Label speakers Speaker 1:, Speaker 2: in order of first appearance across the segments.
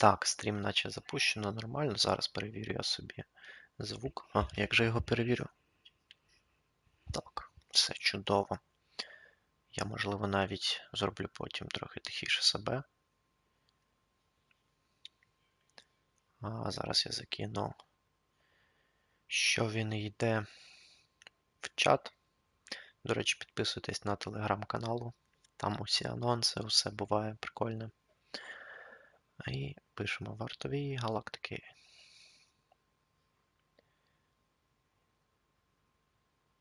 Speaker 1: Так, стрім наче запущено нормально. Зараз перевірю я собі звук. А, як же його перевірю? Так, все чудово. Я, можливо, навіть зроблю потім трохи тихіше себе. А зараз я закину, що він йде в чат. До речі, підписуйтесь на телеграм-каналу. Там усі анонси, усе буває прикольне. І пишемо Вартові Галактики.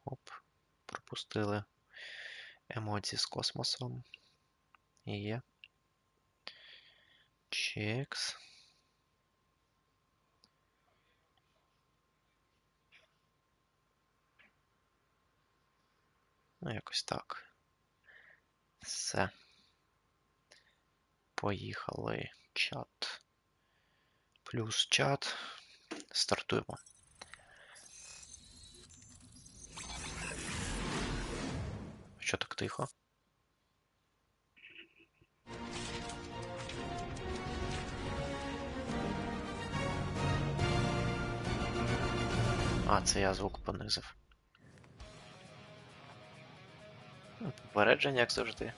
Speaker 1: Оп, пропустили емоції з космосом. І є. Чекс. Ну, якось так. Все. Поїхали. Чат. Плюс чат. Стартуємо. Що так тихо? А, це я звук понизив. Попередження, як завжди.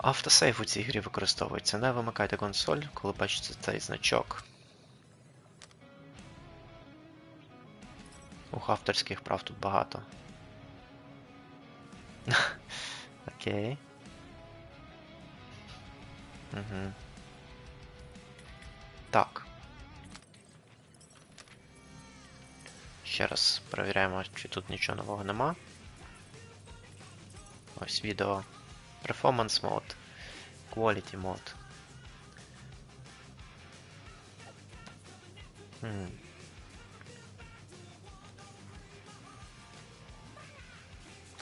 Speaker 1: Автосейв у цій грі використовується. Не вимикайте консоль, коли бачите цей значок. Авторських прав тут багато. Окей. Угу. Так. Ще раз перевіряємо, чи тут нічого нового нема. Ось відео. Performance Mode. Quality Mode.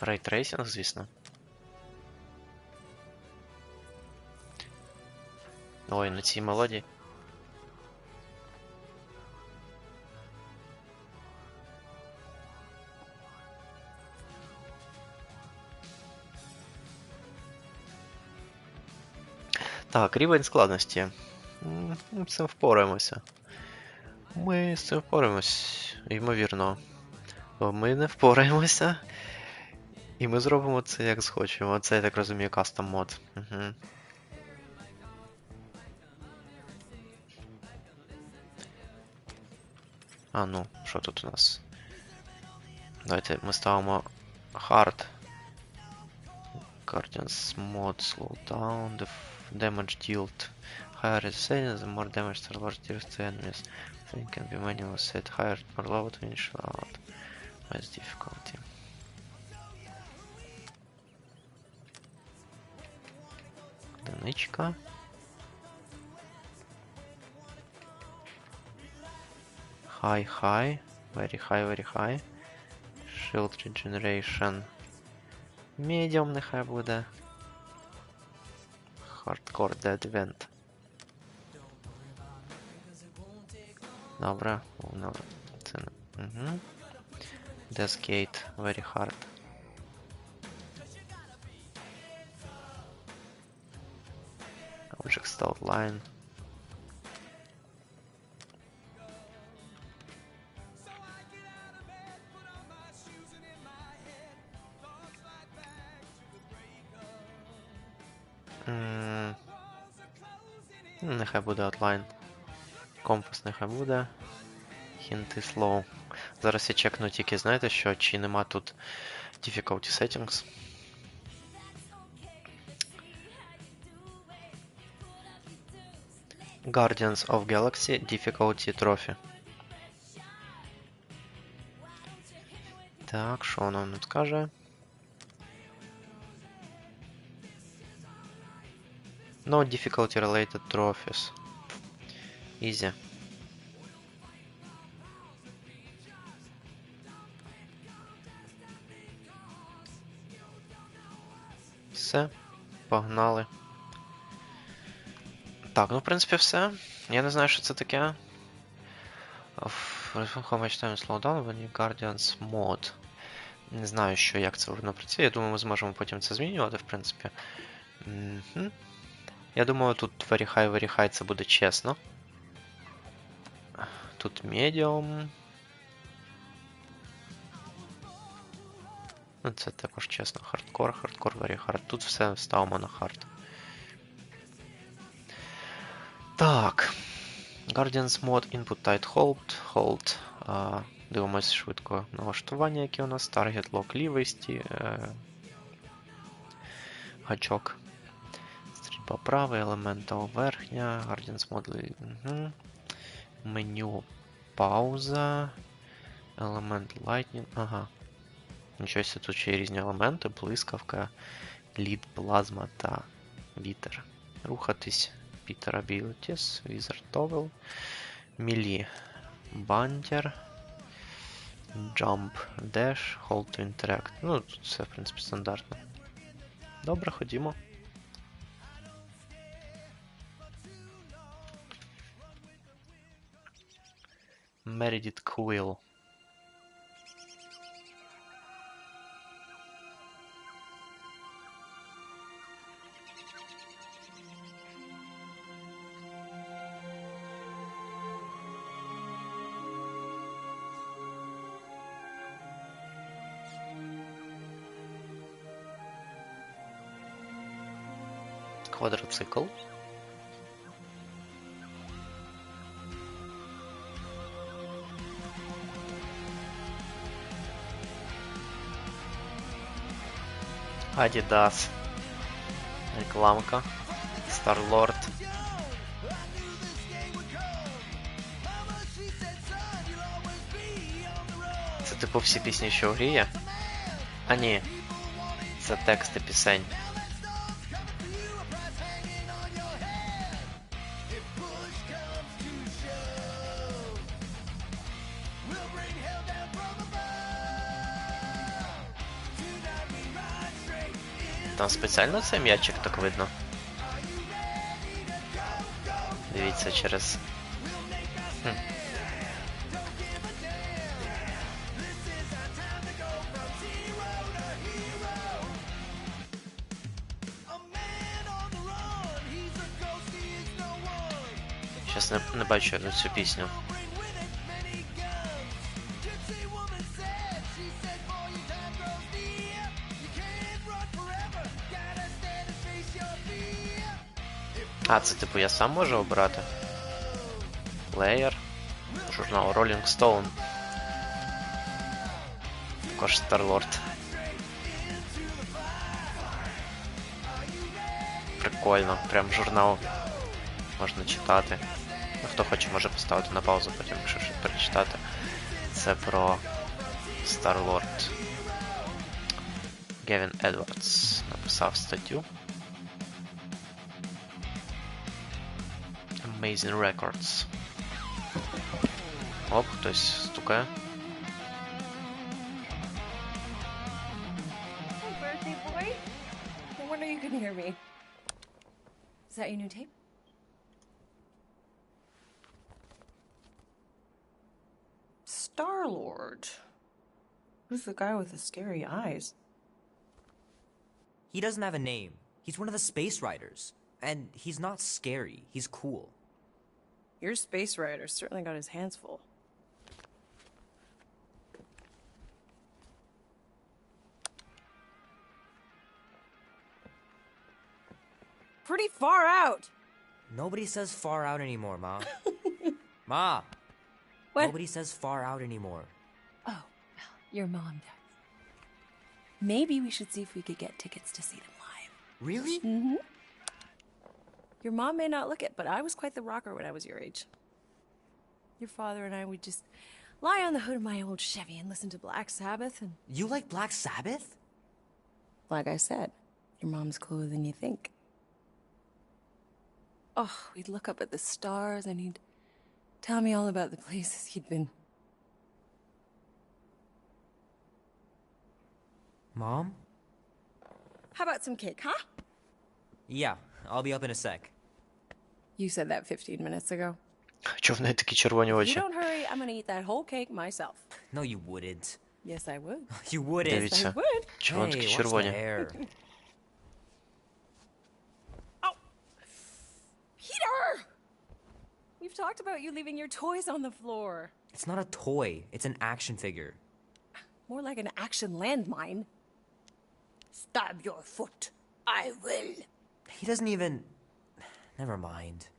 Speaker 1: Рейтрейсинг, звісно. Ой, на цій мелодії. Так, рівень складності. Ми з цим впораємося. Ми з цим впораємось, ймовірно. Ми не впораємося. І ми зробимо це як схочемо. Це, я так розумію, кастом мод. Угу. А ну, що тут у нас? Давайте ми ставимо hard. Guardians mod slow down, the damage dealt higher is saying, the more damage the large deals to enemies. Thing can be manually set higher or lower to initial out. Less difficulty. Одиничка. High, high. Very high, very high. Shield regeneration. Medium нехай буде. Hardcore dead event. Добре. Добре. Це не. Угу. Death Gate. Very hard. Object Stout Line. Нехай буде Outline. Компас нехай буде. Хінти Slow. Зараз я чекну тільки, знаєте що, чи нема тут Difficulty Settings. Guardians of Galaxy Difficulty Trophy. Так, що воно нам скаже? No difficulty related trophies. Easy. Все. Погнали. Так, ну в принципі все. Я не знаю, що це таке. How much time slow down when you Guardians mod? Не знаю, як це воно працює. Я думаю, ми зможемо потім це змінювати, в принципі. Я думаю, тут verify це буде чесно. Тут medium. Ну, це також чесно. Hardcore, very hard. Тут все ставимо на hard. Так. Guardians Mode, Input Tight Hold. Дивимось швидко налаштування, які у нас. Target Lock лівий, гачок. Стрільба правий, елементал верхня. Guardians Mode. Меню пауза. Елемент Lightning. Ага. Нічого, тут ще є різні елементи. Блискавка, лід, плазма та вітер. Рухатись. Peter Abilities, Wizard Toggle, Melee, Banter, Jump, Dash, Hold to Interact. Ну, тут все, в принципі, стандартно. Добре, ходімо. Meredith Quill. Квадроцикл. Adidas. Рекламка. Старлорд. Це типу всі пісні, що в грі є? А ні. Це тексти пісень. Там спеціально цей м'ячик так видно. Дивіться через... Щас не бачу цю пісню. А, це типу я сам можу обрати? Плеєр. Журнал Rolling Stone. Також Старлорд. Прикольно. Прям журнал можна читати. Ну, хто хоче, може поставити на паузу, потім, якщо щось перечитати. Це про Старлорд. Гевін Едвардс написав статтю. Amazing Records. Оп, хтось стукає.
Speaker 2: Hey, birthday boy. No wonder you couldn't hear me. Is that your new tape? Star-Lord. Who's the guy with the scary eyes?
Speaker 3: He doesn't have a name. He's one of the space riders. And he's not scary. He's cool.
Speaker 2: Your space rider certainly got his hands full. Pretty far out.
Speaker 3: Nobody says far out anymore, Ma. Ma!
Speaker 2: What?
Speaker 3: Nobody says far out anymore.
Speaker 2: Oh, well, your mom does. Maybe we should see if we could get tickets to see them live.
Speaker 3: Really?
Speaker 2: Mm-hmm. Your mom may not look it, but I was quite the rocker when I was your age. Your father and I would just lie on the hood of my old Chevy and listen to Black Sabbath and...
Speaker 3: You like Black Sabbath?
Speaker 2: Like I said, your mom's cooler than you think. Oh, we'd look up at the stars and he'd tell me all about the places he'd been.
Speaker 3: Mom?
Speaker 2: How about some cake, huh?
Speaker 3: Yeah, I'll be up in a sec.
Speaker 2: You said that 15 minutes ago.
Speaker 1: Чого в неї такі червоні
Speaker 2: If you
Speaker 1: очі?
Speaker 2: don't hurry, I'm gonna eat that whole cake myself.
Speaker 3: No, you wouldn't.
Speaker 2: Yes, I would.
Speaker 3: You wouldn't.
Speaker 2: Yes, I
Speaker 1: Дивіться,
Speaker 2: would.
Speaker 1: чого вони
Speaker 3: Hey,
Speaker 1: такі
Speaker 3: watch the
Speaker 1: червоні?
Speaker 3: hair.
Speaker 2: Peter! We've talked about you leaving your toys on the floor.
Speaker 3: It's not a toy. It's an action figure.
Speaker 2: More like an action landmine. Stab your foot. I will.
Speaker 3: He doesn't even... Never mind.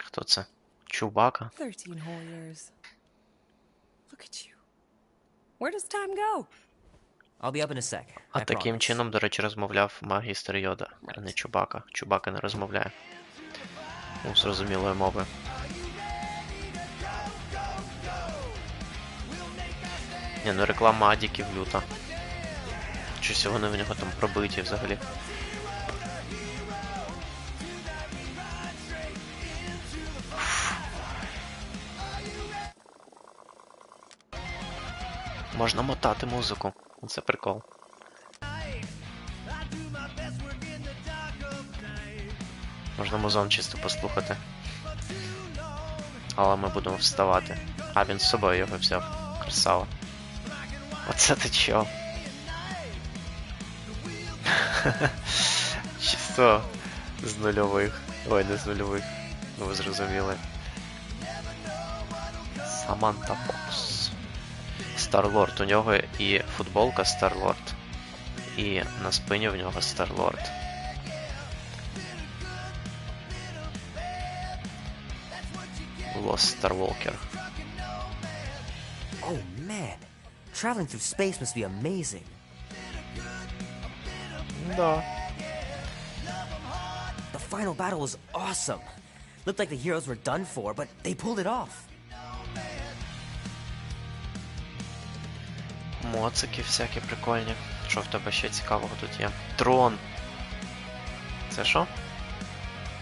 Speaker 1: Хто це? Чубака?
Speaker 2: 13 whole years. Look at you. Where does time go?
Speaker 3: I'll be up in a sec.
Speaker 1: А
Speaker 3: I
Speaker 1: таким
Speaker 3: promise.
Speaker 1: чином, до речі, розмовляв магістр Йода, а не Чубака. Чубака не розмовляє. Ну, зрозумілої мови. Ні, ну реклама адіків люта. Щось вони в нього там пробиті взагалі. Можна мотати музику. Це прикол. Можна музон чисто послухати. Але ми будемо вставати. А, він з собою його взяв. Красава. Оце ти чо? Чисто з нульових. Ой, не з нульових. Ну ви зрозуміли. Саманта Фокс. Старлорд. У нього і футболка Старлорд. І на спині в нього Старлорд. Lost Starwalker.
Speaker 3: Oh, man. Traveling through space must be amazing.
Speaker 1: Да.
Speaker 3: The final battle was awesome. Looked like the heroes were done for, but they pulled it off.
Speaker 1: Моцики всякі прикольні. Що в тебе ще цікавого тут є? Трон. Це що?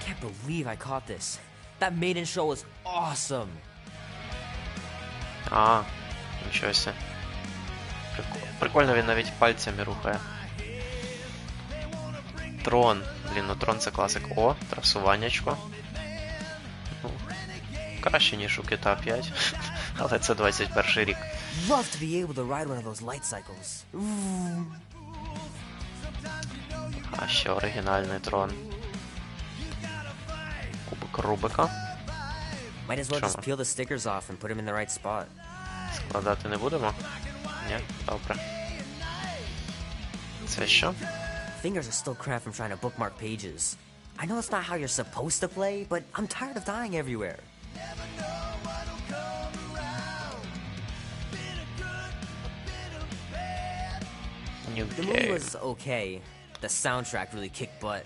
Speaker 3: Can't believe I caught this. That maiden show was awesome.
Speaker 1: А, нічого себе. Прикольно, він навіть пальцями рухає. Трон. Блін, ну трон це класик. О, трасуваннячко. Ну, краще, ніж у GTA 5. Але це 21 рік.
Speaker 3: Love to be able to ride one of those light cycles.
Speaker 1: А ще оригінальний трон. Кубик Рубика.
Speaker 3: Might as well
Speaker 1: Що
Speaker 3: just
Speaker 1: ми?
Speaker 3: peel the stickers off and put them in the right spot.
Speaker 1: Складати не будемо? Ні? Добре. Це що?
Speaker 3: Fingers are still cramped from trying to bookmark pages. I know it's not how you're supposed to play, but I'm tired of dying everywhere.
Speaker 1: New
Speaker 3: The movie
Speaker 1: game.
Speaker 3: was okay. The soundtrack really kicked butt.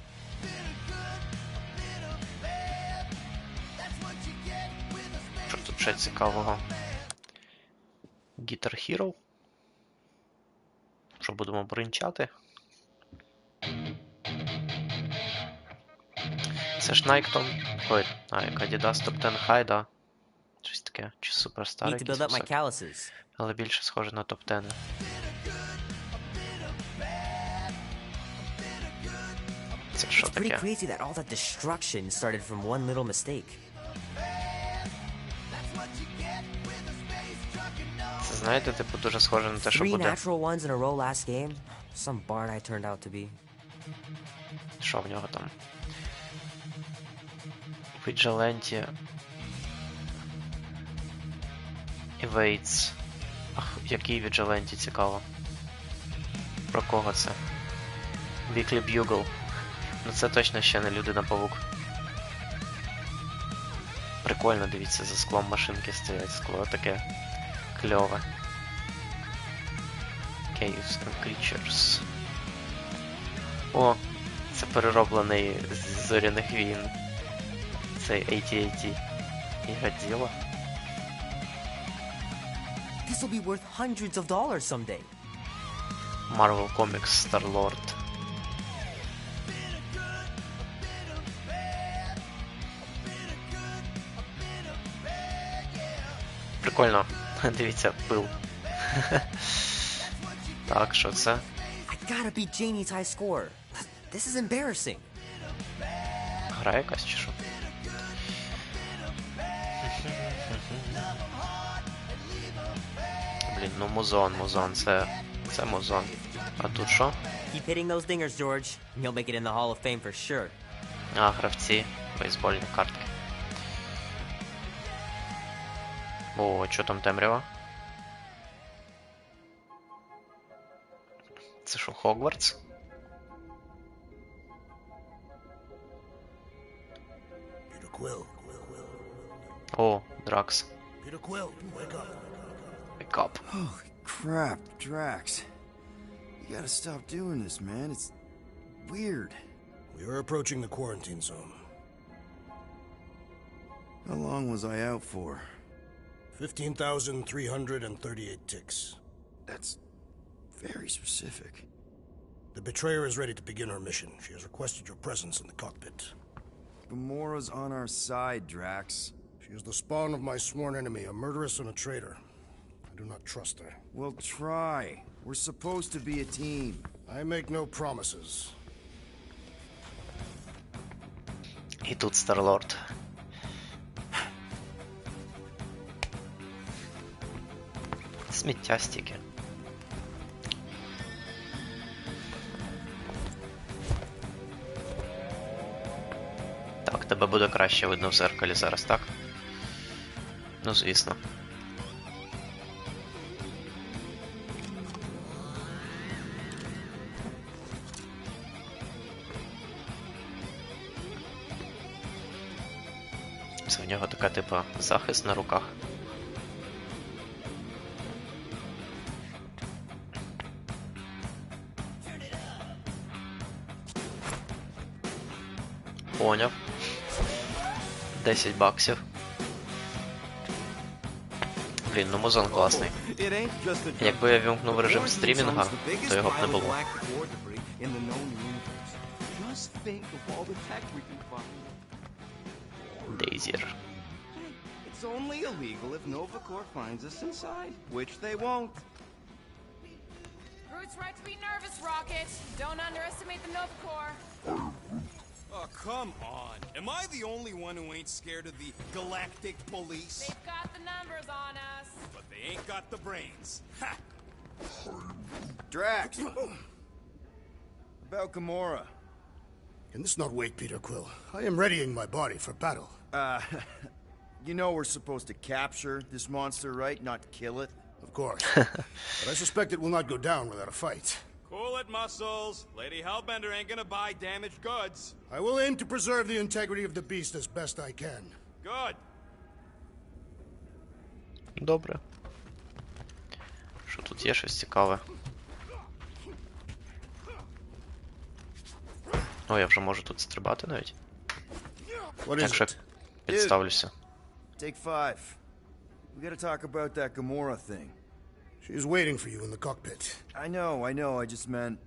Speaker 1: Що тут ще цікавого? Guitar Hero? Що будемо бринчати? Це ж Nike. Ой, Nike, Adidas Top 10 High, да. Щось таке, чи суперстар
Speaker 3: Need to build
Speaker 1: якийсь
Speaker 3: up my
Speaker 1: високий.
Speaker 3: calluses.
Speaker 1: Але більше схоже на Top 10. Це що
Speaker 3: It's pretty
Speaker 1: таке?
Speaker 3: crazy that all that destruction started from one little mistake.
Speaker 1: Це, знаєте, типу, дуже схоже на те, що
Speaker 3: Three
Speaker 1: буде.
Speaker 3: natural ones in a row last game. Some bard I turned out to be.
Speaker 1: Що в нього там? Vigilante. Evades. Ах, який Vigilante, цікаво. Про кого це? Weekly Bugle. Ну це точно ще не Людина-павук. Прикольно, дивіться, за склом машинки стоять. Скло таке кльове. Caves and Creatures. О, це перероблений з Зоряних війн. Цей AT-AT. І Годзілла.
Speaker 3: This will be worth hundreds of dollars someday.
Speaker 1: Marvel Comics Star-Lord. Прикольно. Дивіться, пил. Так, що це?
Speaker 3: I gotta beat Janie's high score. This is embarrassing.
Speaker 1: Гра якась чи що? Блін, ну музон, це музон. А тут що?
Speaker 3: Keep hitting those dingers, George, and you'll make it in the Hall of Fame for sure.
Speaker 1: А, гравці, бейсбольні картки. О, що там темрява? Це що, Хогвартс? О, Дракс. Wake up.
Speaker 4: Holy crap, Drax. You gotta stop doing this, man. It's weird.
Speaker 5: We are approaching the quarantine zone.
Speaker 4: How long was I out for?
Speaker 5: 15,338 ticks.
Speaker 4: That's very specific.
Speaker 5: The betrayer is ready to begin her mission. She has requested your presence in the cockpit.
Speaker 4: Gamora's on our side, Drax.
Speaker 5: She is the spawn of my sworn enemy, a murderess and a traitor. I do not trust her.
Speaker 4: Well, try. We're supposed to be a team.
Speaker 5: I make no promises.
Speaker 1: І тут Старлорд. Сміття стільки. Так, тебе буде краще видно в зеркалі зараз, так? Ну, звісно. Це в нього така, типу, захист на руках. Поняв. 10 баксів. Блін, ну музон класний. Якби я вімкнув режим стрімінга, то його б не було. Дейзір.
Speaker 6: It's only illegal if Nova Corps finds us inside, which they won't.
Speaker 2: Groot's right to be nervous, Rocket. Don't underestimate the Nova Corps.
Speaker 7: Oh, come on. Am I the only one who ain't scared of the galactic police?
Speaker 2: They've got the numbers on us.
Speaker 7: But they ain't got the brains. Ha!
Speaker 4: Drax! About Gamora.
Speaker 5: Can this not wait, Peter Quill? I am readying my body for battle.
Speaker 4: You know we're supposed to capture this monster, right? Not kill it?
Speaker 5: Of course. But I suspect it will not go down without a fight.
Speaker 7: Cool it, muscles. Lady Hellbender ain't gonna buy damaged goods.
Speaker 5: I will aim to preserve the integrity of the beast as best I can.
Speaker 7: Good.
Speaker 1: Добре. Що тут є щось цікаве? О, я вже можу тут стрибати навіть.
Speaker 5: What is
Speaker 1: Якщо
Speaker 5: it?
Speaker 1: підставлюся.
Speaker 4: Take 5. We gotta talk about that Gamora thing.
Speaker 5: She is waiting for you in the cockpit.
Speaker 4: I know, I just meant...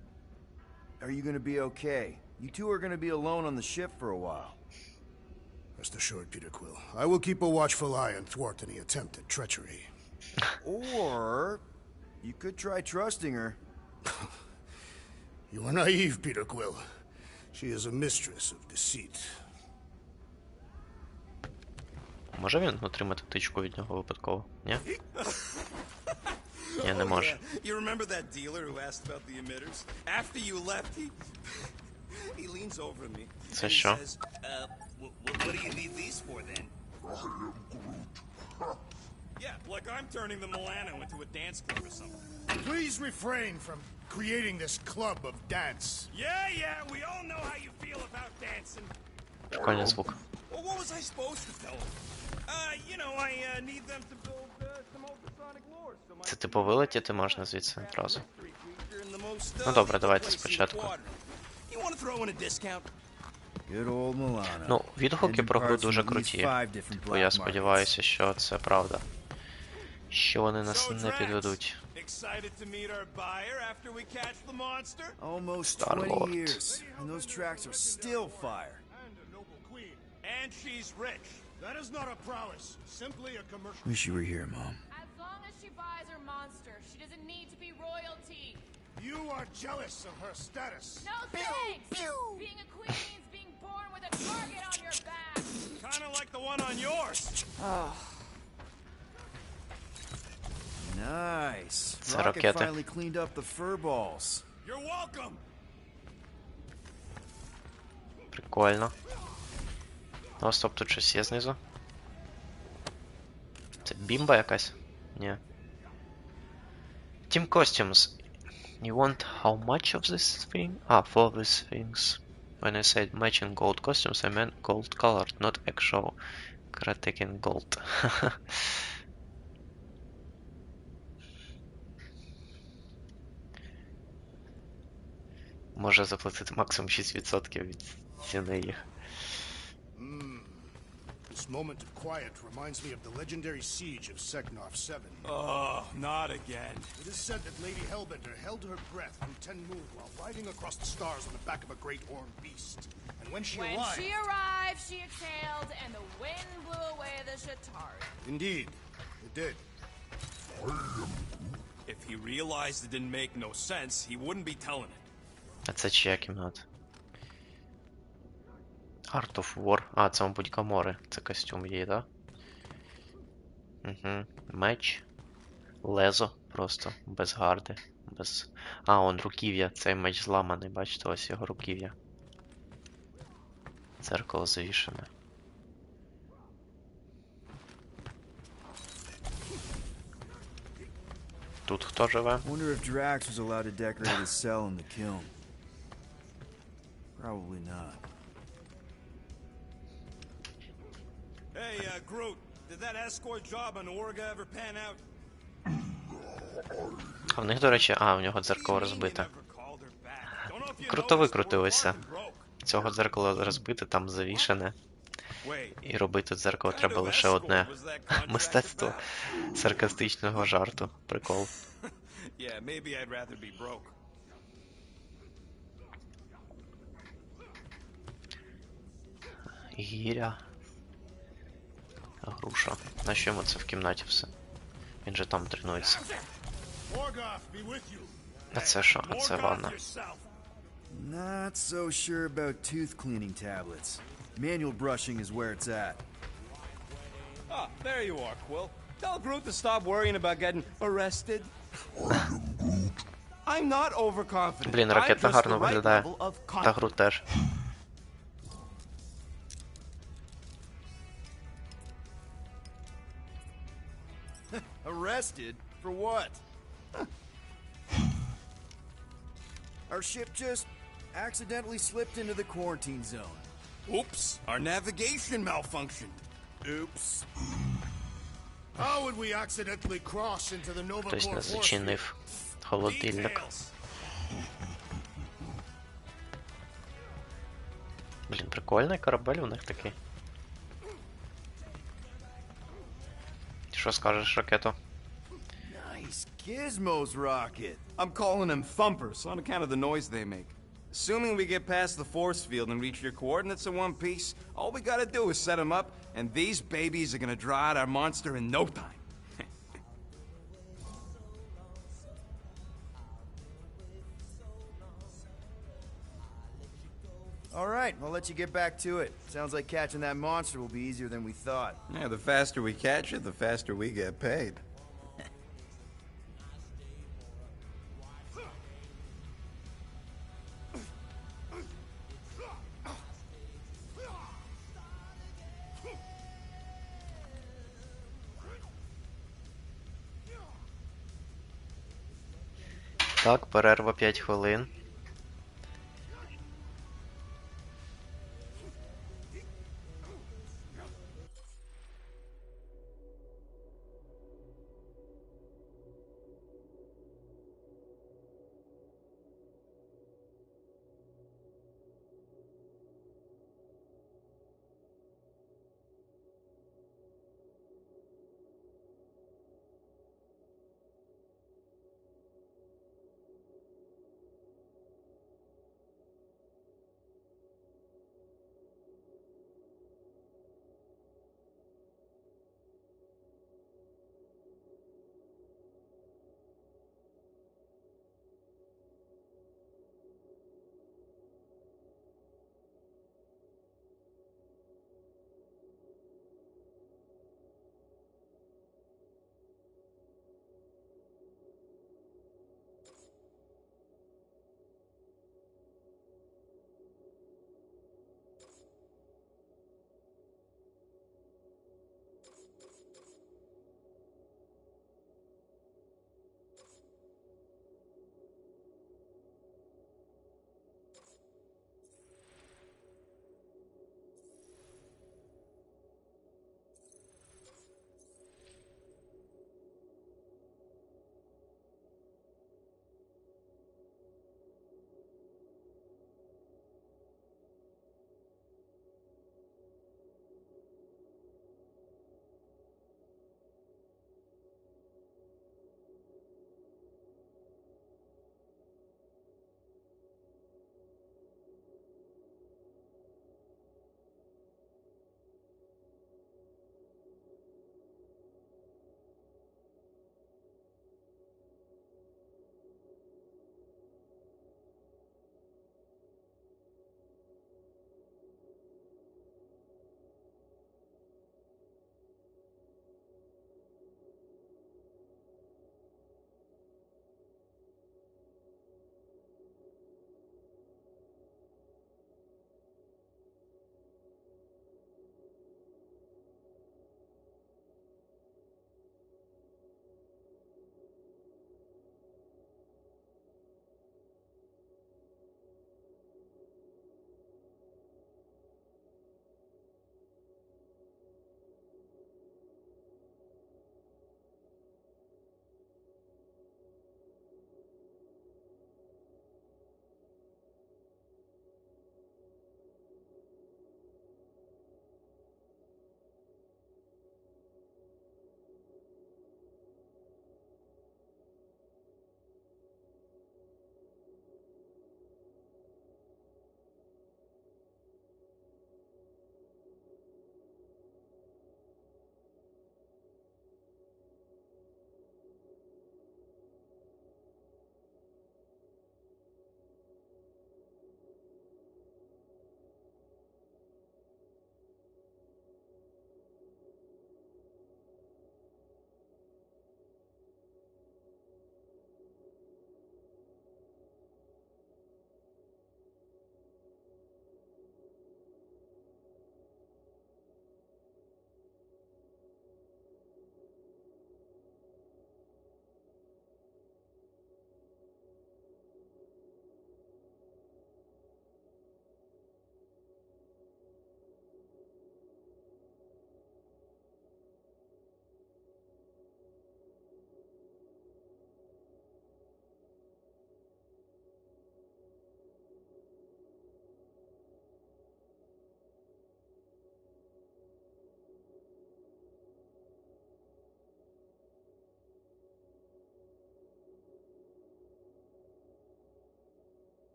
Speaker 4: Are you gonna be okay? You two are gonna be alone on the ship for a while.
Speaker 5: Rest assured, Peter Quill. I will keep a watchful eye and thwart any attempt at treachery.
Speaker 4: Or... you could try trusting her.
Speaker 5: You are naive, Peter Quill. She is a mistress of deceit.
Speaker 1: Може він отримати тичку від нього випадково? Ні? Ні, не може.
Speaker 7: You remember that dealer who asked about the emitters? After you left, he leans over to me.
Speaker 1: Це
Speaker 7: and he
Speaker 1: що?
Speaker 7: says, what do you need these for then? Yeah, like I'm turning the Milano into a dance club or something.
Speaker 5: Please refrain from creating this club of dance.
Speaker 7: Yeah, we all know how you feel about dancing.
Speaker 1: Прикольний звук.
Speaker 7: Well, what was I supposed to tell them? You know, I need them to build some ultrasonic lore. So my
Speaker 1: Це типу вилетіти можна звідси одразу.
Speaker 7: creature in the most,
Speaker 1: Ну добре, давайте
Speaker 7: place in the
Speaker 1: спочатку.
Speaker 7: quadrant. You want to throw in a discount?
Speaker 4: Good old Milano.
Speaker 1: Ну, відгуки
Speaker 4: Engine
Speaker 1: про гру
Speaker 4: parts
Speaker 1: дуже
Speaker 4: from at least
Speaker 1: круті.
Speaker 4: 5 different
Speaker 1: Бо я
Speaker 4: black
Speaker 1: сподіваюся, що це правда. Що вони нас
Speaker 7: So,
Speaker 1: не
Speaker 7: Drax,
Speaker 1: підведуть.
Speaker 7: excited to meet our buyer after we catch the monster?
Speaker 4: Almost
Speaker 1: Star-Lord.
Speaker 4: 20 years, and those tracks are still fire.
Speaker 5: And a noble queen.
Speaker 7: And she's rich.
Speaker 5: That is not a prowess, simply a commercial.
Speaker 4: Wish you were here, Mom.
Speaker 2: As long as she buys her monster, she doesn't need to be royalty.
Speaker 5: You are jealous of her status.
Speaker 2: No thanks! Being a queen means being born with a target on your back.
Speaker 7: Kind of like the one on yours.
Speaker 4: Nice.
Speaker 1: Це
Speaker 4: Rocket
Speaker 1: ракети.
Speaker 4: finally cleaned up the fur balls.
Speaker 7: You're welcome.
Speaker 1: Прикольно. О, стоп, тут щось є знизу. Це бімба якась? Ні. Team costumes. You want how much of this thing? For these things. When I said matching gold costumes, I meant gold colored, not actual taking gold. Може заплатити максимум 6% від ціни їх.
Speaker 5: This moment of quiet reminds me of the legendary siege of Seknarf 7.
Speaker 7: Oh, not again.
Speaker 5: It is said that Lady Hellbender held her breath through 10 moon while riding across the stars on the back of a great horned beast. And when she
Speaker 8: arrived, she exhaled, and the wind blew away the Shatari.
Speaker 5: Indeed, it did.
Speaker 7: If he realized it didn't make no sense, he wouldn't be telling it.
Speaker 1: А це чия кімната? Art of War. Це, мабуть, Камори. Це костюм її, так? Угу. Меч. Лезо просто. Без гарди. Без... он руків'я. Цей меч зламаний. Бачите, ось його руків'я. Дзеркало завішане. Тут хто живе?
Speaker 4: Wonder if Drax was allowed to decorate his cell in the kiln. Probably not.
Speaker 7: Hey, Groot, did that escort job on Orga ever pan out?
Speaker 1: А в них, до речі, в нього дзеркало розбите. Круто викрутилися. Цього дзеркало розбите, там завішане. І робити дзеркало треба лише одне. Мистецтво саркастичного жарту. Прикол. Гіря. Груша. На що йому це в кімнаті все? Він же там тренується. А це що? А це ванна.
Speaker 4: Not so sure about tooth cleaning tablets. Manual brushing is where it's at.
Speaker 6: Ah, there you are, Quill. Tell Groot to stop worrying about getting arrested. I'm not overconfident.
Speaker 1: Блін,
Speaker 6: I'm
Speaker 1: ракета
Speaker 6: just
Speaker 1: гарно
Speaker 6: the right
Speaker 1: виглядає.
Speaker 6: level of
Speaker 1: Та
Speaker 6: confidence.
Speaker 1: гру теж.
Speaker 4: Arrested? For what? Our ship just accidentally slipped into the quarantine zone.
Speaker 7: Oops, our navigation malfunctioned.
Speaker 4: Oops.
Speaker 5: How would we accidentally cross into the Nova
Speaker 1: Хтось не
Speaker 5: Corps force field?
Speaker 1: зачинив холодильник.
Speaker 7: Details.
Speaker 1: Блін, прикольний корабель у них такий. Що скажеш, ракето?
Speaker 4: Nice gizmos, Rocket.
Speaker 6: I'm calling them thumpers on account of the noise they make. Assuming we get past the force field and reach your coordinates in one piece, all we gotta do is set them up, and these babies are gonna draw out our monster in no time.
Speaker 4: All right, I'll let you get back to it. Sounds like catching that monster will be easier than we thought.
Speaker 6: Yeah, the faster we catch it, the faster we get paid.
Speaker 1: Так, перерва 5 хвилин.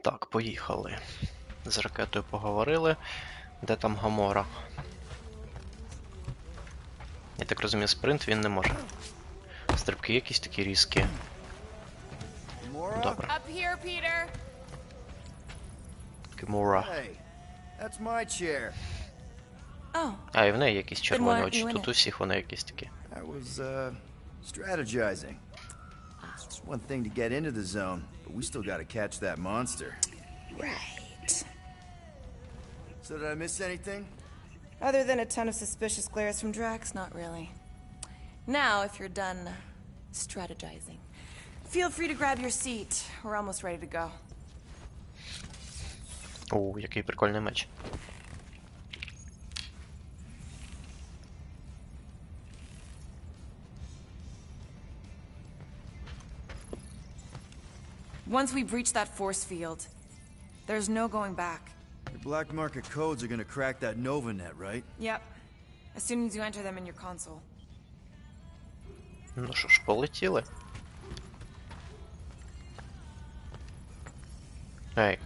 Speaker 1: Так, поїхали. З ракетою поговорили. Де там Гамора? Я так розумію, спринт він не може. Стрибки якісь такі різкі. Добре.
Speaker 8: Up here, Peter.
Speaker 1: Гамора.
Speaker 4: Hey, that's my chair.
Speaker 2: Oh,
Speaker 1: А, і в неї якісь червоні
Speaker 2: weren't
Speaker 1: очі.
Speaker 2: you in
Speaker 1: Тут
Speaker 2: it?
Speaker 1: усіх вони якісь такі.
Speaker 4: I was, strategizing. It's one thing to get into the zone, but we still gotta catch that monster.
Speaker 2: right.
Speaker 4: So did I miss anything?
Speaker 2: Other than a ton of suspicious glares from Drax, not really. Now, if you're done strategizing, feel free to grab your seat. We're almost ready to go.
Speaker 1: О, який прикольний меч.
Speaker 2: Once we breach that force field, there's no going back.
Speaker 4: Your black market codes are gonna crack that Nova net, right?
Speaker 2: Yep. As soon as you enter them in your console.
Speaker 1: Ну що ж, полетіли. Ей.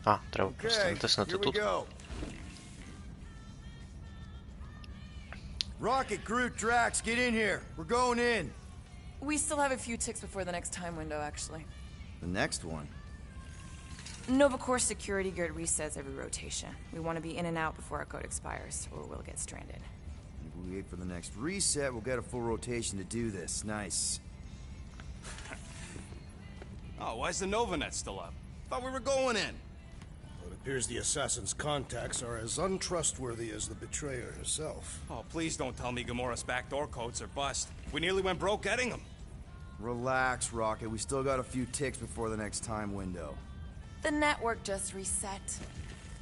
Speaker 1: А, треба просто
Speaker 4: Okay,
Speaker 1: натиснути
Speaker 4: here we
Speaker 1: тут.
Speaker 4: go. Rocket, Groot, Drax, get in here. We're going in.
Speaker 2: We still have a few ticks before the next time window, actually.
Speaker 4: The next one.
Speaker 2: Nova Corps security grid resets every rotation. We want to be in and out before our code expires, or we'll get stranded.
Speaker 4: If we wait for the next reset, we'll get a full rotation to do this. Nice.
Speaker 6: Oh, why's the Novanet still up? Thought we were going in.
Speaker 5: It appears the assassin's contacts are as untrustworthy as the betrayer herself.
Speaker 6: Oh, please don't tell me Gamora's backdoor codes are bust. We nearly went broke getting them.
Speaker 4: Relax, Rocket. We still got a few ticks before the next time window.
Speaker 2: The network just reset.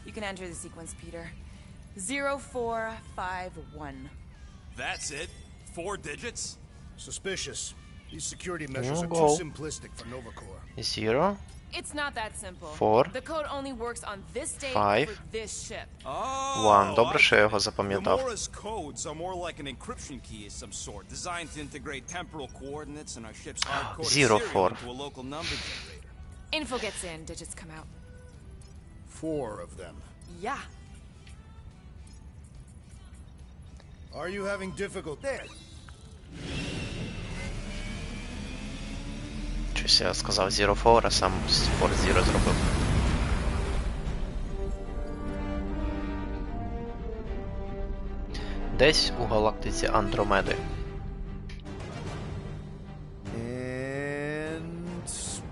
Speaker 2: You can enter the sequence, Peter. 0451.
Speaker 6: That's it? 4 digits?
Speaker 5: Suspicious. These security measures are
Speaker 1: Go.
Speaker 5: too simplistic for Nova Corps.
Speaker 1: 0,
Speaker 8: It's not that simple.
Speaker 1: 4,
Speaker 8: The code only works on this date
Speaker 1: 5.
Speaker 8: for this ship.
Speaker 6: Oh,
Speaker 1: Добре, що я його
Speaker 6: I get it.
Speaker 1: запам'ятав.
Speaker 6: Gamora's codes are more like an encryption key of some sort, designed to integrate temporal coordinates and our ship's hard-coded
Speaker 1: 0,
Speaker 6: serial
Speaker 1: 4.
Speaker 6: into a local number generator.
Speaker 8: Info gets in, digits come out.
Speaker 5: 4 of them.
Speaker 2: Yeah.
Speaker 5: Are you having difficulty?
Speaker 4: There.
Speaker 1: Щось я сказав 0-4, а сам 4-0 зробив. Десь у галактиці Андромеди.
Speaker 4: And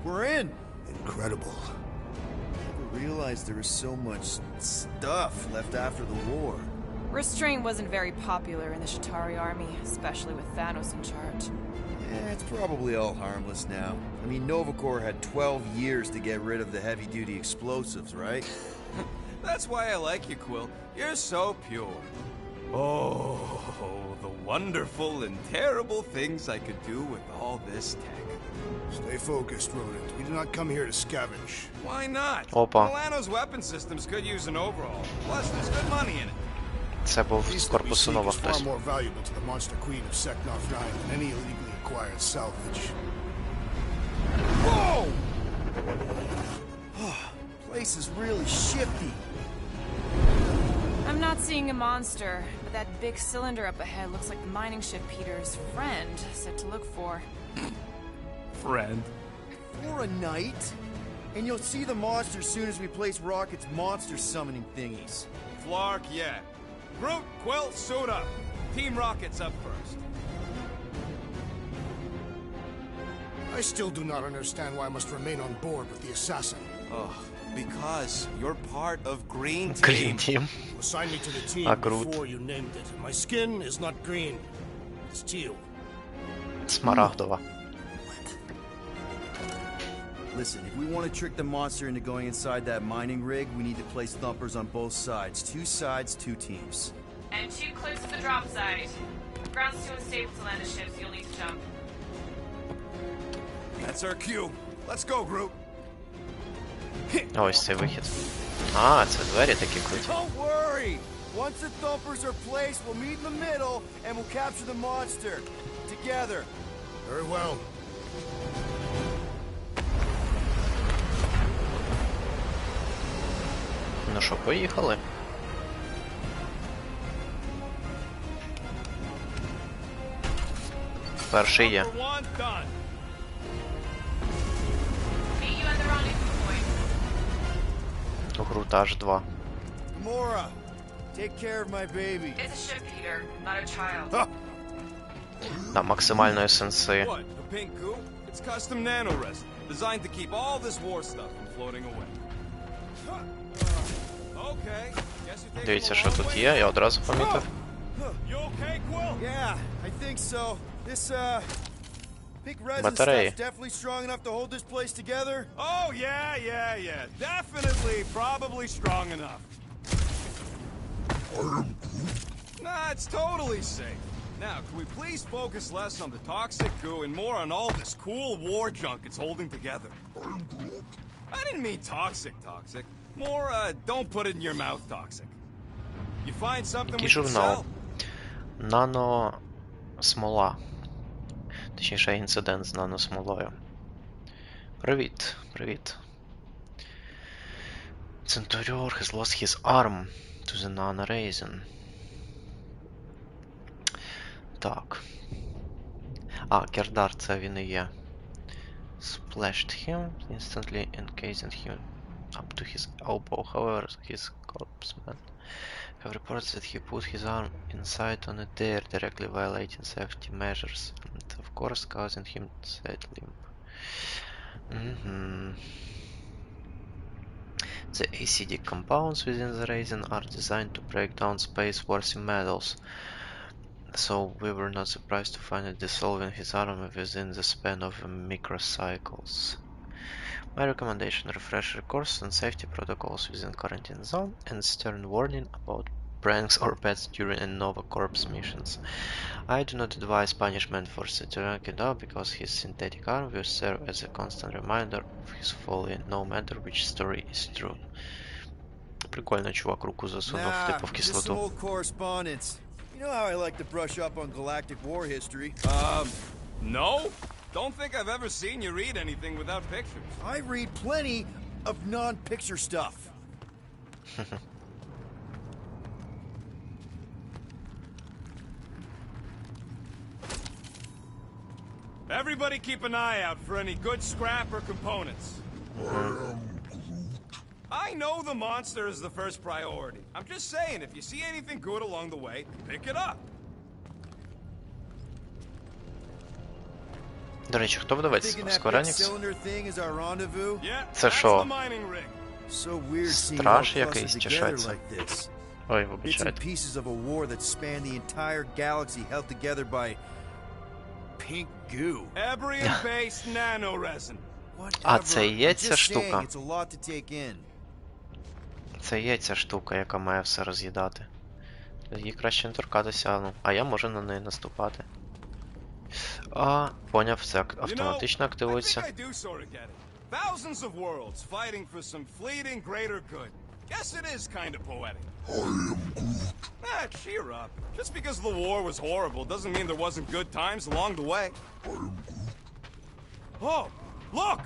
Speaker 4: we're in.
Speaker 5: Incredible.
Speaker 4: I realized there was so much stuff left after the war.
Speaker 2: Restraint wasn't very popular in the Shatari army, especially with Thanos in charge.
Speaker 4: It's probably all harmless now. I mean, Nova Corps had 12 years to get rid of the heavy-duty explosives, right?
Speaker 6: That's why I like you, Quill. You're so pure. Oh, the wonderful and terrible things I could do with all this tech.
Speaker 5: Stay focused, Rodent. We do not come here to scavenge.
Speaker 6: Why not?
Speaker 1: Опа.
Speaker 6: Milano's weapon systems could use an overhaul. Plus, there's good money in it.
Speaker 1: Це був
Speaker 5: The
Speaker 1: з
Speaker 5: piece that we
Speaker 1: корпусу
Speaker 5: seek
Speaker 1: Нова
Speaker 5: is far
Speaker 1: хтось.
Speaker 5: more valuable to the monster queen of Seknov 9 than any illegally acquired salvage.
Speaker 4: Whoa! Place is really shifty.
Speaker 2: I'm not seeing a monster, but that big cylinder up ahead looks like the mining ship Peter's friend said to look for.
Speaker 6: Friend.
Speaker 4: For a night. And you'll see the monster as soon as we place Rocket's monster summoning thingies.
Speaker 6: Flark, yeah. Groot, Quill, suit up. Team Rocket's up first.
Speaker 5: I still do not understand why I must remain on board with the assassin.
Speaker 6: Oh, because you're part of Green Team.
Speaker 1: Green Team.
Speaker 5: You assigned me to the team
Speaker 1: Groot.
Speaker 5: before you named it. My skin is not green. It's teal.
Speaker 1: Смарагдова.
Speaker 4: Listen, if we want to trick the monster into going inside that mining rig, we need to place thumpers on both sides. 2 sides, 2 teams.
Speaker 8: And 2 clicks to the drop site. Ground's too unstable to land the ship, so you'll need to jump.
Speaker 6: That's our cue. Let's go, Groot.
Speaker 1: Ось цей вихід. А, це двері такі круті.
Speaker 4: Don't worry! Once the thumpers are placed, we'll meet in the middle and we'll capture the monster. Together.
Speaker 5: Very well.
Speaker 1: Ну що, поїхали? Перший є.
Speaker 8: Meet you at the rendezvous point.
Speaker 1: Грута аж 2.
Speaker 4: Mora, take care of my baby.
Speaker 8: It's a ship, Peter, not a child.
Speaker 1: На максимальної сенси.
Speaker 6: What, the pink goo? It's custom nanoresin, designed to keep all this war stuff from floating away. Okay, guess you take
Speaker 1: Дивіться,
Speaker 6: a
Speaker 1: що
Speaker 6: long
Speaker 1: тут
Speaker 6: way.
Speaker 1: є, я одразу помітив.
Speaker 6: You okay, Quill?
Speaker 4: Yeah, I think so. This, pink resin
Speaker 1: Батареї.
Speaker 4: stuff's definitely strong enough to hold this place together.
Speaker 6: Oh, yeah. Definitely, probably strong enough. Nah, it's totally safe. Now, can we please focus less on the toxic goo and more on all this cool war junk it's holding together? I didn't mean toxic. More, don't put it in your mouth toxic. You find something we
Speaker 1: Який
Speaker 6: can
Speaker 1: журнал?
Speaker 6: sell?
Speaker 1: Наносмола. Точніше, інцидент з наносмолою. Привіт. Centurion has lost his arm to the nano-resin. Так. Кердар, це він і є. Splashed him, instantly encasing him up to his elbow. However, his corpsmen have reported that he put his arm inside on a dare, directly violating safety measures, and of course causing him sad limp. The acidic compounds within the resin are designed to break down space-worthy metals, so we were not surprised to find it dissolving his arm within the span of microcycles. My recommendation: refresh your course on safety protocols within quarantine zone and stern warning about pranks or pets during a Nova Corps missions. I do not advise punishment for Centurion Kiddo because his synthetic arm will serve as a constant reminder of his folly, no matter which story is true. Прикольно, чувак руку засунув, типу, в
Speaker 4: Just some
Speaker 1: кислоту.
Speaker 4: old correspondence. You know how I like to brush up on galactic war history.
Speaker 6: No? Don't think I've ever seen you read anything without pictures.
Speaker 4: I read plenty of non-picture stuff.
Speaker 6: Everybody keep an eye out for any good scrap or components. I know the monster is the first priority. I'm just saying, if you see anything good along the way, pick it up.
Speaker 1: До речі, хто видавець?
Speaker 4: Thinking that big
Speaker 1: Скоренікс?
Speaker 4: cylinder thing is our rendezvous?
Speaker 6: Yeah,
Speaker 1: Це
Speaker 6: that's
Speaker 1: що?
Speaker 6: the mining rig.
Speaker 4: So weird seeing it all
Speaker 1: Страж
Speaker 4: clustered
Speaker 1: якийсь чи що
Speaker 4: together
Speaker 1: це?
Speaker 4: like this.
Speaker 1: Ой,
Speaker 4: Bits and
Speaker 1: вибачайте.
Speaker 4: pieces of a war that spanned the entire galaxy held together by pink goo.
Speaker 6: Ebrium-based nanoresin.
Speaker 1: А, це і є
Speaker 4: I'm
Speaker 1: ця
Speaker 4: just
Speaker 1: штука?
Speaker 4: saying, it's a lot to take in.
Speaker 1: Це є ця штука, яка має все роз'їдати. Її краще не торкатися, ну, а я можу на неї наступати. Поняв, це автоматично активується.
Speaker 6: I think I do sort of get it. Thousands of worlds fighting for some fleeting greater good. Guess it is kind of poetic. Cheer up. Just because the war was horrible doesn't mean there wasn't good times along the way. Oh, look!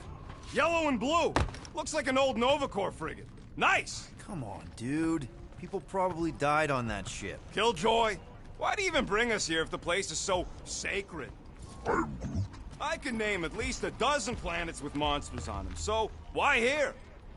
Speaker 6: Yellow and blue. Looks like an old Nova Corps frigate. Nice!
Speaker 4: Come on, dude. People probably died on that ship.
Speaker 6: Killjoy, why do you even bring us here if the place is so sacred? I can name at least a dozen planets with monsters on them, so why here?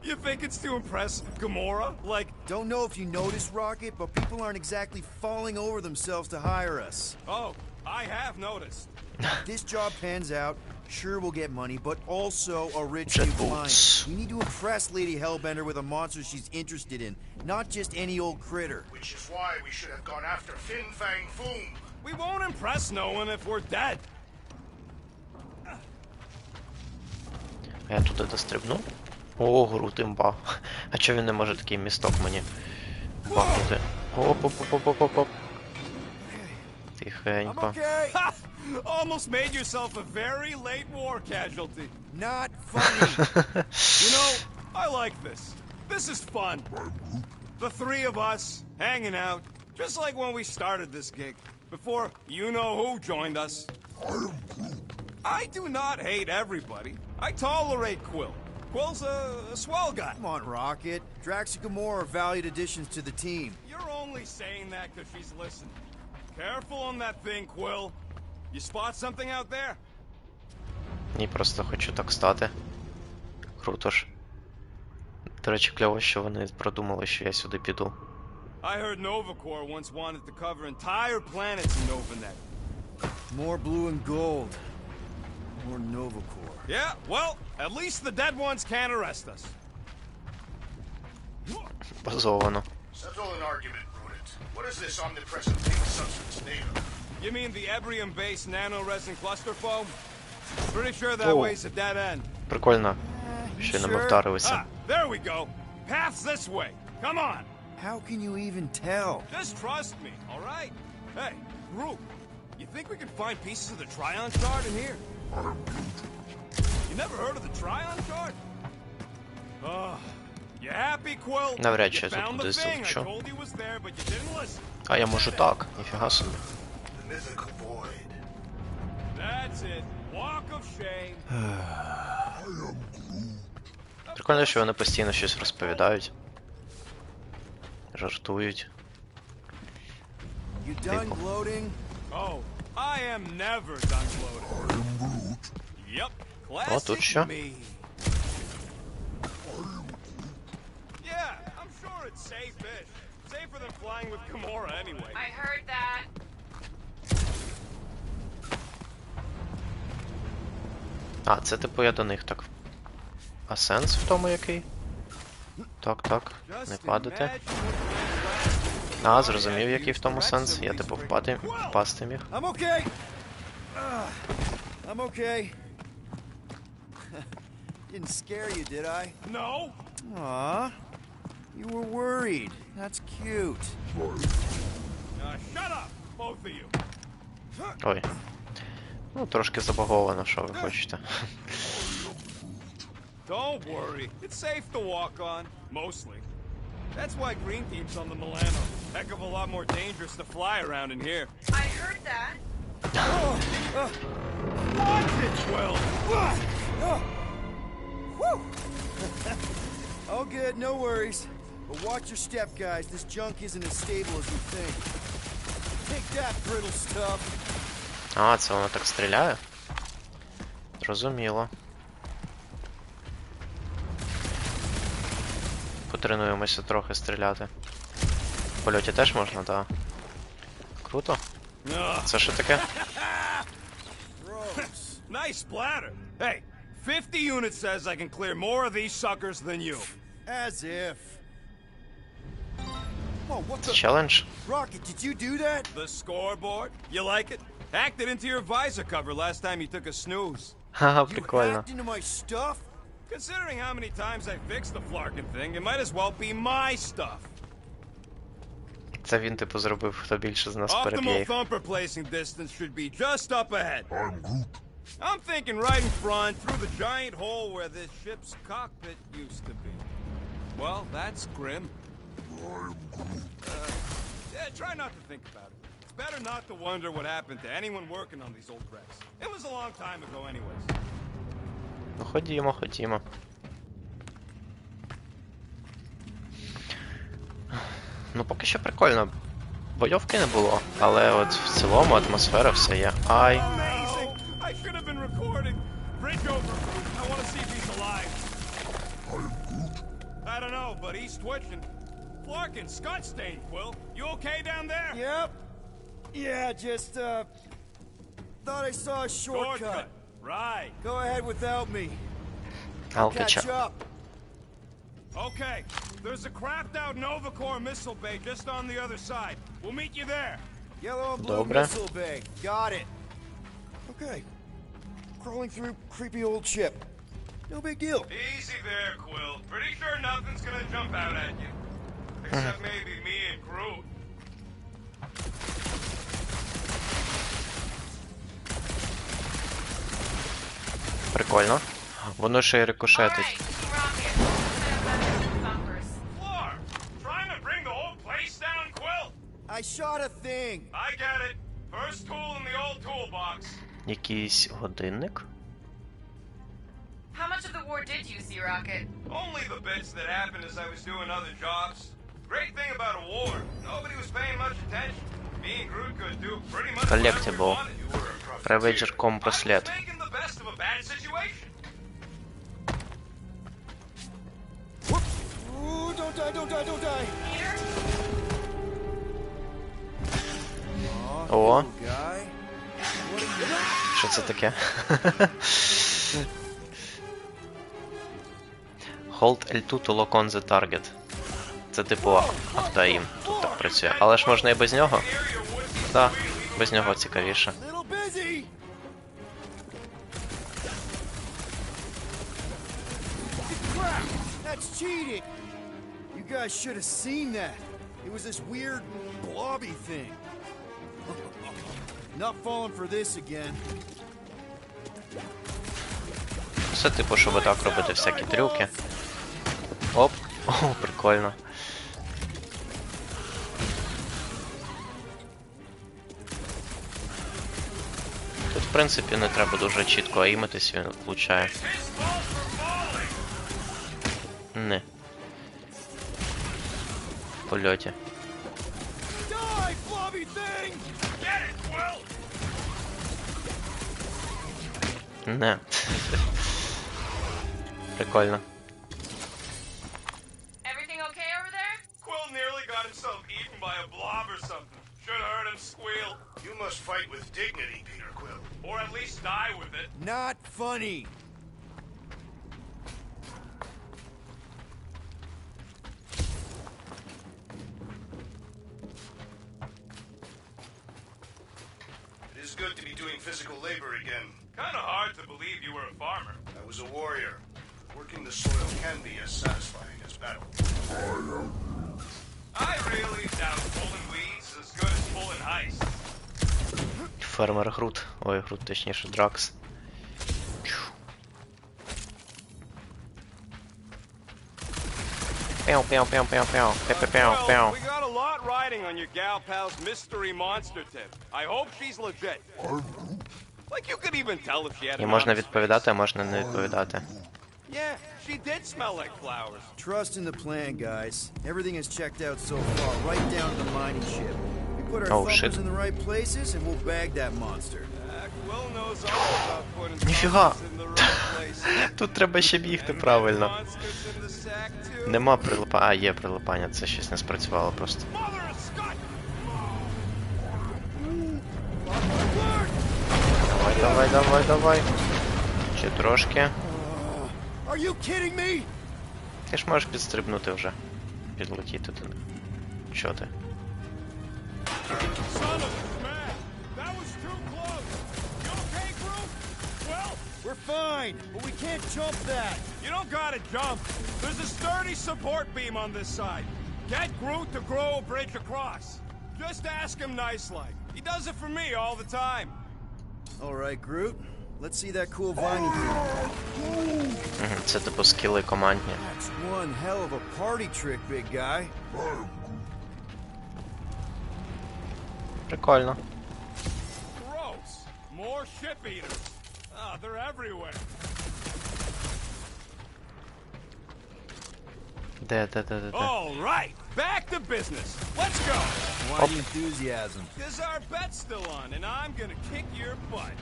Speaker 6: You think it's to impress Gamora? Like,
Speaker 4: Don't know if you noticed, Rocket, but people aren't exactly falling over themselves to hire us.
Speaker 6: oh, I have noticed.
Speaker 4: If this job pans out, sure we'll get money, but also a rich
Speaker 1: Jet
Speaker 4: new
Speaker 1: boots.
Speaker 4: client. We need to impress Lady Hellbender with a monster she's interested in, not just any old critter.
Speaker 5: Which is why we should have gone after Fin Fang Foom.
Speaker 6: We won't impress no one if we're dead.
Speaker 1: Я туди дострибну. О, гру імба. А чого він не може такий місток мені бахнути? Оп-оп-оп-оп-оп-оп.
Speaker 6: I'm
Speaker 1: Тихенько.
Speaker 6: okay. Ha! Almost made yourself a very late war casualty.
Speaker 4: Not funny.
Speaker 6: You know, I like this. This is fun. The three of us, hanging out, just like when we started this gig, before you-know-who joined us. I do not hate everybody. I tolerate Quill. Quill's a swell guy.
Speaker 4: Come on, Rocket. Drax and Gamora are valued additions to the team.
Speaker 6: You're only saying that because she's listening. Careful on that thing, Quill. You spot something out there?
Speaker 1: Ні, просто хочу так стати. Круто ж. До речі, кльово, що вони продумали, що я сюди піду.
Speaker 6: I heard Nova Corps once wanted to cover entire planets in Novanet.
Speaker 4: More blue and gold. More Nova Corps.
Speaker 6: Yeah, well, at least the dead ones can't arrest us.
Speaker 1: Базовано.
Speaker 5: Settle an argument, Rodent. What is this omnipresent pink substance made of?
Speaker 6: You mean the Ebrium-based nano-resin cluster foam? Pretty sure that
Speaker 1: Oh.
Speaker 6: way's a dead end.
Speaker 1: Прикольно, що не ми вдарилися.
Speaker 6: Ah, there we go. Path's this way. Come on.
Speaker 4: How can you even tell?
Speaker 6: Just trust me, all right? Hey, group, you think we can find pieces of the Trion shard in here? You never heard of the Trion shard? You happy, Quill?
Speaker 1: Навряд чи
Speaker 6: You
Speaker 1: я тут
Speaker 6: found the
Speaker 1: кудись
Speaker 6: thing. I
Speaker 1: залечу.
Speaker 6: told you was there, but you didn't listen.
Speaker 1: А я можу так, ніфіга собі.
Speaker 5: The mythical void.
Speaker 6: That's it. Walk of shame.
Speaker 1: Прикольно, що вони постійно щось розповідають. Жартують.
Speaker 4: You done gloating?
Speaker 6: Oh, I am never done floating. Yep, classic
Speaker 1: тут що?
Speaker 6: me. Yeah, I'm sure it's safe-ish. Safer than flying with Gamora anyway.
Speaker 8: I heard that.
Speaker 1: А, це типу я до них так. А сенс в тому який? Так, так, не падати. А, зрозумів, який в тому сенс. Я типу впасти міг.
Speaker 4: I'm okay. I'm okay. Didn't scare you, did I?
Speaker 6: No?
Speaker 4: Aw. You were worried. That's cute.
Speaker 6: Shut up, both of you.
Speaker 1: Ой. Ну, трошки забаговано, що ви хочете.
Speaker 6: Don't worry, it's safe to walk on, mostly. That's why Green Team's on the Milano. Heck of a lot more dangerous to fly around in here.
Speaker 8: I heard that.
Speaker 6: Watch it, Quill!
Speaker 4: All good, no worries. But watch your step, guys. This junk isn't as stable as you think. Take that, brittle stuff.
Speaker 1: А, це воно так стріляє? Зрозуміло. Потренуємося трохи стріляти. В польоті теж можна, так. Круто. Це що таке?
Speaker 6: Nice splatter. Hey, 50 units says I can clear more of these suckers than you.
Speaker 4: As if. Whoa, what the?
Speaker 1: Челендж?
Speaker 4: Rocket, did you do that?
Speaker 6: The scoreboard? You like it? Hacked it into your visor cover last time you took a snooze.
Speaker 1: Ха-ха,
Speaker 4: You
Speaker 1: прикольно.
Speaker 4: hacked into my stuff?
Speaker 6: Considering how many times I fixed the flarkin' thing, it might as well be my stuff.
Speaker 1: Це він, типу, зробив, хто більше з нас
Speaker 6: Optimal
Speaker 1: переб'є.
Speaker 6: thumper placing distance should be just up ahead. I'm thinking right in front, through the giant hole where this ship's cockpit used to be. Well, that's grim. Yeah, try not to think about it. It's better not to wonder what happened to anyone working on these old wrecks. It was a long time ago anyways.
Speaker 1: Ну, ходімо, ходімо. Ну, поки що прикольно. Бойовки не було, але от в цілому атмосфера все є. Ай.
Speaker 6: Amazing! I should have been recording. Bridge over. I want to see if he's alive. I don't know, but he's twitching. Flarkin, Scott stain, Quill. You okay down there?
Speaker 4: Yep. Yeah, just, thought I saw a shortcut.
Speaker 6: Right.
Speaker 4: Go ahead without me.
Speaker 1: I'll
Speaker 4: Catch
Speaker 1: catch up.
Speaker 4: up.
Speaker 6: Okay. There's a crapped out Nova Corps missile bay just on the other side. We'll meet you there.
Speaker 4: Yellow and blue
Speaker 1: Добре.
Speaker 4: missile bay. Got it. Okay. Crawling through creepy old ship. No big deal.
Speaker 6: Easy there, Quill. Pretty sure nothing's gonna jump out at you. Except maybe me and Groot.
Speaker 1: Прикольно. Воно ще й рикошетить.
Speaker 8: Alright, Team Rocket. Set up that thumpers.
Speaker 6: Floor! Trying to bring the whole place down, Quill?
Speaker 4: I shot a thing.
Speaker 6: I get it. First tool in the old toolbox.
Speaker 1: Якийсь годинник.
Speaker 8: How much of the war or did you see Rocket?
Speaker 6: Only the bits that happened as I was doing other jobs. Great thing about a war, nobody was paying much attention. Me and Groot could do pretty much whatever we
Speaker 1: Collectible.
Speaker 6: wanted.
Speaker 1: Ravager
Speaker 6: I was
Speaker 1: браслет.
Speaker 6: making the best of a bad situation.
Speaker 4: Ooh, don't die, don't die, don't die!
Speaker 8: Peter?
Speaker 1: О,
Speaker 4: Guy? What are you...
Speaker 1: що це таке? Hold L2 to lock on the target. Це типу автоаїм, тут так працює. Але ж можна і без нього. Так, без нього цікавіше.
Speaker 4: Little busy! Crap! That's cheating! You guys should have seen that. It was this weird blobby thing. Not falling for this again.
Speaker 1: Все типу, щоб так робити всякі трюки. Оп, о, прикольно. Тут, в принципі, не треба дуже чітко аїмитись, він влучає. Не. В польоті.
Speaker 4: Die, blobby thing!
Speaker 6: Get it, Quill!
Speaker 1: Не. Прикольно.
Speaker 8: Everything okay over there?
Speaker 6: Quill nearly got himself eaten by a blob or something. Should have heard him squeal.
Speaker 5: You must fight with dignity, Peter Quill.
Speaker 6: Or at least die with it.
Speaker 4: Not funny!
Speaker 5: It is good to be doing physical labor again.
Speaker 6: Kinda hard to believe you were a farmer.
Speaker 5: I was a warrior. Working the soil can be as satisfying as battle.
Speaker 6: I really doubt pulling weeds is as good as pulling heists.
Speaker 1: Фермер Грут. Ой, Грут, точніше, Дракс. Пяу, пяу, пяу, пяу, пяу, пяу, пяу,
Speaker 6: Well,
Speaker 1: пяу.
Speaker 6: we got a lot riding on your gal pal's mystery monster tip. I hope she's legit. Like you could even tell if she had
Speaker 1: І
Speaker 6: an
Speaker 1: можна
Speaker 6: honest
Speaker 1: відповідати, а можна не відповідати.
Speaker 6: face. Yeah, she did smell like flowers.
Speaker 4: Trust in the plan, guys. Everything is checked out so far, right down to the mining ship. We put our
Speaker 1: Oh,
Speaker 4: thumpers
Speaker 1: shit.
Speaker 4: in the right places, and we'll bag that monster.
Speaker 6: Quill knows all about putting
Speaker 1: Ніфіга.
Speaker 6: thumbs in the right places.
Speaker 1: Тут треба ще бігти правильно. Нема прилипання. А, є прилипання, це щось не спрацювало просто. Давай, давай, давай, давай. Ще трошки.
Speaker 4: Are you kidding me?
Speaker 1: Ти ж можеш підстрибнути вже. Підлетіти туди. Чо ти?
Speaker 4: We're fine, but we can't jump that.
Speaker 7: You don't gotta jump. There's a sturdy support beam on this side. Get Groot to grow a bridge across. Just ask him nice-like. He does it for me all the time.
Speaker 4: All right, Groot. Let's see that cool vine you do.
Speaker 1: Мгм, це типу скіли командні.
Speaker 4: That's one hell of a party trick, big guy.
Speaker 1: Прикольно.
Speaker 7: Gross. More ship eaters. Ah, they're everywhere.
Speaker 1: Де?
Speaker 7: All right, back to business. Let's go.
Speaker 4: Why the enthusiasm?
Speaker 7: Because our bet's still on, and I'm gonna kick your butt.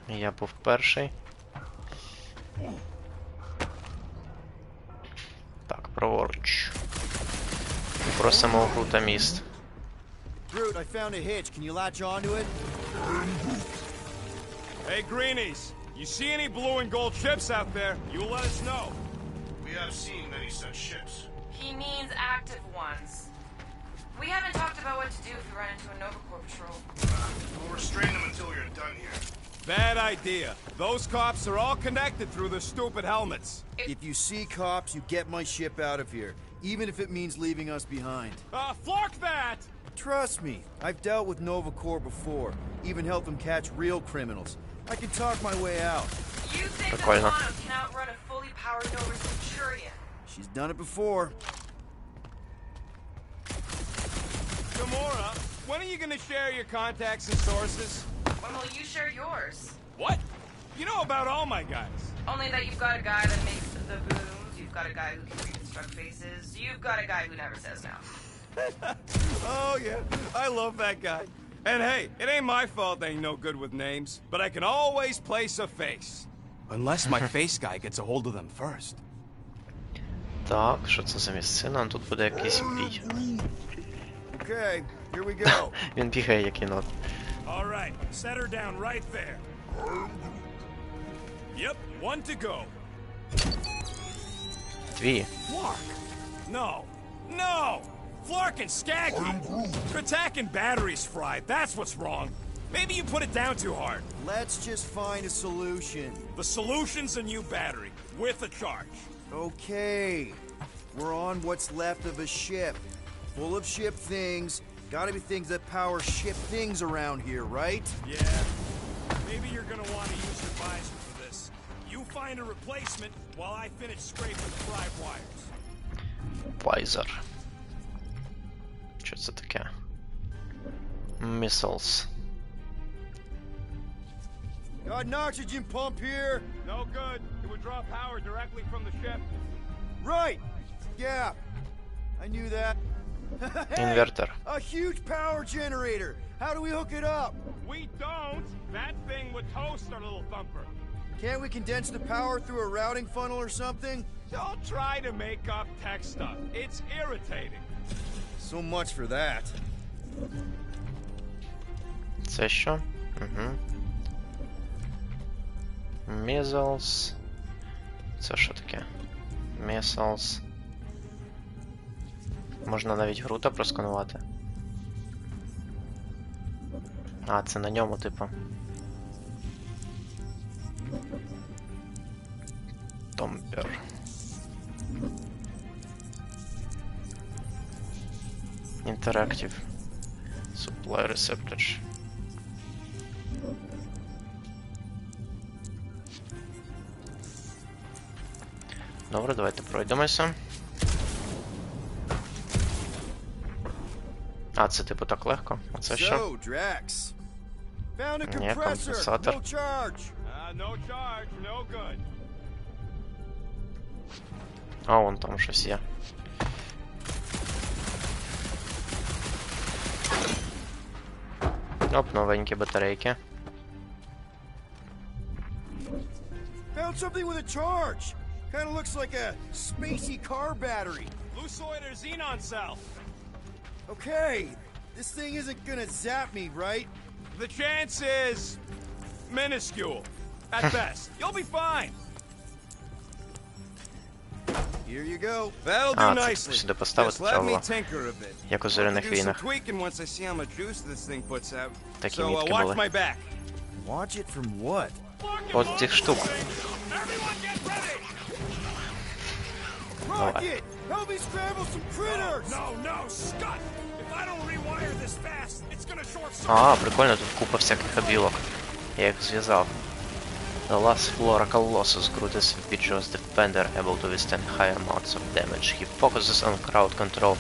Speaker 1: Я був перший. Так, праворуч. Просимо у Грута міст.
Speaker 4: Groot, I found a hitch. Can you latch onto it?
Speaker 7: Hey, Greenies, you see any blue and gold ships out there, you let us know.
Speaker 5: We have seen many such ships.
Speaker 8: He means active ones. We haven't talked about what to do if we run into a Nova Corps patrol.
Speaker 5: We'll restrain them until you're done here.
Speaker 7: Bad idea. Those cops are all connected through their stupid helmets.
Speaker 4: If you see cops, you get my ship out of here, even if it means leaving us behind.
Speaker 7: Flark that!
Speaker 4: Trust me, I've dealt with Nova Corps before, even helped them catch real criminals. I can talk my way out.
Speaker 8: You think that
Speaker 1: Прикольно.
Speaker 8: Mono can outrun a fully powered Nova Centurion?
Speaker 4: She's done it before.
Speaker 7: Gamora, when are you gonna share your contacts and sources?
Speaker 8: When will you share yours?
Speaker 7: What? You know about all my guys.
Speaker 8: Only that you've got a guy that makes the booms, you've got a guy who can reconstruct faces, you've got a guy who never says no.
Speaker 7: Oh, yeah. I love that guy. And hey, it ain't my fault they ain't no good with names, but I can always place a face. Unless my face guy gets a hold of them first.
Speaker 1: Так, що це за місцина? Тут буде якийсь бій.
Speaker 4: Okay, here we go.
Speaker 1: Він бігає як єнот.
Speaker 7: All right, set her down right there. Yep, one to go.
Speaker 1: Дві.
Speaker 7: Flark. No. No! Flark and Skaggy. Attack and batteries fried. That's what's wrong. Maybe you put it down too hard.
Speaker 4: Let's just find a solution.
Speaker 7: The solution's a new battery with a charge.
Speaker 4: Okay. We're on what's left of a ship. Full of ship things. Gotta be things that power ship things around here, right?
Speaker 7: Yeah. Maybe you're gonna want to use your visor for this. You find a replacement while I finish scraping the fried wires.
Speaker 1: Вайзер. Що це таке? Missiles.
Speaker 4: Got an oxygen pump here.
Speaker 7: No good. It would draw power directly from the ship.
Speaker 4: Right. Yeah. I knew that. Hey,
Speaker 1: Inverter.
Speaker 4: a huge power generator. How do we hook it up?
Speaker 7: We don't. That thing would toast our little thumper.
Speaker 4: Can't we condense the power through a routing funnel or something?
Speaker 7: Don't try to make up tech stuff. It's irritating.
Speaker 4: So much for that.
Speaker 1: Це що? Угу. Missiles. Це що таке? Missiles. Можна навіть грута просканувати. А, це на ньому, типу. Томпер. Interactive. Supply receptor. Добре, давайте пройдемося. А, це типу так легко. А це що?
Speaker 4: So, Drax. Found a
Speaker 1: Ні,
Speaker 4: compressor.
Speaker 1: компенсатор.
Speaker 4: No charge.
Speaker 7: No charge, no good.
Speaker 1: А, вон там щось є. Оп, новенькі батарейки.
Speaker 4: Found something with a charge. Kind of looks like a spacey car battery.
Speaker 7: Lucioid or xenon cell.
Speaker 4: Okay, this thing isn't gonna zap me, right?
Speaker 7: The chance is minuscule. At best. You'll be fine.
Speaker 4: Here you go.
Speaker 7: That'll do
Speaker 1: А, це
Speaker 7: nicely.
Speaker 1: сюди поставити
Speaker 7: Just let
Speaker 1: треба
Speaker 7: me
Speaker 1: було.
Speaker 7: tinker a bit.
Speaker 1: Як у
Speaker 7: I'll
Speaker 1: зоряних
Speaker 7: do some
Speaker 1: війнах.
Speaker 7: tweaking once I see how much juice this thing puts out.
Speaker 1: Такі
Speaker 7: So
Speaker 1: мітки
Speaker 7: watch
Speaker 1: були.
Speaker 7: my back.
Speaker 4: Watch it from what?
Speaker 1: От цих штук.
Speaker 7: Everyone get ready.
Speaker 4: Rocket! Help me scramble some critters!
Speaker 7: No, Scott. If I don't rewire this fast, it's gonna short circuit.
Speaker 1: А, прикольно, тут купа всяких обілок. Я їх зв'язав. The last Flora Colossus greatest features defender able to withstand higher amounts of damage. He focuses on crowd control.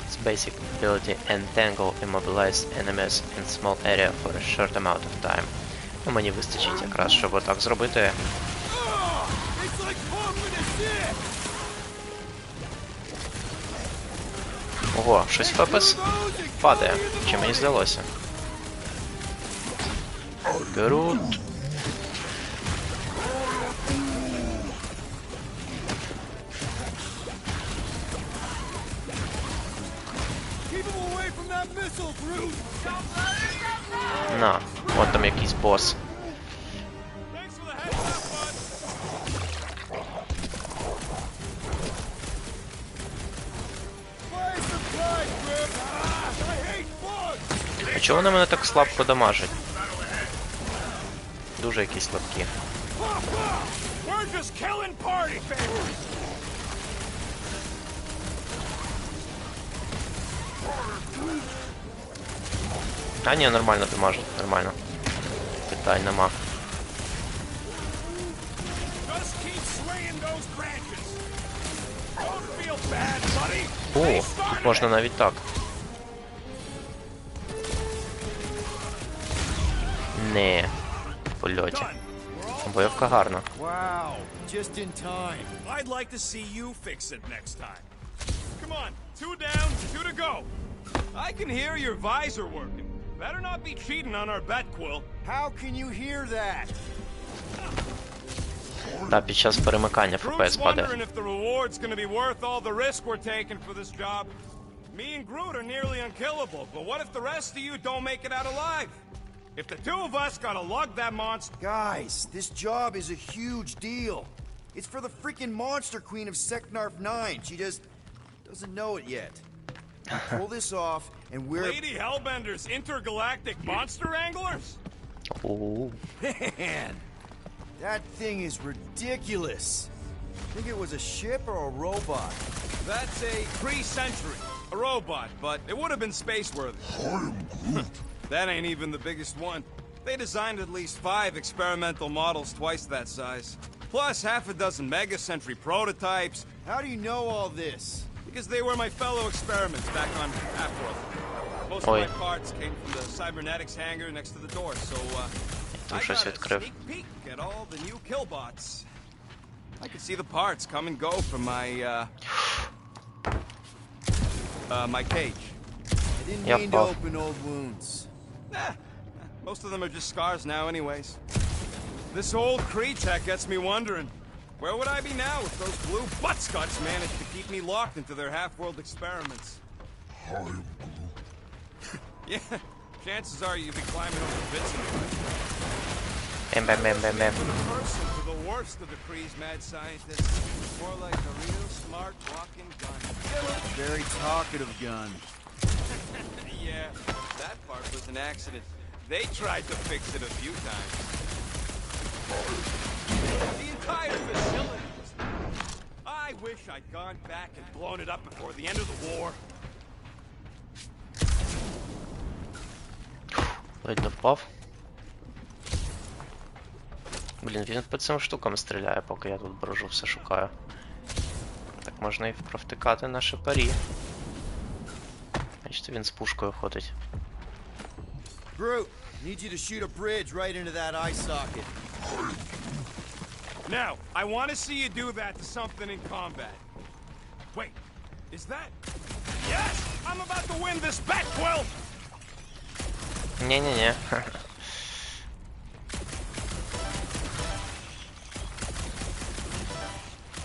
Speaker 1: Its basic ability entangle immobilize enemies in small area for a short amount of time. Ну, мені вистачить якраз, щоб отак зробити.
Speaker 4: It's like pumping a shit!
Speaker 1: Ого, щось ФПС падає. Чи мені здалося? Грут.
Speaker 4: Keep him away from that missile, Groot!
Speaker 1: На, от там якийсь бос.
Speaker 7: Thanks for the heads up, bud.
Speaker 4: Fly some pride, Groot! I hate bugs!
Speaker 1: А чого вони мене так слабко дамажать? Дуже якісь слабкі.
Speaker 7: We're just killing party favors.
Speaker 1: А ні, нормально дамажить, нормально. Питань нема.
Speaker 7: Just keep swinging those branches. Don't feel bad, buddy.
Speaker 1: О,
Speaker 7: They
Speaker 1: тут
Speaker 7: started
Speaker 1: можна
Speaker 7: it.
Speaker 1: навіть так. Не. В польоті.
Speaker 7: Done. We're all
Speaker 1: Бойовка гарна.
Speaker 4: Wow, just in time.
Speaker 7: I'd like to see you fix it next time. Come on, 2 down, 2 to go. I can hear your visor working. Better not be cheating on our bet, Quill.
Speaker 4: How can you hear that?
Speaker 1: Да, під час перемикання
Speaker 7: Groot's
Speaker 1: ФПС падає.
Speaker 7: wondering if the reward's gonna be worth all the risk we're taking for this job. Me and Groot are nearly unkillable, but what if the rest of you don't make it out alive? If the 2 of us gotta lug that monster...
Speaker 4: Guys, this job is a huge deal. It's for the freaking monster queen of Seknarf 9. She just doesn't know it yet. Pull this off, and we're...
Speaker 7: Lady Hellbender's intergalactic monster anglers?
Speaker 1: Ooh.
Speaker 4: Man, that thing is ridiculous. Think it was a ship or a robot?
Speaker 7: That's a pre-century. A robot, but it would have been space-worthy. That ain't even the biggest one. They designed at least 5 experimental models twice that size. Plus half a dozen mega-century prototypes.
Speaker 4: How do you know all this?
Speaker 7: Because they were my fellow experiments back on Half-World. Most of
Speaker 1: Oi.
Speaker 7: my parts came from the cybernetics hangar next to the door, so
Speaker 1: Там
Speaker 7: I
Speaker 1: щось
Speaker 7: got a
Speaker 1: відкрив.
Speaker 7: sneak peek at all the new killbots. I could see the parts come and go from my cage.
Speaker 4: I didn't
Speaker 1: Yep,
Speaker 4: mean to
Speaker 1: Bob.
Speaker 4: open old wounds.
Speaker 7: Most of them are just scars now anyways. This old Kree tech gets me wondering, where would I be now if those blue buttscots managed to keep me locked into their half-world experiments? Yeah, chances are you'd be climbing over bits of it.
Speaker 1: Бем, бем, бем, бем, бем.
Speaker 7: From the person to the worst of the Kree's mad scientists. More like a real smart walking gun.
Speaker 4: Very talkative gun.
Speaker 7: Yeah, that part was an accident. They tried to fix it a few times. The entire facility was... I wish I'd gone back and blown it up before the end of the war.
Speaker 1: Ледь не впав. Блін, він по цим штукам стріляє, поки я тут брожу, все шукаю. Так можна і провтикати на шипарі. Бачите, він з пушкою ходить.
Speaker 4: Groot, need you to shoot a bridge right into that eye socket.
Speaker 7: Now, I want to see you do that to something in combat. Wait, is that... Yes! I'm about to win this bet, Quill!
Speaker 1: Ні-ні-ні.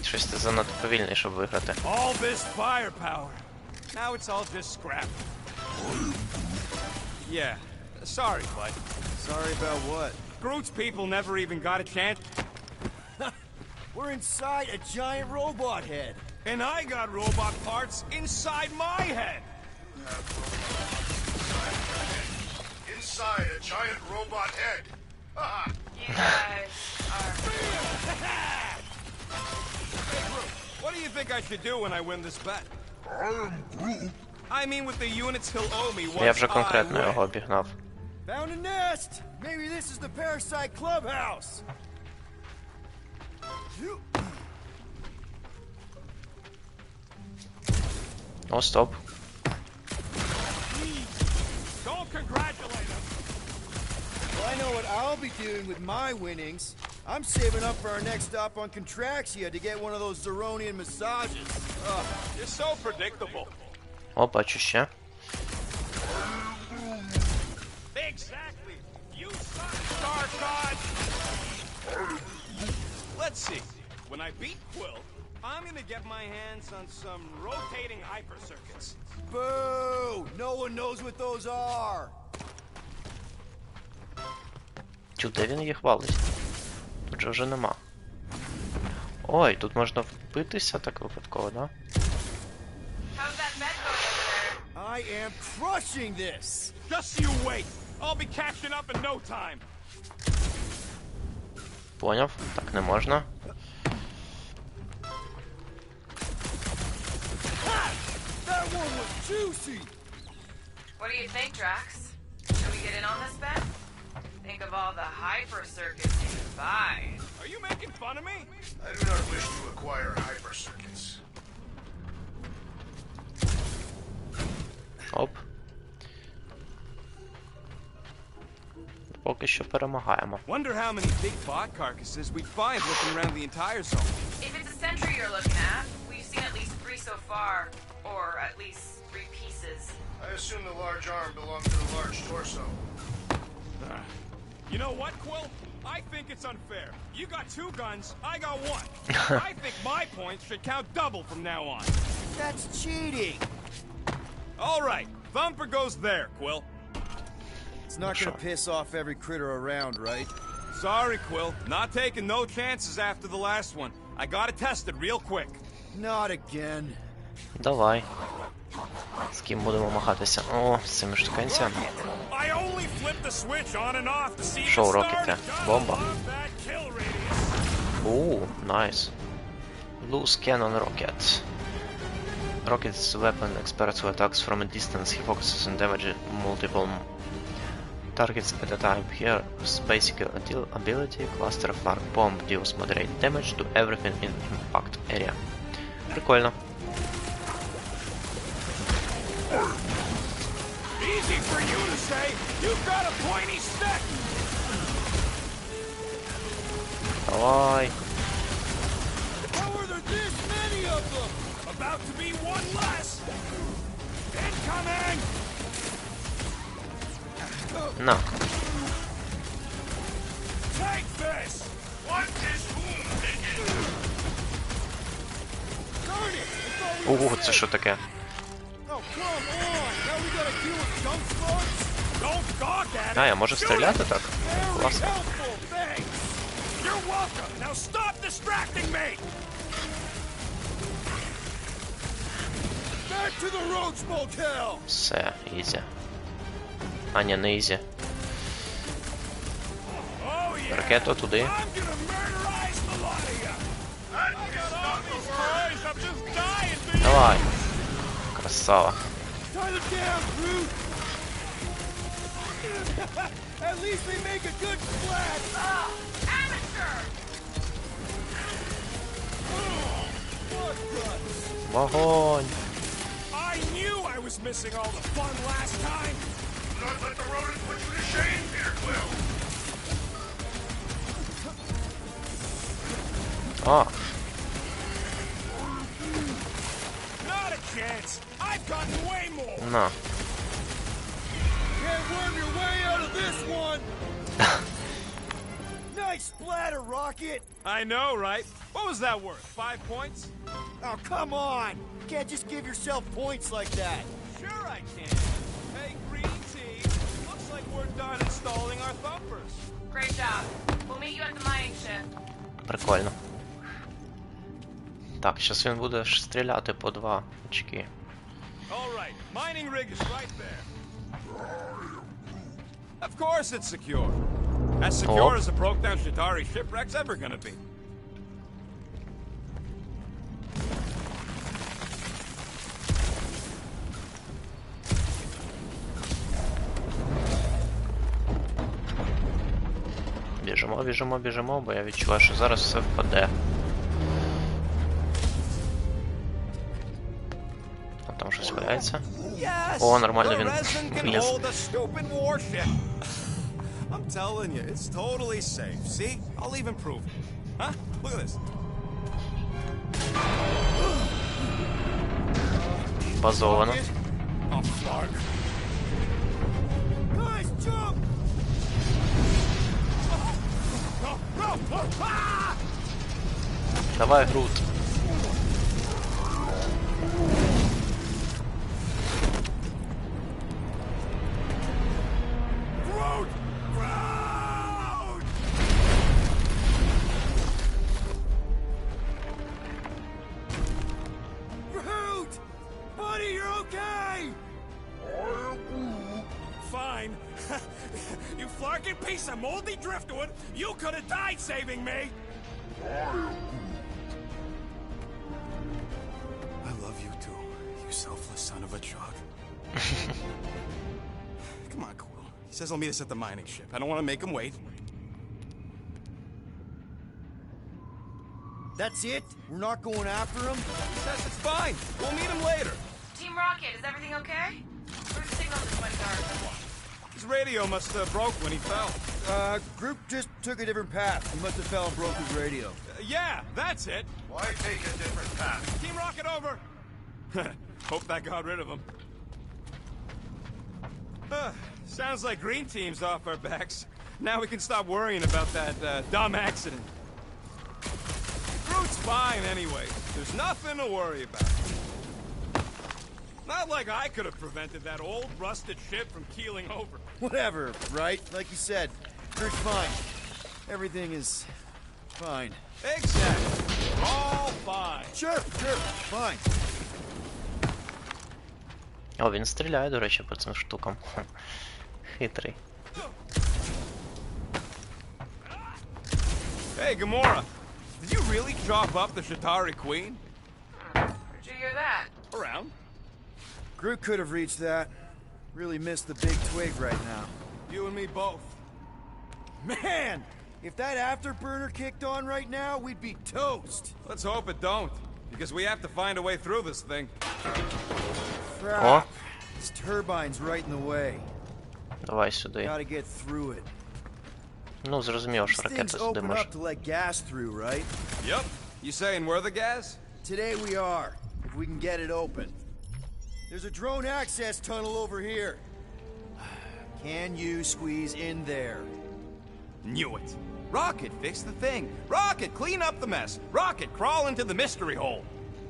Speaker 1: Щось ти занадто повільний, щоб виграти.
Speaker 7: All this firepower. Now it's all just scrap. Yeah, sorry, bud.
Speaker 4: Sorry about what?
Speaker 7: Groot's people never even got a chance.
Speaker 4: We're inside a giant robot head.
Speaker 7: And I got robot parts inside my head.
Speaker 5: Inside a giant robot head. Haha.
Speaker 8: You guys are...
Speaker 7: Hey, Groot, what do you think I should do when I win this bet? I mean with the units he'll owe me once
Speaker 1: Я вже
Speaker 7: I
Speaker 1: конкретно
Speaker 7: win.
Speaker 1: його обігнав.
Speaker 4: Found a nest! Maybe this is the parasite clubhouse!
Speaker 1: О, стоп.
Speaker 7: Don't congratulate him.
Speaker 4: Well, I know what I'll be doing with my winnings. I'm saving up for our next stop on Contraxia to get one of those Zeronian massages.
Speaker 7: You're so predictable.
Speaker 1: О, бачу ще.
Speaker 7: Exactly. You suck, Star God. Let's see. When I beat Quill, I'm gonna get my hands on some rotating hyper circuits.
Speaker 4: Boo! No one knows what those are!
Speaker 1: Чу, де він їх валить? Тут же вже нема. Ой, тут можна вбитися так випадково, да?
Speaker 8: How's that bet going over there?
Speaker 4: I am crushing this!
Speaker 7: Just you wait. I'll be catching up in no time.
Speaker 1: Поняв, так не можна.
Speaker 4: That one was juicy!
Speaker 8: What do you think, Drax? Should we get in on this bet? Think of all the hyper circuits you can buy.
Speaker 7: Are you making fun of me?
Speaker 5: I do not wish to acquire hyper circuits.
Speaker 1: Оп. Поки поки що перемагаємо.
Speaker 6: Wonder how many big bot carcasses we'd find looking around the entire zone.
Speaker 8: If it's a sentry you're looking at, we've seen at least 3 so far. Or at least 3 pieces.
Speaker 5: I assume the large arm belonged to the large torso.
Speaker 7: You know what, Quill? I think it's unfair. You got 2 guns, I got 1. I think my points should count double from now on.
Speaker 4: That's cheating.
Speaker 7: All right, Thumper goes there, Quill.
Speaker 4: It's not gonna piss off every critter around, right?
Speaker 7: Sorry, Quill. Not taking no chances after the last one. I got it tested real quick.
Speaker 4: Not again.
Speaker 1: Давай. З ким будемо махатися? О, з цими штукенцями. Шоу рокети. Бомба. Найс. Loose cannon rocket. Rocket's weapon experts who attacks from a distance. He focuses on damage multiple targets at a time. Here's basic ability. Cluster flag bomb deals moderate damage to everything in impact area. Прикольно.
Speaker 7: Easy for you to say. You've got a pointy stick.
Speaker 1: Давай.
Speaker 7: How are there this many of them? About to be 1 less. Incoming.
Speaker 1: На.
Speaker 7: Take this. What is
Speaker 1: Ого, це що таке? А, я можу стріляти так? Класно. Все, ізі. А, ні, не ізі. Ракету туди. Давай. Красава. Вогонь.
Speaker 7: I knew I was missing all the fun last time. Don't let the rodent put you to shame here, Quill.
Speaker 1: А.
Speaker 7: Not a chance. I've gotten way more.
Speaker 1: На.
Speaker 4: Can't worm your way out of this one. Nice splatter, Rocket.
Speaker 7: I know, right? What was that worth? 5 points?
Speaker 4: Oh, come on. Can't just give yourself points like that.
Speaker 7: Sure I can. Hey, Green Tea. Looks like we're done installing our thumpers.
Speaker 8: Great job. We'll meet you at the mining ship.
Speaker 1: Прикольно. Так, зараз він буде стріляти по 2 очки.
Speaker 7: All right, mining rig is right there. Of course it's secure. As secure as a broke-down Shatari shipwreck's ever gonna be.
Speaker 1: Біжимо, біжимо, біжимо, бо я відчуваю, що зараз все впаде. А там щось валяється. О, нормально він виліз.
Speaker 6: I'm telling you, it's totally safe. See? I'll even prove it. Huh? Look at this.
Speaker 1: Базовано.
Speaker 7: Oh, fuck.
Speaker 4: Nice jump.
Speaker 1: Давай, Грут.
Speaker 7: Fine. You flarkin' piece of moldy driftwood, you could have died saving me.
Speaker 6: I love you too, you selfless son of a chug. Come on, Quill. He says he'll meet us at the mining ship. I don't want to make him wait.
Speaker 4: That's it? We're not going after him?
Speaker 6: He says it's fine. We'll meet him later.
Speaker 8: Team Rocket, is everything okay? We're to signal the 20 guards.
Speaker 7: His radio must have broke when he fell.
Speaker 4: Group just took a different path. He must have fell and broke his radio.
Speaker 7: Yeah, that's it.
Speaker 5: Why take a different path?
Speaker 7: Team Rocket over. Hope that got rid of him. Sounds like Green Team's off our backs. Now we can stop worrying about that dumb accident. Groot's fine anyway. There's nothing to worry about. Not like I could have prevented that old rusted ship from keeling over.
Speaker 4: Whatever, right? Like you said, Groot's fine. Everything is fine.
Speaker 7: Exactly. All fine.
Speaker 4: Sure, fine.
Speaker 1: О, він стріляє, до речі, по цим штукам. Хитрий.
Speaker 7: Hey, Gamora. Did you really chop up the Shatari Queen?
Speaker 8: Where'd you hear that?
Speaker 7: Around.
Speaker 4: Groot could have reached that. Really missed the big twig right now.
Speaker 7: You and me both.
Speaker 4: Man! If that afterburner kicked on right now, we'd be toast.
Speaker 7: Let's hope it don't, because we have to find a way through this thing.
Speaker 4: Crap. This turbine's right in the way.
Speaker 1: Давай сюди.
Speaker 4: Gotta get through it.
Speaker 1: Ну, зрозуміло, що
Speaker 4: These things
Speaker 1: ракета сюди
Speaker 4: open
Speaker 1: може.
Speaker 4: up to let gas through, right?
Speaker 7: Yep. You saying we're the gas?
Speaker 4: Today we are, if we can get it open. There's a drone access tunnel over here. Can you squeeze in there?
Speaker 7: Knew it. Rocket, fix the thing. Rocket, clean up the mess. Rocket, crawl into the mystery hole.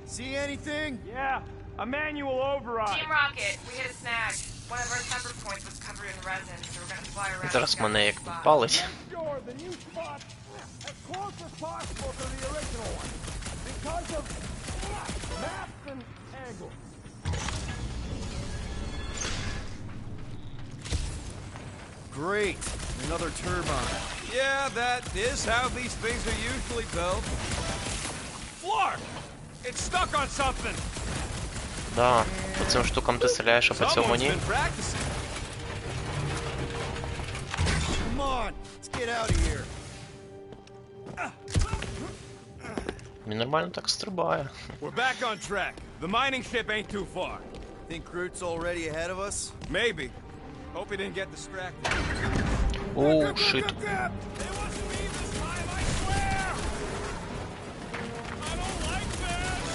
Speaker 4: See anything?
Speaker 7: Yeah, a manual override.
Speaker 8: Team Rocket, we hit a snag. One of our temper points was covered in resin, so we're gonna fly around.
Speaker 1: Зараз
Speaker 8: and
Speaker 1: мене як
Speaker 8: scout the spot.
Speaker 1: палить.
Speaker 7: Sure, the new spot as close as possible to the original one. Because of maps and angles.
Speaker 4: Great. Another turbine.
Speaker 7: Yeah, that is how these things are usually built. Flark! It's stuck on something.
Speaker 1: Да, по цим штукам ти стріляєш, а по цьому
Speaker 7: Someone's
Speaker 1: ні.
Speaker 7: been practicing.
Speaker 4: Come on, let's get out of here.
Speaker 1: Він нормально так стрибає.
Speaker 7: We're back on track. The mining ship ain't too far.
Speaker 4: Think Groot's already ahead of us?
Speaker 7: Maybe. Hope he didn't get distracted.
Speaker 1: Оу, шит.
Speaker 7: It wasn't me this time, I swear! I don't like this!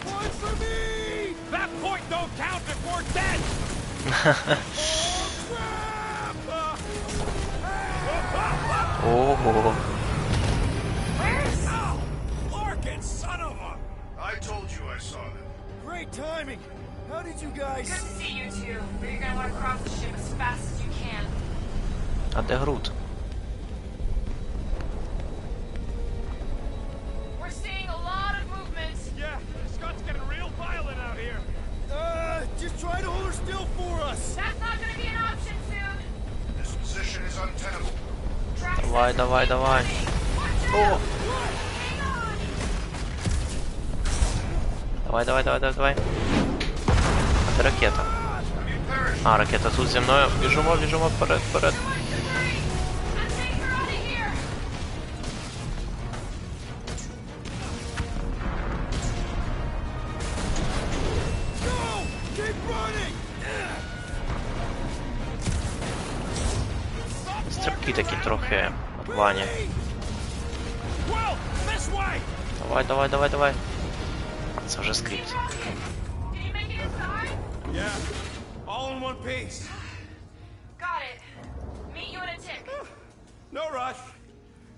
Speaker 7: Point for me! That point don't count if we're dead!
Speaker 1: Ого.
Speaker 7: Ow! Larkin, son of a...
Speaker 5: I told you I saw them.
Speaker 4: Great timing. How did you guys...
Speaker 8: Good to see you two, but you're gonna want to cross the ship as fast as you can.
Speaker 1: А де Грут?
Speaker 8: We're seeing a lot of movement.
Speaker 7: Yeah, Scott's getting real violent out here.
Speaker 4: Just try to hold her still for us.
Speaker 8: That's not gonna be an option soon.
Speaker 5: This position is untenable.
Speaker 8: Drax
Speaker 1: Давай,
Speaker 8: is
Speaker 1: давай, давай.
Speaker 8: Watch
Speaker 1: О!
Speaker 8: out! Hang on!
Speaker 1: Давай, давай, давай, давай, давай. А де ракета?
Speaker 5: Have you perished?
Speaker 1: А, ракета тут зі мною. Біжимо, біжимо, вперед, вперед.
Speaker 8: I'm taking her out of here!
Speaker 4: Go! Keep running!
Speaker 1: Стрибки такі трохи рвані.
Speaker 7: Well, this way!
Speaker 1: Давай, давай, давай, давай. Це вже скрипт.
Speaker 8: Did you make it inside?
Speaker 7: Yeah, all in one piece.
Speaker 8: Got it. Meet you in a tick.
Speaker 7: No rush.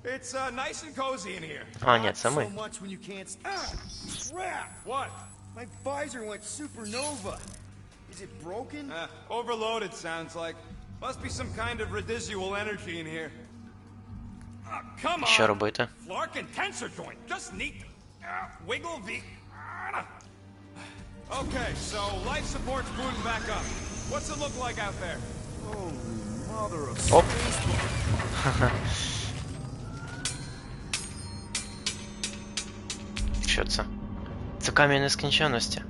Speaker 7: It's nice and cozy in here.
Speaker 1: А, ні, це
Speaker 4: So
Speaker 1: ми.
Speaker 4: much when you can't... Crap!
Speaker 7: What?
Speaker 4: My visor went supernova. Is it broken?
Speaker 7: Overloaded sounds like. Must be some kind of residual energy in here. Come on.
Speaker 1: Що робити?
Speaker 7: Flarkin tensor joint. Just neat. Wiggle the... Okay, so life support's booting back up. What's it look like out there?
Speaker 4: Holy mother of
Speaker 1: Оп. Що це? Це камінь нескінченності.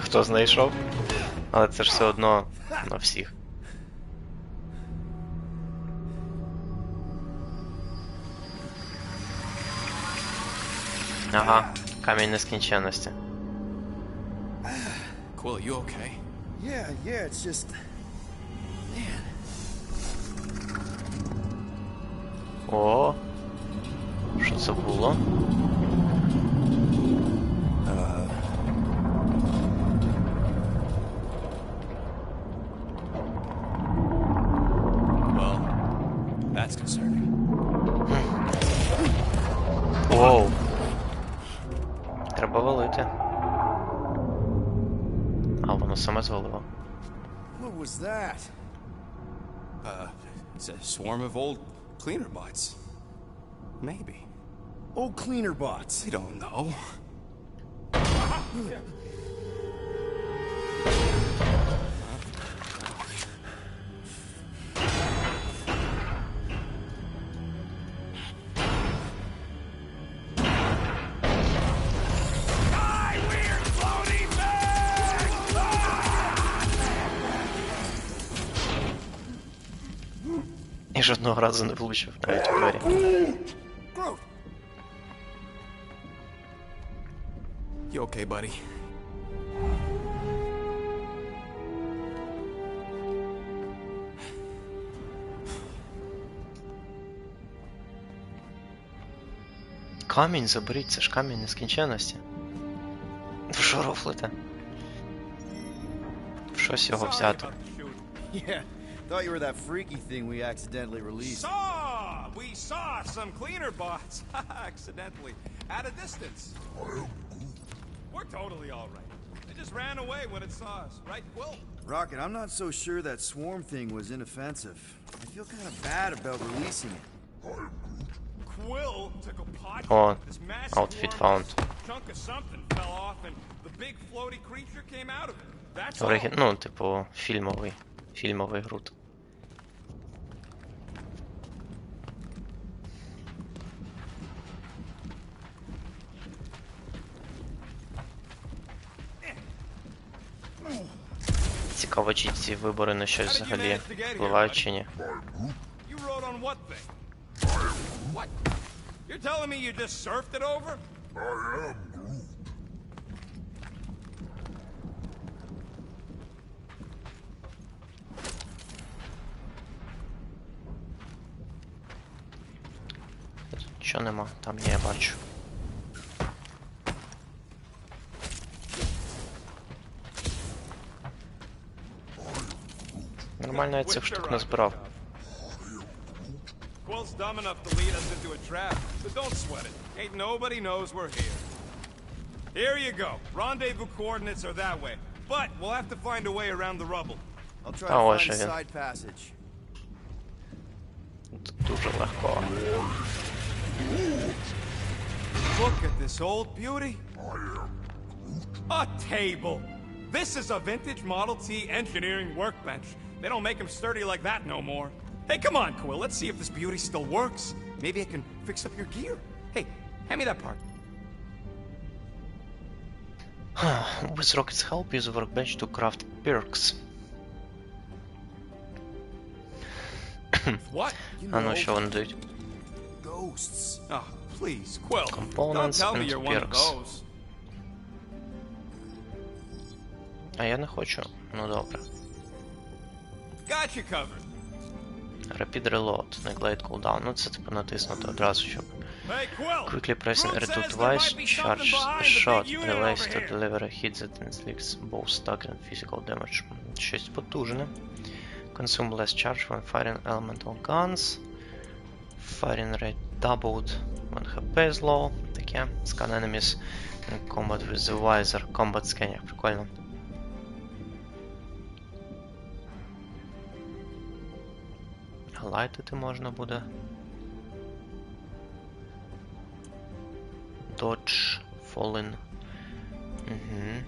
Speaker 1: Хто знайшов? Але це ж все одно на всіх. Ага, камінь нескінченності.
Speaker 7: Quill, you okay?
Speaker 4: Yeah, it's just... Man.
Speaker 1: О, що це було?
Speaker 7: Well, that's concerning.
Speaker 1: Оу. Треба валити. А, воно саме звалило.
Speaker 4: What was that?
Speaker 7: It's a swarm of old cleaner bots. Maybe.
Speaker 4: Old cleaner bots.
Speaker 7: I don't know.
Speaker 1: І жодного разу не влучив навіть у двері.
Speaker 7: You okay, buddy?
Speaker 1: Камінь заберіть, це ж камінь нескінченності. Ви що рофлите? Щось його взяти.
Speaker 4: Yeah, thought you were that freaky thing we accidentally released.
Speaker 7: We saw some cleaner bots accidentally at a distance. We're totally all right. They just ran away when it saw us, right, Quill?
Speaker 4: Rocket, I'm not so sure that swarm thing was inoffensive. I feel kind of bad about releasing it.
Speaker 7: Quill took a pot.
Speaker 1: О,
Speaker 7: This massive
Speaker 1: outfit
Speaker 7: worm,
Speaker 1: found.
Speaker 7: chunk of something fell off, and the big floaty creature came out of it. That's all.
Speaker 1: Ну, типу, фільмовий груд. Цікаво, чи ці вибори на щось взагалі впливають чи ні.
Speaker 7: You rode on what thing? What? You're telling me you just surfed it over?
Speaker 1: Що нема? Там є, я бачу. Нормально я цих штук не збирав.
Speaker 7: Quill's dumb enough to lead us into a trap, but don't sweat it. Ain't nobody knows we're here. Here you go. Rendezvous coordinates are that way, but we'll have to find a way around the rubble.
Speaker 4: I'll try
Speaker 1: Oh,
Speaker 4: to
Speaker 1: ось
Speaker 4: find a
Speaker 1: він.
Speaker 4: side passage.
Speaker 1: Дуже легко.
Speaker 7: Look at this old beauty. A table. This is a vintage Model T engineering workbench. They don't make them sturdy like that no more. Hey, come on, Quill. Let's see if this beauty still works. Maybe I can fix up your gear. Hey, hand me that part.
Speaker 1: With Rocket's help, use the workbench to craft perks.
Speaker 7: What?
Speaker 1: А ну, що вони дають?
Speaker 4: Ghosts.
Speaker 7: Oh, please, Quill. Don't
Speaker 1: Components
Speaker 7: tell me
Speaker 1: and
Speaker 7: you're one of
Speaker 1: perks.
Speaker 7: those.
Speaker 1: А я не хочу. Ну добре.
Speaker 7: Got you covered.
Speaker 1: Rapid Reload, Neglect Cooldown. Ну це типу натиснути одразу, щоб
Speaker 7: Hey, Quill.
Speaker 1: quickly pressing
Speaker 7: Group
Speaker 1: R2
Speaker 7: says there
Speaker 1: twice,
Speaker 7: might be something
Speaker 1: charge the
Speaker 7: behind the
Speaker 1: shot,
Speaker 7: big unit
Speaker 1: relays
Speaker 7: over
Speaker 1: to
Speaker 7: here.
Speaker 1: deliver a hit that inflicts both static and physical damage. Щось потужне. Consume less charge when firing elemental guns. Firing rate doubled when HP is low. Таке. Scan enemies in combat with the visor. Combat scanning. Прикольно. Лайтити можна буде. Dodge, Fallen. Угу.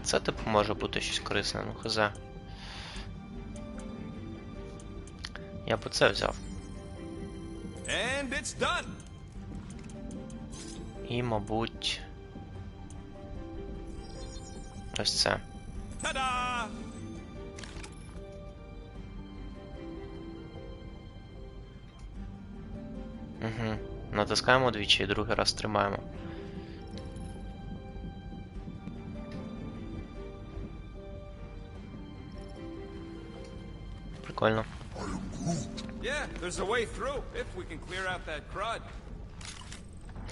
Speaker 1: Це типу може бути щось корисне, ну хз. Я б це взяв.
Speaker 7: And it's done.
Speaker 1: І, мабуть... Ось це.
Speaker 7: Ta-da!
Speaker 1: Угу. Натискаємо двічі і другий раз тримаємо. Прикольно.
Speaker 7: Yeah, there's a way through if we can clear out that crud.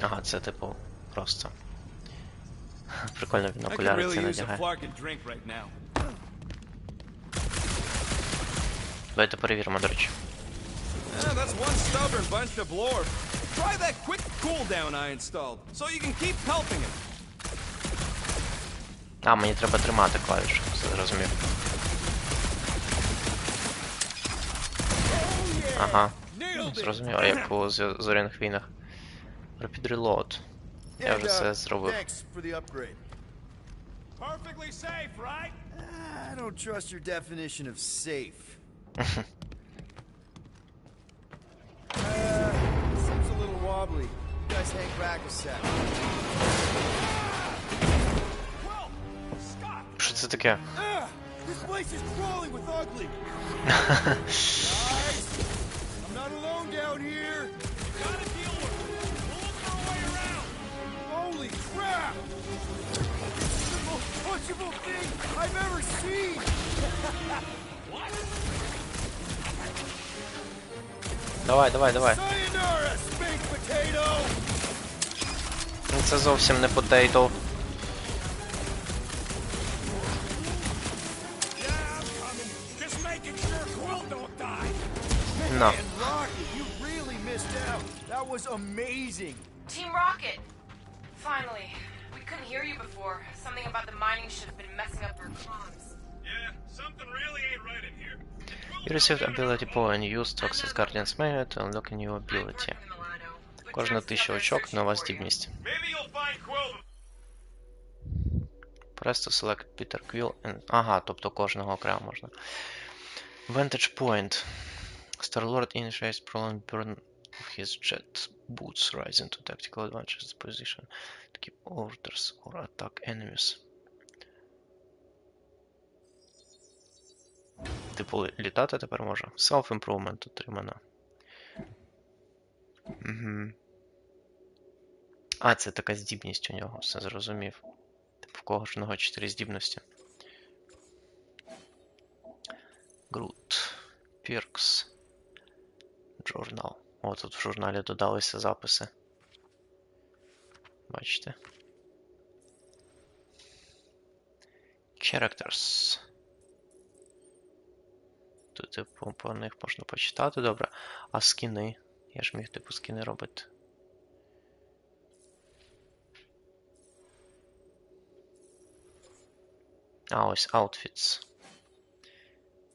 Speaker 1: Ага, це типу просто. Прикольно він
Speaker 7: I could
Speaker 1: окуляри ці
Speaker 7: really use a
Speaker 1: надягає.
Speaker 7: flarkin drink right now.
Speaker 1: Давайте перевіримо, до речі.
Speaker 7: Yeah, that's one stubborn bunch of lore. Try that quick cooldown I installed, so you can keep pelting it.
Speaker 1: А, мені треба тримати клавішу, все зрозумів. Ага, зрозумів, а як у зоряних війнах. Rapid Reload. Я вже це зробив.
Speaker 4: Thanks for the upgrade.
Speaker 7: Perfectly safe, right?
Speaker 4: I don't trust your definition of safe. Seems a little wobbly. You guys hang back a sec.
Speaker 1: Що це таке?
Speaker 4: This place is crawling with ugly. Guys, I'm not alone down here.
Speaker 7: Gotta deal with it. We'll look for a way around.
Speaker 4: Holy crap! This is the most punchable thing I've ever seen.
Speaker 7: What?
Speaker 1: Давай, давай, давай.
Speaker 4: Sayonara, space potato.
Speaker 1: Ну, це зовсім не потейто.
Speaker 7: Just making sure Quill don't die.
Speaker 1: No.
Speaker 4: And Rocket, you really missed out. That was amazing.
Speaker 8: Team Rocket! Finally. We couldn't hear you before. Something about the mining ship had been messing up our comms.
Speaker 7: Yeah, something really ain't right in here.
Speaker 1: You received ability point. Use Toxic Guardian's Manual to unlock a new ability. Кожна 1000 очок, нова здібність.
Speaker 7: Maybe you'll find Quill.
Speaker 1: Press to select Peter Quill and... Ага, тобто кожного окремо можна. Vantage Point. Star-Lord initiates prolonged burn of his jet boots, rising to tactical advantage position to keep orders or attack enemies. Типу, літати тепер може. Self-improvement отримано. Угу. А, це така здібність у нього, все зрозумів. Типу, в кожного 4 здібності. Groot. Perks. Journal. О, тут в журналі додалися записи. Бачите? Characters. Тут, типу, по них можна почитати, добре. А скіни? Я ж міг, типу, скіни робити. А, ось Outfits.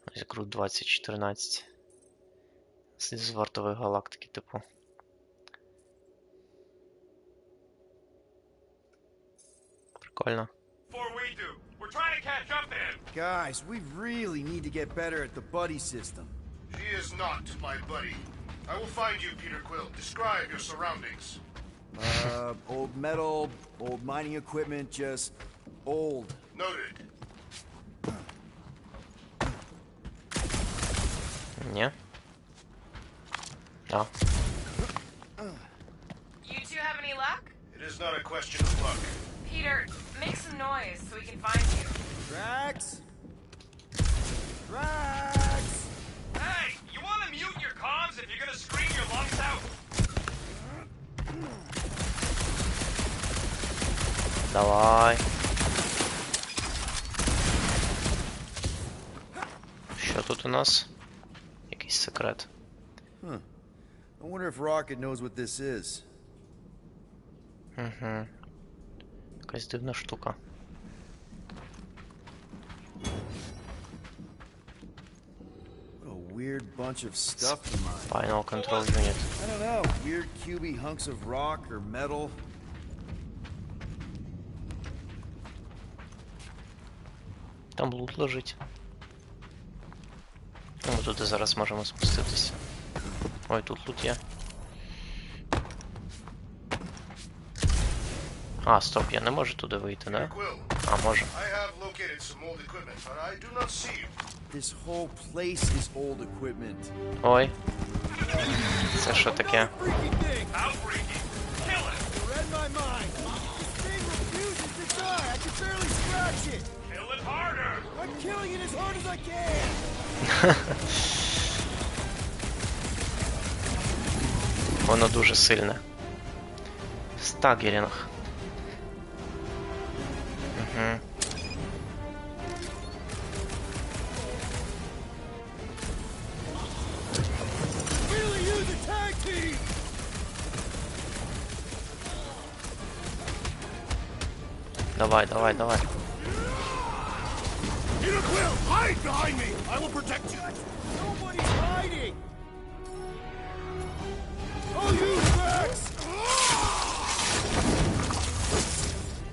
Speaker 1: Ось Groot 2014. З Вартової Галактики, типу. Прикольно.
Speaker 4: Guys, we really need to get better at the buddy system.
Speaker 5: He is not my buddy. I will find you, Peter Quill. Describe your surroundings.
Speaker 4: Old metal, old mining equipment, just old.
Speaker 5: Noted.
Speaker 1: Ні. А.
Speaker 8: You two have any luck?
Speaker 5: It is not a question of luck.
Speaker 8: Peter, make some noise so we can find you.
Speaker 4: Drax? Drax!
Speaker 7: Hey, you want to mute your comms if you're gonna scream your lungs out?
Speaker 1: Давай. Що тут у нас? Якийсь секрет.
Speaker 4: Huh. I wonder if Rocket knows what this is.
Speaker 1: Угу. Якась дивна штука.
Speaker 4: What a weird bunch of stuff to mine.
Speaker 1: Final Control Unit.
Speaker 4: I don't know. Weird cubey hunks of rock or metal.
Speaker 1: Там лут лежить. Ми туди зараз можемо спуститися. Ой, тут лут є. А, стоп, я не можу туди вийти, да? А, можу.
Speaker 5: I have located some old equipment, but I do not see you.
Speaker 4: This whole place is old equipment.
Speaker 1: Ой. Це що таке? Воно дуже сильне. Стагерінг. Угу. Давай, давай, давай.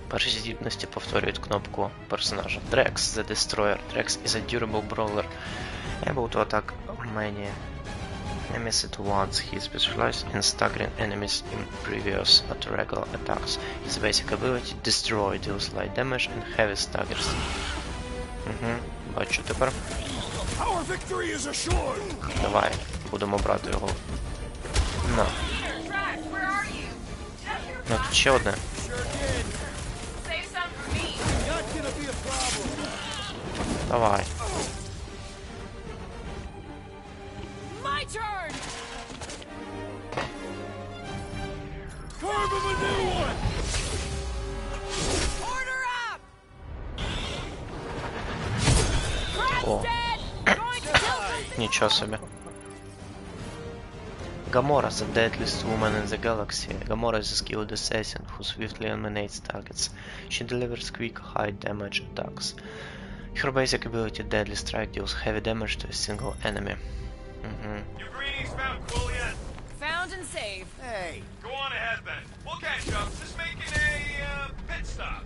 Speaker 1: Перші здібності повторюють кнопку персонажа. Drex, the Destroyer. Drex is a durable brawler, able to attack many enemies at once. He specializes in staggering enemies in previous to regular attacks. His basic ability Destroy deals light damage and heavy staggers. Бачу тепер. Давай, будемо брати його. На. Ну тут ще одне. Давай.
Speaker 2: My turn.
Speaker 5: Carve him a new one.
Speaker 2: Order up.
Speaker 1: О. Нічого собі. Gamora, the deadliest woman in the galaxy. Gamora is a skilled assassin who swiftly eliminates targets. She delivers quick, high damage attacks. Her basic ability Deadly Strike deals heavy damage to a single enemy.
Speaker 7: You greenies found Quill yet?
Speaker 2: Found and saved.
Speaker 4: Hey,
Speaker 7: Go on ahead then. We'll catch up. Just making a pit stop.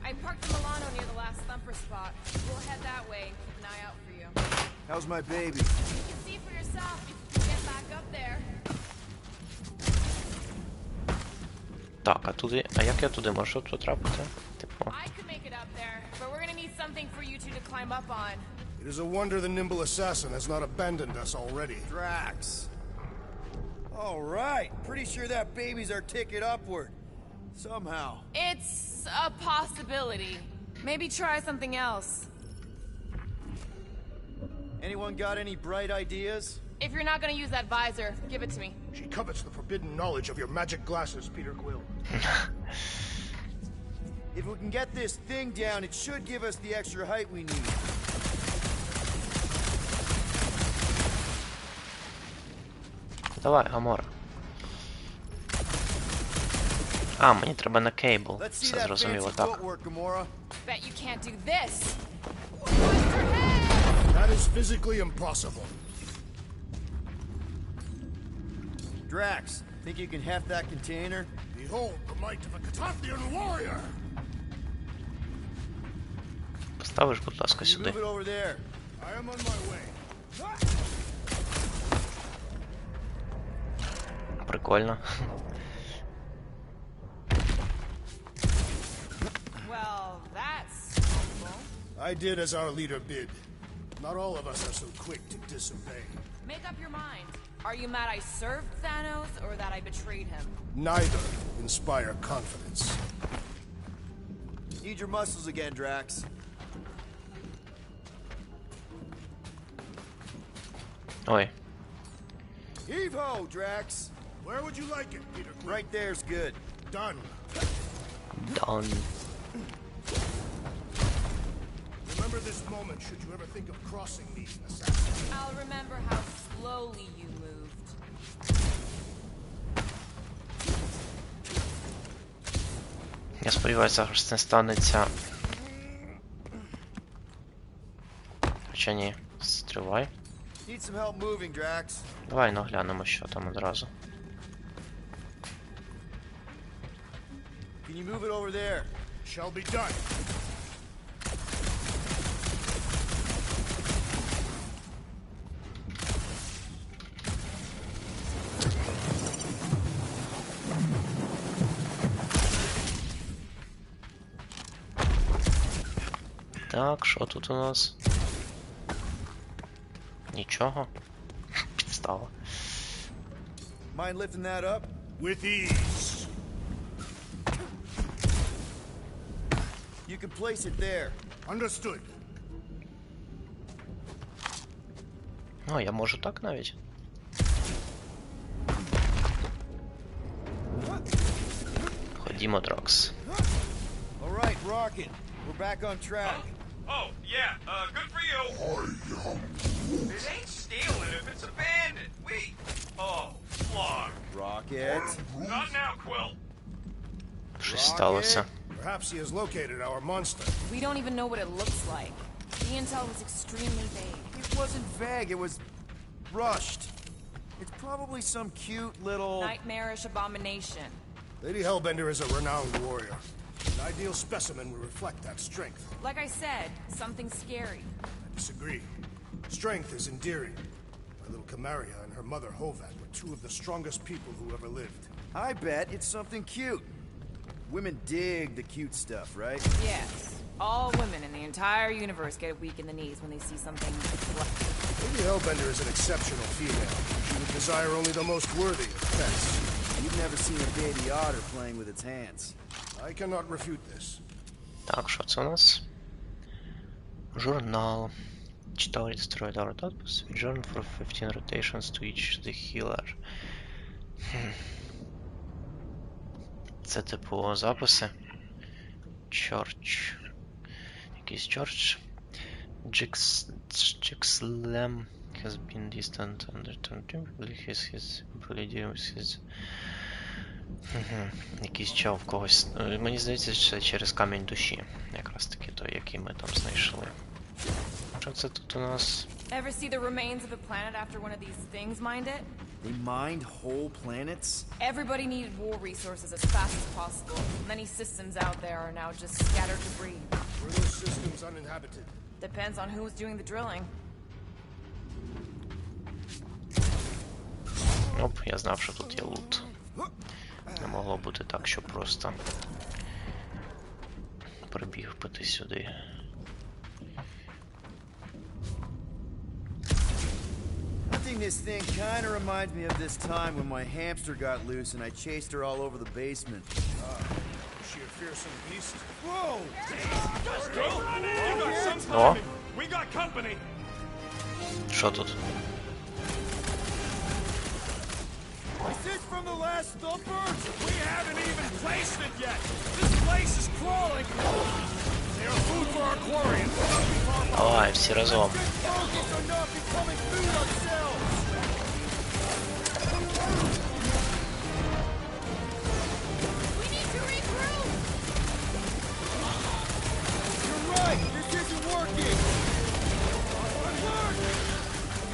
Speaker 2: I parked the Milano near the last thumper spot. We'll head that way and keep an eye out for you.
Speaker 4: how's my baby?
Speaker 2: You can see for yourself if you can get back up there.
Speaker 1: Так, а туди. А як я туди можу потрапити? Типу.
Speaker 2: I could make it up there, but we're gonna need something for you two to climb up on.
Speaker 5: It is a wonder the nimble assassin has not abandoned us already.
Speaker 4: Drax. All right, pretty sure that baby's our ticket upward. Somehow.
Speaker 2: It's a possibility. Maybe try something else.
Speaker 4: Anyone got any bright ideas?
Speaker 2: If you're not gonna use that visor, give it to me.
Speaker 5: She covets the forbidden knowledge of your magic glasses, Peter Quill.
Speaker 4: If we can get this thing down, it should give us the extra height we need.
Speaker 1: Давай, Гамора. А, мені треба на кейбл.
Speaker 4: Let's see
Speaker 1: Все
Speaker 4: that
Speaker 1: зрозуміло,
Speaker 4: fancy
Speaker 1: так.
Speaker 4: footwork, Gamora.
Speaker 2: Bet you can't do this.
Speaker 5: That is physically impossible.
Speaker 4: Drax, think you can heft that container?
Speaker 5: Behold the might of a Catathian warrior!
Speaker 1: Поставиш, будь ласка,
Speaker 4: Can you
Speaker 1: сюди.
Speaker 4: move it over there?
Speaker 5: I am on my way.
Speaker 1: Прикольно.
Speaker 2: Well, that's simple.
Speaker 5: I did as our leader bid. Not all of us are so quick to disobey.
Speaker 2: Make up your mind. Are you mad I served Thanos or that I betrayed him?
Speaker 5: Neither inspire confidence.
Speaker 4: Need your muscles again, Drax.
Speaker 1: Ой.
Speaker 4: Heave-ho, Drax.
Speaker 5: Where would you like it, Peter Quill?
Speaker 4: Right there's good.
Speaker 5: Done.
Speaker 1: Done.
Speaker 5: Remember this moment should you ever think of crossing me, assassin.
Speaker 2: I'll remember how slowly you moved.
Speaker 1: Я сподіваюся, що це станеться. Хоча ні, стривай.
Speaker 4: Need some help moving, Drax.
Speaker 1: Давай наглянемо, що там одразу.
Speaker 4: Can you move it over there?
Speaker 5: Shall be done.
Speaker 1: Так, що тут у нас? Нічого. Підстава.
Speaker 4: Mind lifting that up?
Speaker 5: With ease.
Speaker 4: You can place it there.
Speaker 5: Understood.
Speaker 1: О, я можу так навіть. Ходімо, Дракс.
Speaker 4: All right, Rocket. We're back on track.
Speaker 7: Oh, yeah, good for you. It ain't stealing if it's abandoned. Oh, Flark.
Speaker 4: Rocket.
Speaker 7: Not now, Quill.
Speaker 1: Щось сталося.
Speaker 5: Perhaps he has located our monster.
Speaker 8: We don't even know what it looks like. The intel was extremely vague.
Speaker 4: It wasn't vague, it was rushed. It's probably some cute little...
Speaker 8: Nightmarish abomination.
Speaker 5: Lady Hellbender is a renowned warrior. An ideal specimen would reflect that strength.
Speaker 8: Like I said, something scary.
Speaker 5: I disagree. Strength is endearing. My little Camaria and her mother Hovat were two of the strongest people who ever lived.
Speaker 4: I bet it's something cute. Women dig the cute stuff, right?
Speaker 8: Yes. All women in the entire universe get weak in the knees when they see something like...
Speaker 5: Lady Hellbender is an exceptional female. She would desire only the most worthy of pets.
Speaker 4: You've never seen a baby otter playing with its hands.
Speaker 5: I cannot refute this.
Speaker 1: Так, що це у нас? Журнал. Читал destroyed our outpost. Journal for 15 rotations to each the healer. Це типу записи. Church. Якийсь Church. Jixlem has been distant under his якийсь чел в когось. Мені здається, що це через камінь душі. Якраз таки той, який ми там знайшли. Що це тут у нас?
Speaker 8: Ever see the remains of a planet after one of these things mined it?
Speaker 4: They mined whole planets?
Speaker 8: Everybody needed war resources as fast as possible. Many systems out there are now just scattered debris.
Speaker 5: Were those systems uninhabited?
Speaker 8: Depends on who was doing the drilling.
Speaker 1: Оп, я знав, що тут є лут. Не могло бути так, що просто прибіг пити сюди.
Speaker 4: I think this thing kind of reminds me of this time when my hamster got loose and I chased her all over the basement.
Speaker 5: Is she a fearsome beast?
Speaker 4: Whoa!
Speaker 1: О,
Speaker 7: We got company.
Speaker 1: що тут?
Speaker 4: Is this from the last thumper?
Speaker 7: We haven't even placed it yet. This place is crawling. They're food for our quarry. And we'll not be far behind.
Speaker 1: Давай, всі разом.
Speaker 4: Focus on not becoming food ourselves!
Speaker 2: We need to regroup!
Speaker 4: You're right! This isn't working! Alert!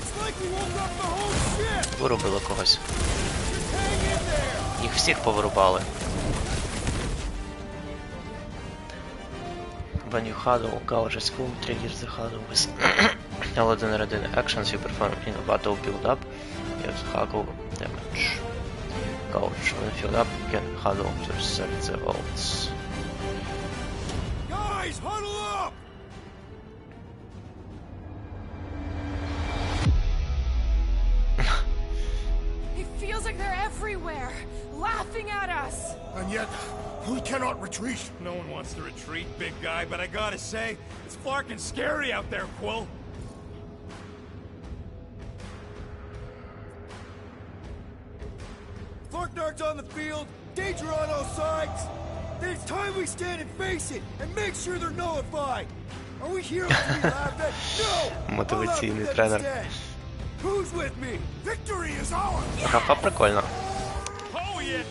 Speaker 4: It's like we woke up the whole ship!
Speaker 1: Вирубили когось.
Speaker 4: Just hang in there!
Speaker 1: Їх всіх повирубали. When you huddle, gouges full, triggers the huddle with ordinary actions you perform in a battle build up, you have huddle damage. Gouge, when filled up, you can huddle to reset the vaults.
Speaker 4: Guys, huddle up!
Speaker 2: It feels like they're everywhere, laughing at us!
Speaker 5: And yet, we cannot retreat.
Speaker 7: No one wants to retreat, big guy, but I gotta say, it's flarkin' scary out there, Quill.
Speaker 4: Farknard's on the field, danger on all sides. Then it's time we stand and face it, and make sure they're nullified. Are we heroes to be laughed at? No!
Speaker 1: Мотиваційний тренер.
Speaker 4: Who's with me?
Speaker 5: Victory is ours.
Speaker 1: Графа прикольна.
Speaker 7: Oh, yeah.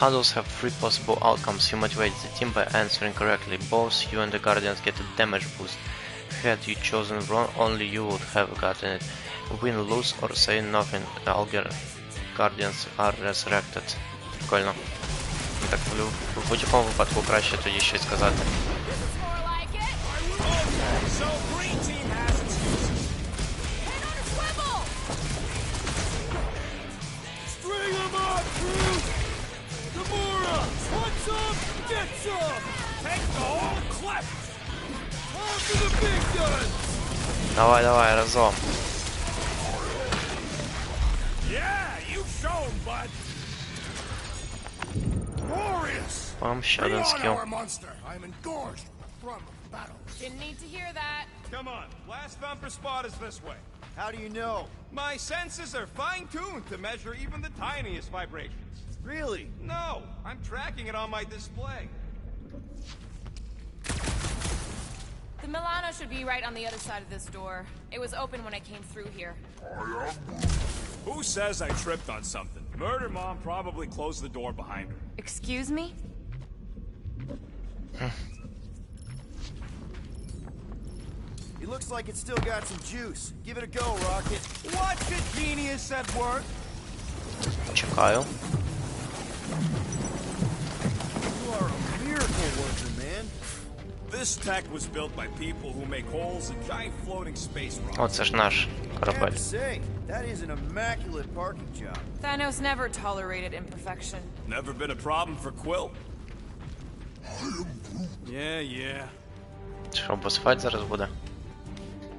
Speaker 1: Huddles have 3 possible outcomes. You motivate the team by answering correctly. Both you and the Guardians get a damage boost. Had you chosen wrong, only you would have gotten it. Win, lose, or say nothing. All Guardians are resurrected. Прикольно. Так, в будь-якому випадку краще тоді щось сказати.
Speaker 2: More like it!
Speaker 7: So green team has its uses.
Speaker 2: Head on a swivel!
Speaker 4: String them up, crew! Gamora! Want some? Get some!
Speaker 7: Take the whole clip.
Speaker 4: On to the big guns!
Speaker 1: Давай, давай, разом.
Speaker 5: bud. Glorious!
Speaker 1: Вам ще один
Speaker 5: Bring on
Speaker 1: скіл.
Speaker 5: our monster. I'm engorged with the thrum of battle.
Speaker 8: Didn't need to hear that.
Speaker 7: Come on, last thumper spot is this way.
Speaker 4: How do you know?
Speaker 7: My senses are fine-tuned to measure even the tiniest vibrations.
Speaker 4: Really?
Speaker 7: No, I'm tracking it on my display.
Speaker 8: The Milano should be right on the other side of this door. It was open when I came through here.
Speaker 7: Who says I tripped on something? Murder Mom probably closed the door behind her.
Speaker 8: Excuse me?
Speaker 4: It looks like it's still got some juice. Give it a go, Rocket.
Speaker 7: Watch a genius at work.
Speaker 1: Чекаю.
Speaker 4: You are a miracle worker, man.
Speaker 7: This tech was built by people who make holes in giant floating space rocks.
Speaker 1: О, це ж наш
Speaker 4: I have
Speaker 1: корабель.
Speaker 4: to say, that is an immaculate parking job.
Speaker 8: Thanos never tolerated imperfection.
Speaker 7: Never been a problem for Quill? Yeah.
Speaker 1: Що, босфайт зараз буде?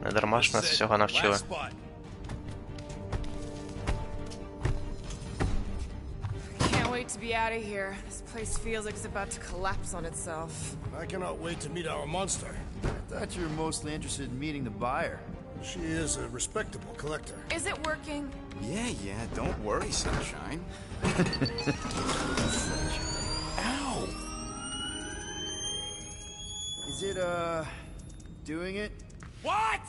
Speaker 1: Не дарма ж нас всього навчили.
Speaker 7: Last spot.
Speaker 8: Can't wait to be out of here. This place feels like it's about to collapse on itself.
Speaker 5: I cannot wait to meet our monster.
Speaker 4: I thought you were mostly interested in meeting the buyer.
Speaker 5: She is a respectable collector.
Speaker 8: Is it working?
Speaker 6: Yeah, don't worry, sunshine. Ow!
Speaker 4: Is it, doing it?
Speaker 7: What?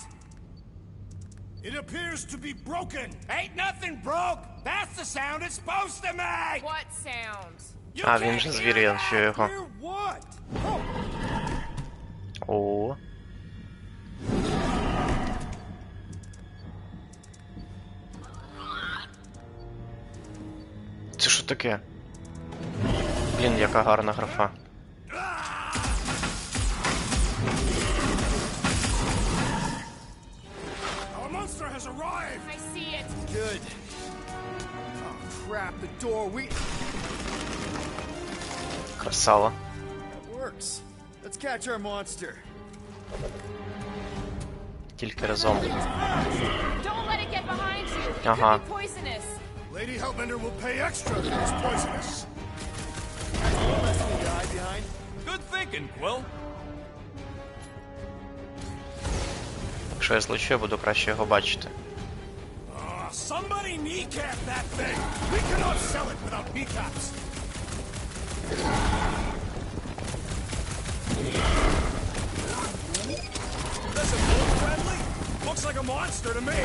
Speaker 5: It appears to be broken.
Speaker 7: Ain't nothing broke. That's the sound it's supposed to make.
Speaker 8: What sound?
Speaker 7: You
Speaker 1: А, він
Speaker 7: can't
Speaker 1: же
Speaker 7: hear
Speaker 1: звір'я,
Speaker 7: that?
Speaker 1: що його.
Speaker 7: Hear what?
Speaker 1: О. Це що таке? Блін, яка гарна графа.
Speaker 5: Our monster has arrived.
Speaker 8: I see it.
Speaker 4: Good. Oh, crap, the door,
Speaker 1: Красава.
Speaker 4: That works. Let's catch our monster.
Speaker 1: Тільки разом.
Speaker 8: Don't let it get behind you. It
Speaker 1: Ага.
Speaker 8: could be poisonous.
Speaker 5: Lady Hellbender will pay extra if it's poisonous.
Speaker 4: The guy behind.
Speaker 7: Good thinking, Quill.
Speaker 1: Якщо я злечу, я буду краще його бачити.
Speaker 5: Somebody kneecap that thing. We cannot sell it without kneecaps.
Speaker 7: Does it look friendly? Looks like a monster to me.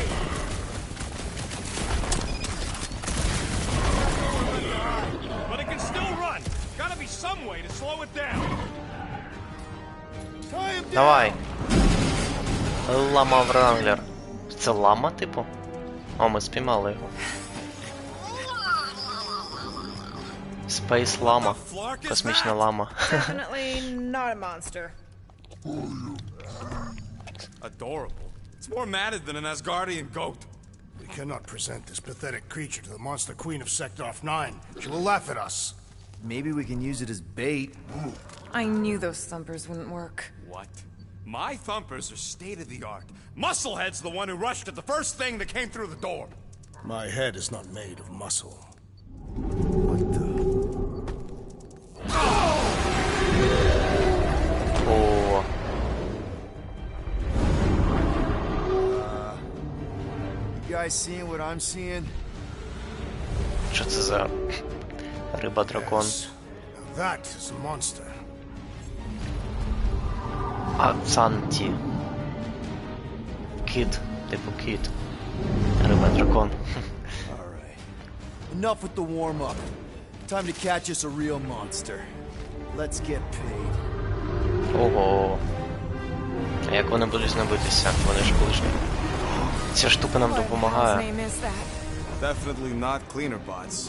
Speaker 7: But it can still run. Gotta be some way to slow it down.
Speaker 4: Tie him down.
Speaker 1: Давай. Лама Вранглер. Це лама, типу? О, ми спіймали його. Space лама. Космічна лама.
Speaker 2: Definitely not a monster.
Speaker 7: Adorable. It's more matted than an Asgardian goat.
Speaker 5: We cannot present this pathetic creature to the monster queen of Sector 9. She will laugh at us.
Speaker 4: Maybe we can use it as bait.
Speaker 8: I knew those thumpers wouldn't work.
Speaker 7: What? My thumpers are state-of-the-art. Musclehead's the one who rushed at the first thing that came through the door.
Speaker 5: My head is not made of muscle.
Speaker 4: What the?
Speaker 1: О,
Speaker 4: You guys seeing what I'm seeing?
Speaker 1: що це за риба-дракон?
Speaker 5: Yes. Now that is a monster.
Speaker 1: Ацанті. Кіт. Типу кіт. Риба-дракон.
Speaker 4: All right. Enough with the warm-up. Time to catch us a real monster. Let's get paid.
Speaker 1: Ого. А як вони будуть знебитися? Вони ж ближні. Ця штука нам
Speaker 8: What
Speaker 1: допомагає.
Speaker 8: name is that?
Speaker 6: Definitely not cleaner bots.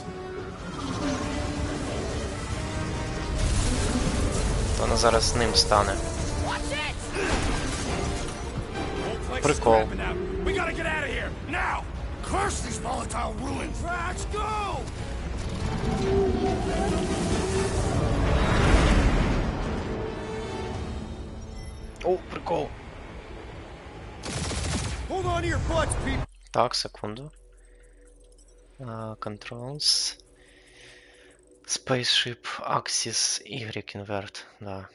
Speaker 1: Вона зараз з ним стане. Прикол.
Speaker 7: We gotta get out of here now.
Speaker 5: Curse these volatile ruins!
Speaker 7: Let's go.
Speaker 1: О, прикол.
Speaker 4: Hold on to your butts, people.
Speaker 1: Так, секунду. Controls. Spaceship Axis Y Invert, да.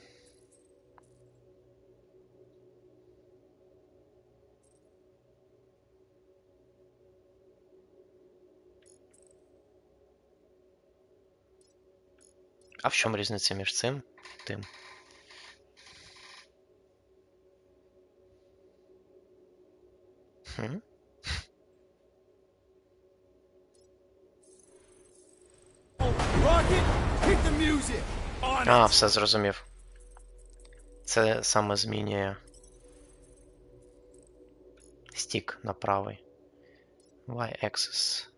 Speaker 1: А в чому різниця між цим і тим? Хм? А, все зрозумів. Це саме змінює стік на правий. Y-axis.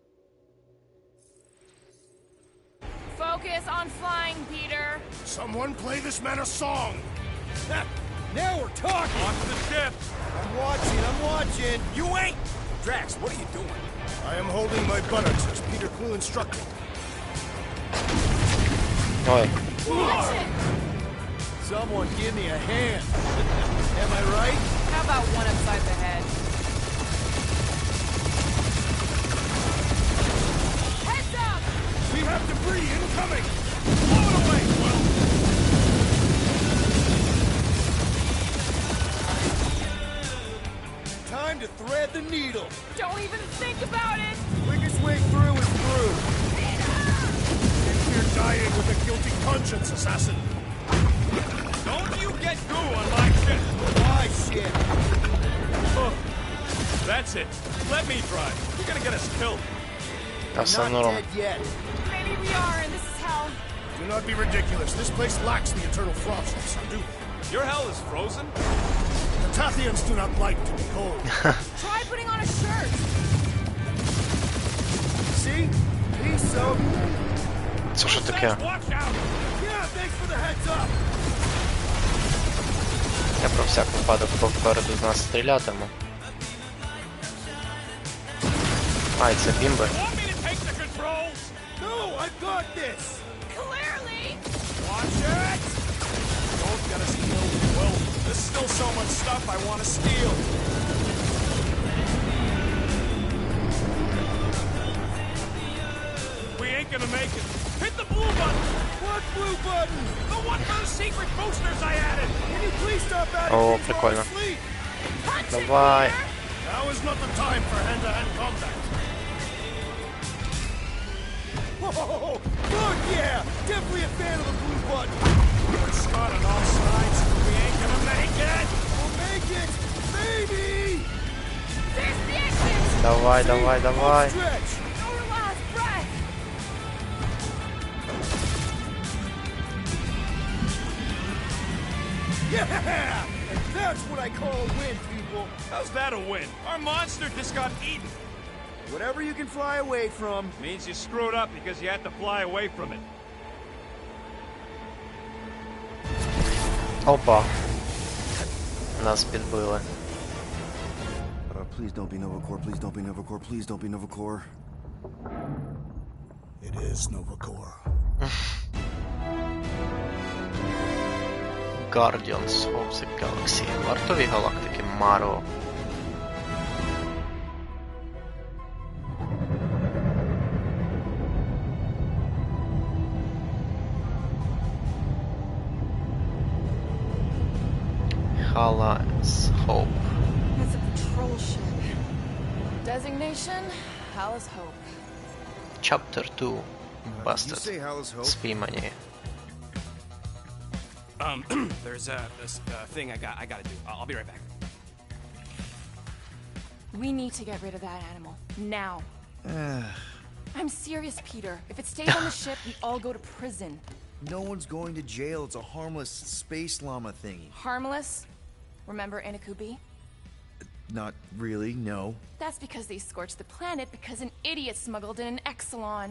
Speaker 8: Focus on flying, Peter.
Speaker 5: Someone play this man a song!
Speaker 4: Now we're talking!
Speaker 7: On to the ship!
Speaker 4: I'm watching!
Speaker 7: You ain't! Drax, what are you doing?
Speaker 5: I am holding my buttocks as Peter Quill instructed.
Speaker 1: Ой,
Speaker 4: Someone give me a hand. Am I right?
Speaker 8: How about one upside the head? Heads up!
Speaker 5: We have debris incoming! Blow it away, Quill!
Speaker 4: Time to thread the needle.
Speaker 8: Don't even think about it!
Speaker 4: Quickest way through is through.
Speaker 5: You're dying with a guilty conscience, assassin!
Speaker 7: Don't you get goo on my ship!
Speaker 4: My shit.
Speaker 7: Oh, that's it. Let me drive. You're gonna get us killed.
Speaker 1: та все
Speaker 4: Not
Speaker 1: норм.
Speaker 4: dead yet.
Speaker 8: Maybe we are, and this is hell.
Speaker 5: Do not be ridiculous. This place lacks the eternal frostness, do they?
Speaker 7: Your hell is frozen?
Speaker 5: The Tathians do not like to be cold.
Speaker 8: Try putting on a shirt.
Speaker 4: See? Peace out.
Speaker 1: Це що таке?
Speaker 7: Watch out!
Speaker 4: Yeah, thanks for the heads up.
Speaker 1: Я про всяк випадок попереду з нас стрілятиму. Ай, це бімби.
Speaker 7: Want me to take the controls?
Speaker 4: No, I've got this.
Speaker 8: Clearly!
Speaker 7: Watch it! Don't get us killed. Well, there's still so much stuff I want to steal. We ain't gonna make it. Hit the blue button!
Speaker 4: What blue button?
Speaker 7: The one for the secret boosters I added!
Speaker 4: Can you please stop adding
Speaker 1: О,
Speaker 4: things while I
Speaker 1: прикольно.
Speaker 4: sleep?
Speaker 8: Punch it,
Speaker 1: Давай.
Speaker 8: Peter!
Speaker 5: Now is not the time for hand-to-hand combat.
Speaker 4: Whoa, fuck yeah! Definitely a fan of the blue button.
Speaker 7: We're shot on all sides. We ain't gonna make it!
Speaker 4: We'll make it, baby!
Speaker 8: There's the exit!
Speaker 1: Давай, давай, давай.
Speaker 4: Stretch.
Speaker 8: Our last breath!
Speaker 4: Yeah! And that's what I call a win, people.
Speaker 7: How's that a win? Our monster just got eaten.
Speaker 4: Whatever you can fly away from.
Speaker 7: Means you screwed up because you had to fly away from it.
Speaker 1: Опа. Нас підбили.
Speaker 4: Please don't be Novacore, please don't be Novacore, please don't be Novacore.
Speaker 5: It is Novacore.
Speaker 1: Guardians of the Galaxy. Вартові Галактики. Маро. Hala's Hope.
Speaker 2: It's a patrol ship. Designation, Hala's Hope.
Speaker 1: Chapter 2.
Speaker 4: You
Speaker 1: Busted.
Speaker 4: say Hala's Hope?
Speaker 1: Спіймані.
Speaker 7: There's this thing I gotta do. I'll be right back.
Speaker 2: We need to get rid of that animal. Now. I'm serious, Peter. If it stays on the ship, we all go to prison.
Speaker 4: No one's going to jail. It's a harmless space llama thingy.
Speaker 2: Harmless? Remember Inakubi?
Speaker 4: Not really, no.
Speaker 2: That's because they scorched the planet because an idiot smuggled in an Exelon.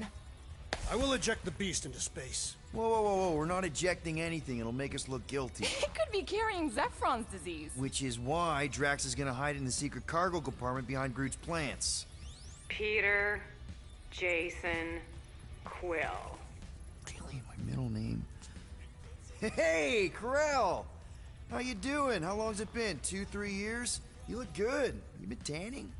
Speaker 5: I will eject the beast into space.
Speaker 4: Whoa, whoa, whoa, whoa. We're not ejecting anything. It'll make us look guilty.
Speaker 2: It could be carrying Zephron's disease.
Speaker 4: Which is why Drax is gonna hide in the secret cargo compartment behind Groot's plants.
Speaker 8: Peter, Jason, Quill.
Speaker 4: Really, my middle name? Hey, Corell! How you doing? How long's it been? 2-3 years? You look good. You been tanning?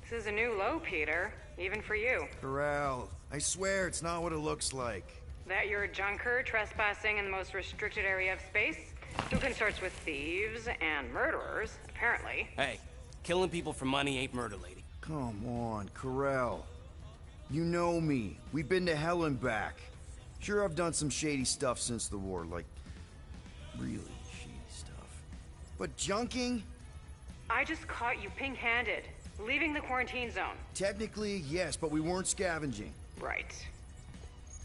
Speaker 8: This is a new low, Peter.
Speaker 9: even for you.
Speaker 4: Corral, I swear it's not what it looks like.
Speaker 9: That you're a junker trespassing in the most restricted area of space, who consorts with thieves and murderers, apparently.
Speaker 10: Hey, killing people for money ain't murder, lady.
Speaker 4: Come on, Corral. You know me. We've been to hell and back. Sure, I've done some shady stuff since the war, like really shady stuff. But junking?
Speaker 9: I just caught you pink-handed, leaving the quarantine zone.
Speaker 4: Technically, yes, but we weren't scavenging.
Speaker 9: Right.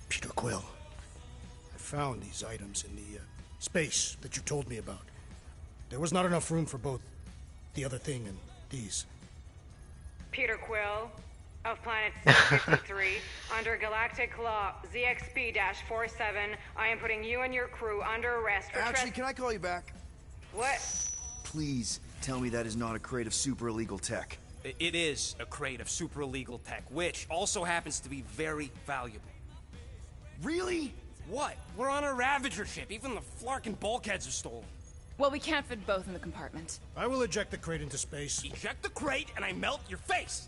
Speaker 5: Peter Quill, I found these items in the space that you told me about. There was not enough room for both the other thing and these.
Speaker 9: Peter Quill, of Planet 653, under Galactic Law ZXB-47, I am putting you and your crew under arrest for
Speaker 4: Actually, can I call you back?
Speaker 9: What?
Speaker 4: Please tell me that is not a crate of super illegal tech.
Speaker 10: It is a crate of super illegal tech, which also happens to be very valuable.
Speaker 4: Really?
Speaker 10: What? We're on a Ravager ship. Even the flarkin' bulkheads are stolen.
Speaker 8: Well, we can't fit both in the compartment.
Speaker 5: I will eject the crate into space.
Speaker 10: Eject the crate and I melt your face!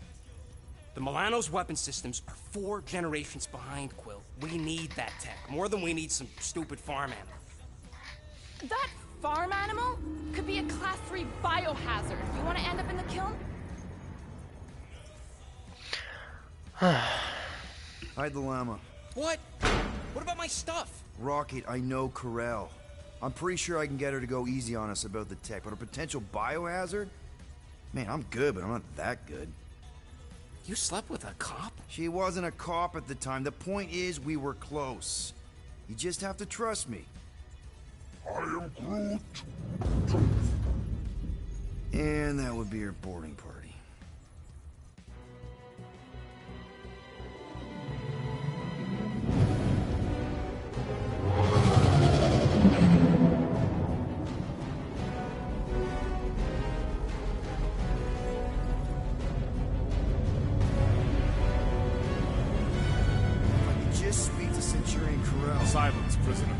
Speaker 10: The Milano's weapon systems are 4 generations behind, Quill. We need that tech, more than we need some stupid farm animal.
Speaker 8: That farm animal could be a Class 3 biohazard. You want to end up in the kiln?
Speaker 4: Hide the llama.
Speaker 10: What? What about my stuff?
Speaker 4: Rocket, I know Corral. I'm pretty sure I can get her to go easy on us about the tech, but a potential biohazard? Man, I'm good, but I'm not that good.
Speaker 10: You slept with a cop?
Speaker 4: She wasn't a cop at the time. The point is, we were close. You just have to trust me. I am Groot. And that would be your boarding party.
Speaker 11: Silence, prisoner.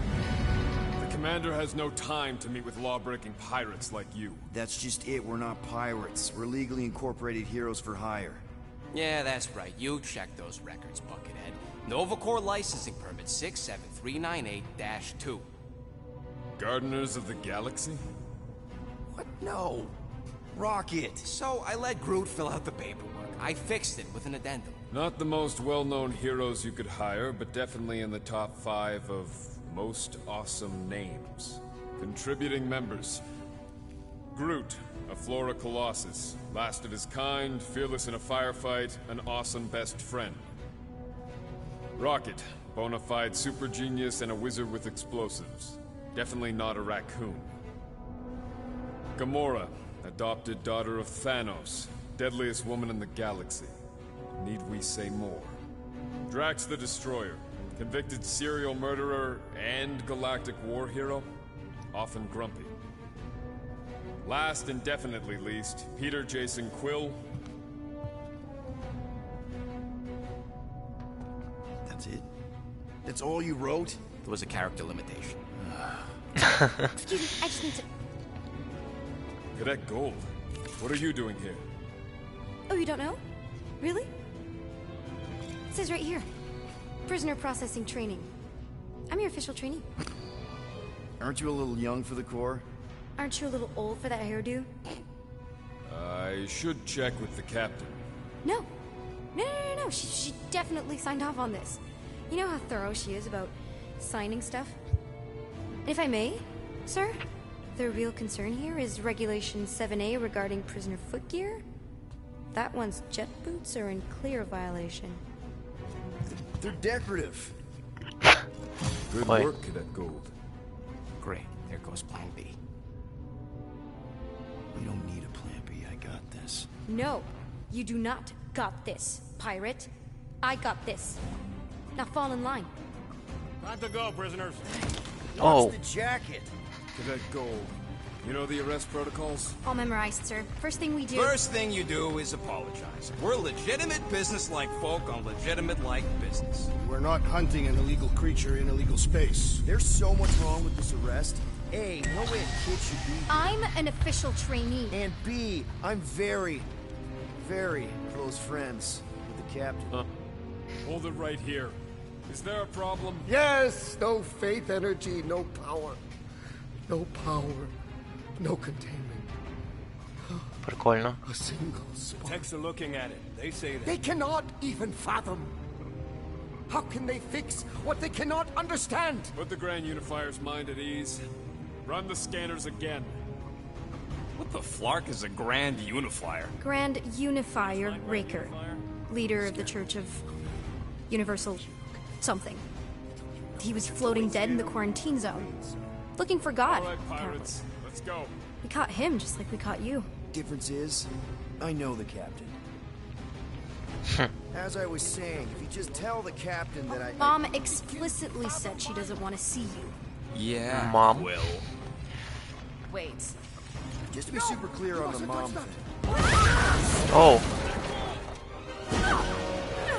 Speaker 11: The commander has no time to meet with law-breaking pirates like you.
Speaker 4: That's just it. We're not pirates. We're legally incorporated heroes for hire.
Speaker 10: Yeah, that's right. You check those records, Buckethead. Novacore licensing permit 67398-2.
Speaker 11: Gardeners of the Galaxy?
Speaker 4: What? No. Rocket.
Speaker 10: So I let Groot fill out the paperwork. I fixed it with an addendum.
Speaker 11: Not the most well-known heroes you could hire, but definitely in the top 5 of most awesome names. Contributing members. Groot, a Flora Colossus. Last of his kind, fearless in a firefight, an awesome best friend. Rocket, bona fide super genius and a wizard with explosives. Definitely not a raccoon. Gamora, adopted daughter of Thanos, deadliest woman in the galaxy. Need we say more? Drax the Destroyer, convicted serial murderer and galactic war hero, often grumpy. Last and definitely least, Peter Jason Quill.
Speaker 4: That's it? That's all you wrote?
Speaker 10: There was a character limitation.
Speaker 12: Excuse me, I just need to...
Speaker 11: Cadet Gold, what are you doing here?
Speaker 12: Oh, you don't know? Really? It says right here. Prisoner processing training. I'm your official trainee.
Speaker 4: Aren't you a little young for the Corps?
Speaker 12: Aren't you a little old for that hairdo?
Speaker 11: I should check with the captain.
Speaker 12: No. No. She definitely signed off on this. You know how thorough she is about signing stuff? And if I may, sir, the real concern here is Regulation 7A regarding prisoner footgear. That one's jet boots are in clear violation.
Speaker 4: They're decorative.
Speaker 11: Good work, Cadet Gold.
Speaker 10: Great. There goes Plan B.
Speaker 4: We don't need a Plan B. I got this.
Speaker 12: No, you do not got this, pirate. I got this. Now fall in line.
Speaker 5: Time to go, prisoners.
Speaker 1: Oh.
Speaker 4: What's the jacket?
Speaker 11: Cadet Gold, you know the arrest protocols?
Speaker 12: All memorized, sir. First thing we do...
Speaker 6: First thing you do is apologize. We're legitimate business-like folk on legitimate-like business.
Speaker 5: We're not hunting an illegal creature in illegal space.
Speaker 4: There's so much wrong with this arrest. A, no way a kid should be here.
Speaker 12: I'm an official trainee.
Speaker 4: And B, I'm very, very close friends with the captain.
Speaker 11: Hold it right here. Is there a problem?
Speaker 5: Yes! No faith energy, no power. No power, no containment.
Speaker 1: Прикольно.
Speaker 5: A single spark.
Speaker 7: Techs are looking at it. They say that.
Speaker 5: They cannot even fathom. How can they fix what they cannot understand?
Speaker 11: Put the Grand Unifier's mind at ease. Run the scanners again.
Speaker 7: What the flark is a Grand Unifier?
Speaker 12: Grand Unifier Raker, leader of the Church of Universal something. He was floating dead in the quarantine zone, looking for God.
Speaker 11: All right,
Speaker 12: apparently.
Speaker 11: pirates. Let's go.
Speaker 12: We caught him just like we caught you.
Speaker 4: Difference is, I know the captain. As I was saying, if you just tell the captain that I...
Speaker 12: Mom explicitly said she doesn't want to see you.
Speaker 7: Yeah.
Speaker 1: Mom.
Speaker 7: Will.
Speaker 2: Wait.
Speaker 4: Just to be super clear on the mom thing.
Speaker 1: Oh.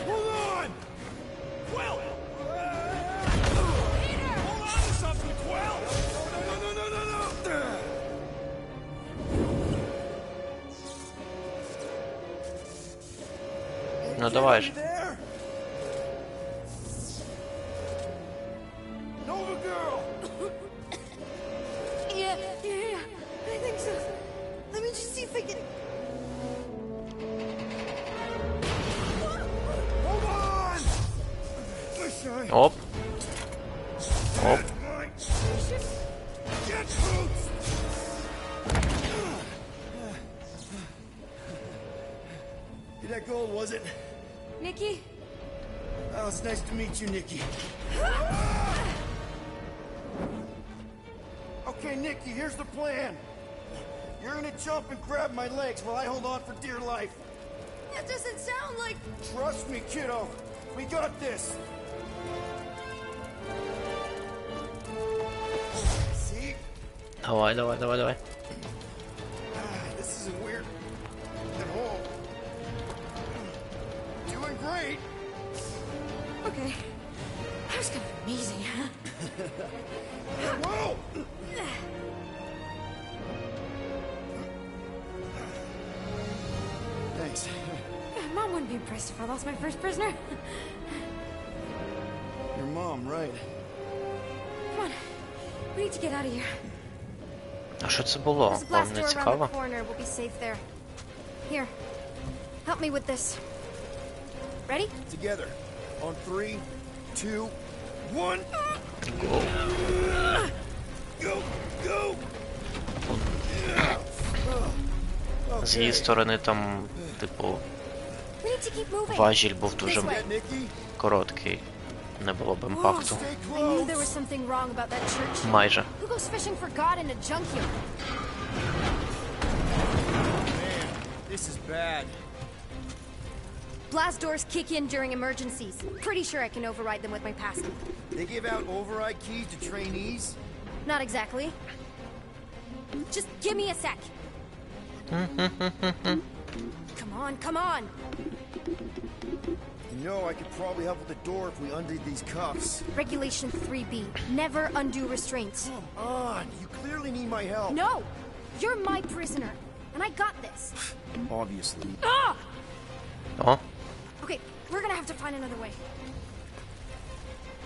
Speaker 7: Hold on! Quill! Hold on to something, Quill! No!
Speaker 1: Ну давай же.
Speaker 4: There? Nova girl!
Speaker 12: Yeah, I think so. Let me just see if I can...
Speaker 4: Hold on! Listen.
Speaker 1: Оп. Оп.
Speaker 4: Get boots! That gold, was it?
Speaker 12: Nikki?
Speaker 4: Oh, it's nice to meet you, Nikki. Okay, Nikki, here's the plan. You're gonna jump and grab my legs while I hold on for dear life.
Speaker 12: That doesn't sound like...
Speaker 4: Trust me, kiddo. We got this. See?
Speaker 1: Давай, давай, давай, давай.
Speaker 4: This isn't weird at all. Doing great.
Speaker 12: Okay. That was kind of amazing, huh?
Speaker 4: Whoa! Thanks.
Speaker 12: Mom wouldn't be impressed if I lost my first prisoner.
Speaker 4: Your mom, right?
Speaker 12: Come on. We need to get out of here.
Speaker 1: А що це було?
Speaker 12: There's a
Speaker 1: Вам
Speaker 12: blast
Speaker 1: не
Speaker 12: door around
Speaker 1: цікаво?
Speaker 12: the corner. We'll be safe there. Here. Help me with this. Ready?
Speaker 4: Together. On 3, 2, 1. Go! Go!
Speaker 1: З її сторони там, типу,
Speaker 12: We need to keep moving.
Speaker 1: важіль був дуже
Speaker 12: This way.
Speaker 4: Nikki?
Speaker 1: короткий. Не було б імпакту.
Speaker 12: I knew there was something wrong about that church.
Speaker 1: Майже.
Speaker 12: Who goes fishing for God in a junkyard?
Speaker 4: Man, this is bad.
Speaker 12: Blast doors kick in during emergencies. Pretty sure I can override them with my passkey.
Speaker 4: They give out override keys to trainees?
Speaker 12: Not exactly. Just give me a sec. Come on, come on.
Speaker 4: You know, I could probably help with the door if we undid these cuffs.
Speaker 12: Regulation 3B. Never undo restraints.
Speaker 4: Come on, you clearly need my help.
Speaker 12: No! You're my prisoner. And I got this.
Speaker 4: Obviously.
Speaker 12: Ah!
Speaker 1: О,
Speaker 12: Okay, we're gonna have to find another way.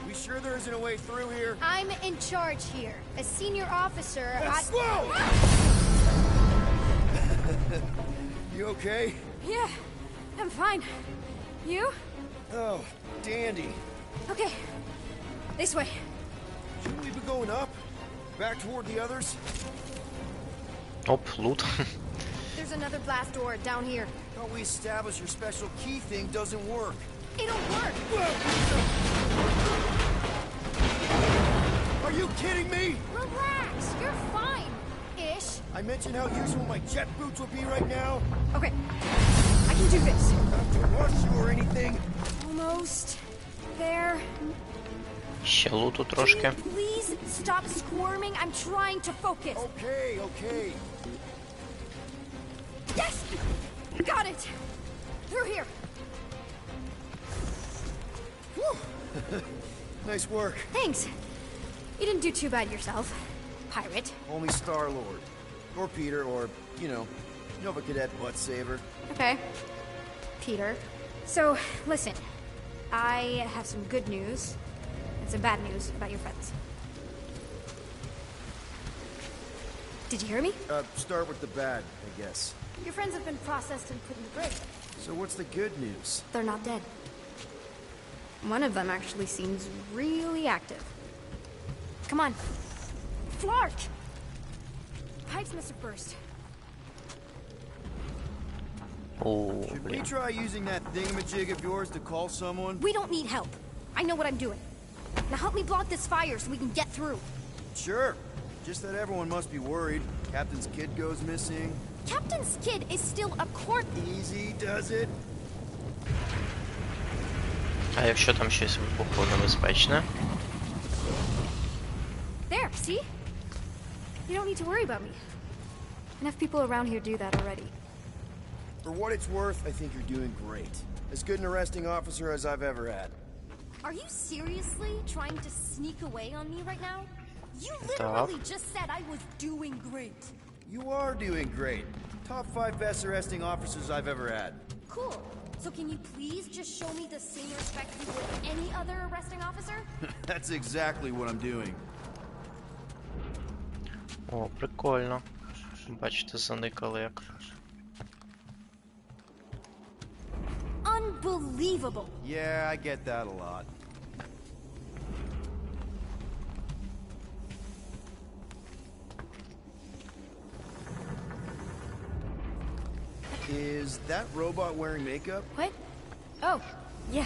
Speaker 4: We sure there isn't a way through here?
Speaker 12: I'm in charge here. As senior officer,
Speaker 4: Slow! You okay?
Speaker 12: Yeah, I'm fine. You?
Speaker 4: Oh, dandy.
Speaker 12: Okay. This way.
Speaker 4: Shouldn't we be going up? Back toward the others?
Speaker 1: оп, лут.
Speaker 12: There's another blast door down here.
Speaker 4: Thought we established your special key thing doesn't work.
Speaker 12: It'll work.
Speaker 4: Are you kidding me?
Speaker 12: Relax. You're fine. Ish.
Speaker 4: I mentioned how useful my jet boots would be right now.
Speaker 12: Okay. I can do this.
Speaker 4: Not to rush you or anything.
Speaker 12: Almost. There.
Speaker 1: Ще луту трошки.
Speaker 12: Please stop squirming. I'm trying to focus.
Speaker 4: Okay, okay.
Speaker 12: Yes! Got it! Through here.
Speaker 4: Nice work.
Speaker 12: Thanks. You didn't do too bad yourself, pirate.
Speaker 4: Only Star-Lord. Or Peter, or, you know, Nova Cadet butt saver.
Speaker 12: Okay. Peter. So, listen. I have some good news and some bad news about your friends. Did you hear me?
Speaker 4: Start with the bad, I guess.
Speaker 12: Your friends have been processed and put in the grave.
Speaker 4: So what's the good news?
Speaker 12: They're not dead. One of them actually seems really active. Come on. Flark! Pipes must have burst.
Speaker 1: О,
Speaker 4: Should we
Speaker 1: блін.
Speaker 4: try using that thingamajig of yours to call someone?
Speaker 12: We don't need help. I know what I'm doing. Now help me block this fire so we can get through.
Speaker 4: Sure. Just that everyone must be worried. Captain's kid goes missing.
Speaker 12: Captain's kid is still a court.
Speaker 4: Easy does it.
Speaker 1: А якщо там щось вибухло небезпечне?
Speaker 12: There, see? You don't need to worry about me. Enough people around here do that already.
Speaker 4: For what it's worth, I think you're doing great. As good an arresting officer as I've ever had.
Speaker 12: Are you seriously trying to sneak away on me right now? You literally just said I was doing great.
Speaker 4: You are doing great. Top 5 best arresting officers I've ever had.
Speaker 12: Cool. So can you please just show me the same respect you would any other arresting officer?
Speaker 4: That's exactly what I'm doing.
Speaker 1: О, прикольно. Бачите, заникали як.
Speaker 12: Unbelievable.
Speaker 4: Yeah, I get that a lot. Is that robot wearing makeup?
Speaker 12: What? Oh, yeah.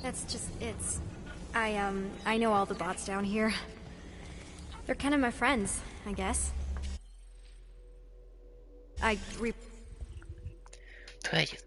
Speaker 12: That's just, I know all the bots down here. They're kind of my friends, I guess.
Speaker 1: Твої.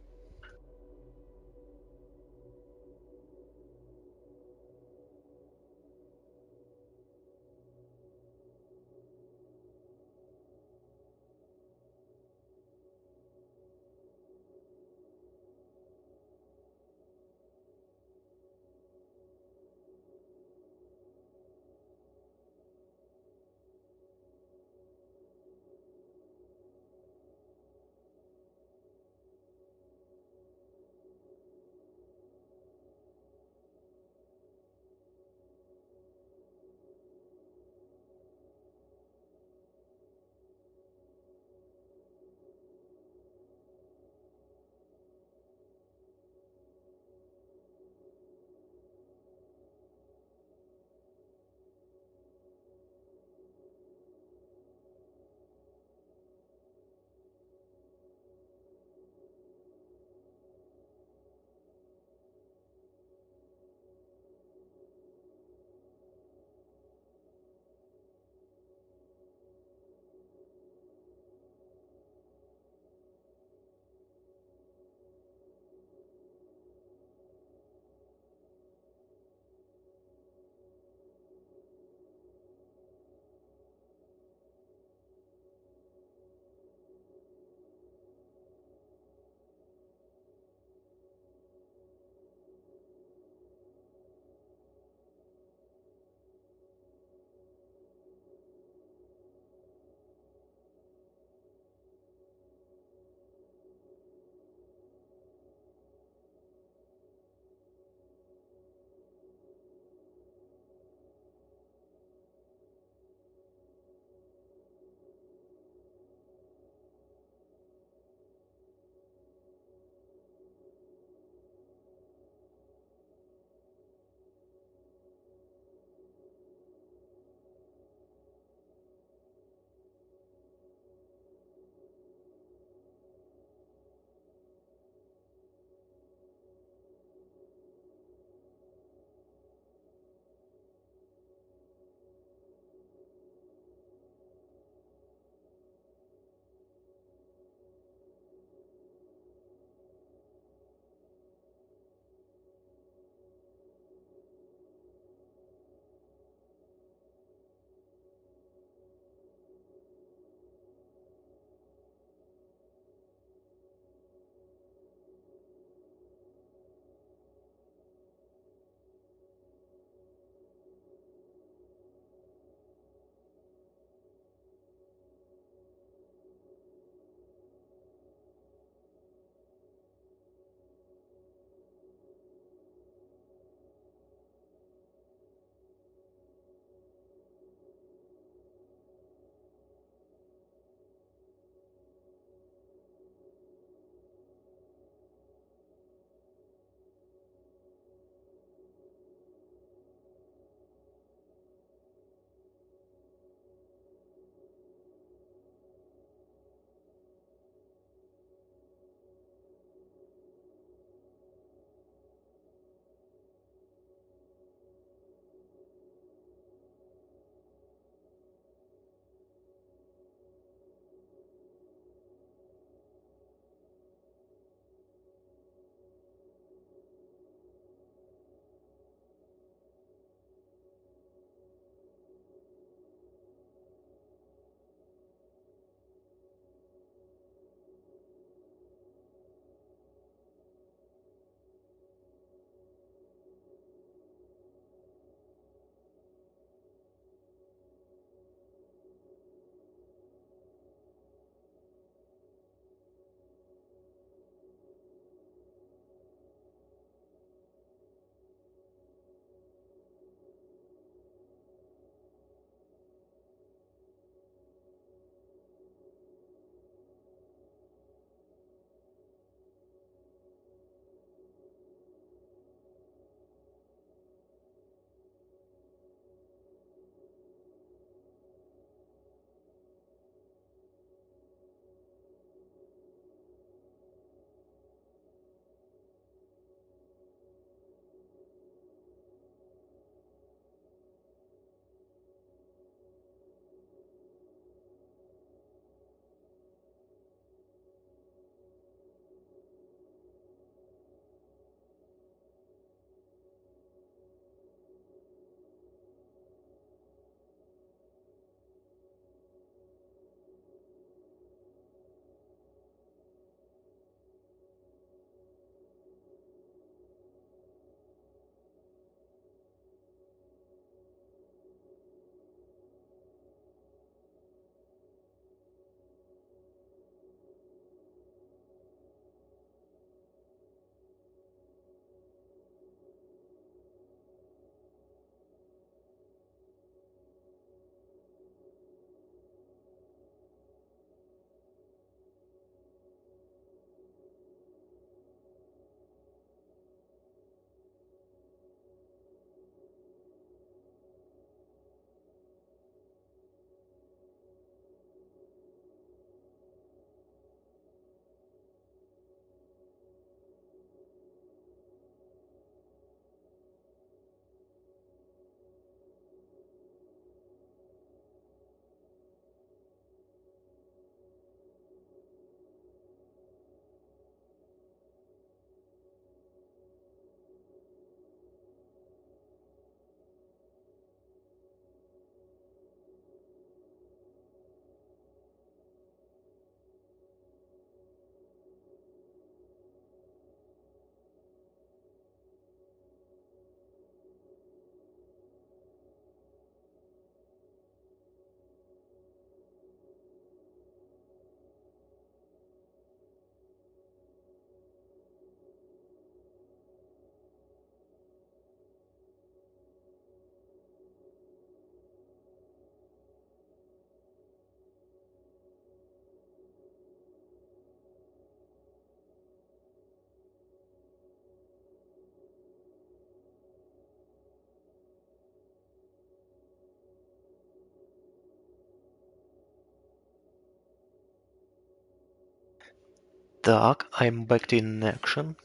Speaker 1: Так, I'm back to in action.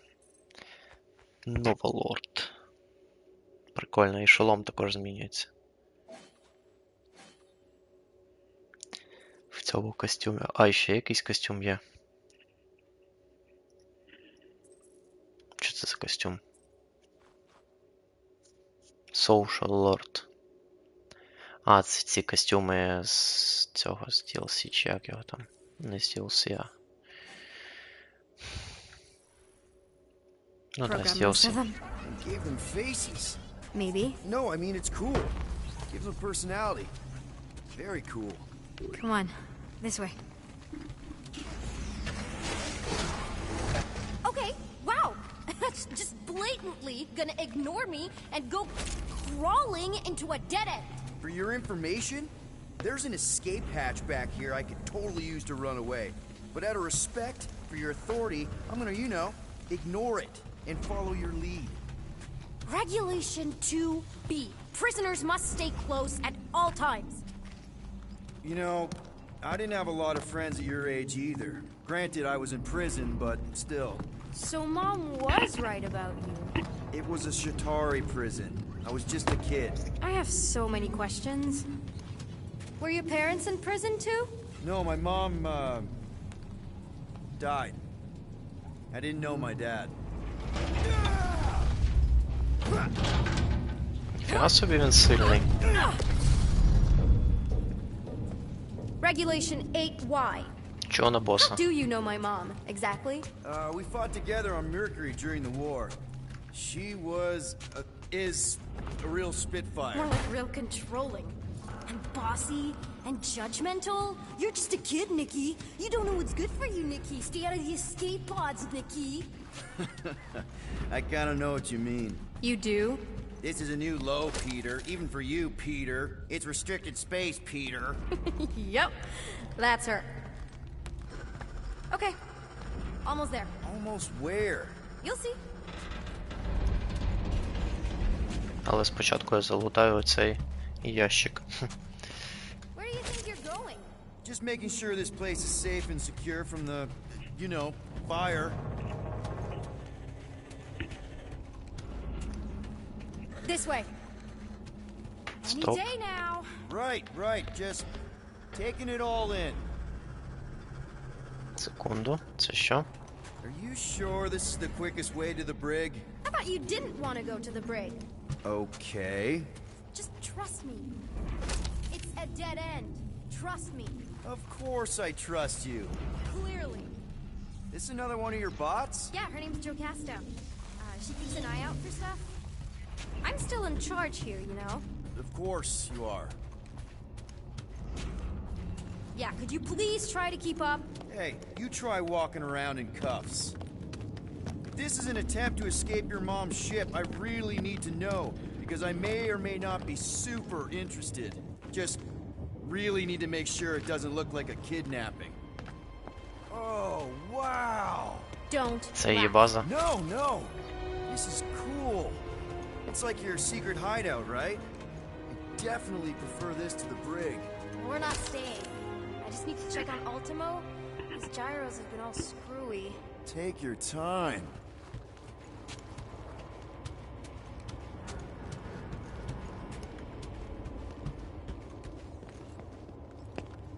Speaker 1: Новолорд. Прикольно, і шолом також змінюється. В цьому костюмі. А, ще якийсь костюм є. Що це за костюм? Social Lord. А, це ці костюми з цього, з DLC, чи як його там? Не з DLC, а... Ну да, з DLC.
Speaker 4: Gave them faces.
Speaker 12: Maybe.
Speaker 4: No, I mean it's cool. Gives them personality. Very cool.
Speaker 12: Come on, this way. Okay, wow! That's just blatantly gonna ignore me and go crawling into a dead end.
Speaker 4: For your information, there's an escape hatch back here I could totally use to run away. But out of respect for your authority, I'm gonna, you know, ignore it and follow your lead.
Speaker 12: Regulation 2B. Prisoners must stay close at all times.
Speaker 4: You know, I didn't have a lot of friends at your age either. Granted, I was in prison, but still.
Speaker 12: So Mom was right about you.
Speaker 4: It was a Shatari prison. I was just a kid.
Speaker 12: I have so many questions. Were your parents in prison too?
Speaker 4: No, my mom, died. I didn't know my dad.
Speaker 1: Ніфіга собі він сильний.
Speaker 12: Regulation 8Y.
Speaker 1: Чого на
Speaker 12: How
Speaker 1: боса?
Speaker 12: do you know my mom, exactly?
Speaker 4: We fought together on Mercury during the war. She was, is a real spitfire.
Speaker 12: More like real controlling. And bossy and judgmental. You're just a kid, Nikki. You don't know what's good for you, Nikki. Stay out of the escape pods, Nikki.
Speaker 4: I kind of know what you mean.
Speaker 12: You do?
Speaker 4: This is a new low, Peter. Even for you, Peter. It's restricted space, Peter.
Speaker 12: Yep, that's her. Okay, almost there.
Speaker 4: Almost where?
Speaker 12: You'll see.
Speaker 1: Але спочатку я залутаю оцей ящик.
Speaker 12: Where do you think you're going?
Speaker 4: Just making sure this place is safe and secure from the, you know, fire.
Speaker 12: This way. Any
Speaker 1: Stop.
Speaker 12: day now.
Speaker 4: Right. Just taking it all in.
Speaker 1: Секунду, це що?
Speaker 4: Are you sure this is the quickest way to the brig?
Speaker 12: I thought you didn't want to go to the brig.
Speaker 4: Okay.
Speaker 12: Just trust me. It's a dead end. Trust me.
Speaker 4: Of course I trust you.
Speaker 12: Clearly.
Speaker 4: This another one of your bots?
Speaker 12: Yeah, her name's Joe Casta. She keeps an eye out for stuff. I'm still in charge here, you know?
Speaker 4: Of course you are.
Speaker 12: Yeah, could you please try to keep up?
Speaker 4: Hey, you try walking around in cuffs. If this is an attempt to escape your mom's ship, I really need to know, because I may or may not be super interested. Just really need to make sure it doesn't look like a kidnapping. Oh, wow!
Speaker 12: Don't.
Speaker 1: Це її база.
Speaker 4: No! This is cool. It's like your secret hideout, right? I definitely prefer this to the brig.
Speaker 12: We're not staying. I just need to check on Ultimo. His gyros have been all screwy.
Speaker 4: Take your time.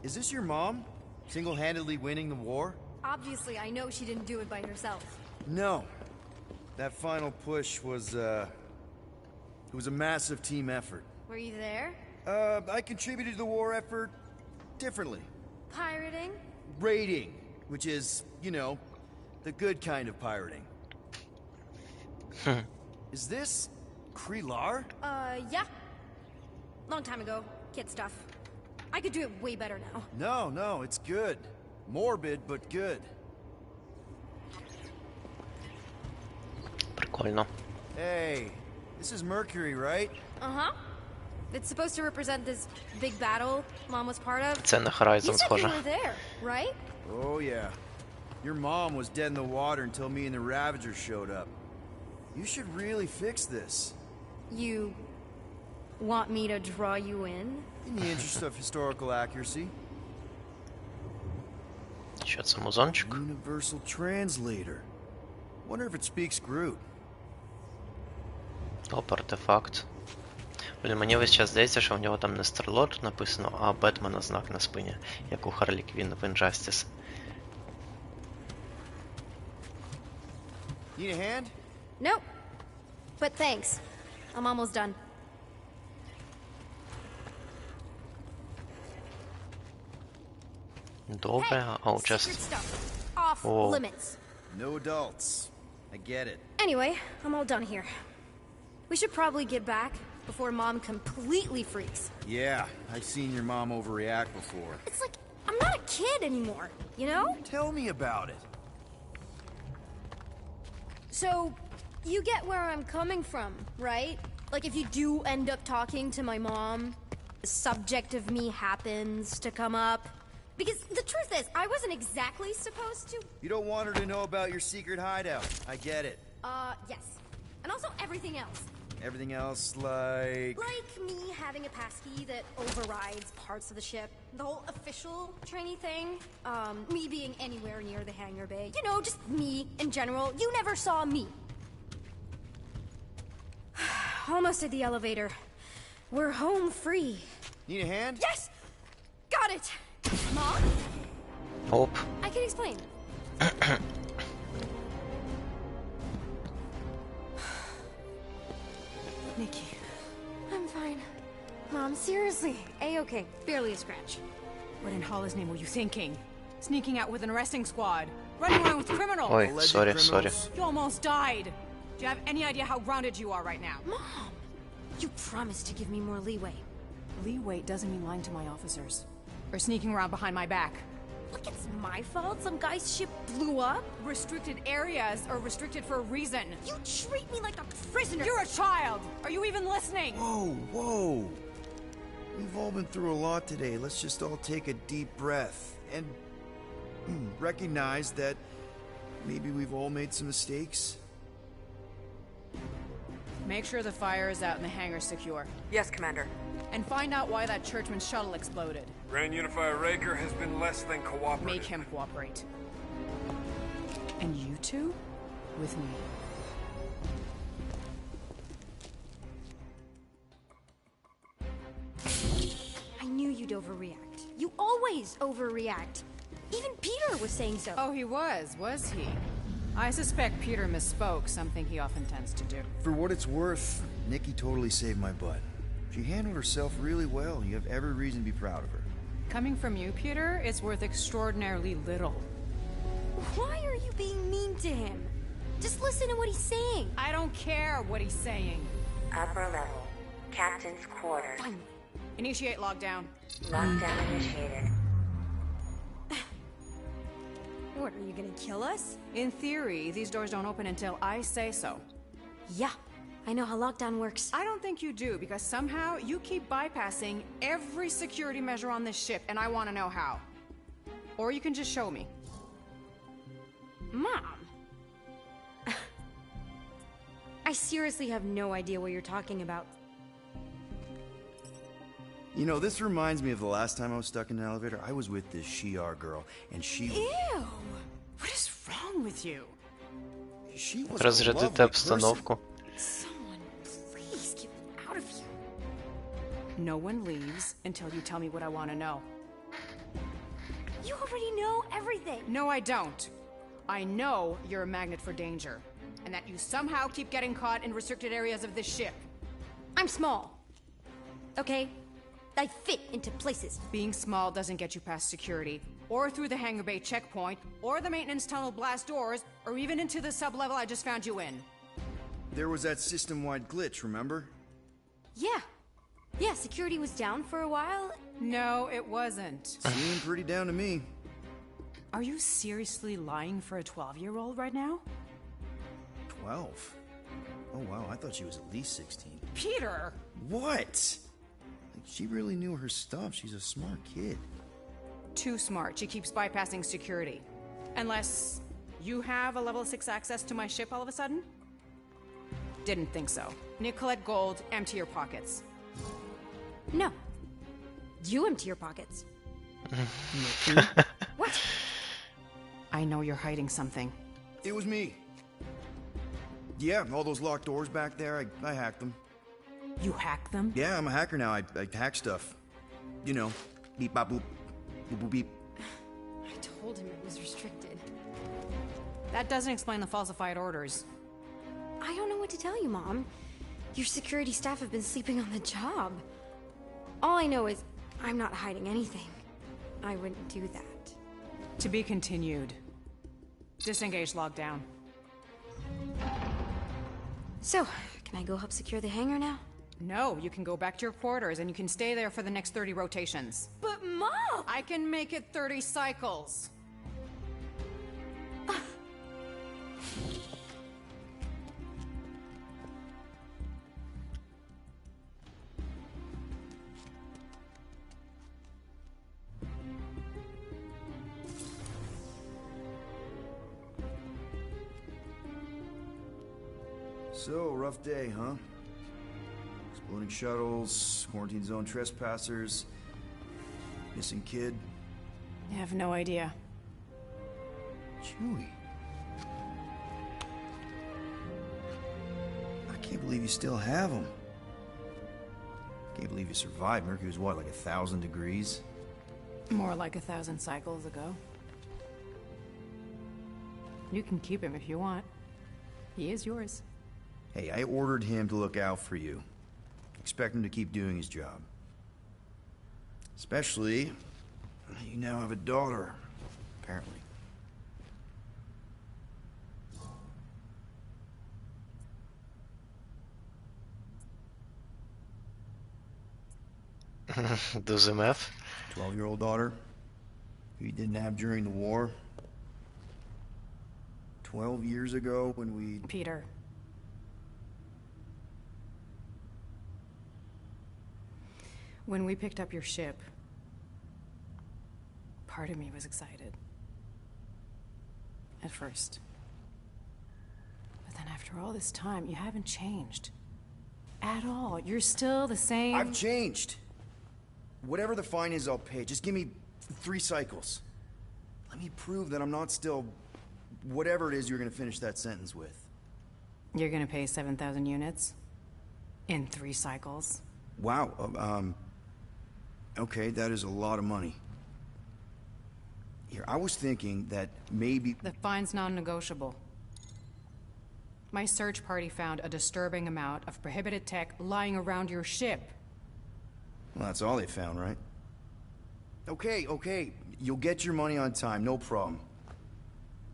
Speaker 4: Is this your mom? Single-handedly winning the war?
Speaker 12: Obviously, I know she didn't do it by herself.
Speaker 4: No. That final push was, it was a massive team effort.
Speaker 12: Were you there?
Speaker 4: I contributed to the war effort differently.
Speaker 12: Pirating?
Speaker 4: Raiding, which is, you know, the good kind of pirating. Is this Krelar?
Speaker 12: Yeah. Long time ago. Kid stuff. I could do it way better now.
Speaker 4: No, it's good. Morbid, but good.
Speaker 1: Прикольно.
Speaker 4: Hey, this is Mercury, right?
Speaker 12: Uh-huh. It's supposed to represent this big battle Mom was part of.
Speaker 1: Це на Horizon
Speaker 12: You said you
Speaker 1: схоже.
Speaker 12: were there, right?
Speaker 4: Oh, yeah. Your mom was dead in the water until me and the Ravagers showed up. You should really fix this.
Speaker 12: You want me to draw you in?
Speaker 4: In the interest of historical accuracy.
Speaker 1: Що це, музончик?
Speaker 4: Universal translator. Wonder if it speaks Groot.
Speaker 1: Оп, артефакт. Блін, мені весь час здається, що в нього там не Старлорд написано, а Бетмена знак на спині, як у Харлі Квінн в Injustice.
Speaker 4: Need a hand?
Speaker 12: Nope. But thanks. I'm almost done.
Speaker 1: Добре, I'll
Speaker 12: Secret
Speaker 1: just...
Speaker 12: stuff. Off
Speaker 1: Oh.
Speaker 12: limits.
Speaker 4: No adults. I get it.
Speaker 12: Anyway, I'm all done here. We should probably get back before Mom completely freaks.
Speaker 4: Yeah, I've seen your mom overreact before.
Speaker 12: It's like, I'm not a kid anymore, you know?
Speaker 4: Tell me about it.
Speaker 12: So, you get where I'm coming from, right? Like if you do end up talking to my mom, the subject of me happens to come up. Because the truth is, I wasn't exactly supposed to...
Speaker 4: You don't want her to know about your secret hideout. I get it.
Speaker 12: Yes. And also everything else.
Speaker 4: Everything else, like...
Speaker 12: Like me having a passkey that overrides parts of the ship. The whole official trainee thing. Me being anywhere near the hangar bay. You know, just me in general. You never saw me. Almost at the elevator. We're home free.
Speaker 4: Need a hand?
Speaker 12: Yes! Got it! Mom?
Speaker 1: Оп.
Speaker 12: I can explain.
Speaker 2: Nikki.
Speaker 12: I'm fine. Mom, seriously. A-okay. Barely a scratch.
Speaker 2: What in Allah's name were you thinking? Sneaking out with an arresting squad? Running around with criminals?
Speaker 1: Ой,
Speaker 4: Alleged
Speaker 1: sorry.
Speaker 4: criminals.
Speaker 2: You almost died. Do you have any idea how grounded you are right now?
Speaker 12: Mom! You promised to give me more leeway.
Speaker 2: Leeway doesn't mean lying to my officers. Or sneaking around behind my back.
Speaker 12: Look, it's my fault some guy's ship blew up.
Speaker 2: Restricted areas are restricted for a reason.
Speaker 12: You treat me like a prisoner.
Speaker 2: You're a child! Are you even listening?
Speaker 4: Whoa, whoa. We've all been through a lot today. Let's just all take a deep breath and recognize that maybe we've all made some mistakes.
Speaker 2: Make sure the fire is out and the hangar's secure.
Speaker 8: Yes, Commander.
Speaker 2: And find out why that churchman's shuttle exploded.
Speaker 13: Grand Unifier Raker has been less than cooperative.
Speaker 2: Make him cooperate. And you two? With me.
Speaker 12: I knew you'd overreact. You always overreact. Even Peter was saying so.
Speaker 2: Oh, he was he? I suspect Peter misspoke, something he often tends to do.
Speaker 4: For what it's worth, Nikki totally saved my butt. She handled herself really well. You have every reason to be proud of her.
Speaker 2: Coming from you, Peter, it's worth extraordinarily little.
Speaker 12: Why are you being mean to him? Just listen to what he's saying.
Speaker 2: I don't care what he's saying.
Speaker 14: Upper level. Captain's quarters.
Speaker 12: Finally.
Speaker 2: Initiate lockdown.
Speaker 14: Lockdown initiated.
Speaker 12: What, are you gonna kill us?
Speaker 2: In theory, these doors don't open until I say so.
Speaker 12: Yeah, I know how lockdown works.
Speaker 2: I don't think you do, because somehow you keep bypassing every security measure on this ship, and I want to know how. Or you can just show me.
Speaker 12: Mom! I seriously have no idea what you're talking about.
Speaker 4: You know, this reminds me of the last time I was stuck in an elevator. I was with this Shi'ar girl, and she...
Speaker 2: Ew! What is wrong with you?
Speaker 4: She was
Speaker 1: Разрядите обстановку.
Speaker 12: Someone, please get me out of here.
Speaker 2: No one leaves until you tell me what I want to know.
Speaker 12: You already know everything.
Speaker 2: No, I don't. I know you're a magnet for danger, and that you somehow keep getting caught in restricted areas of this ship.
Speaker 12: I'm small. Okay? I fit into places.
Speaker 2: Being small doesn't get you past security, or through the hangar bay checkpoint, or the maintenance tunnel blast doors, or even into the sub-level I just found you in.
Speaker 4: There was that system-wide glitch, remember?
Speaker 12: Yeah. Yeah, security was down for a while.
Speaker 2: No, it wasn't.
Speaker 4: Seemed pretty down to me.
Speaker 2: Are you seriously lying for a 12-year-old right now?
Speaker 4: 12? Oh, wow, I thought she was at least 16.
Speaker 2: Peter!
Speaker 4: What? She really knew her stuff. She's a smart kid.
Speaker 2: Too smart. She keeps bypassing security. Unless you have a level 6 access to my ship all of a sudden? Didn't think so. Nicolette Gold, empty your pockets.
Speaker 12: No. You empty your pockets. What?
Speaker 2: I know you're hiding something.
Speaker 4: It was me. Yeah, all those locked doors back there, I hacked them.
Speaker 2: You hacked them?
Speaker 4: Yeah, I'm a hacker now. I hack stuff. You know, beep, bop, boop, boop, boop, beep.
Speaker 12: I told him it was restricted.
Speaker 2: That doesn't explain the falsified orders.
Speaker 12: I don't know what to tell you, Mom. Your security staff have been sleeping on the job. All I know is I'm not hiding anything. I wouldn't do that.
Speaker 2: To be continued. Disengage lockdown.
Speaker 12: So, can I go help secure the hangar now?
Speaker 2: No, you can go back to your quarters and you can stay there for the next 30 rotations.
Speaker 12: But Mom!
Speaker 2: I can make it 30 cycles.
Speaker 4: So, rough day, huh? Exploding shuttles, quarantine zone trespassers, missing kid.
Speaker 2: I have no idea.
Speaker 4: Chewie. I can't believe you still have him. Can't believe you survived. Mercury was what, like 1,000 degrees?
Speaker 2: More like 1,000 cycles ago. You can keep him if you want. He is yours.
Speaker 4: Hey, I ordered him to look out for you. Expect him to keep doing his job. Especially, you now have a daughter, apparently.
Speaker 1: Do the math.
Speaker 4: 12-year-old daughter, who you didn't have during the war. 12 years ago when we...
Speaker 2: Peter. When we picked up your ship, part of me was excited. At first. But then after all this time, you haven't changed. At all. You're still the same...
Speaker 4: I've changed. Whatever the fine is, I'll pay. Just give me 3 cycles. Let me prove that I'm not still... whatever it is you're gonna finish that sentence with.
Speaker 2: You're gonna pay 7,000 units? In 3 cycles?
Speaker 4: Wow, okay, that is a lot of money. Here, I was thinking that maybe...
Speaker 2: The fine's non-negotiable. My search party found a disturbing amount of prohibited tech lying around your ship.
Speaker 4: Well, that's all they found, right? Okay, you'll get your money on time, no problem.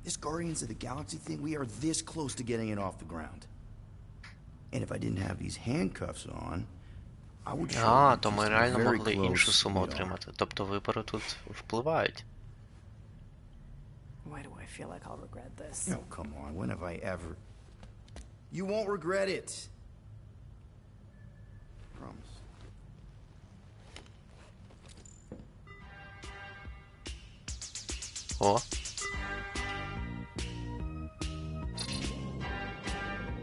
Speaker 4: This Guardians of the Galaxy thing, we are this close to getting it off the ground. And if I didn't have these handcuffs on, I would show
Speaker 1: то ми реально могли іншу суму отримати. Тобто вибори тут впливають.
Speaker 2: Why do I feel like I'll regret this?
Speaker 4: No, come on, when have I ever... You won't regret it. Promise.
Speaker 1: О.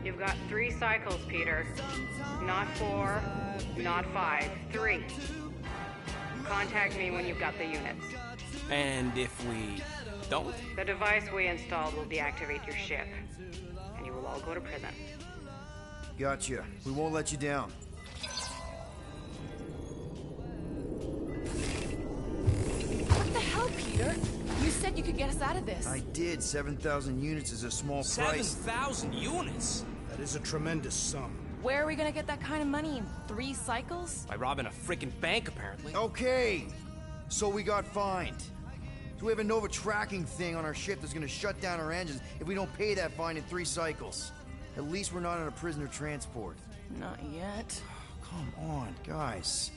Speaker 9: You've got 3 cycles, Peter. Not 4, not 5, 3. Contact me when you've got the units.
Speaker 10: And if we don't?
Speaker 9: The device we installed will deactivate your ship, and you will all go to prison.
Speaker 4: Gotcha. We won't let you down.
Speaker 15: What the hell, Peter? You said you could get us out of this.
Speaker 4: I did. 7,000 units is a small price.
Speaker 10: 7,000 units?
Speaker 5: That is a tremendous sum.
Speaker 15: Where are we gonna get that kind of money in 3 cycles?
Speaker 10: By robbing a freaking bank, apparently.
Speaker 4: Okay, so we got fined. So we have a Nova tracking thing on our ship that's gonna shut down our engines if we don't pay that fine in 3 cycles. At least we're not on a prisoner transport.
Speaker 15: Not yet.
Speaker 4: Come on, guys.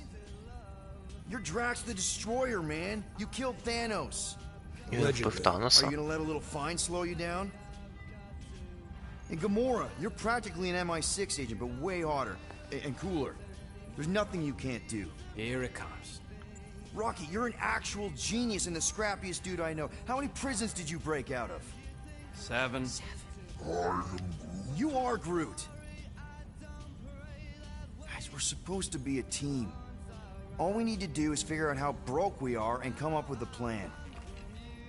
Speaker 4: You're Drax the Destroyer, man. You killed Thanos. Are you gonna let a little fine slow you down? And Gamora, you're practically an MI6 agent, but way hotter and cooler. There's nothing you can't do.
Speaker 10: Here it comes.
Speaker 4: Rocky, you're an actual genius and the scrappiest dude I know. How many prisons did you break out of?
Speaker 6: 7.
Speaker 4: You are Groot. Guys, we're supposed to be a team. All we need to do is figure out how broke we are and come up with a plan.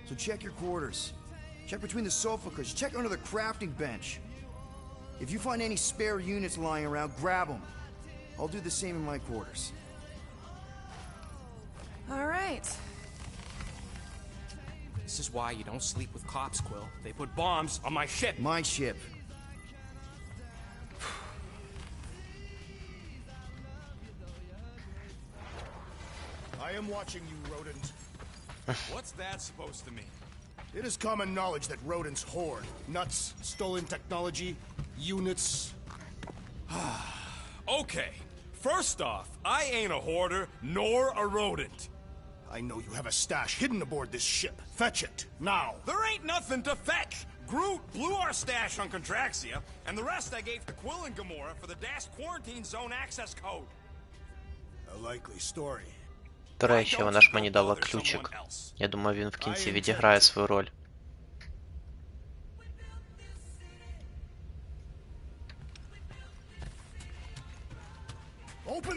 Speaker 4: So check your quarters. Check between the sofa cushions. Check under the crafting bench. If you find any spare units lying around, grab them. I'll do the same in my quarters.
Speaker 8: All right.
Speaker 10: This is why you don't sleep with cops, Quill. They put bombs on my ship.
Speaker 4: My ship.
Speaker 5: I am watching you, rodent.
Speaker 7: What's that supposed to mean?
Speaker 5: It is common knowledge that rodents hoard nuts, stolen technology, units.
Speaker 7: Okay, first off, I ain't a hoarder nor a rodent.
Speaker 5: I know you have a stash hidden aboard this ship. Fetch it, now.
Speaker 7: There ain't nothing to fetch. Groot blew our stash on Contraxia, and the rest I gave to Quill and Gamora for the dash quarantine zone access code.
Speaker 5: A likely story.
Speaker 1: До речі, вона ж мені дала ключик. Я думаю, він в кінці відіграє свою роль.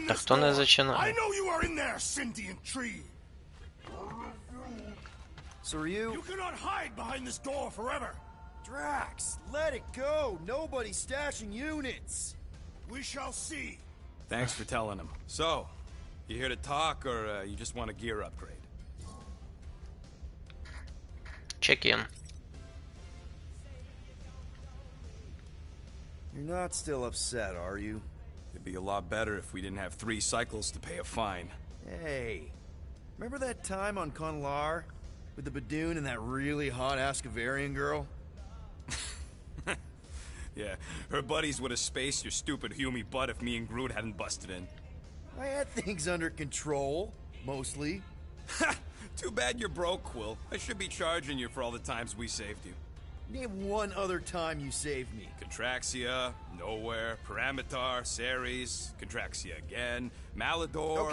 Speaker 1: Та хто не зачинає?
Speaker 4: So are you?
Speaker 5: You cannot hide behind this door forever.
Speaker 4: Drax, let it go. Nobody's stashing units.
Speaker 5: We shall see.
Speaker 7: Thanks for telling him. So, you here to talk, or you just want a gear upgrade?
Speaker 1: Check in.
Speaker 4: You're not still upset, are you?
Speaker 7: It'd be a lot better if we didn't have 3 cycles to pay a fine.
Speaker 4: Hey, remember that time on Conlar with the Badoon and that really hot Ascavarian girl?
Speaker 7: Yeah, her buddies would have spaced your stupid Humy butt if me and Groot hadn't busted in.
Speaker 4: I had things under control, mostly.
Speaker 7: Too bad you're broke, Quill. I should be charging you for all the times we saved you.
Speaker 4: Name one other time you saved me.
Speaker 7: Contraxia, Nowhere, Paramitar, Ceres, Contraxia again, Malador...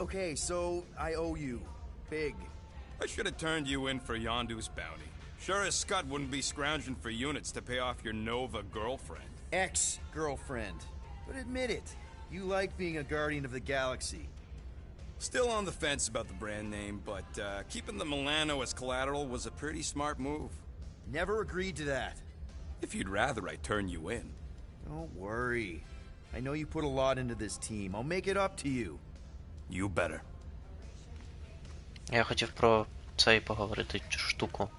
Speaker 4: Okay, so I owe you. Big.
Speaker 7: I should have turned you in for Yondu's bounty. Sure as Scud wouldn't be scrounging for units to pay off your Nova girlfriend.
Speaker 4: Ex-girlfriend. But admit it, you like being a guardian of the galaxy.
Speaker 7: Still on the fence about the brand name, but keeping the Milano as collateral was a pretty smart move.
Speaker 4: Never agreed to that.
Speaker 7: If you'd rather, I'd turn you in.
Speaker 4: Don't worry. I know you put a lot into this team. I'll make it up to you.
Speaker 7: You better.
Speaker 1: Я хотів про це і поговорити, цю штуку.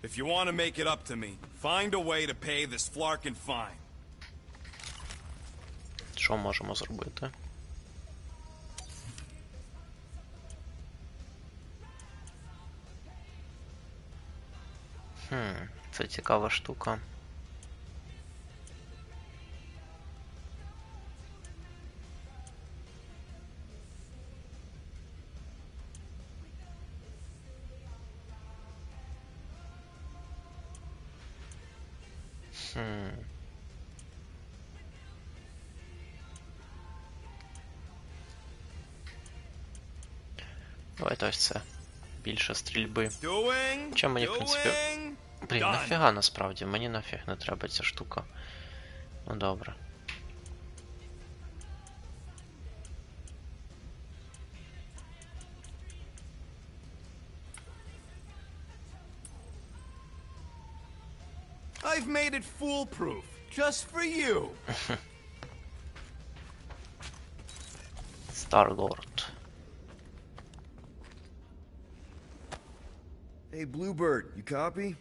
Speaker 7: If you want to make it up to me, find a way to pay this flarkin' fine.
Speaker 1: Що можемо зробити? Це цікава штука. Давайте ось це. Більше стрільби. Хоча мені, в принципі... Блін, нафіга насправді, мені нафіг не треба ця штука. Ну добре.
Speaker 7: I've made it foolproof, just for you.
Speaker 1: Star-Lord.
Speaker 4: Hey, Bluebird, you copy?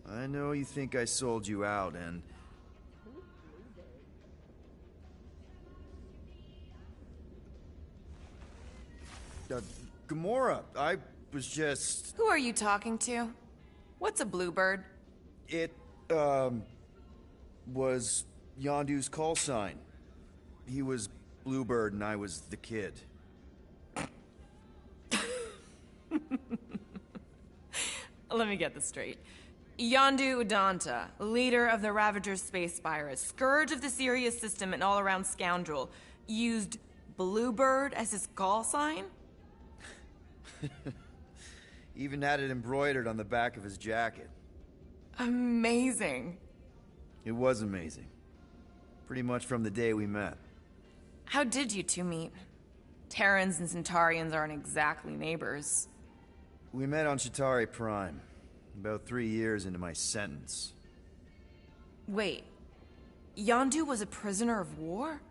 Speaker 4: I know you think I sold you out, and... Gamora, I was just...
Speaker 8: Who are you talking to? What's a bluebird?
Speaker 4: It, was Yondu's call sign. He was Bluebird and I was the kid.
Speaker 8: Let me get this straight. Yondu Udanta, leader of the Ravager's space virus, scourge of the Sirius system and all-around scoundrel, used Bluebird as his call sign?
Speaker 4: Even had it embroidered on the back of his jacket.
Speaker 8: Amazing.
Speaker 4: It was amazing. Pretty much from the day we met.
Speaker 8: How did you two meet? Terrans and Centaurians aren't exactly neighbors.
Speaker 4: We met on Chitauri Prime, about 3 years into my sentence.
Speaker 8: Wait. Yondu was a prisoner of war?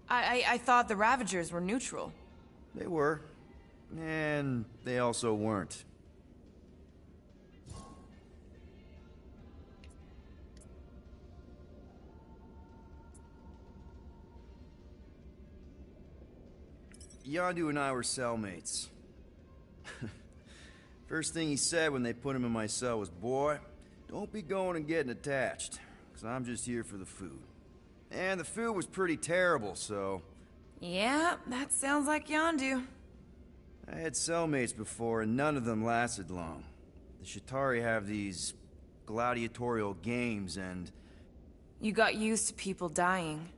Speaker 8: I thought the Ravagers were neutral.
Speaker 4: They were. And they also weren't. Yondu and I were cellmates. First thing he said when they put him in my cell was, "Boy, don't be going and getting attached, because I'm just here for the food." And the food was pretty terrible, so...
Speaker 8: Yeah, that sounds like Yondu.
Speaker 4: I had cellmates before, and none of them lasted long. The Chitauri have these gladiatorial games, and...
Speaker 8: You got used to people dying.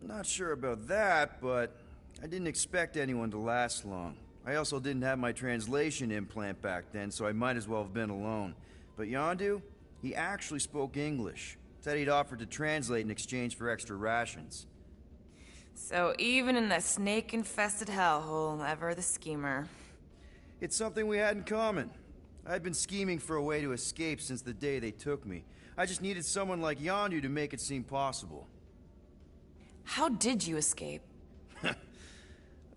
Speaker 4: Not sure about that, but I didn't expect anyone to last long. I also didn't have my translation implant back then, so I might as well have been alone. But Yondu, he actually spoke English. Said he'd offered to translate in exchange for extra rations.
Speaker 8: So even in the snake-infested hellhole, ever the schemer.
Speaker 4: It's something we had in common. I'd been scheming for a way to escape since the day they took me. I just needed someone like Yondu to make it seem possible.
Speaker 8: How did you escape?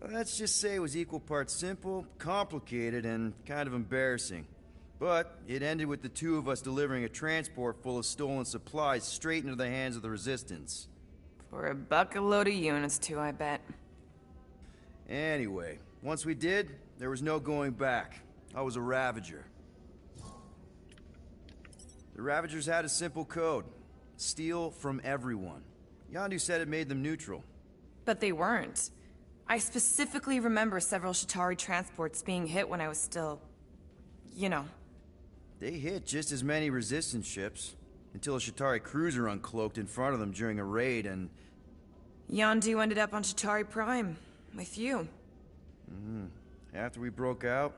Speaker 4: Let's just say it was equal parts simple, complicated, and kind of embarrassing. But it ended with the two of us delivering a transport full of stolen supplies straight into the hands of the Resistance.
Speaker 8: For a bucket load of units too, I bet.
Speaker 4: Anyway, once we did, there was no going back. I was a Ravager. The Ravagers had a simple code. Steal from everyone. Yondu said it made them neutral.
Speaker 8: But they weren't. I specifically remember several Chitauri transports being hit when I was still... you know.
Speaker 4: They hit just as many Resistance ships, until a Chitauri cruiser uncloaked in front of them during a raid, and...
Speaker 8: Yondu ended up on Chitauri Prime, with you.
Speaker 4: After we broke out,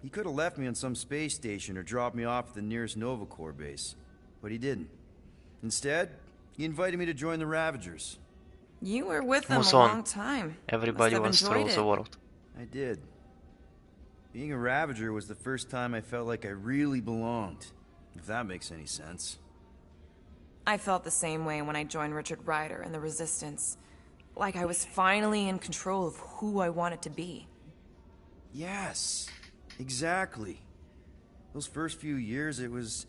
Speaker 4: he could have left me on some space station or dropped me off at the nearest Nova Corps base. But he didn't. Instead, he invited me to join the Ravagers.
Speaker 8: You were with them a long time.
Speaker 1: Everybody wants to rule the world.
Speaker 4: I did. Being a Ravager was the first time I felt like I really belonged, if that makes any sense.
Speaker 8: I felt the same way when I joined Richard Ryder and the Resistance. Like I was finally in control of who I wanted to be.
Speaker 4: Yes, exactly. Those first few years, it was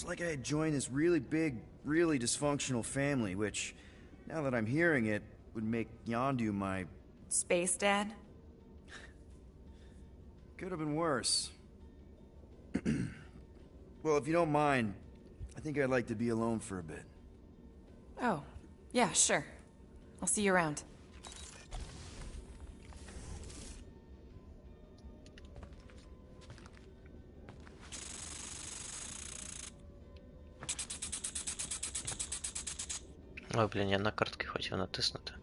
Speaker 4: like I had joined this really big, really dysfunctional family, which, now that I'm hearing it, would make Yondu my...
Speaker 8: Space Dad?
Speaker 4: Could have been worse. Well, if you don't mind, I think I'd like to be alone for a bit.
Speaker 8: Oh, yeah, sure. I'll see you around.
Speaker 1: Ой, блін, я на картки хотів натиснути.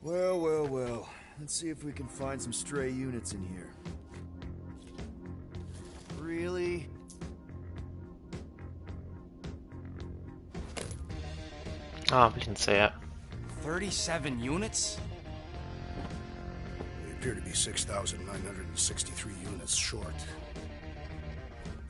Speaker 4: Well. Let's see if we can find some stray units in here. Really?
Speaker 1: А, блін, це я.
Speaker 10: 37 units?
Speaker 5: We appear to be 6,963 units short.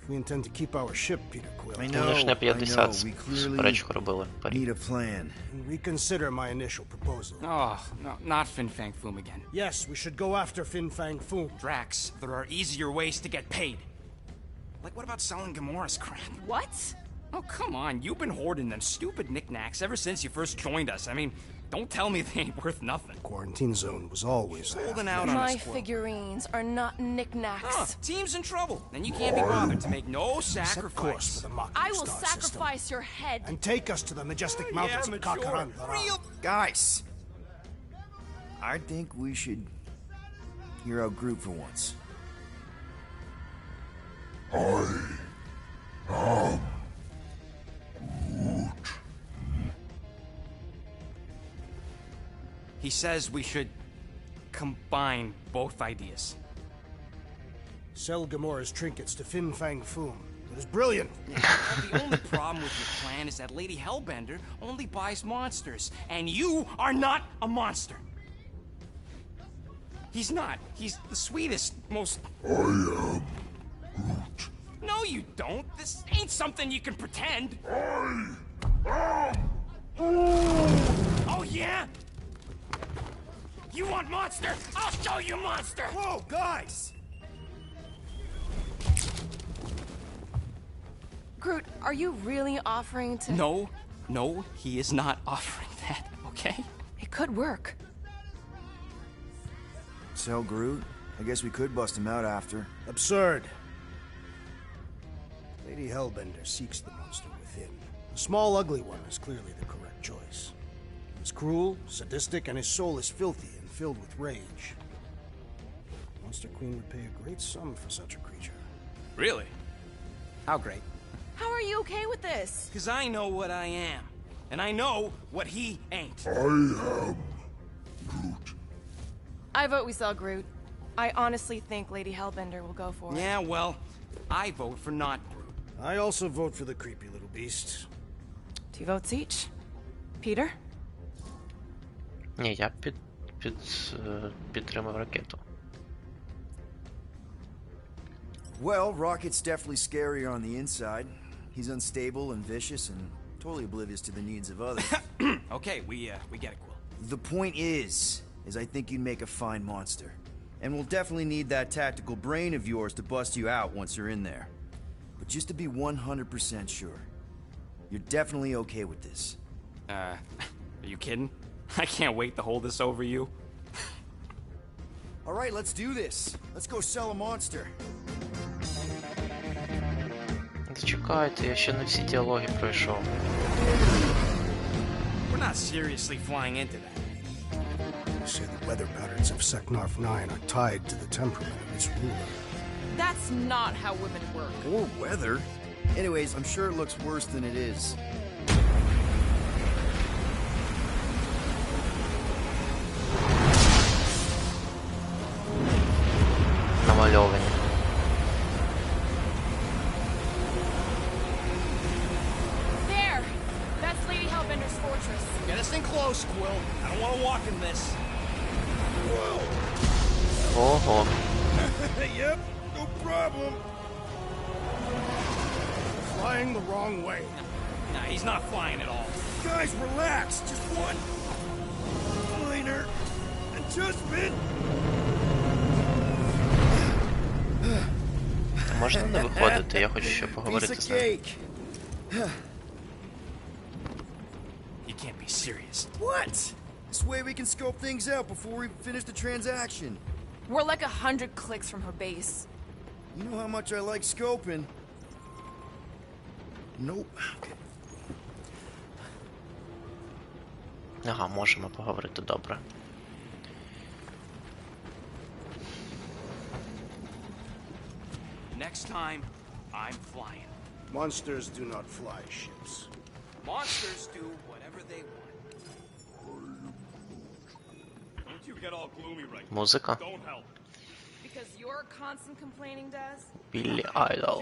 Speaker 5: If we intend to keep our ship, Peter Quill,
Speaker 1: Вони ж на 50 суперечку робили.
Speaker 4: Need a plan.
Speaker 5: reconsider my initial proposal.
Speaker 10: Oh, no, not Fin Fang Foom again.
Speaker 5: Yes, we should go after Fin Fang Foom.
Speaker 10: Drax, there are easier ways to get paid. Like, what about selling Gamora's crap?
Speaker 15: What?
Speaker 10: Oh, come on, you've been hoarding them stupid knickknacks ever since you first joined us. I mean, don't tell me they ain't worth nothing.
Speaker 5: Quarantine zone was always there.
Speaker 10: Holding out on
Speaker 15: My
Speaker 10: us, Quill.
Speaker 15: figurines are not knickknacks.
Speaker 10: Team's in trouble. Then you can't be bothered to make no
Speaker 5: Set course for
Speaker 10: sacrifice.
Speaker 5: the Mocking
Speaker 15: I will
Speaker 5: Star
Speaker 15: sacrifice
Speaker 5: system
Speaker 15: your head.
Speaker 5: and take us to the majestic mountains of Kakaran.
Speaker 4: Guys! I think we should hear our group for once.
Speaker 10: He says we should combine both ideas.
Speaker 5: Sell Gamora's trinkets to Fin Fang Foom. It is brilliant.
Speaker 10: The only problem with your plan is that Lady Hellbender only buys monsters, and you are not a monster. He's not. He's the sweetest, most...
Speaker 11: I am Groot.
Speaker 10: No, you don't. This ain't something you can pretend.
Speaker 11: I am
Speaker 10: Oh, yeah? You want monster? I'll show you monster!
Speaker 4: Whoa, guys!
Speaker 8: Groot, are you really offering to...
Speaker 10: No, he is not offering that, okay?
Speaker 8: It could work.
Speaker 4: So, Groot, I guess we could bust him out after.
Speaker 5: Absurd. Lady Hellbender seeks the monster within. The small, ugly one is clearly the correct choice. He's cruel, sadistic, and his soul is filthy and filled with rage. Monster Queen would pay a great sum for such a creature.
Speaker 10: Really? How great?
Speaker 8: How are you okay with this?
Speaker 10: Because I know what I am. And I know what he ain't.
Speaker 11: I am Groot.
Speaker 8: I vote we sell Groot. I honestly think Lady Hellbender will go for it.
Speaker 10: Yeah, well, I vote for not Groot.
Speaker 5: I also vote for the creepy little beast.
Speaker 8: 2 votes each. Peter?
Speaker 1: Ні, я підтримав ракету.
Speaker 4: Well, Rocket's definitely scarier on the inside. He's unstable and vicious and totally oblivious to the needs of others.
Speaker 10: Okay, we get it, Quill.
Speaker 4: The point is I think you'd make a fine monster. And we'll definitely need that tactical brain of yours to bust you out once you're in there. But just to be 100% sure, you're definitely okay with this.
Speaker 10: Are you kidding? I can't wait to hold this over you.
Speaker 4: All right, let's do this. Let's go sell a monster.
Speaker 1: Зачекайте, я ще не всі діалоги пройшов.
Speaker 10: We're not seriously flying into that.
Speaker 5: They say the weather patterns of Seknarf 9 are tied to the temperament of its ruler.
Speaker 8: That's not how women work.
Speaker 4: Or weather. Anyways, I'm sure it looks worse than it is.
Speaker 1: Намальовані.
Speaker 8: There! That's Lady Hellbender's fortress.
Speaker 10: Get us in close, Quill. I don't want to walk in this.
Speaker 1: Ого.
Speaker 5: Yep, no problem. Flying the wrong way.
Speaker 10: Nah, he's not flying at all.
Speaker 5: Guys, relax. Just one minor adjustment.
Speaker 1: Можна не виходити? Я хочу ще поговорити з ним.
Speaker 10: You can't be serious.
Speaker 4: What? This way we can scope things out before we finish the transaction.
Speaker 8: We're like 100 clicks from her base.
Speaker 4: You know how much I like scoping. Nope.
Speaker 1: Ага, можемо поговорити, добре.
Speaker 10: Next time, I'm flying.
Speaker 5: Monsters do not fly ships.
Speaker 10: Monsters do whatever they want.
Speaker 7: Don't you get all gloomy right now.
Speaker 1: Музика.
Speaker 7: Don't help.
Speaker 8: Because your constant complaining does?
Speaker 1: Біллі Айдол.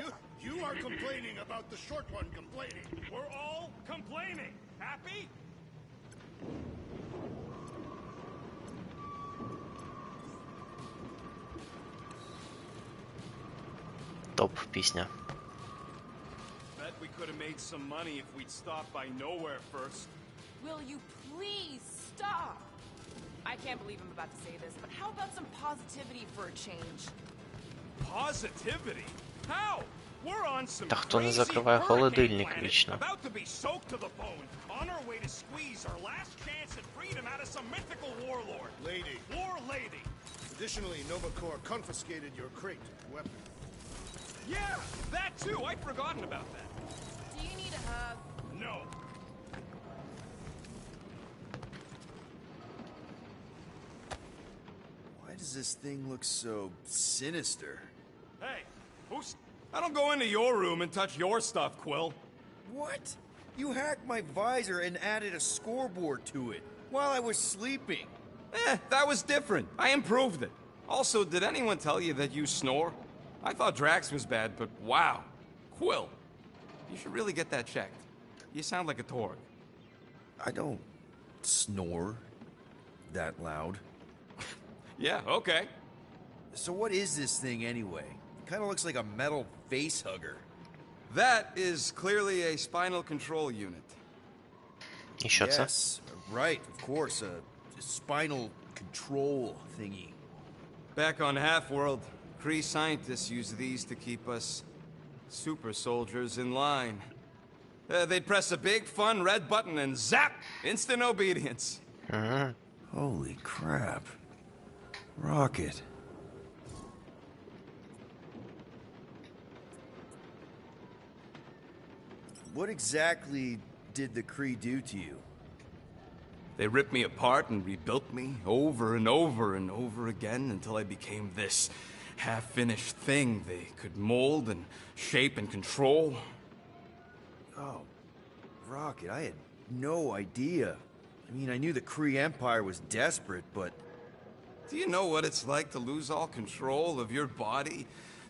Speaker 5: You are complaining about the short one complaining.
Speaker 7: We're all complaining. Happy?
Speaker 1: Топ пісня.
Speaker 7: Bet we could have made some money if we'd stopped by nowhere first.
Speaker 8: Will you please stop? I can't believe I'm about to say this, but how about some positivity for a change?
Speaker 7: Positivity? How? We're on some
Speaker 1: Та хто не
Speaker 7: crazy
Speaker 1: закриває
Speaker 7: hurricane
Speaker 1: холодильник
Speaker 7: planet,
Speaker 1: вічно?
Speaker 7: about to be soaked to the bone, on our way to squeeze our last chance at freedom out of some mythical warlord.
Speaker 5: Lady.
Speaker 7: War lady.
Speaker 5: Additionally, Nova Corps confiscated your crate weapon.
Speaker 7: Yeah, that too. I'd forgotten about that.
Speaker 8: Do you need a hug?
Speaker 7: No.
Speaker 4: Why does this thing look so sinister?
Speaker 7: Hey, who's... I don't go into your room and touch your stuff, Quill.
Speaker 4: What? You hacked my visor and added a scoreboard to it while I was sleeping.
Speaker 6: That was different. I improved it. Also, did anyone tell you that you snore? I thought Drax was bad, but wow. Quill, you should really get that checked. You sound like a Torg.
Speaker 4: I don't snore that loud.
Speaker 6: Yeah, okay.
Speaker 4: So what is this thing anyway? It kind of looks like a metal face hugger.
Speaker 6: That is clearly a spinal control unit.
Speaker 1: І що це?
Speaker 4: Yes, right, of course, a spinal control thingy.
Speaker 6: Back on Half-World, Kree scientists use these to keep us super soldiers in line. They'd press a big, fun red button and zap! Instant obedience.
Speaker 4: Holy crap. Rocket. What exactly did the Kree do to you?
Speaker 6: They ripped me apart and rebuilt me over and over and over again until I became this half-finished thing they could mold and shape and control.
Speaker 4: Oh, Rocket, I had no idea. I mean, I knew the Kree Empire was desperate, but...
Speaker 6: Do you know what it's like to lose all control of your body?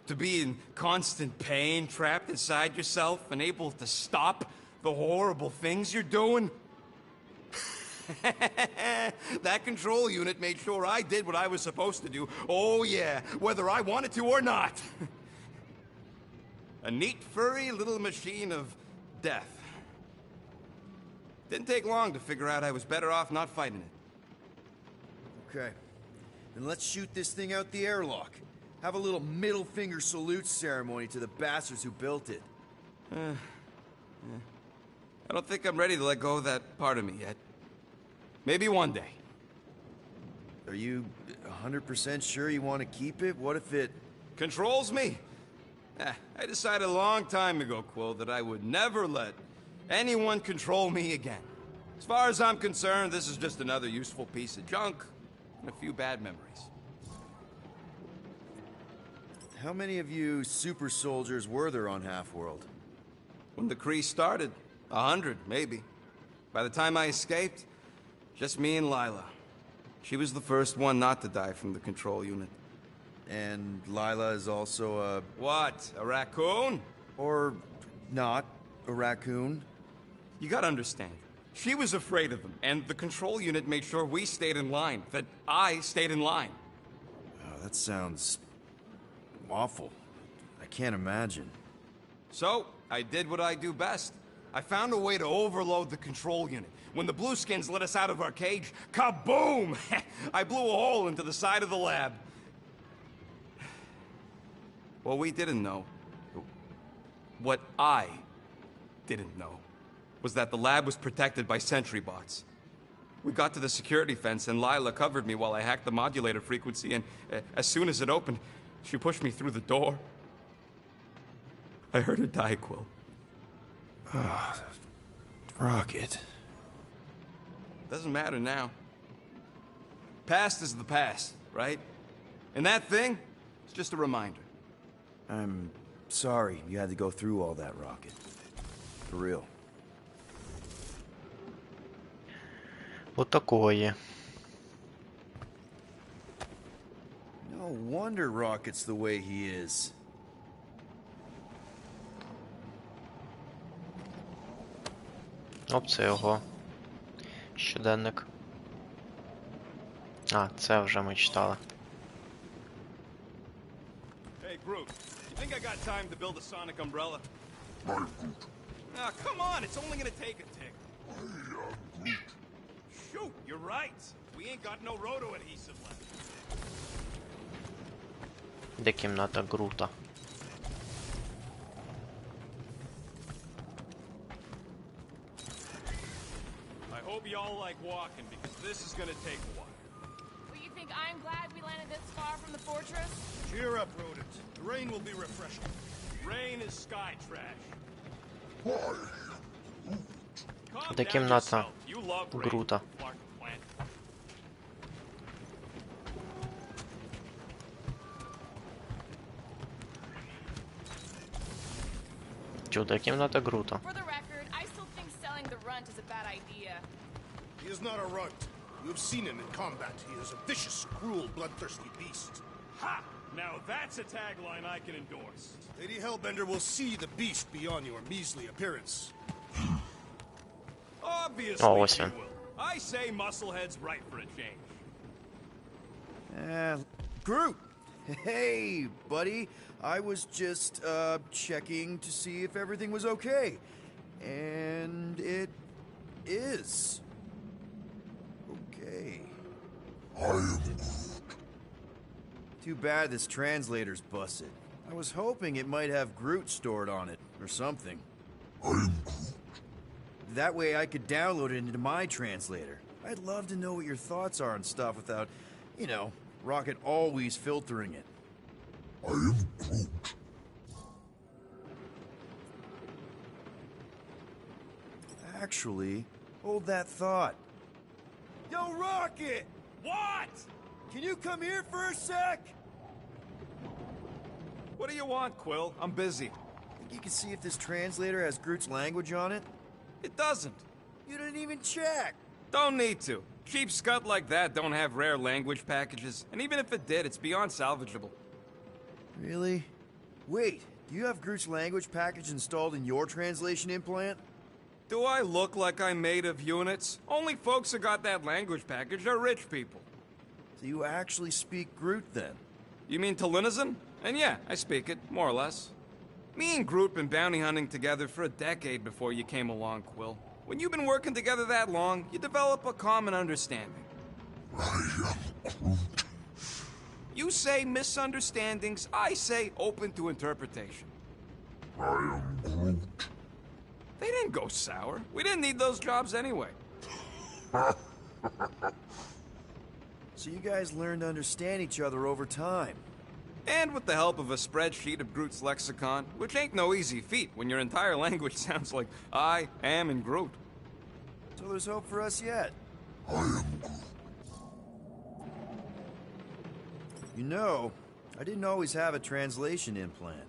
Speaker 6: To be in constant pain, trapped inside yourself, unable to stop the horrible things you're doing? That control unit made sure I did what I was supposed to do. Oh yeah, whether I wanted to or not. A neat, furry little machine of death. Didn't take long to figure out I was better off not fighting it.
Speaker 4: Okay. Then let's shoot this thing out the airlock. Have a little middle finger salute ceremony to the bastards who built it.
Speaker 6: I don't think I'm ready to let go of that part of me yet. Maybe one day.
Speaker 4: Are you 100% sure you want to keep it? What if it...
Speaker 6: Controls me? I decided a long time ago, Quill, that I would never let anyone control me again. As far as I'm concerned, this is just another useful piece of junk and a few bad memories.
Speaker 4: How many of you super soldiers were there on Half-World?
Speaker 6: When the Kree started, 100, maybe. By the time I escaped, just me and Lila. She was the first one not to die from the control unit.
Speaker 4: And Lila is also a...
Speaker 6: What? A raccoon?
Speaker 4: Or not a raccoon?
Speaker 6: You gotta understand. She was afraid of them, and the control unit made sure we stayed in line. That I stayed in line.
Speaker 4: Oh, that sounds... awful. I can't imagine.
Speaker 6: So, I did what I do best. I found a way to overload the control unit. When the Blueskins let us out of our cage, kaboom! I blew a hole into the side of the lab. What we didn't know, what I didn't know, was that the lab was protected by sentry bots. We got to the security fence and Lila covered me while I hacked the modulator frequency, and as soon as it opened, she pushed me through the door. I heard her die, Quill.
Speaker 4: Oh, Rocket.
Speaker 6: Doesn't matter now. Past is the past, right? And that thing, it's just a reminder.
Speaker 4: I'm sorry you had to go through all that, Rocket. For real.
Speaker 1: Вот такое.
Speaker 4: No wonder Rocket's the way he is.
Speaker 1: Оп, це його щоденник. А, це вже ми читали.
Speaker 7: Hey, Groot. You think I got time to build a sonic umbrella? Ah, come on, it's only gonna take a tick. Shoot, you're right. We ain't got no roto-adhesive left.
Speaker 1: Де кімната Грута?
Speaker 7: I hope y'all like walking, because this is gonna take a while.
Speaker 15: Well, you think I'm glad we landed this far from the fortress?
Speaker 5: Cheer up, rodent. The rain will be refreshing.
Speaker 7: Rain is sky trash. Calm
Speaker 1: Де
Speaker 7: down
Speaker 1: кімната
Speaker 7: yourself. You love rain,
Speaker 1: Грута?
Speaker 7: Clark Plant.
Speaker 1: Де кімната Грута?
Speaker 15: For the record, I still think selling the runt is a bad idea.
Speaker 5: He is not a runt. You have seen him in combat. He is a vicious, cruel, bloodthirsty beast.
Speaker 7: Ha! Now that's a tagline I can endorse.
Speaker 5: Lady Hellbender will see the beast beyond your measly appearance.
Speaker 7: Obviously
Speaker 1: Oh,
Speaker 7: you
Speaker 1: listen.
Speaker 7: will. I say Musclehead's right for a change.
Speaker 4: Groot! Hey, buddy. I was just, checking to see if everything was okay. And it is. Okay. I am Groot. Too bad this translator's busted. I was hoping it might have Groot stored on it, or something. I am Groot. That way I could download it into my translator. I'd love to know what your thoughts are and stuff without, you know, Rocket always filtering it. I am Groot. Actually, hold that thought. Yo, Rocket!
Speaker 7: What?
Speaker 4: Can you come here for a sec?
Speaker 7: What do you want, Quill? I'm busy.
Speaker 4: Think you can see if this translator has Groot's language on it?
Speaker 7: It doesn't.
Speaker 4: You didn't even check.
Speaker 7: Don't need to. Cheap scut like that don't have rare language packages, and even if it did, it's beyond salvageable.
Speaker 4: Really? Wait, do you have Groot's language package installed in your translation implant?
Speaker 7: Do I look like I'm made of units? Only folks who got that language package are rich people.
Speaker 4: So you actually speak Groot then?
Speaker 7: You mean Talinisan? And yeah, I speak it, more or less. Me and Groot been bounty hunting together for a decade before you came along, Quill. When you've been working together that long, you develop a common understanding.
Speaker 4: I am Groot.
Speaker 7: You say misunderstandings, I say open to interpretation.
Speaker 4: I am Groot.
Speaker 7: They didn't go sour. We didn't need those jobs anyway.
Speaker 4: So you guys learned to understand each other over time.
Speaker 7: And with the help of a spreadsheet of Groot's lexicon, which ain't no easy feat when your entire language sounds like I am in Groot.
Speaker 4: So there's hope for us yet. I am Groot. You know, I didn't always have a translation implant.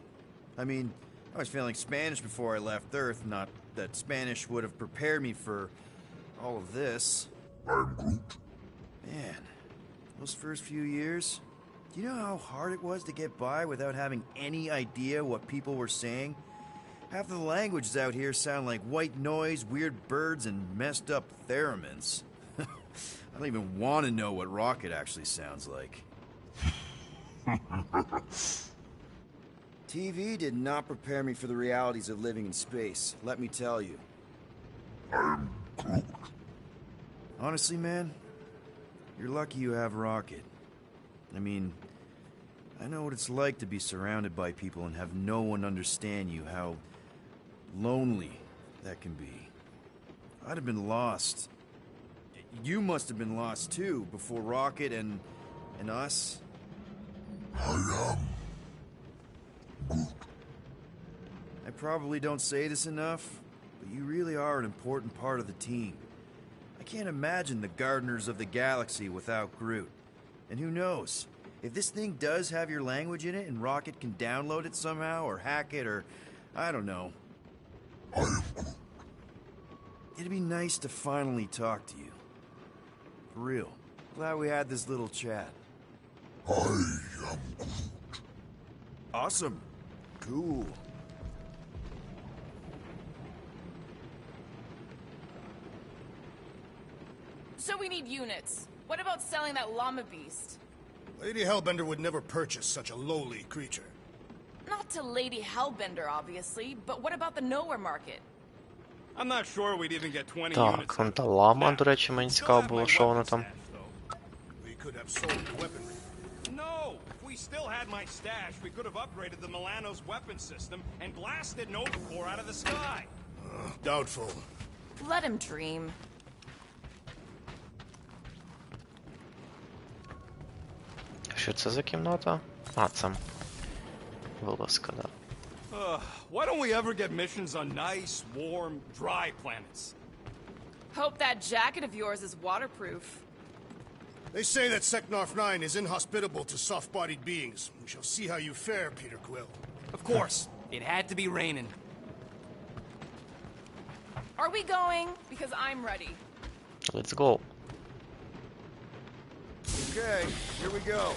Speaker 4: I mean, I was failing Spanish before I left Earth, not that Spanish would have prepared me for all of this. I'm Groot. Man, those first few years, do you know how hard it was to get by without having any idea what people were saying? Half of the languages out here sound like white noise, weird birds, and messed up theremins. I don't even want to know what Rocket actually sounds like. TV did not prepare me for the realities of living in space, let me tell you. I'm Groot. Honestly, man, you're lucky you have Rocket. I mean, I know what it's like to be surrounded by people and have no one understand you, how lonely that can be. I'd have been lost. You must have been lost too, before Rocket and us. I am Groot. I probably don't say this enough, but you really are an important part of the team. I can't imagine the Gardeners of the Galaxy without Groot. And who knows, if this thing does have your language in it and Rocket can download it somehow or hack it or, I don't know. I am Groot. It'd be nice to finally talk to you. For real. Glad we had this little chat. I am Groot. Awesome. Cool.
Speaker 8: So we need units. What about selling that llama beast?
Speaker 5: Lady Hellbender would never purchase such a lowly creature.
Speaker 8: Not to Lady Hellbender, obviously, but what about the nowhere market?
Speaker 7: I'm not sure we'd even get 20
Speaker 1: Так,
Speaker 7: units.
Speaker 1: вон та лама, до речі, мені цікаво було, що вона там.
Speaker 5: We could have sold weaponry.
Speaker 7: No! If we still had my stash, we could have upgraded the Milano's weapon system and blasted Nova Corps out of the sky.
Speaker 5: Doubtful.
Speaker 8: Let him dream.
Speaker 1: Що це за кімната? А, це вилазка, да.
Speaker 7: Why don't we ever get missions on nice, warm, dry planets?
Speaker 8: Hope that jacket of yours is waterproof.
Speaker 5: They say that Seknarf 9 is inhospitable to soft-bodied beings. We shall see how you fare, Peter Quill.
Speaker 10: Of course. It had to be raining.
Speaker 8: Are we going? Because I'm ready.
Speaker 1: Let's go.
Speaker 4: Okay, here we go.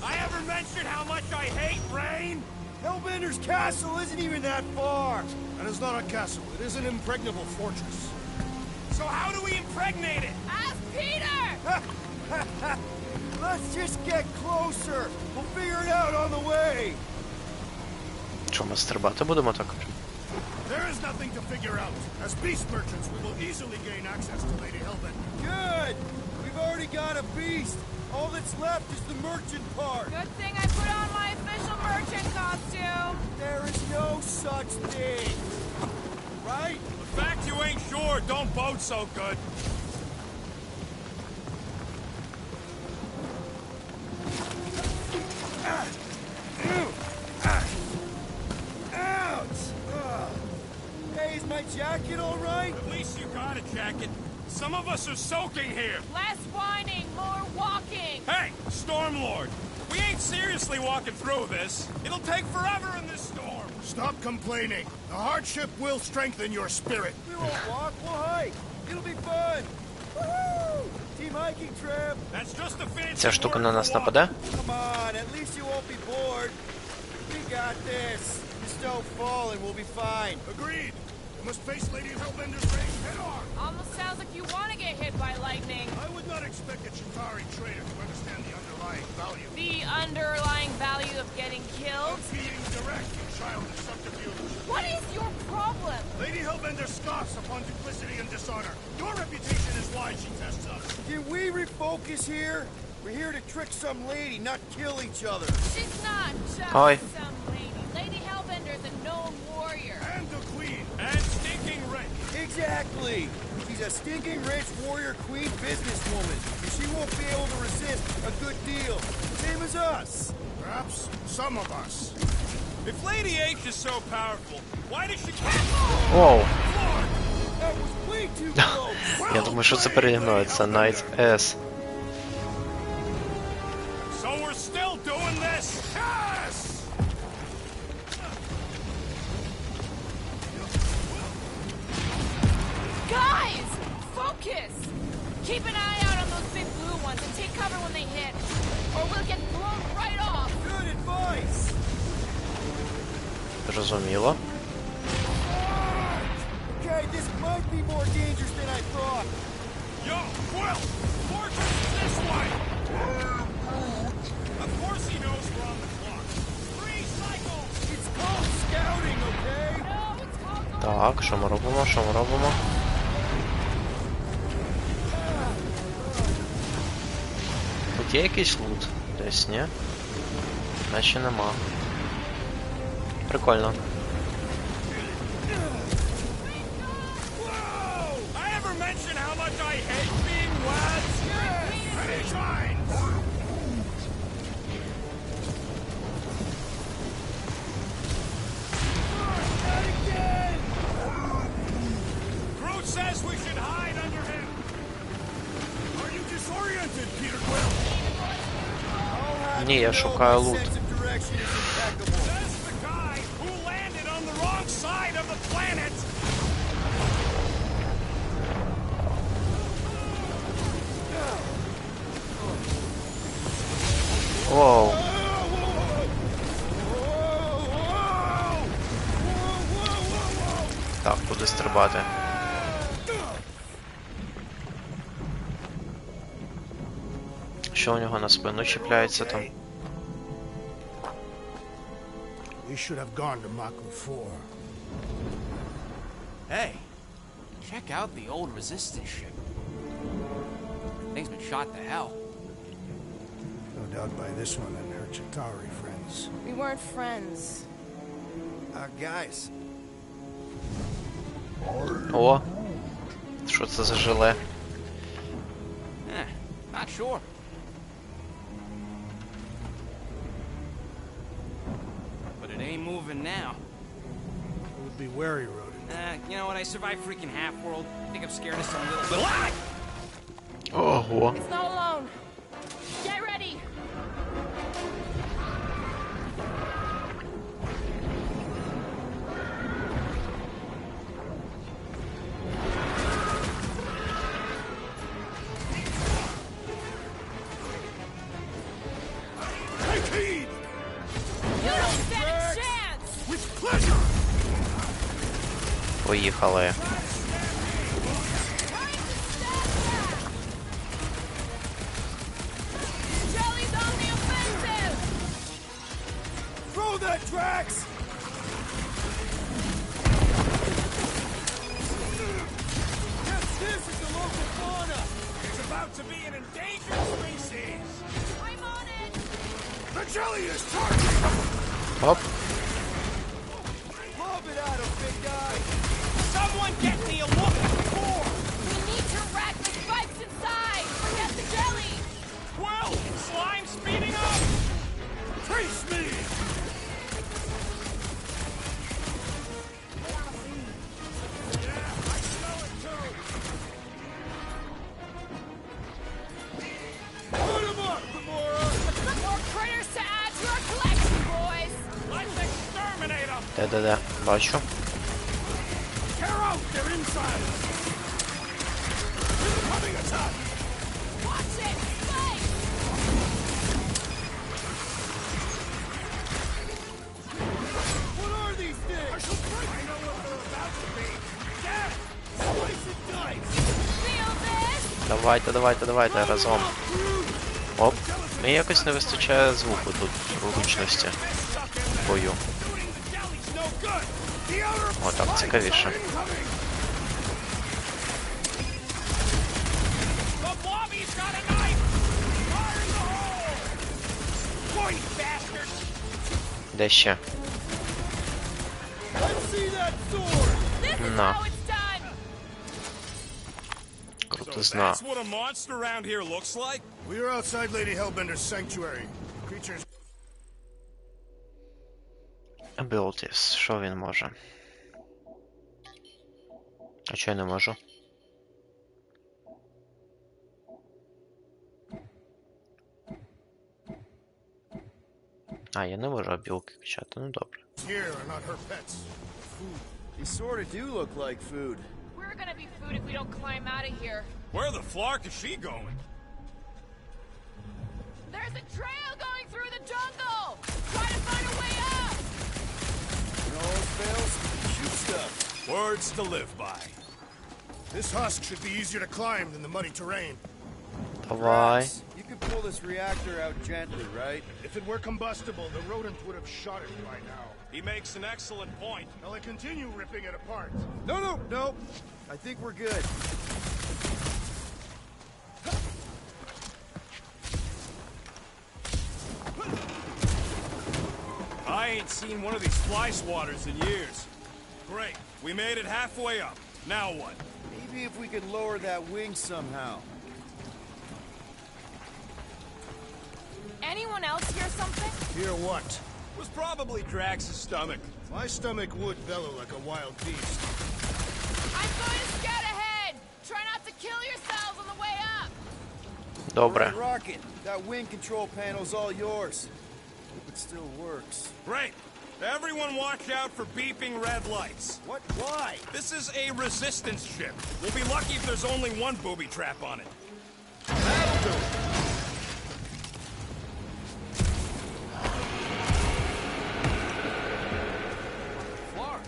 Speaker 7: I ever mentioned how much I hate rain?
Speaker 4: Hellbender's castle isn't even that far.
Speaker 5: That is not a castle. It is an impregnable fortress.
Speaker 10: So how do we impregnate it?
Speaker 15: Ask Peter!
Speaker 4: Let's just get closer. We'll figure it out on the way.
Speaker 1: Що, ми стрибати будемо так?
Speaker 5: There is nothing to figure out. As beast merchants, we will easily gain access to Lady Hellbender.
Speaker 4: Good. We've already got a beast. All that's left is the merchant part.
Speaker 15: Good thing I put on my official merchant costume.
Speaker 4: There is no such thing. Right?
Speaker 13: The fact you ain't sure don't bode so good.
Speaker 4: Ouch! Hey, is my jacket all right?
Speaker 13: At least you got a jacket. Some of us are soaking here.
Speaker 15: Less whining, more walking.
Speaker 13: Hey, Stormlord, we ain't seriously walking through this. It'll take forever in this storm.
Speaker 5: Stop complaining. The hardship will strengthen your spirit.
Speaker 4: We won't walk, we'll hike. It'll be fun. Woohoo! Team hiking trip.
Speaker 13: That's just a fancy
Speaker 1: Ця штука
Speaker 13: word
Speaker 1: на
Speaker 13: for
Speaker 1: нас
Speaker 13: what?
Speaker 1: нападе?
Speaker 4: Come on, at least you won't be bored. We got this. Just don't fall and we'll be fine.
Speaker 5: Agreed. You must face Lady Hellbender's rage head on.
Speaker 15: Almost sounds like you want to get hit by lightning.
Speaker 5: I would not expect a Chitauri trader to understand the underlying value.
Speaker 15: The underlying value of getting killed?
Speaker 5: Of being direct in childish subterfuge.
Speaker 15: What is your problem?
Speaker 5: Lady Hellbender scoffs upon duplicity and dishonor. Your reputation is why she tests us.
Speaker 4: Can we refocus here? We're here to trick some lady, not kill each other.
Speaker 15: She's not just
Speaker 1: Hi.
Speaker 15: some lady. Lady Hellbender's a known warrior.
Speaker 5: And the queen.
Speaker 13: And stinking rich.
Speaker 4: Exactly. She's a stinking rich warrior queen businesswoman, and she won't be able to resist a good deal. Same as us.
Speaker 5: Perhaps some of us.
Speaker 13: If Lady H is so powerful, why does she...
Speaker 1: Воу.
Speaker 4: That was way too close.
Speaker 1: Я думаю, що це переігнується. Knight S.
Speaker 13: So we're still doing this? Yes!
Speaker 15: Guys! Focus! Keep an eye out on those big blue ones and take cover when they hit. Or we'll get blown right off.
Speaker 4: Good advice.
Speaker 1: Зрозуміло.
Speaker 4: Okay, this might be more dangerous than I thought.
Speaker 13: Yo, Quill! Fortress is this way! Of course he knows we're on the clock. 3 cycles!
Speaker 4: It's called scouting, okay?
Speaker 15: No, it's called
Speaker 1: Так, що ми робимо? Що ми робимо? Тут є якийсь лут? Десь, ні? Наче нема. Прикольно.
Speaker 13: I ever mention how much I hate being wet? Many times! Groot says we should hide under him.
Speaker 5: Are you disoriented, Peter Quill?
Speaker 1: Ні, я шукаю лут.
Speaker 4: Sense of direction is impeccable.
Speaker 13: Says the guy who landed on the wrong side of the planet.
Speaker 1: Воу. Так, куди стрибати? Що у нього на спину чіпляється там?
Speaker 5: We should have gone to Mako 4.
Speaker 10: Hey, check out the old resistance ship. Thing's been shot to hell.
Speaker 5: No doubt by this one and her Chitauri friends.
Speaker 15: We weren't friends.
Speaker 4: Guys,
Speaker 1: О! Що це за жиле?
Speaker 10: Not sure. But it ain't moving now.
Speaker 5: It would be wary, Rodent.
Speaker 10: You know what? I survived freaking Half-World. I think I'm scared of some little...
Speaker 1: Ого!
Speaker 15: It's not alone. Get ready!
Speaker 5: Take heed!
Speaker 15: You don't stand a chance!
Speaker 5: With pleasure!
Speaker 1: Поїхали.
Speaker 13: about to be an endangered species.
Speaker 15: I'm on it.
Speaker 13: The jelly is targeting.
Speaker 1: Оп.
Speaker 4: Lob it at him, big guy!
Speaker 10: Someone get me a look at the core!
Speaker 15: We need to rack the spikes inside. Forget the jelly.
Speaker 13: Well, slime speeding up. Trace me. Yeah, I smell it too. Put him up, Gamora.
Speaker 15: Some more critters to add to our collection, boys.
Speaker 13: Let's exterminate them.
Speaker 1: Де-де-де, бачу.
Speaker 13: Tear out their insides. Incoming attack.
Speaker 15: Watch it. Spike.
Speaker 13: What are these things? I shall break. I know what they're about to be. Death. Slice and dice.
Speaker 15: Feel this.
Speaker 1: Давайте, давайте, давайте, разом. Оп. Мені якось не вистачає звуку тут, гучності в бою. О, так цікавіше.
Speaker 13: The Blobby's got a knife. Fire in the hole. Point, bastard.
Speaker 1: Де ще?
Speaker 13: Let's see that sword.
Speaker 15: This is
Speaker 1: На.
Speaker 15: how it's done.
Speaker 1: Крутизна.
Speaker 13: That's what a monster around here looks like?
Speaker 5: We are outside Lady Hellbender's sanctuary. Creatures.
Speaker 1: Abilities. Що він може? А чого я не можу? А, я не можу обілки качати, ну добре.
Speaker 5: Here are not her pets. Food.
Speaker 4: They sort of do look like food.
Speaker 15: We're gonna be food if we don't climb out of here.
Speaker 13: Where the flark is she going?
Speaker 15: There's a trail going through the jungle. Try to find a way up.
Speaker 4: When all else fails, shoot stuff.
Speaker 13: Words to live by.
Speaker 5: This husk should be easier to climb than the muddy terrain.
Speaker 1: Давай.
Speaker 4: You could pull this reactor out gently, right?
Speaker 5: If it were combustible, the rodents would have shot it by now.
Speaker 13: He makes an excellent point.
Speaker 5: Now I continue ripping it apart.
Speaker 4: No. I think we're good.
Speaker 13: I ain't seen one of these fly swatters in years. Great. We made it halfway up. Now what?
Speaker 4: Maybe if we could lower that wing somehow.
Speaker 15: Anyone else hear something?
Speaker 5: Hear what?
Speaker 13: It was probably Drax's stomach.
Speaker 5: My stomach would bellow like a wild beast.
Speaker 15: I'm going to scout ahead. Try not to kill yourselves on the way up.
Speaker 1: Добре.
Speaker 4: All right, Rocket, that wing control panel's all yours. Hope it still works.
Speaker 13: Great. Everyone watch out for beeping red lights.
Speaker 4: What? Why?
Speaker 13: This is a resistance ship. We'll be lucky if there's only one booby trap on it.
Speaker 4: That'll do it.
Speaker 13: Flark.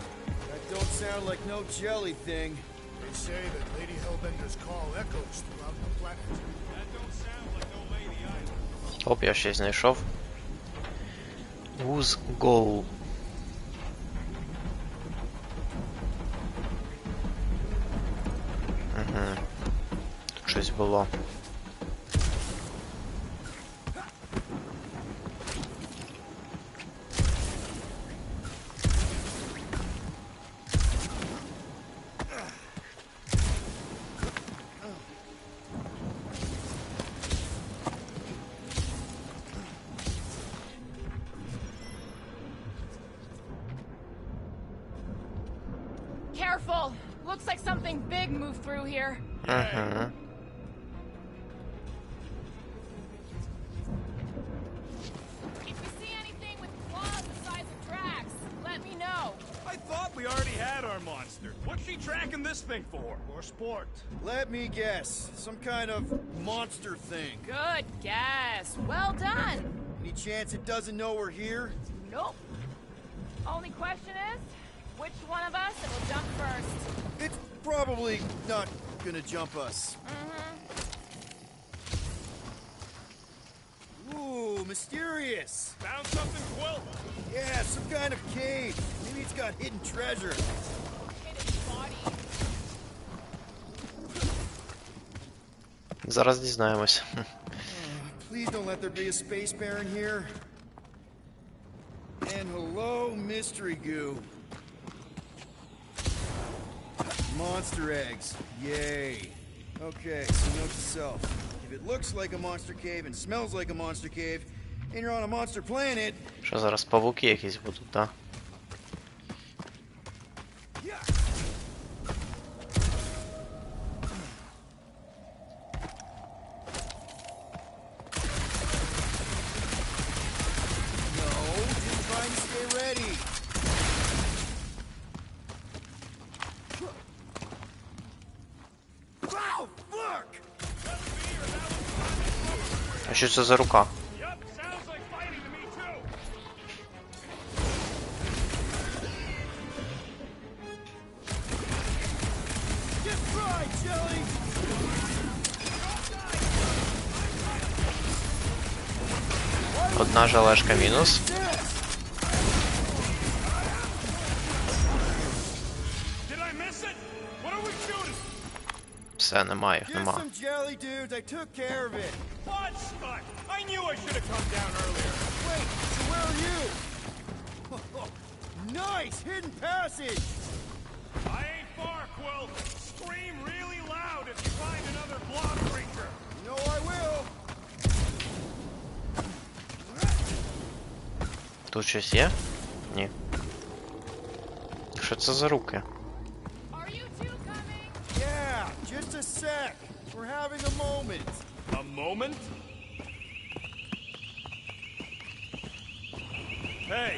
Speaker 4: That don't sound like no jelly thing.
Speaker 5: They say that Lady Hellbender's call echoes throughout the planet.
Speaker 13: That don't sound like no lady either.
Speaker 1: Оп, я щось знайшов. Who's goal? Угу. Тут щось було.
Speaker 15: Careful. Looks like something big moved through here.
Speaker 1: Угу.
Speaker 15: If you see anything with claws the size of Drax, let me know.
Speaker 13: I thought we already had our monster. What's she tracking this thing for?
Speaker 5: For sport.
Speaker 4: Let me guess. Some kind of monster thing.
Speaker 15: Good guess. Well done.
Speaker 4: Any chance it doesn't know we're here?
Speaker 15: Nope. Only question is, which one of us will jump first?
Speaker 4: It's probably not gonna jump us. Ooh, mysterious.
Speaker 13: Found something, Quill?
Speaker 4: Yeah, some kind of cave. Maybe it's got hidden treasure.
Speaker 1: Зараз дізнаємось.
Speaker 4: Please don't let there be a space baron here. And hello, mystery goo. Monster eggs. Yay. Okay, so note to self. If it looks like a monster cave and smells like a monster cave, and you're on a monster planet...
Speaker 1: Що зараз, павуки якісь будуть, так? А що це за рука? Одна жалешка мінус. Все, немає їх, нема.
Speaker 7: I knew I should have come down earlier.
Speaker 4: Wait, so where are you? Nice hidden passage.
Speaker 7: I ain't far, Quill. Scream really loud if you find another blob creature.
Speaker 4: You know I will.
Speaker 1: Тут щось є? Ні. Що це за руки?
Speaker 4: Yeah, just a sec. We're having a moment.
Speaker 7: A moment? Hey,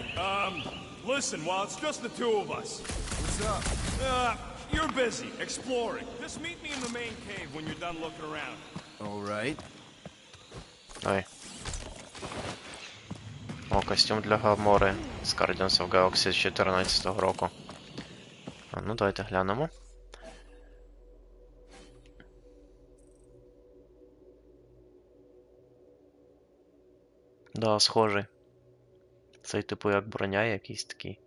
Speaker 7: listen, while it's just the two of us.
Speaker 4: What's up?
Speaker 7: You're busy, exploring. Just meet me in the main cave when you're done looking around.
Speaker 4: All right.
Speaker 1: Ой. О, костюм для Гамори з Guardians of Galaxy 2014 року. А, ну давайте глянемо. Да, схожий. Це типу як броня якийсь такий.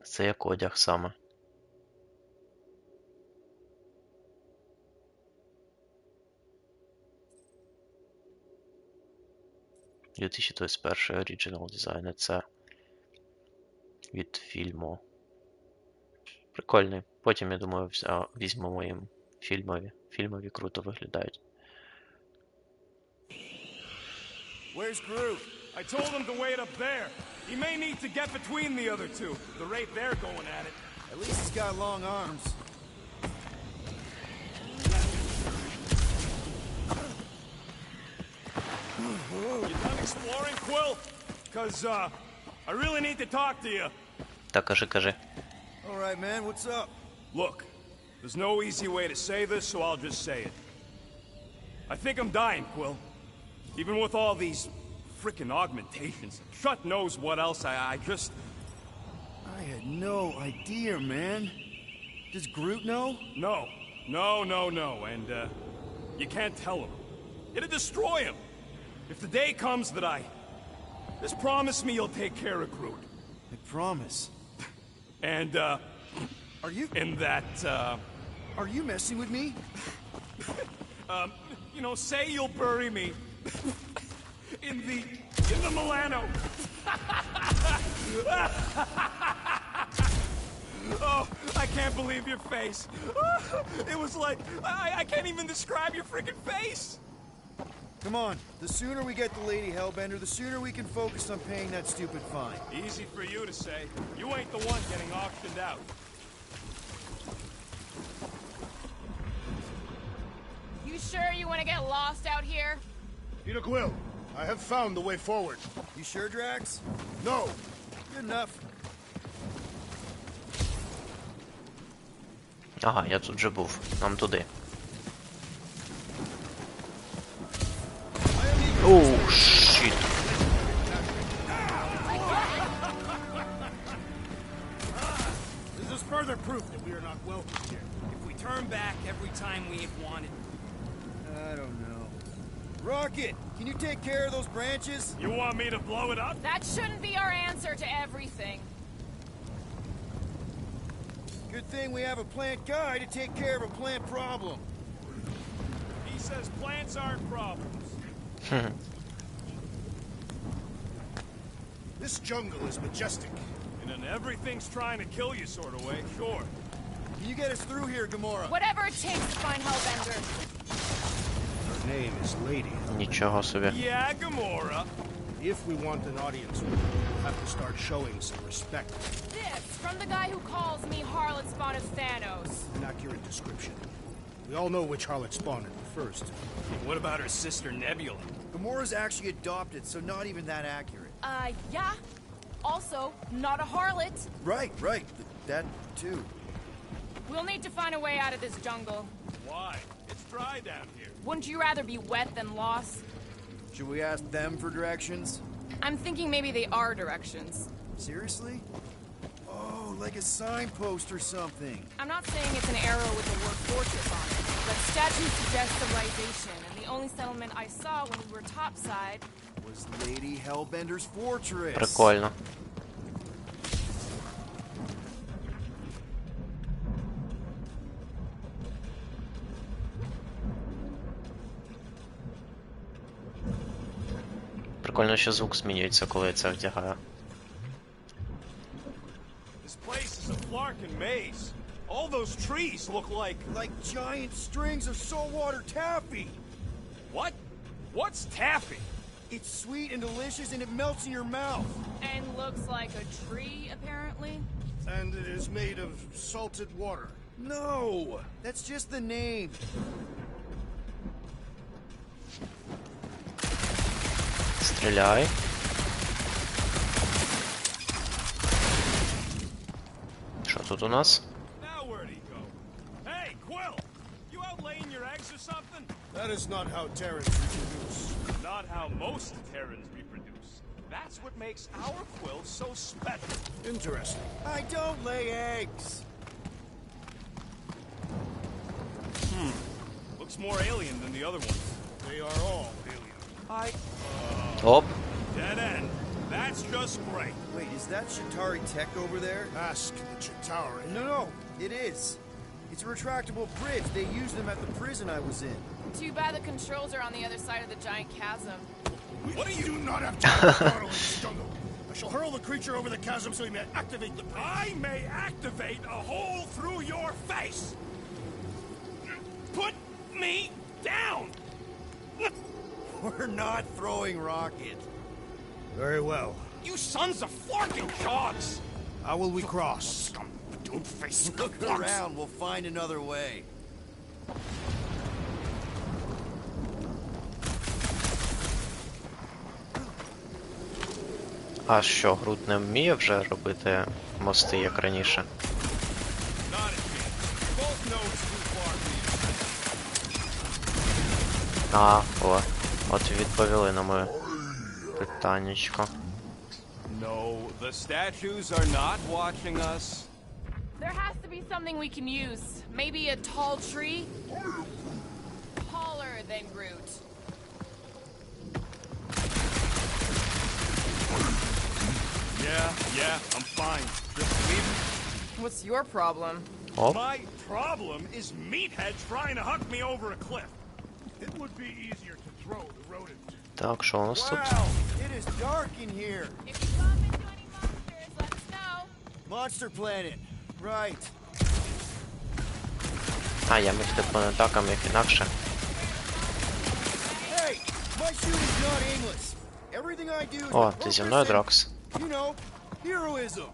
Speaker 1: Це як одяг саме. — 2021 Original Design. Це від фільму. Прикольний. Потім, я думаю, візьмемо їм фільмові. Фільмові круто виглядають.
Speaker 7: Where's Gru? I told him to wait up there. He may need to get between the other two. The rate they're going at it.
Speaker 4: At least he's got long arms.
Speaker 7: You done exploring, Quill? Cause, I really need to talk to you.
Speaker 1: Так, кажи.
Speaker 4: All right, man, what's up?
Speaker 7: Look, there's no easy way to say this, so I'll just say it. I think I'm dying, Quill. Even with all these frickin' augmentations. Shut knows what else I just...
Speaker 4: I had no idea, man. Does Groot know?
Speaker 7: No. And, you can't tell him. It'd destroy him. If the day comes that just promise me you'll take care of Groot.
Speaker 4: I promise.
Speaker 7: And,
Speaker 4: Are you...
Speaker 7: in that,
Speaker 4: Are you messing with me?
Speaker 7: you know, say you'll bury me in the Milano. Oh, I can't believe your face. It was like, I can't even describe your freaking face.
Speaker 4: Come on, the sooner we get the Lady Hellbender, the sooner we can focus on paying that stupid fine.
Speaker 7: Easy for you to say. You ain't the one getting auctioned out.
Speaker 15: You sure you want to get lost out here?
Speaker 5: Peter Quill, I have found the way forward.
Speaker 4: You sure, Drax?
Speaker 5: No.
Speaker 4: Good enough.
Speaker 1: Ага, я тут вже був. Нам туди. Оу, щит.
Speaker 5: This is further proof that we are not welcome here.
Speaker 10: If we turn back every time we ain't wanted.
Speaker 4: I don't know. Rocket, can you take care of those branches?
Speaker 7: You want me to blow it up?
Speaker 15: That shouldn't be our answer to everything.
Speaker 4: Good thing we have a plant guy to take care of a plant problem.
Speaker 7: Be says plants aren't problems.
Speaker 5: This jungle is majestic.
Speaker 7: In an everything's trying to kill you sort of way, sure.
Speaker 4: Can you get us through here, Gamora?
Speaker 15: Whatever it takes to find Hellbender.
Speaker 5: Her name is Lady.
Speaker 1: Нічого собі.
Speaker 7: Yeah, Gamora.
Speaker 5: If we want an audience, we'll have to start showing some respect.
Speaker 15: This, from the guy who calls me Harlot Spawn of Thanos.
Speaker 5: An accurate description. We all know which harlot spawned it first.
Speaker 10: What about her sister Nebula?
Speaker 4: Gamora's actually adopted, so not even that accurate.
Speaker 15: Yeah. Also, not a harlot.
Speaker 4: Right. That, too.
Speaker 15: We'll need to find a way out of this jungle.
Speaker 7: Why? It's dry down here.
Speaker 15: Wouldn't you rather be wet than lost?
Speaker 4: Should we ask them for directions?
Speaker 15: I'm thinking maybe they are directions.
Speaker 4: Seriously? Oh, like a signpost or something.
Speaker 15: I'm not saying it's an arrow with the word fortress on it, but statues suggest civilization, and the only settlement I saw when we were topside
Speaker 4: was Lady Hellbender's fortress.
Speaker 1: Прикольно. Прикольно, що звук змінюється, коли я це вдягаю.
Speaker 7: This place is a flarkin' maze. All those trees look like
Speaker 4: giant strings of saltwater taffy.
Speaker 7: What? What's taffy?
Speaker 4: It's sweet and delicious and it melts in your mouth.
Speaker 15: and looks like a tree, apparently.
Speaker 5: And it is made of salted water.
Speaker 4: No, that's just the name.
Speaker 1: Стріляй. Що тут у нас?
Speaker 7: Now where'd he go? Hey, Quill! You out laying your eggs or something?
Speaker 5: That is not how Terrans reproduce.
Speaker 7: Not how most Terrans reproduce. That's what makes our Quill so special.
Speaker 5: Interesting.
Speaker 4: I don't lay eggs.
Speaker 7: Looks more alien than the other ones.
Speaker 5: They are all alien.
Speaker 1: Оп.
Speaker 7: Dead end. That's just great.
Speaker 4: Wait, is that Chitauri tech over there?
Speaker 5: Ask the Chitauri.
Speaker 4: No, it is. It's a retractable bridge. They use them at the prison I was in.
Speaker 15: Too bad the controls are on the other side of the giant chasm.
Speaker 5: What do you do not have time to battle in this jungle? I shall hurl the creature over the chasm so he may activate the bridge.
Speaker 7: I may activate a hole through your face. Put me down.
Speaker 4: We're not throwing rockets.
Speaker 5: Very well.
Speaker 7: You sons of flarking dogs.
Speaker 5: How will we cross?
Speaker 7: Don't face
Speaker 4: Look around. We'll find another way.
Speaker 1: А що, Грут не вміє вже робити мости, як раніше? А, о, от відповіли на моє питаннячко.
Speaker 7: No, the statues are not watching us.
Speaker 15: There has to be something we can use. Maybe a tall tree? Taller than Groot.
Speaker 7: Yeah, I'm fine. Just leave me.
Speaker 15: What's your problem?
Speaker 1: Оп.
Speaker 7: My problem is meatheads trying to huck me over a cliff.
Speaker 5: It would be easier to throw the rodent.
Speaker 1: Так, що у нас тут?
Speaker 4: Wow, it is dark in here.
Speaker 15: If you bump into any monsters, let us know.
Speaker 4: Monster Planet. Right.
Speaker 1: А, я міг типу не так, а міг інакше.
Speaker 4: Hey, my shoot is not aimless. Everything I do is
Speaker 1: О,
Speaker 4: with
Speaker 1: ти зі мною,
Speaker 4: purpose
Speaker 1: Дракс.
Speaker 4: and, you know, heroism.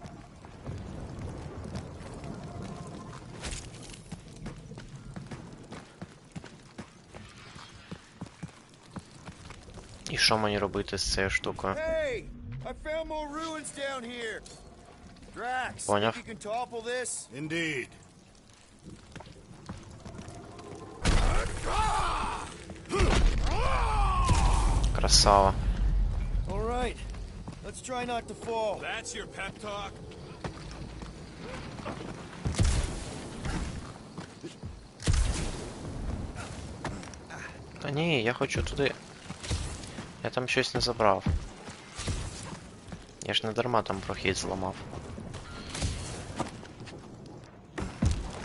Speaker 1: І що мені робити з цією штукою?
Speaker 4: Hey, I found more ruins down here. Drax,
Speaker 1: Поняв.
Speaker 4: think you can topple this?
Speaker 5: Indeed.
Speaker 1: Красава.
Speaker 4: All right, let's try not to fall.
Speaker 7: That's your pep talk?
Speaker 1: Та ні, я хочу туди. Я там щось не забрав. Я ж не дарма там прохід зламав.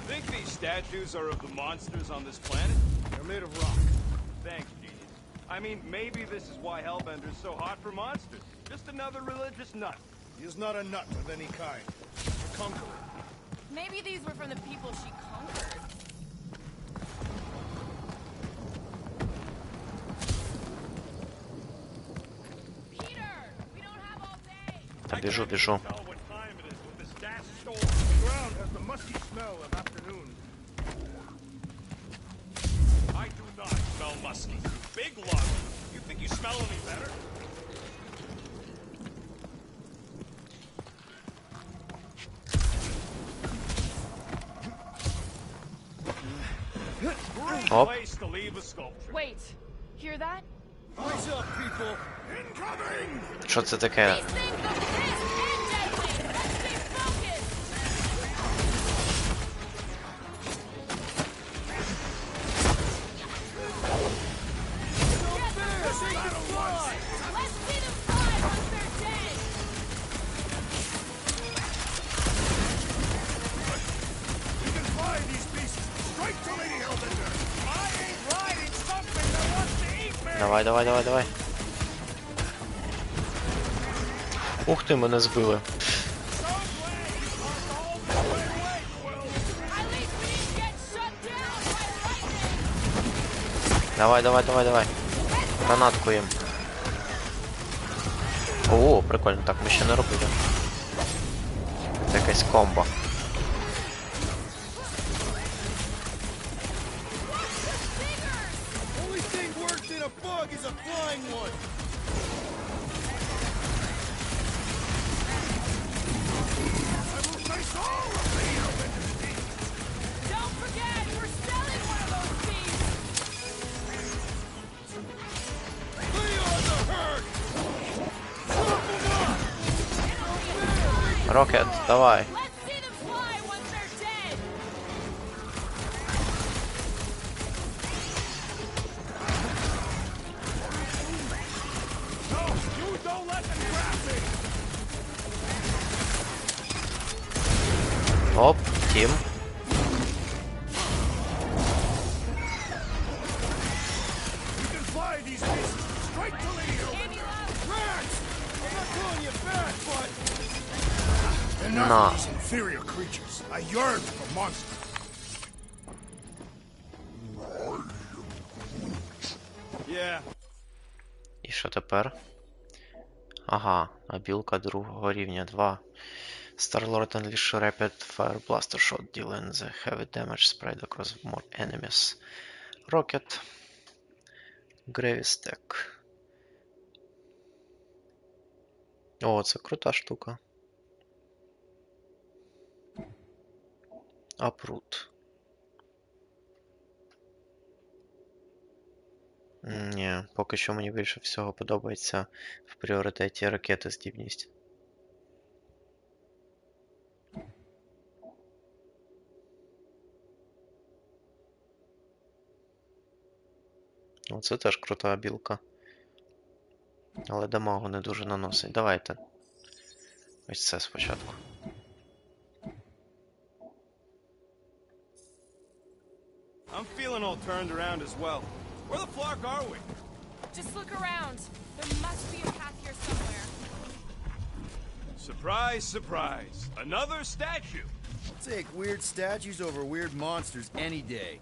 Speaker 7: Think these statues are of the monsters on this planet?
Speaker 5: They're made of rock.
Speaker 7: Thanks, genius. I mean, maybe this is why Hellbender's so hot for monsters. Just another religious nut.
Speaker 5: He is not a nut of any kind. He's a conqueror.
Speaker 8: Maybe these were from the people she conquered. Peter, we don't have all day.
Speaker 1: Та біжу, біжу.
Speaker 13: The ground has the musky smell of afternoon.
Speaker 7: I do not smell musky. Big lug. You think you smell any better? Great
Speaker 1: Up.
Speaker 7: place to leave a sculpture.
Speaker 8: Wait, hear that?
Speaker 13: Eyes up, people! Incoming!
Speaker 1: Що це таке?
Speaker 8: These things are pissed and deadly. Let's stay focused. Let's see them fly once they're dead.
Speaker 13: You can fly these beasts straight to Lady Hellbender! I ain't riding something that wants to eat me!
Speaker 1: Давай, давай, давай, давай. Ух ти, мене збили. Давай, давай, давай, давай. Гранатку їм. О, прикольно. Так, ми ще не робили. Це якесь комбо.
Speaker 13: Only thing worse than a bug is a flying one! I will face all of Lady Hellbender's beasts!
Speaker 8: Don't forget, we're selling one of those beasts.
Speaker 13: Lay on the herd! Chop them up!
Speaker 1: Рокет, давай.
Speaker 8: Let's see them fly once they're dead.
Speaker 13: No, you don't let them grab me!
Speaker 1: Оп, тім.
Speaker 13: You can fly these beasts straight to Lady Hellbender! Rats! I'm not calling you bad, but... Enough
Speaker 1: Nah.
Speaker 13: of these inferior creatures. I yearn for monsters.
Speaker 7: Yeah.
Speaker 1: І що тепер? Ага, а білка другого рівня 2. Star-Lord unleash rapid fire blaster shot dealing the heavy damage spread across more enemies. Rocket. Gravy stack. О, це крута штука. Uproot. Ні, поки що мені більше всього подобається в пріоритеті ракети здібність. Оце теж крута білка. Але дамагу не дуже наносить. Давайте. Ось це спочатку.
Speaker 7: I'm feeling all turned around as well. Where the flock are we?
Speaker 8: Just look around. There must be a path here somewhere.
Speaker 7: Surprise, surprise. Another statue.
Speaker 4: I'll take weird statues over weird monsters any day.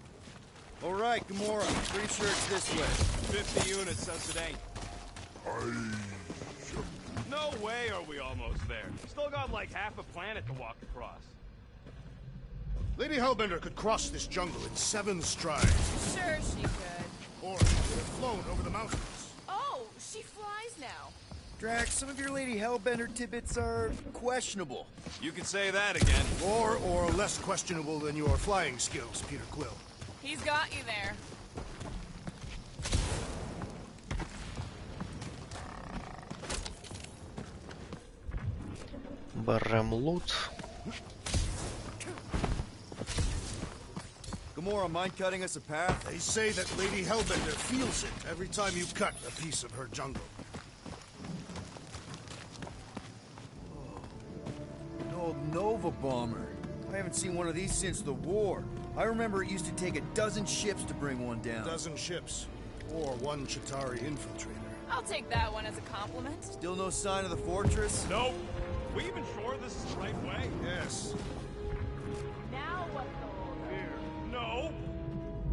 Speaker 4: All right, Gamora. Pretty sure it's this way.
Speaker 7: 50 units says it ain't. No way are we almost there. Still got like half a planet to walk across.
Speaker 5: Lady Hellbender could cross this jungle in 7 strides.
Speaker 8: Sure she could.
Speaker 5: Or she could have flown over the mountains.
Speaker 8: Oh, she flies now.
Speaker 4: Drax, some of your Lady Hellbender tidbits are questionable.
Speaker 7: You can say that again.
Speaker 5: Or less questionable than your flying skills, Peter Quill.
Speaker 8: He's got you there.
Speaker 1: Берем лут.
Speaker 4: Gamora, mind cutting us a path?
Speaker 5: They say that Lady Hellbender feels it every time you cut a piece of her jungle.
Speaker 4: An old Nova bomber. I haven't seen one of these since the war. I remember it used to take a dozen ships to bring one down.
Speaker 5: A dozen ships. Or one Chitauri infiltrator.
Speaker 15: I'll take that one as a compliment.
Speaker 4: Still no sign of the fortress?
Speaker 7: Nope. We even sure this is the right way?
Speaker 5: Yes.
Speaker 15: Now what's the hold
Speaker 7: Here. No.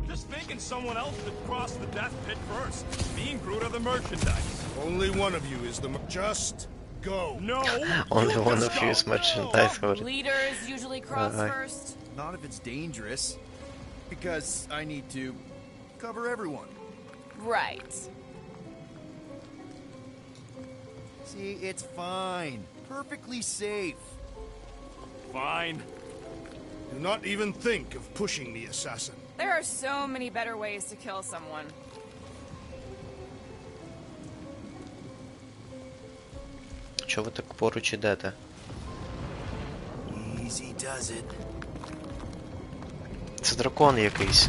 Speaker 7: Just thinking someone else should cross the death pit first. Me and Groot are the merchandise.
Speaker 5: Only one of you is the just go.
Speaker 7: No.
Speaker 1: Only one of you is merchandise.
Speaker 15: Leaders usually cross first.
Speaker 4: Not if it's dangerous. Because I need to cover everyone.
Speaker 15: Right.
Speaker 4: See, it's fine. Perfectly safe.
Speaker 7: Fine.
Speaker 5: Do not even think of pushing the assassin.
Speaker 15: There are so many better ways to kill someone.
Speaker 1: Чого ви так поруч ідете?
Speaker 4: Easy does it.
Speaker 1: Це дракон якийсь.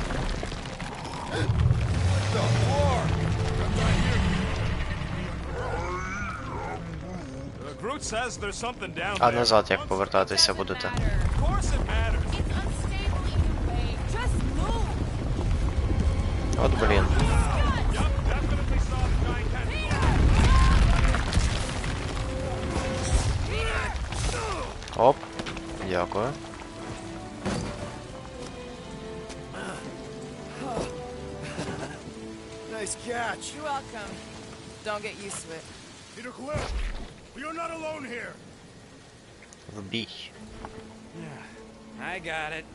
Speaker 7: Groot says there's something down
Speaker 1: А
Speaker 7: there.
Speaker 1: назад як повертатися будете?
Speaker 7: Of course it matters.
Speaker 15: It's unstable either way. Just move.
Speaker 1: От блін.
Speaker 7: Yup, definitely saw the giant tentacle.
Speaker 1: Оп. Дякую.
Speaker 4: Nice catch.
Speaker 15: You're welcome. Don't get used to it.
Speaker 13: Peter Quill, you're not alone here.
Speaker 1: В бій.
Speaker 10: I got it.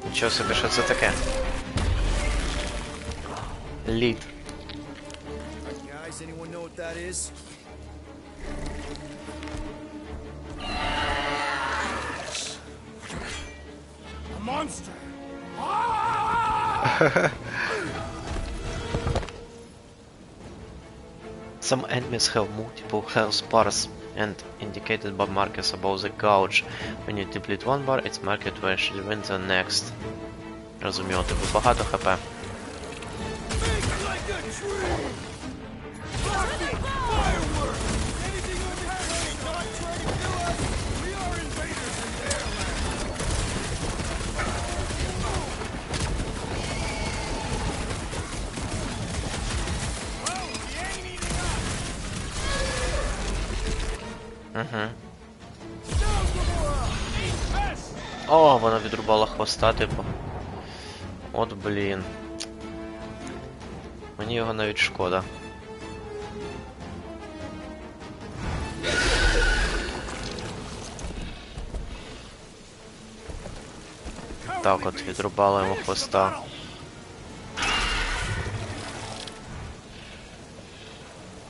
Speaker 1: Нічого собі, що це таке? Лід.
Speaker 4: Guys, anyone know what that is?
Speaker 13: A monster.
Speaker 1: Some enemies have multiple health bars and indicated by markers above the gouge. When you deplete one bar, it's marked where you should win the next. Розумію, типу багато хп. О, вона відрубала хвоста, типу. От блін. Мені його навіть шкода. Так от, відрубала йому хвоста.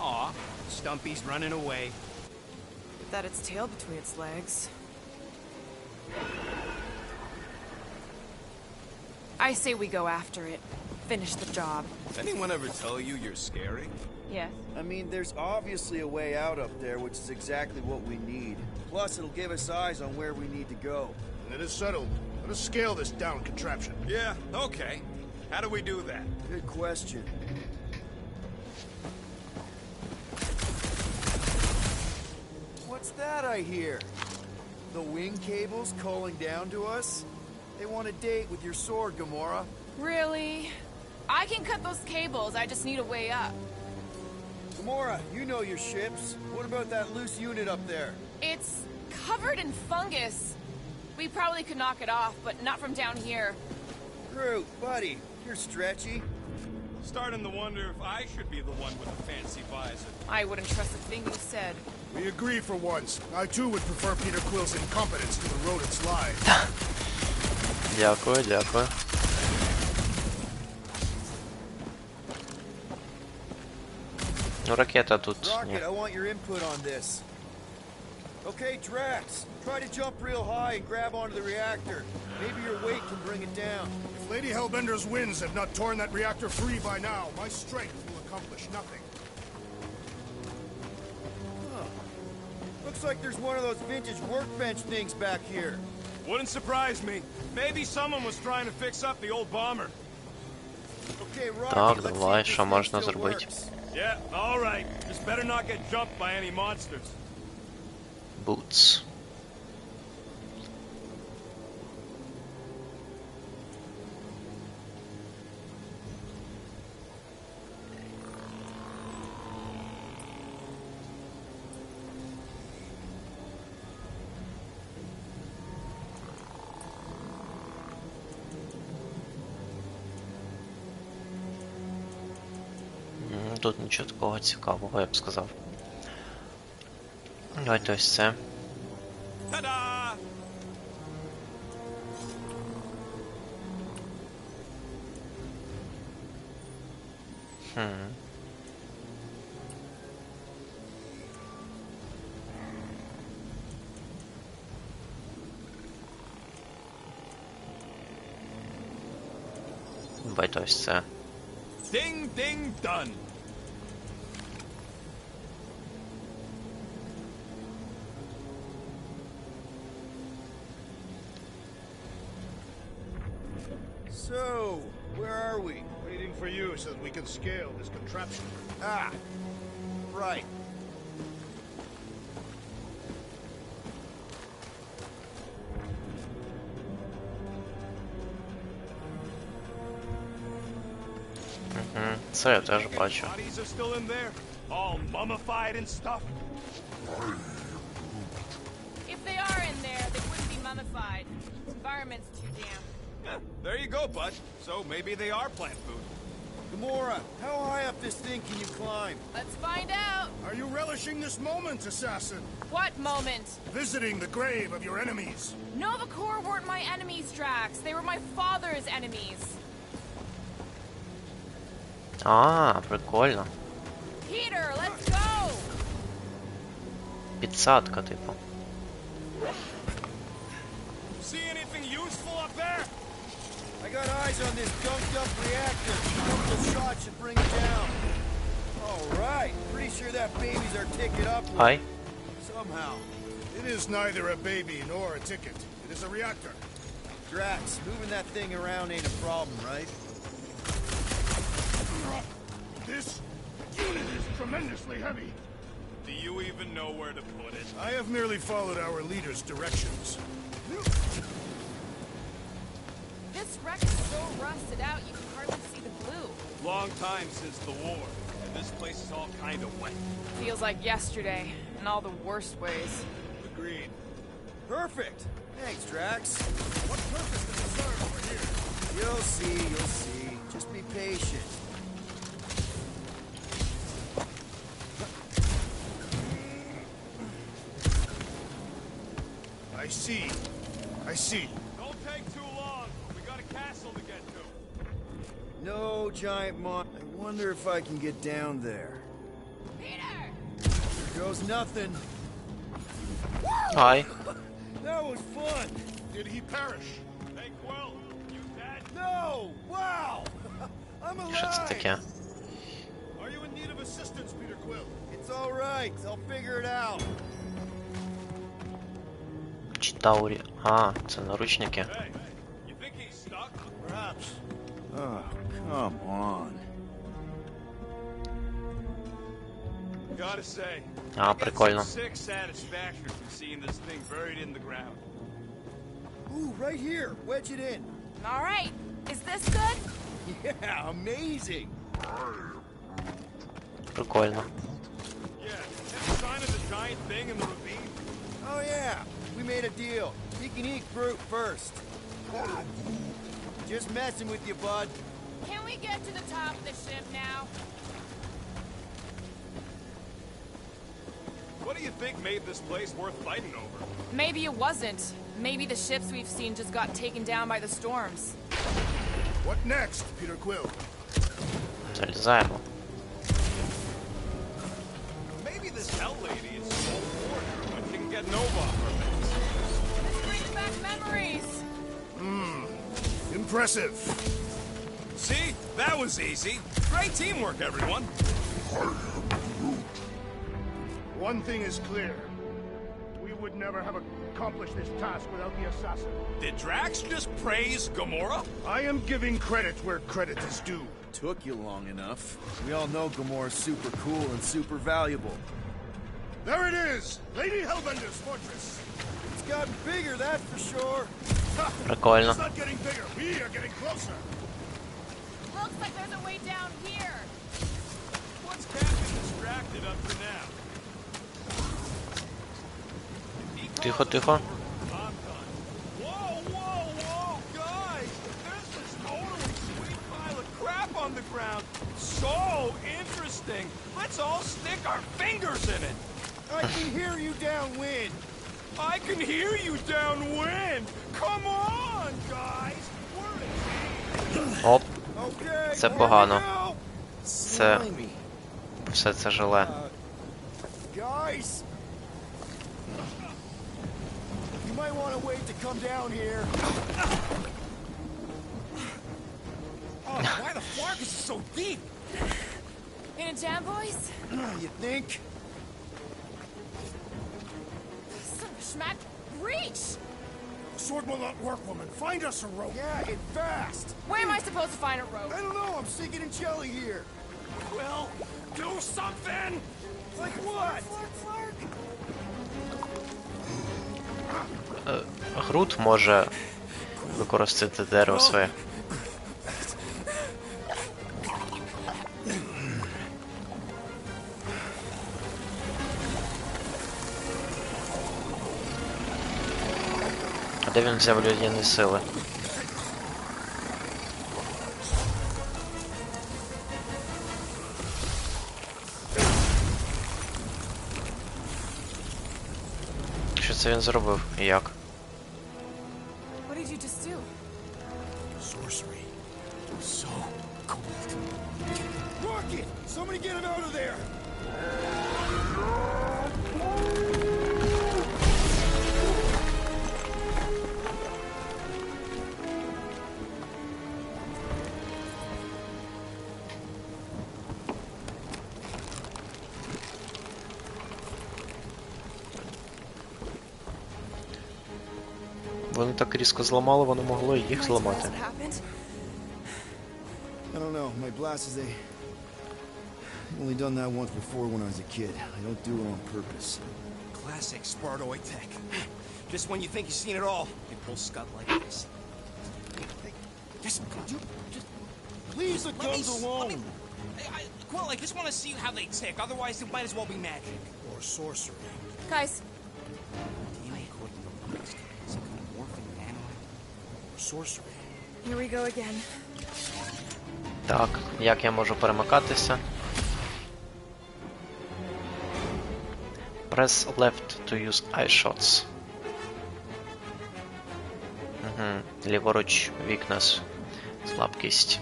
Speaker 10: Aw, Stumpy's running away.
Speaker 8: That its tail between its legs. I say we go after it. Finish the job.
Speaker 6: Does anyone ever tell you you're scary?
Speaker 8: Yes.
Speaker 4: I mean, there's obviously a way out up there, which is exactly what we need. Plus, it'll give us eyes on where we need to go.
Speaker 5: It is settled. Let us scale this down contraption.
Speaker 6: Yeah, okay. How do we do that?
Speaker 4: Good question. What's that I hear? The wing cables calling down to us? They want a date with your sword, Gamora.
Speaker 15: Really? I can cut those cables, I just need a way up.
Speaker 4: Gamora, you know your ships. What about that loose unit up there?
Speaker 15: It's covered in fungus. We probably could knock it off, but not from down here.
Speaker 4: Groot, buddy, you're stretchy.
Speaker 6: Starting to wonder if I should be the one with the fancy visor.
Speaker 15: I wouldn't trust a thing you said.
Speaker 5: We agree for once. I too would prefer Peter Quill's incompetence to the rodent's lies.
Speaker 1: Дякую, дякую. Ну, ракета тут.
Speaker 4: Rocket, I want your input on this. Okay, Drax, try to jump real high and grab onto the reactor. Maybe your weight can bring it down.
Speaker 5: If Lady Hellbender's winds have not torn that reactor free by now, my strength will accomplish nothing.
Speaker 4: Huh. Looks like there's one of those vintage workbench things back here.
Speaker 6: Wouldn't surprise me. Maybe someone was trying to fix up the old bomber.
Speaker 4: Okay, Rocket,
Speaker 1: Так,
Speaker 4: let's see
Speaker 1: давай,
Speaker 4: if this
Speaker 1: що
Speaker 4: thing
Speaker 1: можна
Speaker 4: still
Speaker 1: зробити?
Speaker 4: works.
Speaker 6: Yeah, all right. Just better not get jumped by any monsters.
Speaker 1: Boots. тут нічого такого цікавого, я б сказав. Давайте ось це.
Speaker 7: Ta-da!
Speaker 1: Давайте ось це.
Speaker 7: Ding, ding, done.
Speaker 4: So, where are we?
Speaker 13: Waiting for you so that we can scale this contraption.
Speaker 4: Ah, right.
Speaker 1: Це я теж бачу.
Speaker 7: Bodies are still in there, all mummified and stuff.
Speaker 15: If they are in there, they wouldn't be mummified. The environment's too damp.
Speaker 7: Yeah, there you go, bud. So maybe they are plant food.
Speaker 4: Gamora, how high up this thing can you climb?
Speaker 15: Let's find out.
Speaker 13: Are you relishing this moment, assassin?
Speaker 15: What moment?
Speaker 13: Visiting the grave of your enemies.
Speaker 15: Nova Corps weren't my enemies, Drax. They were my father's enemies.
Speaker 1: А, прикольно.
Speaker 15: Peter, let's go.
Speaker 1: Підсадка, типу.
Speaker 7: See anything useful up there?
Speaker 4: I got eyes on this gunked up reactor. A couple of shots should bring it down. All right. Pretty sure that baby's our ticket up.
Speaker 1: Hi.
Speaker 4: Somehow.
Speaker 13: It is neither a baby nor a ticket. It is a reactor.
Speaker 4: Drax, moving that thing around ain't a problem, right?
Speaker 13: This unit is tremendously heavy.
Speaker 7: Do you even know where to put it?
Speaker 13: I have merely followed our leader's directions.
Speaker 15: This wreck is so rusted out you can hardly see the glue.
Speaker 7: Long time since the war, and this place is all kind of wet.
Speaker 15: Feels like yesterday, in all the worst ways.
Speaker 7: Agreed.
Speaker 4: Perfect. Thanks, Drax.
Speaker 13: What purpose does it serve over here?
Speaker 4: You'll see, you'll see. Just be patient.
Speaker 13: I see. I see.
Speaker 7: Don't take too long. We got a castle to get to.
Speaker 4: No, giant mon. I wonder if I can get down there.
Speaker 15: Peter!
Speaker 4: Here goes nothing.
Speaker 1: Hi.
Speaker 4: That was fun.
Speaker 13: Did he perish?
Speaker 7: Hey, Quill, you dead?
Speaker 4: No! Wow! I'm
Speaker 1: Що це
Speaker 4: alive!
Speaker 1: таке?
Speaker 13: Are you in need of assistance, Peter Quill?
Speaker 4: It's all right. I'll figure it out.
Speaker 1: Читаурі. А, це наручники.
Speaker 7: Hey, you think he's stuck?
Speaker 13: Perhaps.
Speaker 4: Oh, come on.
Speaker 7: Gotta say,
Speaker 1: А, прикольно.
Speaker 7: sick satisfaction from seeing this thing buried in the ground.
Speaker 4: Ooh, right here. Wedge it in.
Speaker 15: All right, is this good?
Speaker 4: Yeah, amazing.
Speaker 1: Прикольно.
Speaker 7: Yeah, any sign of the giant thing in the ravine?
Speaker 4: Oh, yeah. We made a deal. He can eat fruit first. Just messing with you, bud.
Speaker 15: Can we get to the top of the ship now?
Speaker 7: What do you think made this place worth fighting over?
Speaker 15: Maybe it wasn't. Maybe the ships we've seen just got taken down by the storms.
Speaker 13: What next, Peter Quill?
Speaker 1: Залізаємо.
Speaker 7: Maybe this hell lady is so border, but she can get Nova off her base.
Speaker 15: This brings back memories.
Speaker 13: Impressive.
Speaker 7: See? That was easy. Great teamwork, everyone.
Speaker 13: One thing is clear. We would never have accomplished this task without the assassin.
Speaker 7: Did Drax just praise Gamora?
Speaker 13: I am giving credit where credit is due.
Speaker 4: Took you long enough. We all know Gamora's super cool and super valuable.
Speaker 13: There it is! Lady Hellbender's fortress!
Speaker 4: It's gotten bigger, that's for sure.
Speaker 1: Прикольно.
Speaker 13: It's not getting bigger, we are getting closer!
Speaker 15: Looks like there's a way down here.
Speaker 7: What's Captain distracted up to now?
Speaker 1: Тихо, тихо.
Speaker 7: Whoa, whoa, whoa, guys! There's this totally sweet pile of crap on the ground. So interesting. Let's all stick our fingers in it.
Speaker 13: I can hear you downwind.
Speaker 7: I can hear you downwind. Come on, guys.
Speaker 1: Оп.
Speaker 13: Okay,
Speaker 1: Це
Speaker 13: here we
Speaker 1: погано.
Speaker 13: go.
Speaker 1: Це... Все це желе.
Speaker 13: Guys, you might want to wait to come down here.
Speaker 10: Oh, why the fuck is it so deep?
Speaker 15: In a jam, boys?
Speaker 13: You think?
Speaker 15: Son of a schmack. Reach!
Speaker 5: Sword will not work, woman. Find us a rope.
Speaker 13: Yeah, and fast.
Speaker 15: Where am I supposed to find a rope?
Speaker 13: I don't know. I'm sinking in jelly here.
Speaker 10: Will, do something!
Speaker 13: Like what?
Speaker 1: Грут може використати дерево своє. А де він взяв людяні сили? Що це він зробив? І як?
Speaker 15: What did you just do?
Speaker 5: Sorcery. So cold.
Speaker 13: Rocket! Somebody get him out of there!
Speaker 1: Вони так різко зламали, воно могло і їх зламати.
Speaker 4: I don't know. My blasters, I've only done that once before when I was a kid. I don't do it on purpose.
Speaker 10: Classic Spartoid tech. Just when you think you've seen it all, you pull scud like this. Just
Speaker 13: Leave the guns alone!
Speaker 10: Quill, I just want to see how they tick. Otherwise, it might as well be magic.
Speaker 5: Or sorcery.
Speaker 15: Guys,
Speaker 5: Sorcery.
Speaker 15: here we go again.
Speaker 1: Так, як я можу перемикатися? Press left to use eye shots. Ліворуч weakness. Слабкість.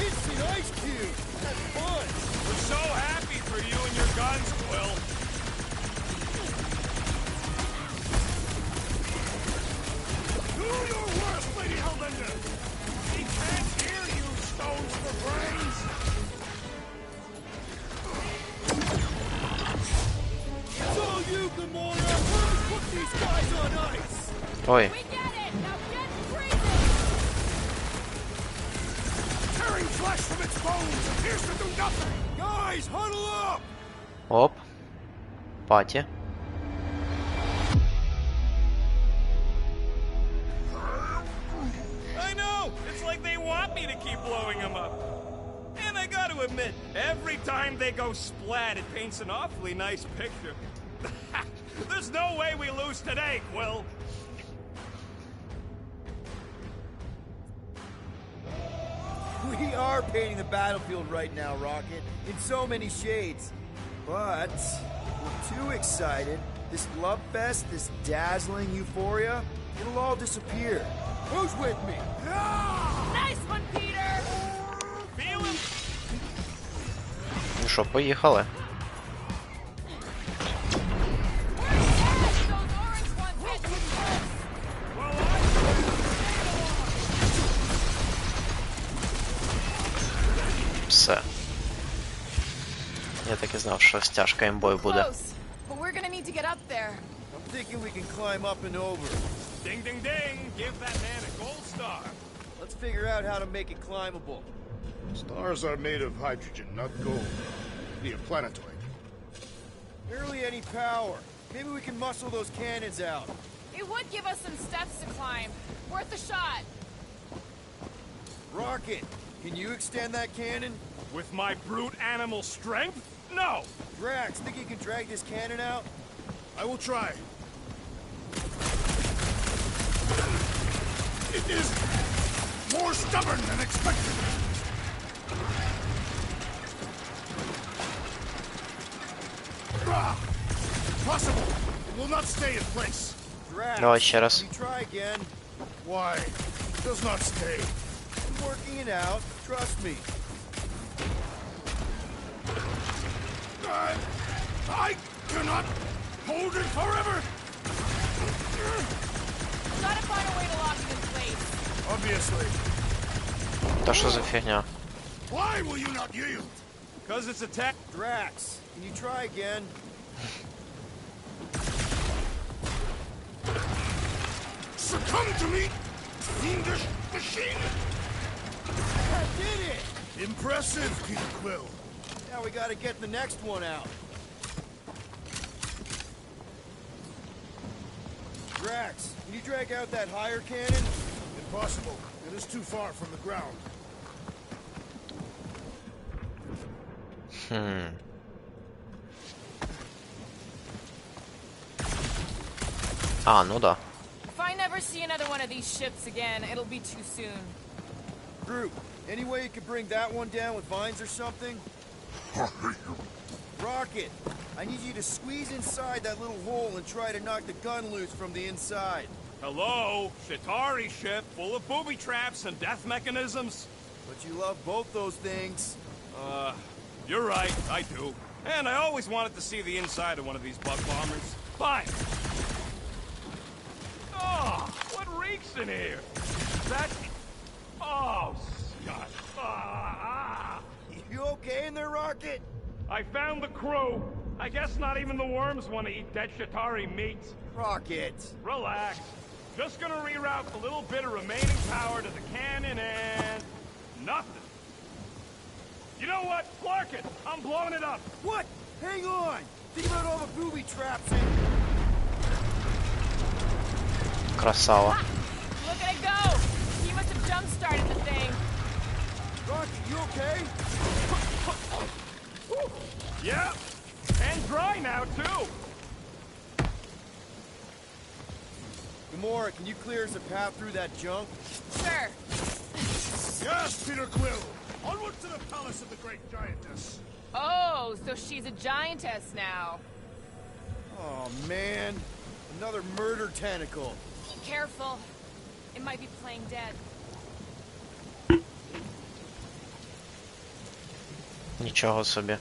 Speaker 13: Instant ice cube! That's fun!
Speaker 7: We're so happy for you and your guns, Quill.
Speaker 13: Do your worst, Lady Hellbender!
Speaker 7: He can't hear you, stones for brains.
Speaker 13: It's all you, Gamora! Put these guys on ice!
Speaker 1: Ой.
Speaker 15: We get it! Now get freezing!
Speaker 13: Tearing flesh from its bones appears to do nothing! Guys, huddle up!
Speaker 1: Оп. Паті.
Speaker 7: I know! It's like they want me to keep blowing them up. And I gotta admit, every time they go splat, it paints an awfully nice picture. There's no way we lose today, Quill.
Speaker 4: We are painting the battlefield right now, Rocket, in so many shades. But we're too excited. This love fest, this dazzling euphoria, it'll all disappear. Who's with me?
Speaker 15: Nice one, Peter!
Speaker 7: Feel him?
Speaker 1: Ну що, поїхали. Все. Я так і знав, що стяжка імбой буде.
Speaker 15: But we're gonna need to get up there.
Speaker 4: I'm thinking we can climb up and over.
Speaker 7: Ding, ding, ding! Give that man a gold star.
Speaker 4: Let's figure out how to make it climbable.
Speaker 5: Stars are made of hydrogen, not gold. Be a planetoid.
Speaker 4: Barely any power. Maybe we can muscle those cannons out.
Speaker 15: It would give us some steps to climb. Worth a shot.
Speaker 4: Rocket, can you extend that cannon?
Speaker 7: With my brute animal strength? No!
Speaker 4: Drax, think you can drag this cannon out?
Speaker 5: I will try. It is more stubborn than expected.
Speaker 13: Impossible! It will not stay in place.
Speaker 4: Drax,
Speaker 1: Давай ще раз.
Speaker 4: you try again.
Speaker 13: Why? It does not stay.
Speaker 4: I'm working it out. Trust me.
Speaker 13: I cannot hold it forever.
Speaker 15: Gotta find a way to lock it in place.
Speaker 13: Obviously.
Speaker 1: Та що за фігня?
Speaker 13: Why will you not yield?
Speaker 6: Because it's attack.
Speaker 4: Drax, can you try again?
Speaker 13: Succumb to me, fiendish machine!
Speaker 4: I did it!
Speaker 13: Impressive, Peter Quill.
Speaker 4: Now we gotta get the next one out. Drax, can you drag out that higher cannon?
Speaker 13: Impossible. It is too far from the ground.
Speaker 1: А, ну да.
Speaker 15: If I never see another one of these ships again, it'll be too soon.
Speaker 4: Groot, any way you could bring that one down with vines or something? Rocket, I need you to squeeze inside that little hole and try to knock the gun loose from the inside.
Speaker 7: Hello? Shatari ship full of booby traps and death mechanisms?
Speaker 4: But you love both those things.
Speaker 7: You're right, I do. And I always wanted to see the inside of one of these bug bombers. Fine. Oh, what reeks in here? That... Oh, God.
Speaker 4: You okay in there, Rocket?
Speaker 7: I found the crew. I guess not even the worms want to eat dead Shatari meat.
Speaker 4: Rocket.
Speaker 7: Relax. Just gonna reroute a little bit of remaining power to the cannon and... nothing. You know what? Clark it! I'm blowing it up!
Speaker 4: What? Hang on! Think about all the booby traps and...
Speaker 1: Красава.
Speaker 15: Look at it go! He must have jump-started the thing.
Speaker 4: Rocket, you okay?
Speaker 7: Yeah, and dry now, too!
Speaker 4: Gamora, can you clear us a path through that junk?
Speaker 15: Sure.
Speaker 13: Yes, Peter Quill! Onward to the palace of the great giantess!
Speaker 15: Oh, so she's a giantess now.
Speaker 4: Oh, man. Another murder tentacle.
Speaker 15: Be careful. It might be playing dead.
Speaker 1: Нічого собі.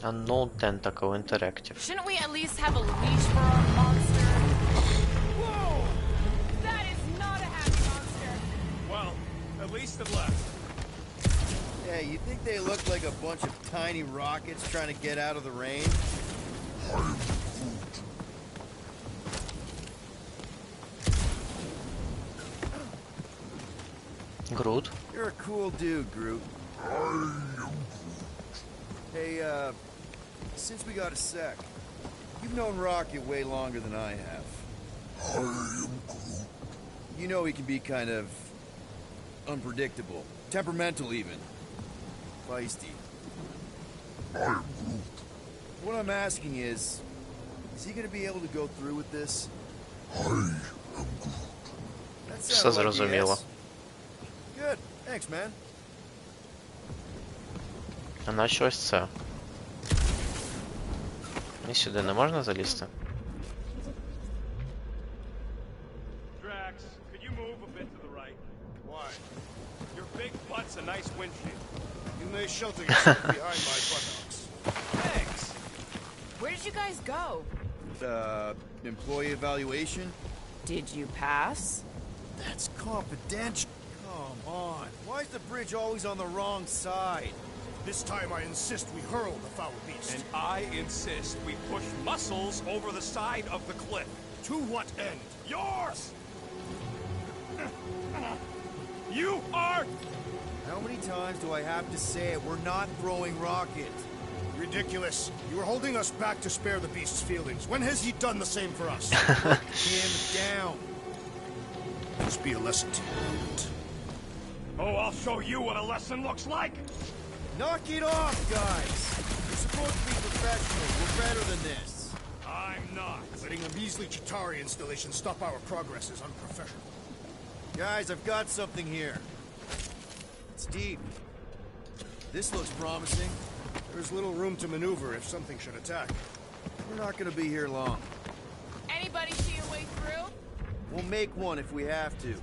Speaker 1: Unknown Tentacle Interactive.
Speaker 15: Shouldn't we at least have a leash for our monster? Whoa! That is not a happy monster.
Speaker 7: Well, at least it left.
Speaker 4: Hey, you think they look like a bunch of tiny rockets trying to get out of the rain?
Speaker 1: Groot.
Speaker 4: You're a cool dude, Groot. Hey, since we got a sec, you've known Rocket way longer than I have. You know he can be kind of unpredictable, temperamental even, feisty. What I'm asking is he gonna be able to go through with this? That
Speaker 1: Все
Speaker 4: sounded like
Speaker 1: зрозуміло.
Speaker 4: yes. Good, thanks, man.
Speaker 1: А на що ось це? І сюди не можна залізти?
Speaker 7: Drax, could you move a bit to the right? Why? Your big butt's a nice windshield.
Speaker 13: You may shelter yourself behind my buttocks.
Speaker 7: Thanks.
Speaker 15: Where did you guys go?
Speaker 4: Employee evaluation?
Speaker 15: Did you pass?
Speaker 4: That's confidential. Come on. Why is the bridge always on the wrong side?
Speaker 13: This time I insist we hurl the foul beast.
Speaker 7: And I insist we push muscles over the side of the cliff.
Speaker 13: To what end?
Speaker 7: Yours! You are...
Speaker 4: How many times do I have to say it? We're not throwing Rocket.
Speaker 13: Ridiculous. You were holding us back to spare the beast's feelings. When has he done the same for us?
Speaker 4: Put him down.
Speaker 13: This be a lesson to you.
Speaker 7: Oh, I'll show you what a lesson looks like!
Speaker 4: Knock it off, guys. You're
Speaker 13: supposed to be professionals. We're better than this.
Speaker 5: I'm not. Letting a measly Chitauri installation stop our progress is unprofessional.
Speaker 13: Guys, I've got something here. It's deep. This looks promising.
Speaker 5: There's little room to maneuver if something should attack.
Speaker 13: We're not gonna be here long.
Speaker 15: Anybody see your way through?
Speaker 13: We'll make one if we have to.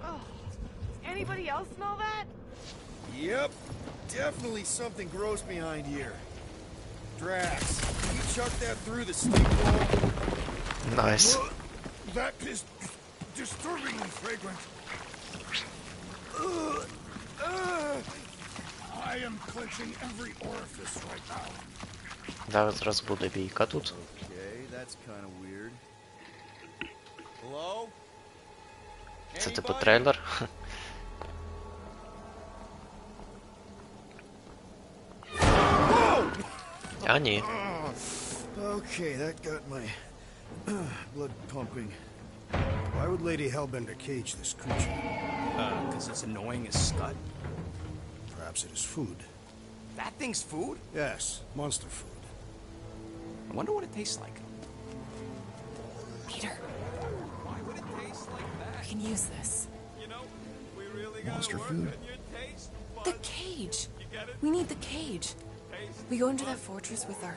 Speaker 15: Oh. Anybody else smell that?
Speaker 13: Yep. Definitely something gross behind here. Drax, can you chuck that through the stink wall?
Speaker 1: Nice.
Speaker 5: That is disturbingly fragrant. I am clenching every orifice right now.
Speaker 1: Зараз буде бійка тут.
Speaker 13: Okay, that's kind of weird. Hello?
Speaker 1: Це типу трейлер. А ні.
Speaker 13: Okay, that got my blood pumping.
Speaker 5: Why would Lady Hellbender cage this creature?
Speaker 10: Because it's annoying as scud.
Speaker 5: Perhaps it is food.
Speaker 10: That thing's food?
Speaker 5: Yes, monster food.
Speaker 10: I wonder what it tastes like.
Speaker 8: Peter,
Speaker 6: Why would it taste like that?
Speaker 8: we can use this.
Speaker 6: You know, we really gotta
Speaker 13: Monster
Speaker 6: work
Speaker 13: food?
Speaker 6: on your taste
Speaker 8: The
Speaker 6: buds.
Speaker 8: cage.
Speaker 6: You get it?
Speaker 8: We need the cage.
Speaker 6: Taste
Speaker 8: We go into that fortress with our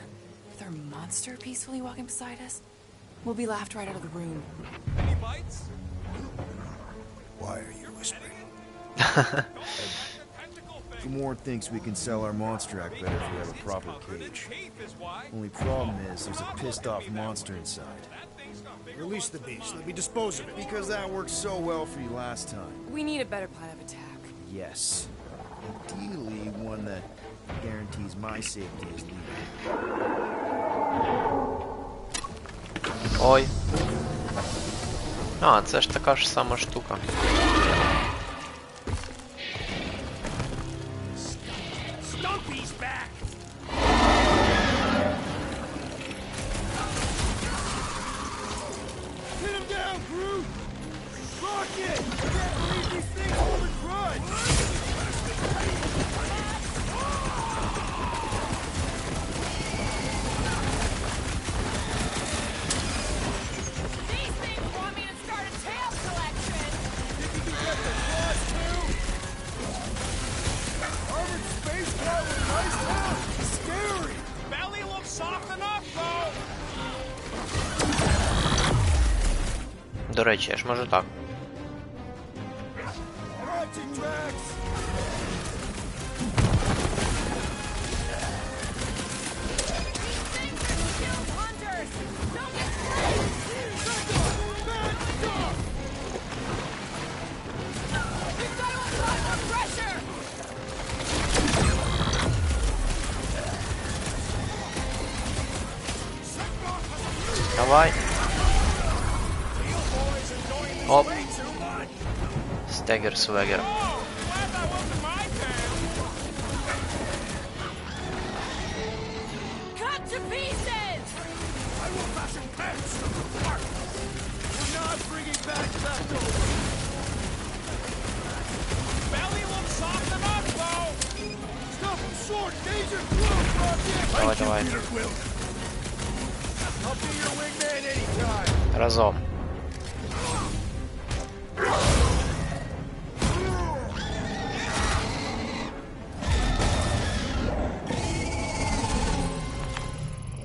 Speaker 8: monster peacefully walking beside us. We'll be laughed right out of the room.
Speaker 6: Any bites?
Speaker 5: Why are you whispering?
Speaker 13: Gamorrean thinks we can sell our monster act better if we have a proper cage. Only problem is there's a pissed off monster inside.
Speaker 5: Release the beast. Let me dispose of it.
Speaker 13: Because that worked so well for you last time.
Speaker 8: We need a better plan of attack.
Speaker 13: Yes. Ideally, one that guarantees my safety as leader.
Speaker 1: Ой. А, це ж така ж сама штука.
Speaker 10: Stumpy's back!
Speaker 13: Hit him down, Groot! Rocket! Can't believe these things hold a grudge!
Speaker 15: These things want me to start a tail collection.
Speaker 13: Think you can get the claws too? Armored space car with nice top? Scary!
Speaker 7: Belly looks soft enough, though.
Speaker 1: До речі, я ж можу так.
Speaker 13: Rocket Drax!
Speaker 15: These things are skilled hunters. Don't get sprayed. We've got to apply more pressure.
Speaker 1: Давай. Оп. Стегер-свегер.
Speaker 15: Cut to pieces.
Speaker 13: I will fashion pants from the park! We're not bringing back leftovers!
Speaker 7: Belly looks soft enough, though.
Speaker 13: Stop him short! Danger close, Rocket!
Speaker 1: Давай, давай.
Speaker 13: Peter Quill! I'll be your wingman anytime!
Speaker 1: Разом.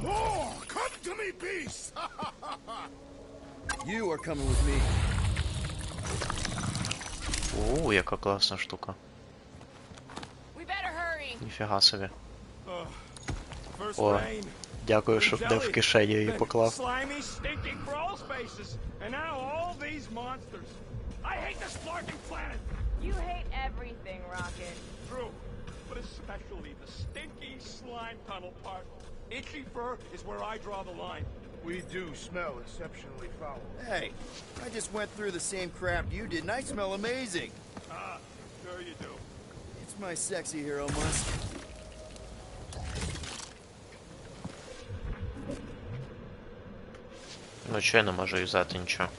Speaker 13: Oh, come to me, beast! You are coming with me.
Speaker 1: Яка класна штука.
Speaker 15: We better hurry.
Speaker 1: Ніфіга собі.
Speaker 7: First
Speaker 1: О,
Speaker 7: rain.
Speaker 1: дякую, що не в кишені її поклав.
Speaker 7: Slimy, stinking crawl spaces. And now all these monsters. I hate this flarking planet.
Speaker 15: You hate everything, Rocket.
Speaker 7: True. But especially the stinky slime tunnel part. Itchy fur is where I draw the line.
Speaker 5: We do smell exceptionally foul.
Speaker 13: Hey, I just went through the same crap you did, and I smell amazing.
Speaker 7: Ah, sure you do.
Speaker 13: It's my sexy hero musk.
Speaker 1: Ну чого я не можу юзати нічого.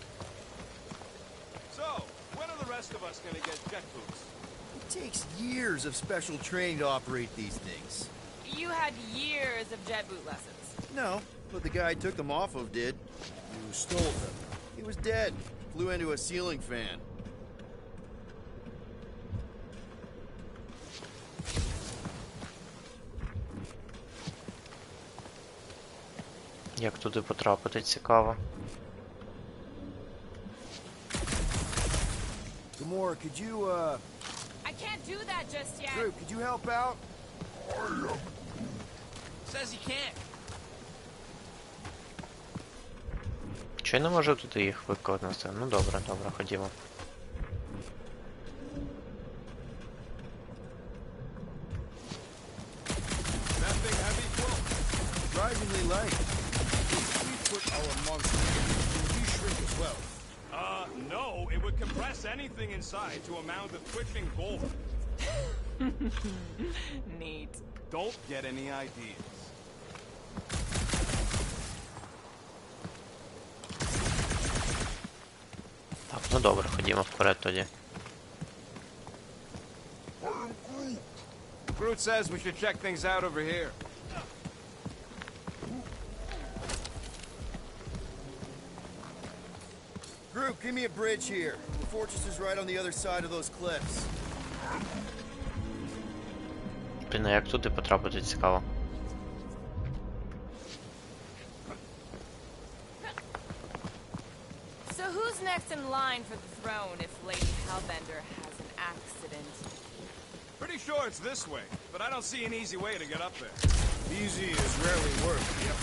Speaker 6: So, when are the rest of us gonna get jet boots?
Speaker 13: It takes years of special training to operate these things.
Speaker 8: you had years of jet boot lessons.
Speaker 4: No, but the guy I took them off of did.
Speaker 5: You stole them.
Speaker 4: He was dead. Flew into a ceiling fan.
Speaker 1: Як туди потрапити, цікаво.
Speaker 4: Gamora, could you,
Speaker 15: I can't do that just yet.
Speaker 4: Drew, could you help out?
Speaker 10: Says he can't.
Speaker 1: Чи не можу туди їх виконати? Ну добре, добре, ходімо.
Speaker 6: That thing heavy, Quill?
Speaker 4: Surprisingly light.
Speaker 5: If we put our monster in, will he shrink as well?
Speaker 6: No, it would compress anything inside to a mound of twitching gold.
Speaker 8: Neat.
Speaker 6: Don't get any ideas.
Speaker 1: Так, ну добре, ходімо вперед тоді.
Speaker 6: Groot says we should check things out over here.
Speaker 4: Groot, give me a bridge here. The fortress is right on the other side of those cliffs.
Speaker 1: Блін, а як туди потрапити, цікаво.
Speaker 8: So who's next in line for the throne if Lady Hellbender has an accident?
Speaker 6: Pretty sure it's this way, but I don't see an easy way to get up there.
Speaker 5: Easy is rarely worth, yep.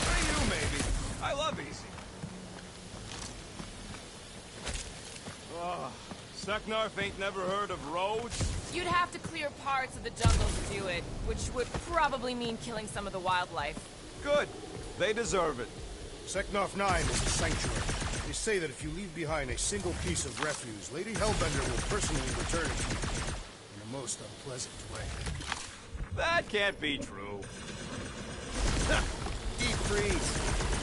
Speaker 6: For you, maybe. I love easy. Oh, Seknarf ain't never heard of roads?
Speaker 8: You'd have to clear parts of the jungle to do it, which would probably mean killing some of the wildlife.
Speaker 6: Good. They deserve it.
Speaker 5: Seknarf 9 is a sanctuary. They say that if you leave behind a single piece of refuse, Lady Hellbender will personally return it to you in a most unpleasant way.
Speaker 6: That can't be true.
Speaker 4: Deep freeze.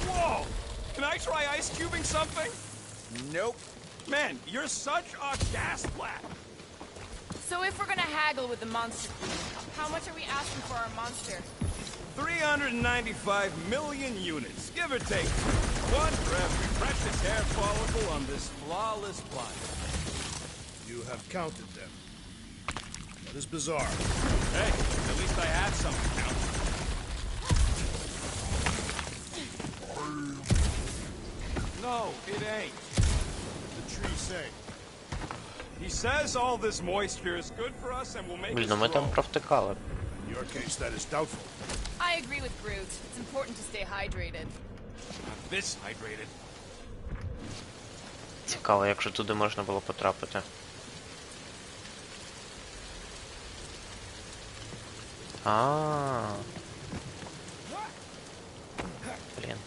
Speaker 6: Whoa! Can I try ice cubing something?
Speaker 4: Nope.
Speaker 6: Man, you're such a gas blat.
Speaker 8: So if we're gonna haggle with the monster queen, how much are we asking for our monster?
Speaker 6: 395 million units, give or take. One for every precious hair follicle on this flawless planet.
Speaker 5: You have counted them. That is bizarre.
Speaker 6: Hey, at least I had some to count. No, it ain't.
Speaker 5: The trees say.
Speaker 6: He says all this moisture is good for us and will make
Speaker 1: Блін,
Speaker 6: us
Speaker 1: ну ми там
Speaker 6: grow.
Speaker 1: провтикали.
Speaker 5: In your case, that is doubtful.
Speaker 8: I agree with Groot. It's important to stay hydrated.
Speaker 6: Not this hydrated.
Speaker 1: Цікаво, як же туди можна було потрапити. Блін.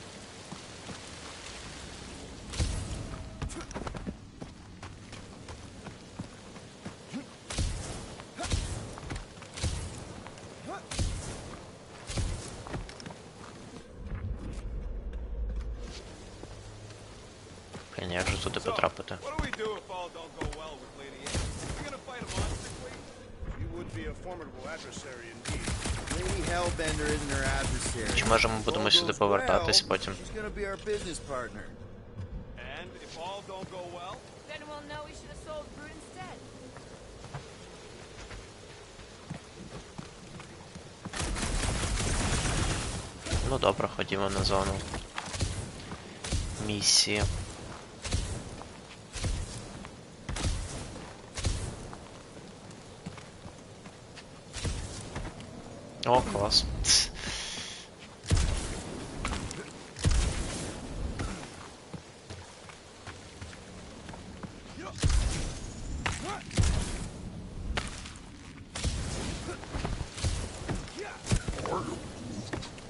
Speaker 1: Блін, як же туди потрапити?
Speaker 6: What do we do if all don't go well with Lady A? We gonna fight a monster queen?
Speaker 5: She would be a formidable adversary indeed.
Speaker 4: Lady Hellbender isn't her adversary.
Speaker 1: Чи може ми будемо
Speaker 4: If all
Speaker 1: сюди
Speaker 4: goes
Speaker 1: повертатись
Speaker 4: well,
Speaker 1: потім?
Speaker 4: She's gonna be our business partner.
Speaker 6: And if all don't go well?
Speaker 8: Then we'll know we should have sold Groot instead.
Speaker 1: Ну добре, ходімо на зону місії. О, клас.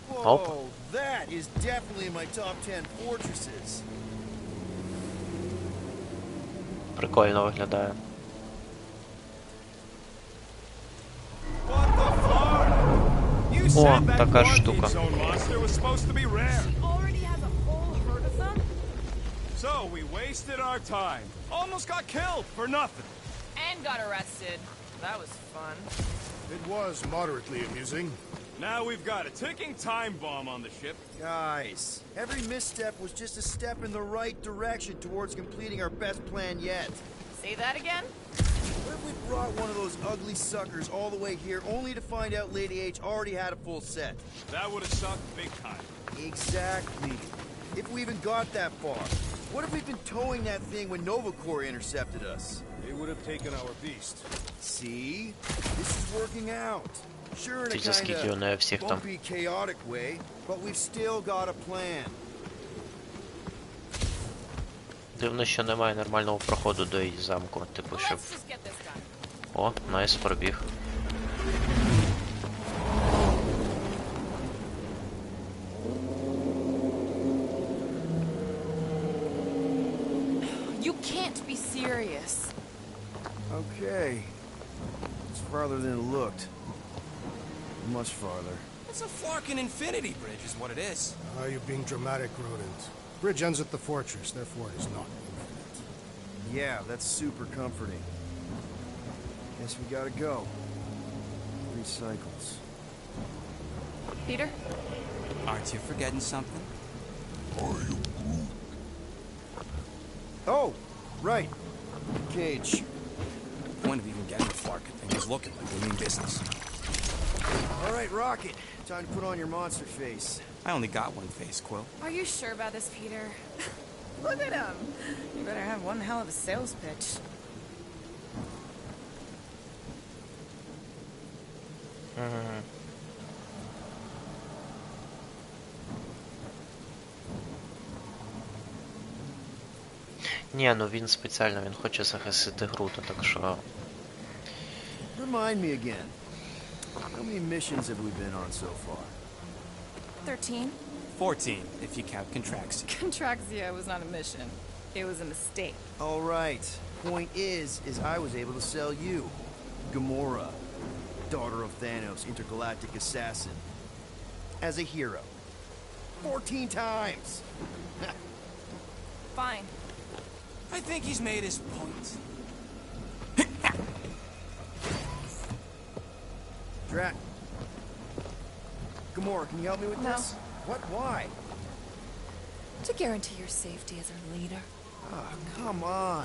Speaker 4: Whoa, that is definitely in my top 10 fortresses.
Speaker 1: Прикольно виглядає.
Speaker 6: What the fuck? You
Speaker 1: О,
Speaker 6: said that
Speaker 1: така ж
Speaker 6: quarantine
Speaker 1: штука.
Speaker 6: zone monster was supposed to be rare.
Speaker 8: She already has a whole herd of them?
Speaker 6: So we wasted our time. Almost got killed for nothing.
Speaker 8: And got arrested. That was fun.
Speaker 5: It was moderately amusing.
Speaker 7: Now we've got a ticking time bomb on the ship.
Speaker 4: Guys, every misstep was just a step in the right direction towards completing our best plan yet.
Speaker 8: Say that again?
Speaker 4: What if we brought one of those ugly suckers all the way here only to find out Lady H already had a full set?
Speaker 7: That would have sucked big time.
Speaker 4: Exactly. If we even got that far. What if we'd been towing that thing when Nova Corps intercepted us?
Speaker 13: They would have taken our beast.
Speaker 4: See? This is working out. Sure, in a
Speaker 1: Ти скільки у неї всіх там?
Speaker 4: bumpy, chaotic way, but we've still got a plan.
Speaker 1: Дивно, що немає нормального проходу до її замку, типу, щоб... О, найс, пробіг.
Speaker 8: You can't be serious.
Speaker 4: Okay. It's farther than it looked. Much farther.
Speaker 10: It's a Flarkin infinity bridge is what it is.
Speaker 5: Ah, you're being dramatic, Rodent. Bridge ends at the fortress, therefore it is not infinite.
Speaker 4: Yeah, that's super comforting. Guess we gotta go. 3 cycles.
Speaker 8: Peter?
Speaker 10: Aren't you forgetting something?
Speaker 4: Oh, right. Cage.
Speaker 10: The point of even getting the Flarkin thing is looking like we mean business.
Speaker 4: All right, Rocket. Time to put on your monster face.
Speaker 10: I only got one face, Quill.
Speaker 8: Are you sure about this, Peter? Look at him. You better have one hell of a sales pitch.
Speaker 1: Ні, ну він спеціально, він хоче захистити Грута, так що...
Speaker 4: Remind me again. How many missions have we been on so far?
Speaker 8: 13?
Speaker 10: 14, if you count Contraxia.
Speaker 8: Contraxia was not a mission. It was a mistake.
Speaker 4: All right. Point is I was able to sell you. Gamora, daughter of Thanos, intergalactic assassin. As a hero. 14 times!
Speaker 8: Fine.
Speaker 10: I think he's made his point.
Speaker 4: Drat. Gamora, can you help me with
Speaker 8: No.
Speaker 4: this? What? Why?
Speaker 8: To guarantee your safety as our leader.
Speaker 4: Oh, come on.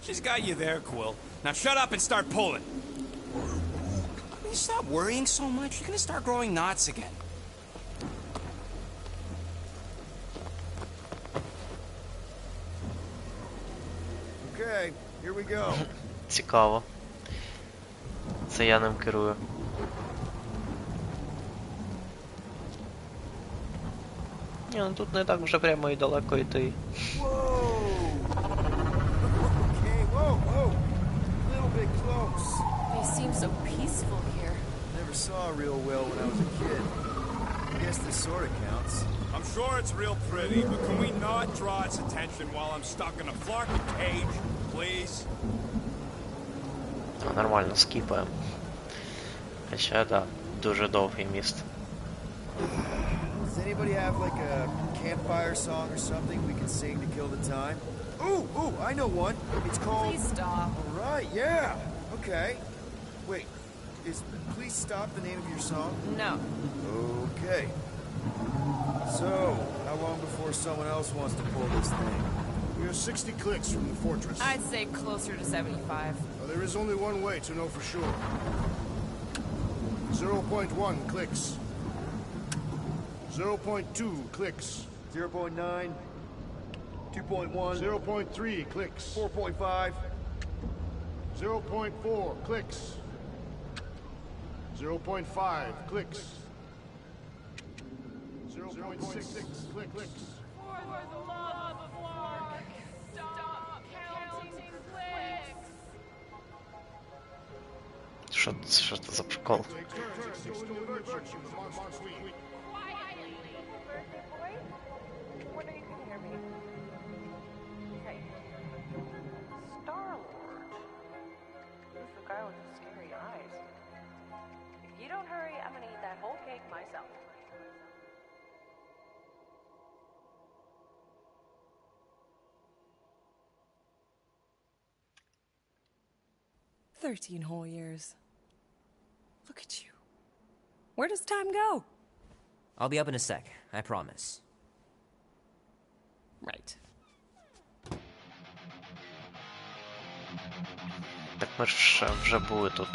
Speaker 10: She's got you there, Quill. Now shut up and start pulling. Will you stop worrying so much? You're gonna start growing knots again.
Speaker 4: Okay, here we go.
Speaker 1: Цікаво. Це я ним керую. Ні, ну тут не так вже прямо і далеко йти.
Speaker 4: Whoa! Okay, whoa! A little bit close.
Speaker 8: They seem so peaceful here.
Speaker 4: Never saw real well when I was a kid. I guess this sort of counts.
Speaker 7: I'm sure it's real pretty, but can we not draw its attention while I'm stuck in a Flarkin cage, please?
Speaker 1: Нормально, скіпаємо. Хоча, да, дуже довгий міст.
Speaker 4: Does anybody have like a campfire song or something we can sing to kill the time? Ooh, I know one. It's called...
Speaker 8: Please stop.
Speaker 4: All right, yeah. Okay. Wait, is Please Stop the name of your song?
Speaker 8: No.
Speaker 4: Okay. So, how long before someone else wants to pull this thing?
Speaker 5: We are 60 clicks from the fortress.
Speaker 8: I'd say closer to 75.
Speaker 5: Well, there is only one way to know for sure. 0.1 clicks. 0.2 clicks.
Speaker 4: 0.9, 2.1,
Speaker 5: 0.3 clicks.
Speaker 4: 4.5,
Speaker 5: 0.4 clicks. 0.5 clicks. 0.6 clicks.
Speaker 15: For the love of Mark, stop counting clicks.
Speaker 1: Що це за прикол?
Speaker 9: Wonder you can hear me. Hey. Star-Lord. Who's the guy with the scary eyes? If you don't hurry, I'm gonna eat that whole cake myself.
Speaker 8: "13 whole years. Look at you.
Speaker 16: Where does time go?
Speaker 3: I'll be up in a sec, I promise.
Speaker 16: Right.
Speaker 1: Так ми ж вже були тут.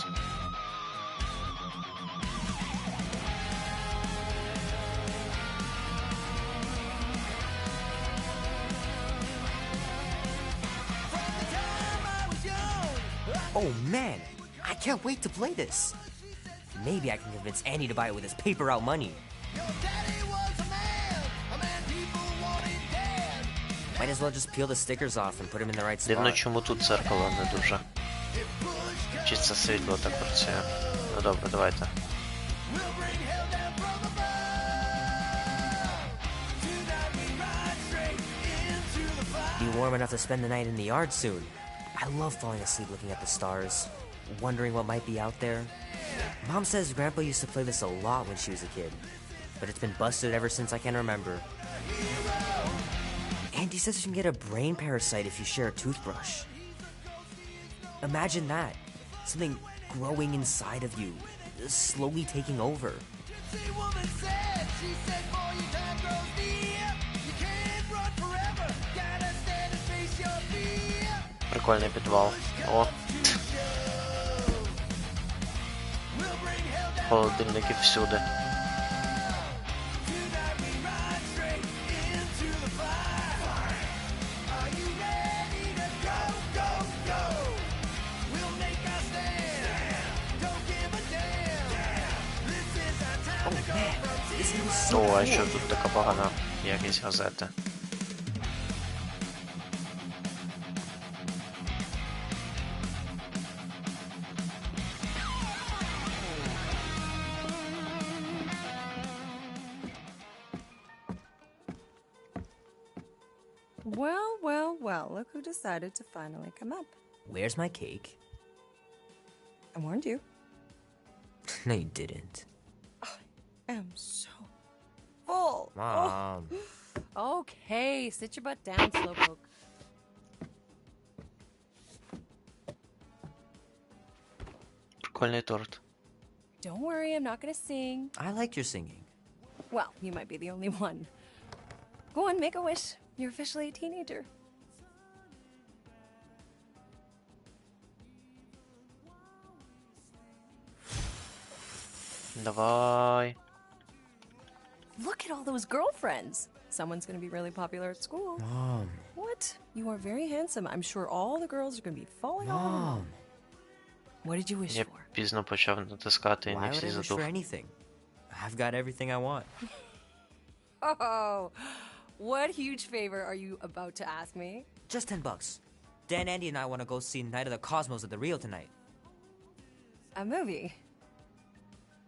Speaker 3: Oh man, I can't wait to play this. Maybe I can convince Annie to buy it with his paper out money. Might as well just peel the stickers off and put him in the right
Speaker 1: Дивно,
Speaker 3: spot.
Speaker 1: чому тут дзеркало не дуже. Чи це світло так працює? Ну добре, давайте.
Speaker 3: Be warm enough to spend the night in the yard soon. I love falling asleep looking at the stars, wondering what might be out there. Mom says Grandpa used to play this a lot when she was a kid, but it's been busted ever since I can remember. Auntie says you can get a brain parasite if you share a toothbrush. Imagine that. Something growing inside of you, slowly taking over.
Speaker 1: Прикольний підвал. О! Холодильники всюди. О, а що тут така погана якість газети?
Speaker 16: Well, well, well, look who decided to finally come up.
Speaker 3: Where's my cake?
Speaker 16: I warned you.
Speaker 3: No, you didn't.
Speaker 16: I am so full.
Speaker 3: Mom.
Speaker 16: Oh. Okay, sit your butt down, Slowpoke.
Speaker 1: Прикольний торт.
Speaker 16: Don't worry, I'm not gonna sing.
Speaker 3: I liked your singing.
Speaker 16: Well, you might be the only one. Go on, make a wish. You're officially a teenager.
Speaker 1: Давай.
Speaker 16: Look at all those girlfriends. Someone's gonna be really popular at school.
Speaker 3: Mom.
Speaker 16: What? You are very handsome. I'm sure all the girls are gonna be falling all in love.
Speaker 3: Mom.
Speaker 16: What did you wish
Speaker 1: Я
Speaker 16: for?
Speaker 1: пізно почав натискати і
Speaker 3: Why
Speaker 1: не
Speaker 3: would
Speaker 1: всі
Speaker 3: I wish for
Speaker 1: задух.
Speaker 3: anything? I've got everything I want.
Speaker 16: Oh, what huge favor are you about to ask me?
Speaker 3: Just $10. Dan, Andy, and I want to go see Night of the Cosmos at the Rio tonight.
Speaker 16: A movie?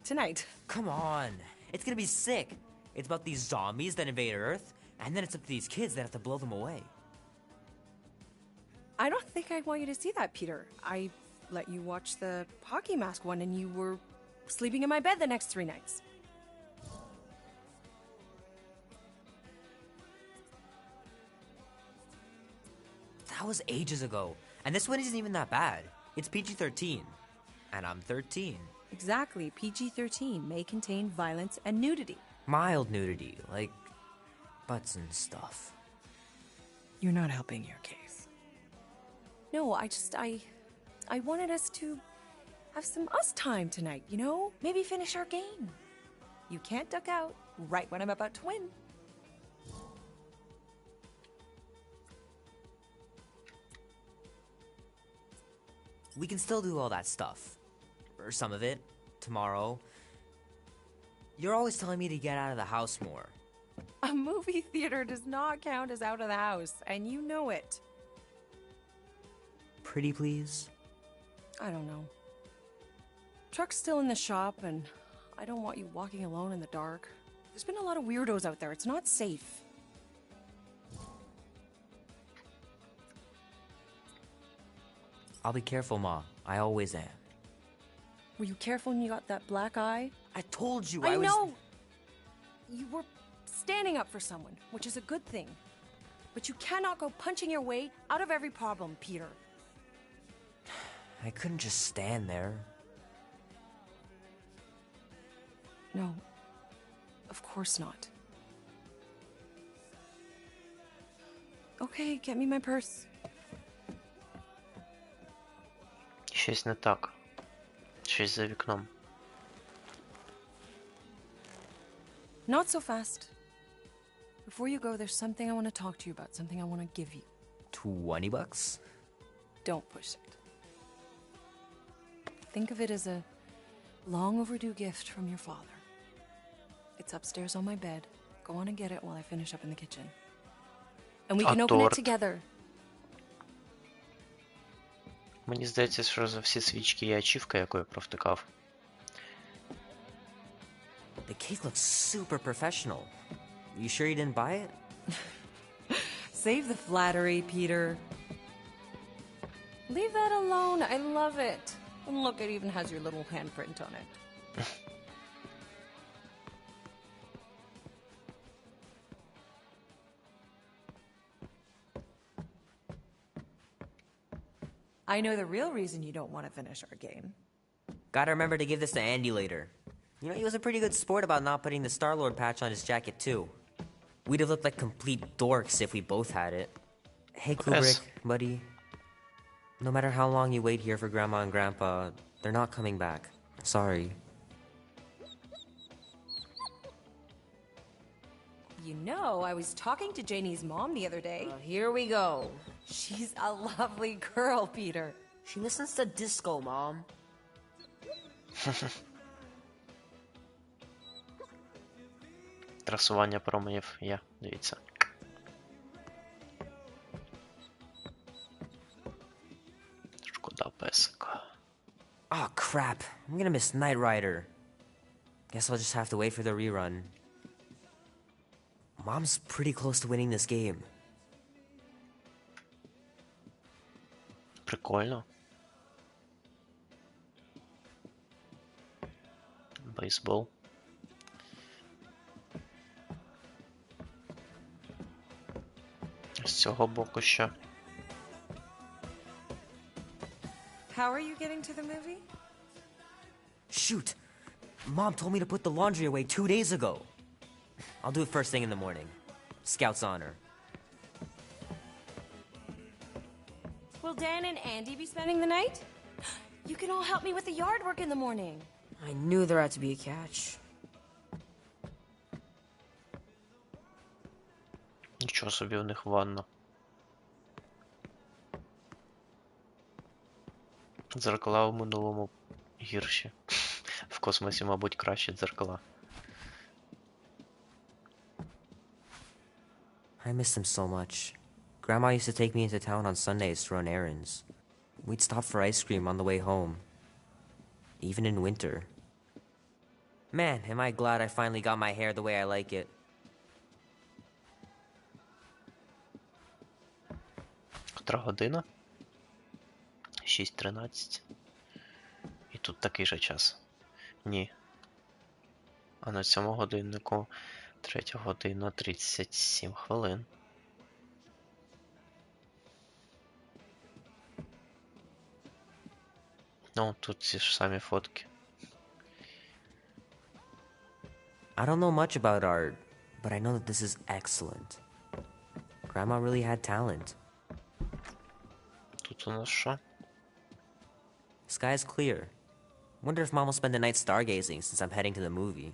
Speaker 16: Tonight?
Speaker 3: Come on. It's gonna be sick. It's about these zombies that invade Earth, and then it's up to these kids that have to blow them away.
Speaker 16: I don't think I want you to see that, Peter. I let you watch the hockey mask one and you were sleeping in my bed the next 3 nights.
Speaker 3: That was ages ago. And this one isn't even that bad. It's PG-13. And I'm 13.
Speaker 16: Exactly. PG-13 may contain violence and nudity.
Speaker 3: Mild nudity, like butts and stuff.
Speaker 16: You're not helping your case. No, I wanted us to have some us time tonight, you know? Maybe finish our game. You can't duck out right when I'm about to win.
Speaker 3: We can still do all that stuff. Or some of it. Tomorrow. You're always telling me to get out of the house more.
Speaker 16: A movie theater does not count as out of the house, and you know it.
Speaker 3: Pretty please?
Speaker 16: I don't know. Truck's still in the shop, and I don't want you walking alone in the dark. There's been a lot of weirdos out there. It's not safe.
Speaker 3: I'll be careful, Ma. I always am.
Speaker 16: Were you careful when you got that black eye?
Speaker 3: I told you
Speaker 16: I
Speaker 3: was...
Speaker 16: know! You were standing up for someone, which is a good thing. But you cannot go punching your way out of every problem, Peter.
Speaker 3: I couldn't just stand there.
Speaker 16: No. Of course not. Okay, get me my purse.
Speaker 1: Щось не так. Щось за вікном.
Speaker 16: Not so fast. Before you go, there's something I want to talk to you about, something I want to give you.
Speaker 3: $20?
Speaker 16: Don't push it. Think of it as a long overdue gift from your father. It's upstairs on my bed. Go on and get it while I finish up in the kitchen. And we can open it together.
Speaker 1: Мені здається, що за всі свічки є ачівка, яку я провтикав.
Speaker 3: The cake looks super professional. You sure you didn't buy it?
Speaker 16: Save the flattery, Peter. Leave that alone. I love it. And look, it even has your little handprint on it. I know the real reason you don't want to finish our game.
Speaker 3: Gotta remember to give this to Andy later. You know, he was a pretty good sport about not putting the Star-Lord patch on his jacket, too. We'd have looked like complete dorks if we both had it. Hey, Kubrick, buddy. No matter how long you wait here for Grandma and Grandpa, they're not coming back. Sorry.
Speaker 16: You know, I was talking to Janie's mom the other day.
Speaker 15: Here we go.
Speaker 16: She's a lovely girl, Peter.
Speaker 15: She listens to disco, Mom.
Speaker 1: Трасування променів є, дивіться. Шкода песика.
Speaker 3: Oh, crap. I'm gonna miss Knight Rider. Guess I'll just have to wait for the rerun. Mom's pretty close to winning this game.
Speaker 1: Прикольно. Бейсбол. З цього боку ще.
Speaker 16: How are you getting to the movie?
Speaker 3: Shoot! Mom told me to put the laundry away 2 days ago. I'll do it first thing in the morning. Scout's honor.
Speaker 12: Will Dan and Andy be spending the night? You can all help me with the yard work in the morning.
Speaker 15: I knew there had to be a catch.
Speaker 1: Нічого собі у них ванна. Дзеркала у минулому гірші. В космосі, мабуть, кращі дзеркала.
Speaker 3: I miss them so much. Grandma used to take me into town on Sundays to run errands. We'd stop for ice cream on the way home. Even in winter. Man, am I glad I finally got my hair the way I like it.
Speaker 1: Котра година? 6:13. І тут такий же час. Ні. А на цьому годиннику 3:37 37 хвилин. Ну, тут ці ж самі фотки.
Speaker 3: I don't know much about art, but I know that this is excellent. Grandma really had talent.
Speaker 1: Тут у нас що?
Speaker 3: Sky's clear. Wonder if Mom will spend the night stargazing since I'm heading to the movie.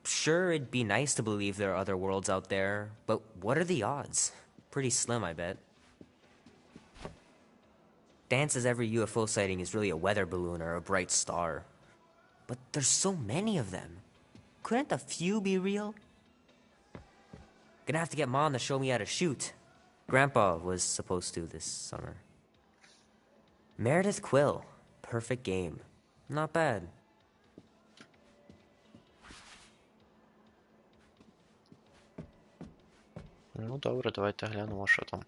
Speaker 3: Sure, it'd be nice to believe there are other worlds out there, but what are the odds? Pretty slim, I bet. Dan says every UFO sighting is really a weather balloon or a bright star. But there's so many of them. Couldn't a few be real? Gonna have to get Mom to show me how to shoot. Grandpa was supposed to this summer. Meredith Quill. Perfect game. Not bad.
Speaker 1: Ну, добре, давайте глянемо, що там.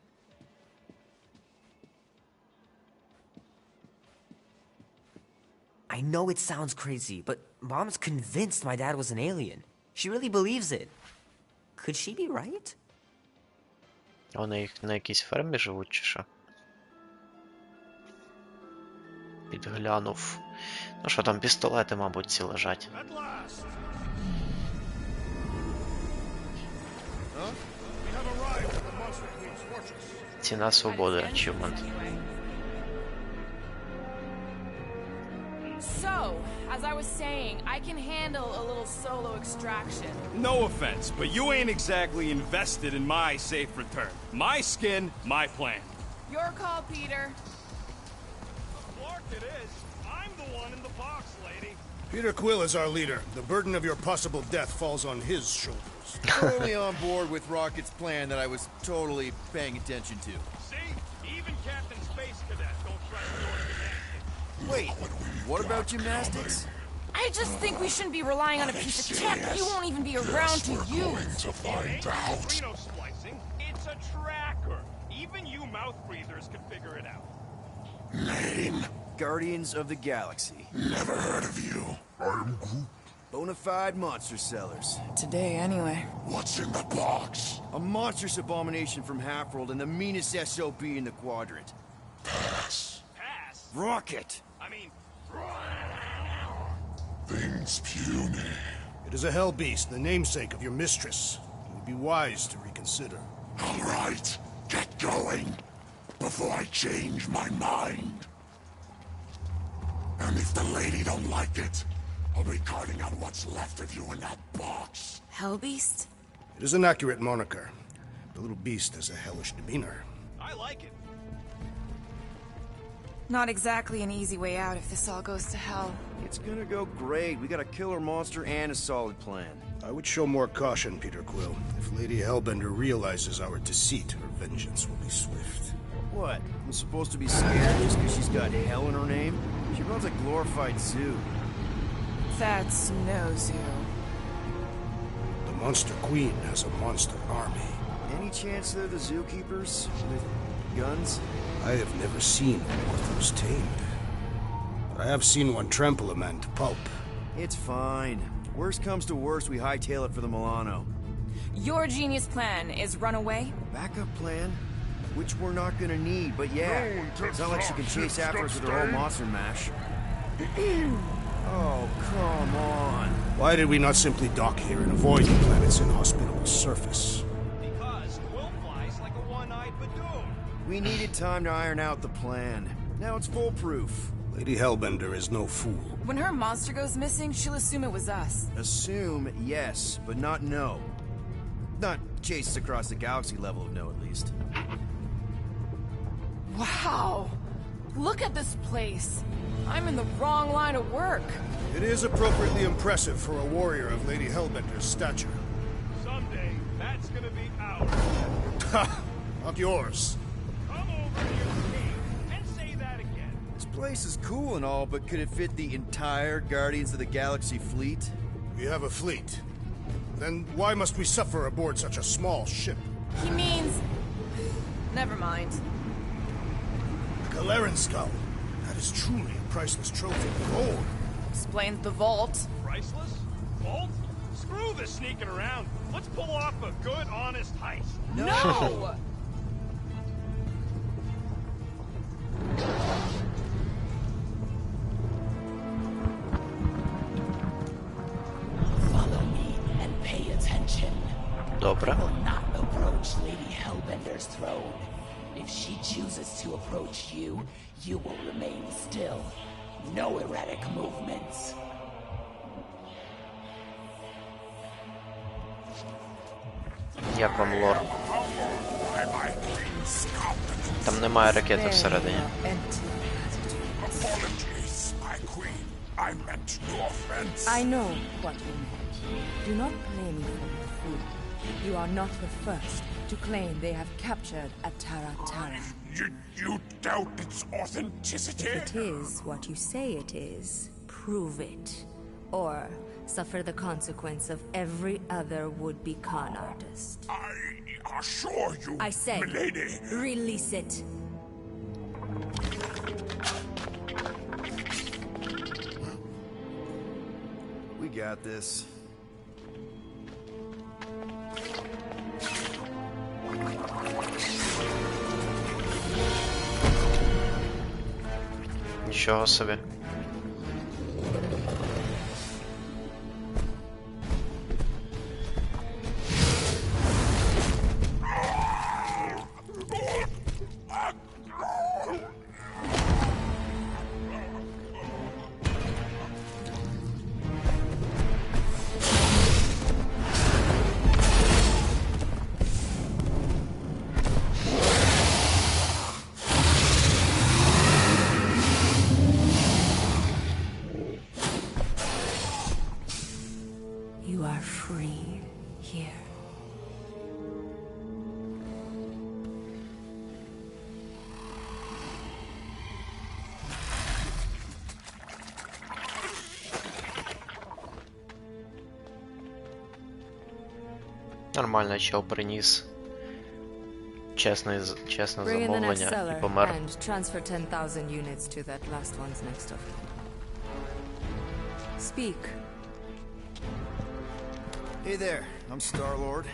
Speaker 3: I know it sounds crazy, but Mom's convinced my dad was an alien. She really believes it. Could she be right?
Speaker 1: Вони їх на якійсь фермі живуть, чи що? підглянув. Ну що там, пістолети, мабуть, ці лежать. Ціна свободи, achievement.
Speaker 15: So, as I was saying, I can handle a little solo extraction.
Speaker 7: No offense, but you ain't exactly invested in my safe return. My skin, my plan.
Speaker 15: Your call, Peter.
Speaker 7: Clark it is. I'm the one in the box, lady.
Speaker 5: Peter Quill is our leader. The burden of your possible death falls on his shoulders.
Speaker 4: Totally on board with Rocket's plan that I was totally paying attention to.
Speaker 7: See? Even Captain Space Cadet don't trust your gymnastics.
Speaker 4: Wait, what about gymnastics?
Speaker 15: I just think we shouldn't be relying on a piece of tech you won't even be around to use.
Speaker 7: Neutrino splicing, it's a tracker. Even you mouth breathers could figure it out.
Speaker 4: Name? Guardians of the Galaxy.
Speaker 13: Never heard of you. I'm Groot.
Speaker 4: Bonafide monster sellers.
Speaker 15: Today, anyway.
Speaker 13: What's in the box?
Speaker 4: A monstrous abomination from Half-World and the meanest SOB in the quadrant.
Speaker 13: Pass.
Speaker 7: Pass?
Speaker 4: Rocket!
Speaker 7: I mean...
Speaker 13: Things puny.
Speaker 5: It is a hell beast, the namesake of your mistress. It would be wise to reconsider.
Speaker 13: All right, get going before I change my mind. And if the lady don't like it, I'll be carting out what's left of you in that box.
Speaker 16: Hellbeast?
Speaker 5: It is an accurate moniker. The little beast has a hellish demeanor.
Speaker 7: I like it.
Speaker 8: Not exactly an easy way out if this all goes to hell.
Speaker 4: It's gonna go great. We got a killer monster and a solid plan.
Speaker 5: I would show more caution, Peter Quill. If Lady Hellbender realizes our deceit, her vengeance will be swift.
Speaker 4: What? I'm supposed to be scared just because she's got hell in her name? She runs a glorified zoo.
Speaker 8: That's no zoo.
Speaker 5: The Monster Queen has a monster army.
Speaker 4: Any chance they're the zookeepers? With guns?
Speaker 5: I have never seen Orthos tamed. But I have seen one trample a man to pulp.
Speaker 4: It's fine. Worst comes to worst, we hightail it for the Milano.
Speaker 8: Your genius plan is run away?
Speaker 4: Backup plan? Which we're not gonna need, but yeah. It's not like she can chase after us with her whole monster mash. Oh, come on.
Speaker 5: Why did we not simply dock here and avoid the planet's inhospitable surface?
Speaker 7: Because Quill flies like a one-eyed Badoon.
Speaker 4: We needed time to iron out the plan. Now it's foolproof.
Speaker 5: Lady Hellbender is no fool.
Speaker 8: When her monster goes missing, she'll assume it was us.
Speaker 4: Assume, yes, but not no. Not chases across the galaxy level of no, at least.
Speaker 8: Wow! Look at this place. I'm in the wrong line of work.
Speaker 5: It is appropriately impressive for a warrior of Lady Hellbender's stature.
Speaker 7: Someday, that's gonna be ours.
Speaker 5: Ha! Not yours.
Speaker 7: Come over here, King, and say that again.
Speaker 4: This place is cool and all, but could it fit the entire Guardians of the Galaxy fleet?
Speaker 5: We have a fleet. Then why must we suffer aboard such a small ship?
Speaker 8: He means... Never mind.
Speaker 5: Galeran skull. That is truly a priceless trophy of gold.
Speaker 8: Explains the vault.
Speaker 7: Priceless? Vault? Screw the sneaking around. Let's pull off a good, honest heist.
Speaker 8: No!
Speaker 17: Follow me and pay attention.
Speaker 1: Dobra.
Speaker 17: Will not approach Lady Hellbender's throne. If she chooses to approach you, you will remain still. No erratic movements.
Speaker 1: Як вам лор? Там немає ракети всередині.
Speaker 13: Apologies, my queen. I meant no offense.
Speaker 18: I know what you meant. Do not blame me for your fool. You are not the first to claim they have captured a Tara.
Speaker 13: You doubt its authenticity?
Speaker 18: If it is what you say it is, prove it. Or suffer the consequence of every other would-be con artist.
Speaker 13: I assure you,
Speaker 18: I said,
Speaker 13: milady.
Speaker 18: release it.
Speaker 4: We got this.
Speaker 1: Нічого собі.
Speaker 18: You are free here.
Speaker 1: Нормально, чел приніс чесне
Speaker 18: Bring in the next
Speaker 1: замовлення
Speaker 18: seller
Speaker 1: і помер.
Speaker 18: and transfer 10,000 units to that last one's next of it. Speak.
Speaker 4: Hey there, I'm Star-Lord.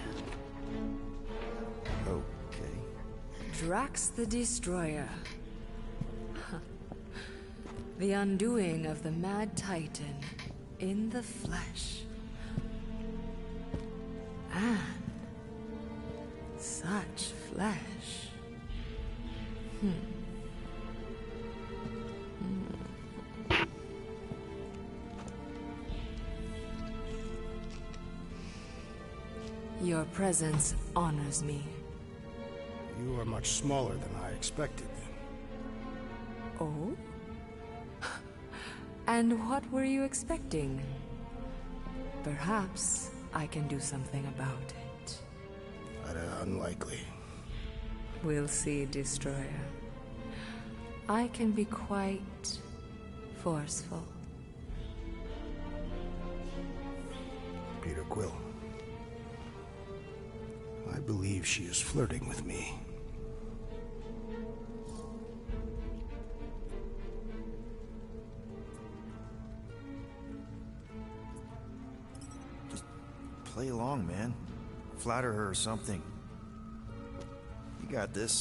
Speaker 4: Okay.
Speaker 18: Drax the Destroyer. The undoing of the Mad Titan in the flesh. And such flesh. Your presence honors me.
Speaker 5: You are much smaller than I expected.
Speaker 18: Oh? And what were you expecting? Perhaps I can do something about it.
Speaker 5: Unlikely.
Speaker 18: We'll see, Destroyer. I can be quite forceful.
Speaker 5: Peter Quill. I believe she is flirting with me.
Speaker 4: Just play along, man. Flatter her or something. You got this.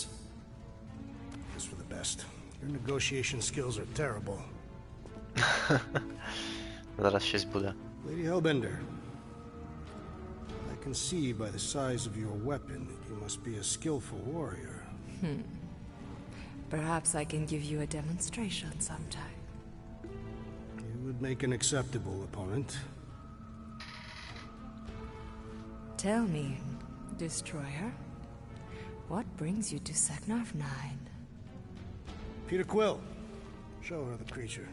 Speaker 5: Just for the best. Your negotiation skills are terrible.
Speaker 1: Зараз щось буде.
Speaker 5: Lady Hellbender. I can see by the size of your weapon that you must be a skillful warrior.
Speaker 18: Perhaps I can give you a demonstration sometime.
Speaker 5: You would make an acceptable opponent.
Speaker 18: Tell me, Destroyer, what brings you to Seknarf 9?
Speaker 5: Peter Quill, show her the creature.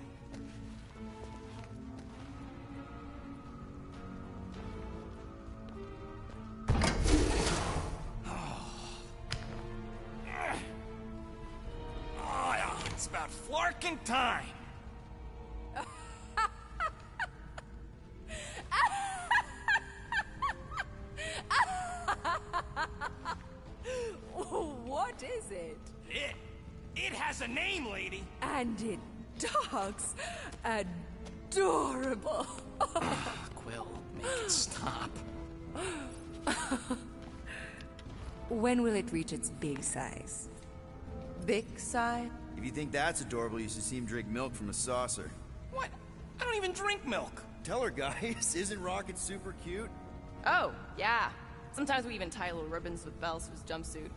Speaker 10: It's about flarking time.
Speaker 16: What is it?
Speaker 10: It has a name, lady.
Speaker 16: And it talks adorable.
Speaker 10: Quill, make it stop.
Speaker 18: When will it reach its big size?
Speaker 16: Big size?
Speaker 4: If you think that's adorable, you should see him drink milk from a saucer.
Speaker 10: What? I don't even drink milk.
Speaker 4: Tell her, guys. Isn't Rocket super cute?
Speaker 8: Oh, yeah. Sometimes we even tie little ribbons with bells to his jumpsuit.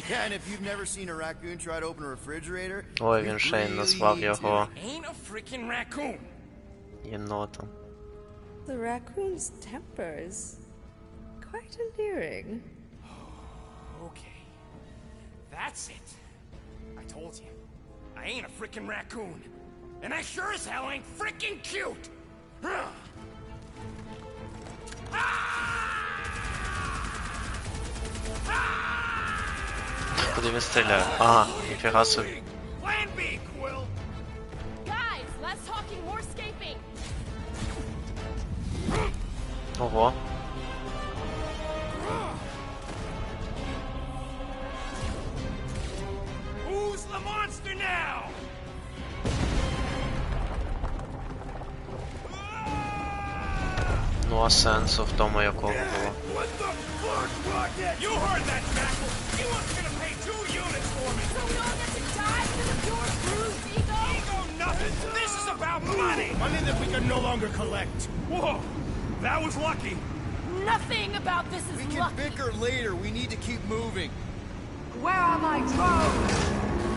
Speaker 4: Yeah, and if you've never seen a raccoon try to open a refrigerator,
Speaker 1: Ой, він ще й назвав його
Speaker 10: Ain't a freaking raccoon.
Speaker 1: єнотом.
Speaker 18: The raccoon's temper is quite endearing.
Speaker 10: Okay. That's it. I told you. I ain't a freaking raccoon. And I sure as hell ain't freaking cute.
Speaker 1: Куди він стріляє? Ага, ніфіга собі.
Speaker 10: Plan B, Quill.
Speaker 15: Guys, less talking, more escaping.
Speaker 1: Ого.
Speaker 10: Who's the monster now?
Speaker 1: Ну а сенсу в тому якого було.
Speaker 13: What the fuck, Rocket?
Speaker 10: You heard that, Jackal. He wasn't gonna pay 2 units for me.
Speaker 15: So we all get
Speaker 13: Money that we can no longer collect.
Speaker 7: Whoa! That was lucky!
Speaker 15: Nothing about this is
Speaker 4: We can
Speaker 15: lucky.
Speaker 4: bicker later. We need to keep moving.
Speaker 19: Where are my drones?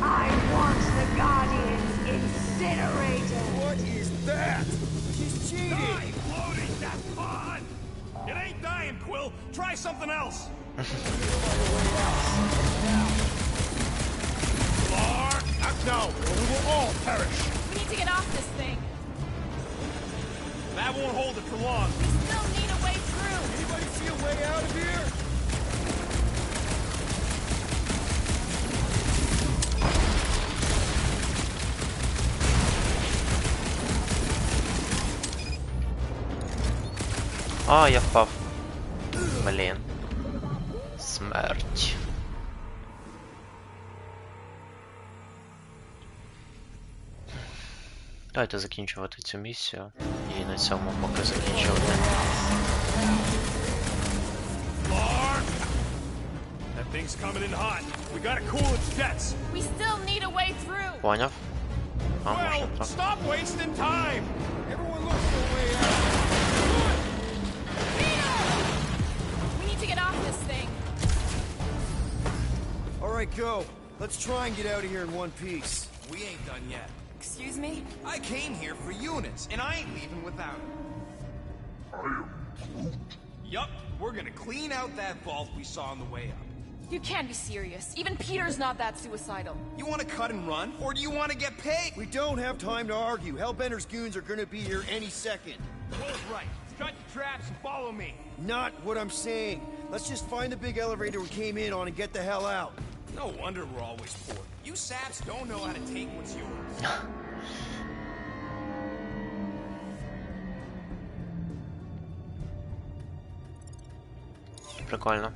Speaker 19: I want the Guardians incinerated.
Speaker 4: What is that? She's cheating.
Speaker 7: Die, floating, that's fun! It ain't dying, Quill. Try something else.
Speaker 13: Clark, act now, or we will all perish.
Speaker 15: We need to get off this thing.
Speaker 7: That won't hold it for long.
Speaker 15: We still need a way through.
Speaker 4: Anybody see a way out of here?
Speaker 1: А, я впав. Блін. Смерть. Давайте закінчувати цю місію. І на цьому поки закінчувати.
Speaker 7: That thing's coming in hot. We gotta cool its jets.
Speaker 15: We still need a way through.
Speaker 1: Поняв? А,
Speaker 7: Well,
Speaker 1: можна так.
Speaker 7: stop wasting time.
Speaker 4: Everyone look for a way out.
Speaker 15: We need to get off this thing.
Speaker 4: All right, go. Let's try and get out of here in one piece.
Speaker 6: We ain't done yet.
Speaker 15: Excuse me?
Speaker 6: I came here for units, and I ain't leaving without it. Yup, we're gonna clean out that vault we saw on the way up.
Speaker 15: You can't be serious. Even Peter's not that suicidal.
Speaker 6: You wanna cut and run, or do you wanna get paid?
Speaker 4: We don't have time to argue. Hellbender's goons are gonna be here any second.
Speaker 7: Will's right. Shut your traps and follow me.
Speaker 4: Not what I'm saying. Let's just find the big elevator we came in on and get the hell out.
Speaker 6: No wonder we're always poor. You saps don't know how to take what's yours.
Speaker 1: Прикольно.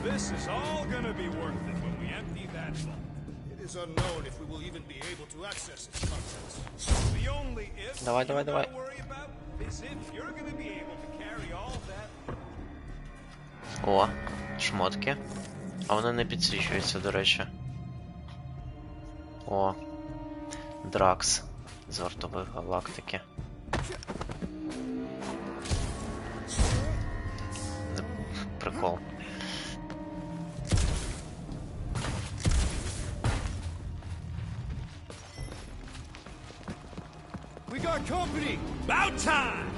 Speaker 7: This is all gonna be worth it when we empty that vault.
Speaker 13: It is unknown if we will even be able to access its contents.
Speaker 7: The only if
Speaker 1: Давай,
Speaker 7: you
Speaker 1: давай, давай.
Speaker 7: gotta worry about is if you're gonna be able to carry all that.
Speaker 1: О, шмотки. А вони не підсвічуються, до речі. О, Дракс з Вартових Галактики. Прикол.
Speaker 4: We got company!
Speaker 7: About time!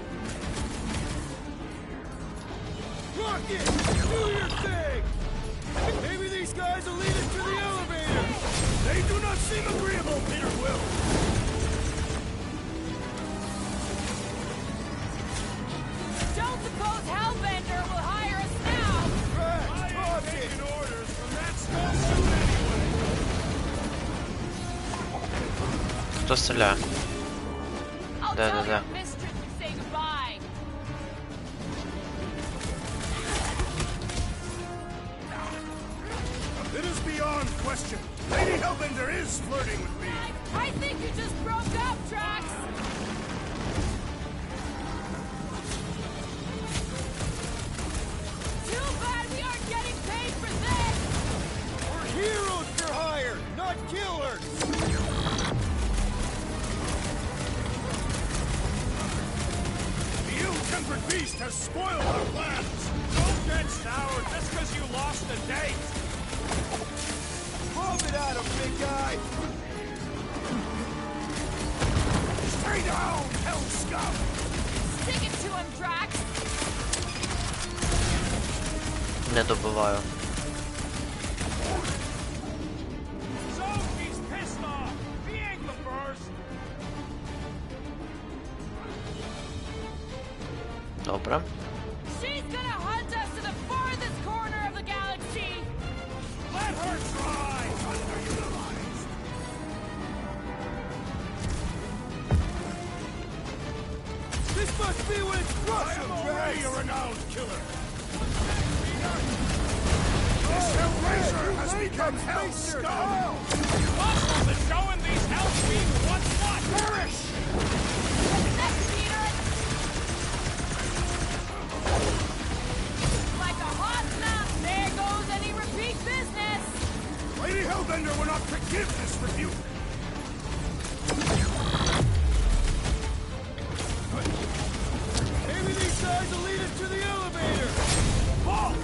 Speaker 4: Rocket! Do your thing! Maybe these guys will lead us to the elevator!
Speaker 13: They do not seem agreeable, Peter Quill.
Speaker 15: Don't suppose Hellbender will hire us now.
Speaker 7: I ain't taking orders from that small suit anyway.
Speaker 1: Хто стріляє?
Speaker 15: I'll
Speaker 1: Да,
Speaker 15: tell
Speaker 1: да,
Speaker 15: your mistress to say goodbye.
Speaker 13: It is beyond question. Lady Hellbender is flirting with me.
Speaker 15: I think you just broke up, Drax. Too bad we aren't getting paid for this.
Speaker 4: We're heroes for hire, not killers!
Speaker 13: The ill-tempered beast has spoiled our plans.
Speaker 7: Don't get sour just because you lost a date.
Speaker 4: Throw it at him, big guy!
Speaker 13: Stay down, hell scum!
Speaker 15: Stick it to him, Drax.
Speaker 1: Не добиваю.
Speaker 7: So he's pissed off. He ain't the first.
Speaker 1: Добре.
Speaker 15: She's gonna hunt us to the farthest corner of the galaxy.
Speaker 7: Let her try. Underutilized.
Speaker 4: This must be when it's
Speaker 13: I
Speaker 4: Russian,
Speaker 13: am already a renowned killer. This Hellraiser has become Hell Skull!
Speaker 10: Muscles is showing these hell fiends what's what!
Speaker 13: Perish!
Speaker 15: What's next, Peter? Like a hot snap, there goes any repeat business!
Speaker 13: Lady Hellbender will not forgive this rebuke!
Speaker 10: Maybe these guys will lead us to the elevator! Vault!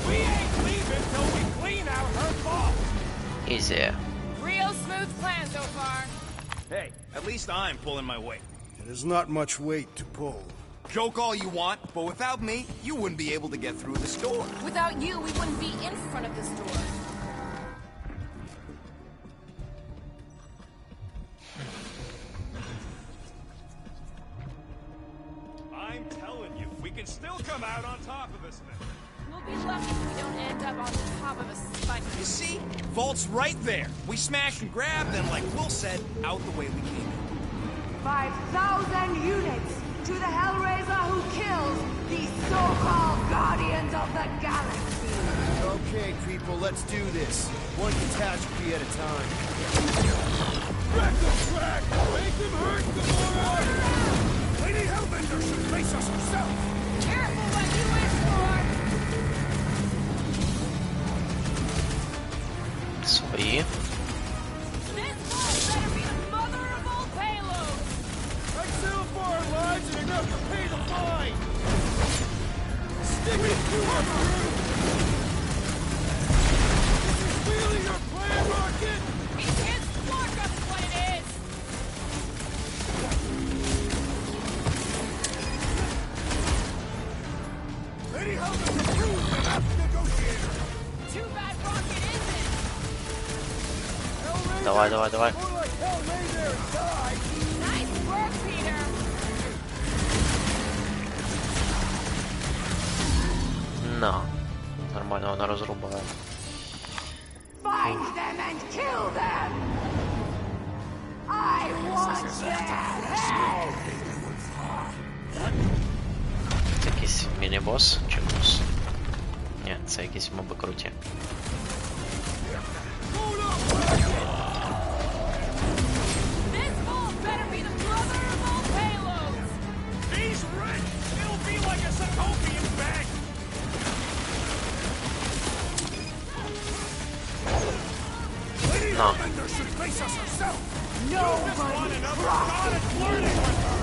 Speaker 10: We ain't leaving till we clean out her vault!
Speaker 1: Easy.
Speaker 15: Real smooth plan so far.
Speaker 6: Hey, at least I'm pulling my weight.
Speaker 5: It is not much weight to pull.
Speaker 6: Joke all you want, but without me, you wouldn't be able to get through this door.
Speaker 15: Without you, we wouldn't be in front of this door.
Speaker 10: I'm telling you, we can still come out on top of this thing.
Speaker 15: We'll be lucky if we don't end up on top of a spike.
Speaker 6: You see? Vault's right there. We smash and grab, then like Will said, out the way we came in.
Speaker 19: 5,000 units to the Hellraiser who kills these so-called Guardians of the Galaxy.
Speaker 4: Okay, people, let's do this. One catastrophe at a time.
Speaker 13: Wreck them, track! Make them hurt, Gamora! Lady Hellbender should face us herself!
Speaker 15: Careful what you wish for!
Speaker 1: Свої.
Speaker 15: This vault better be the mother of all payloads!
Speaker 13: I settle for our lives and enough to pay the fine! Stick it to our crew! This is really your plan, Rocket?
Speaker 15: It can't spark us what it is!
Speaker 13: Lady Hellbender proved an apt negotiator!
Speaker 15: Too bad Rocket isn't!
Speaker 1: Давай, давай, давай.
Speaker 13: More like hell lay there and die!
Speaker 15: Nice work, Peter!
Speaker 1: На. Нормально, вона розрубає.
Speaker 19: Find them and kill them! I want their head!
Speaker 1: Це якийсь міні-бос чи бос? Ні, це якісь моби круті.
Speaker 15: This vault better be the mother of all payloads!
Speaker 10: These rich! It'll be like a Sokovian bag!
Speaker 13: Lady
Speaker 1: No.
Speaker 13: Hellbender should face us herself!
Speaker 19: Nobody
Speaker 10: God is flirting with her!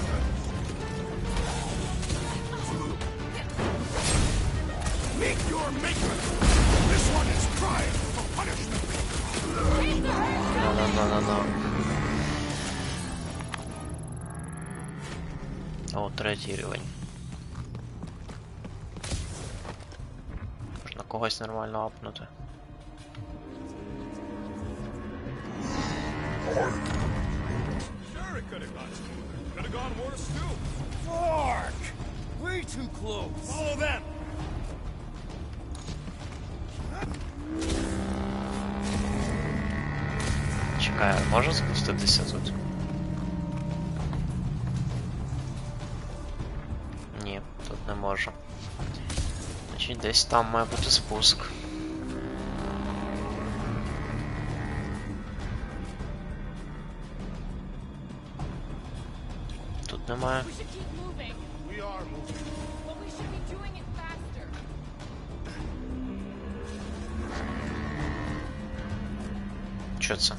Speaker 13: Meet your maker! This one is crying for punishment!
Speaker 1: На-на-на-на-на. О, третій рівень. Можна когось нормально апнути.
Speaker 10: Sure, it could have gone smoother. Could have gone worse, too.
Speaker 13: Fuck! Way too close!
Speaker 10: Follow them!
Speaker 1: Чекай, а може спуститися тут? Ні, тут не можу. Значить, десь там має бути спуск. Тут немає.
Speaker 15: We should keep moving.
Speaker 13: We are moving.
Speaker 15: But we should be doing it faster.
Speaker 1: Що це?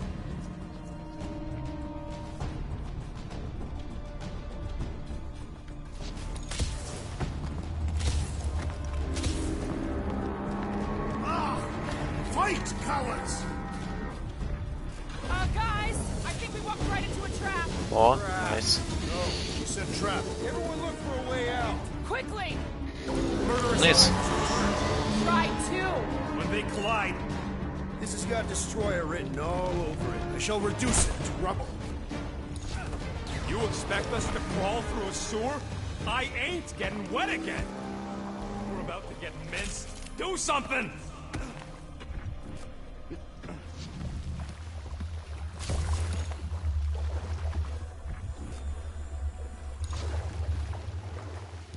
Speaker 13: Fight, cowards!
Speaker 15: Guys, I think we walked right into a trap.
Speaker 1: О, найс.
Speaker 13: No, you said trap.
Speaker 10: Everyone look for a way out.
Speaker 15: Quickly!
Speaker 1: Вниз.
Speaker 15: Try to!
Speaker 10: When they collide,
Speaker 4: This has got destroyer written all over it.
Speaker 13: I shall reduce it to rubble.
Speaker 10: you expect us to crawl through a sewer? I ain't getting wet again. We're about to get minced. Do something!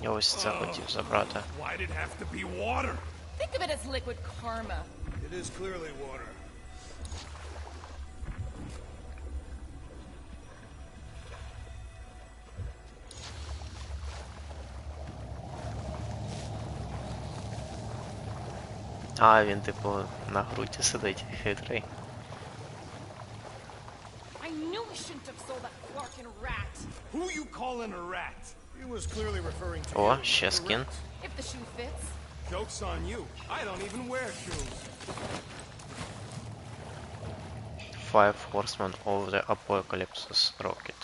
Speaker 1: Я ось це хотів забрати.
Speaker 10: Why'd it have to be water?
Speaker 15: Think of it as liquid karma.
Speaker 13: It It is clearly water.
Speaker 1: А, він типу на груді сидить, хитрий.
Speaker 15: I knew we shouldn't have sold that Clarkin rat.
Speaker 13: Who you calling a rat? He was clearly referring to
Speaker 1: О,
Speaker 13: you.
Speaker 1: ще скін.
Speaker 15: If the shoe fits.
Speaker 6: Joke's on you. I don't even wear shoes.
Speaker 1: 5 Horsemen of the Apocalypse Rocket.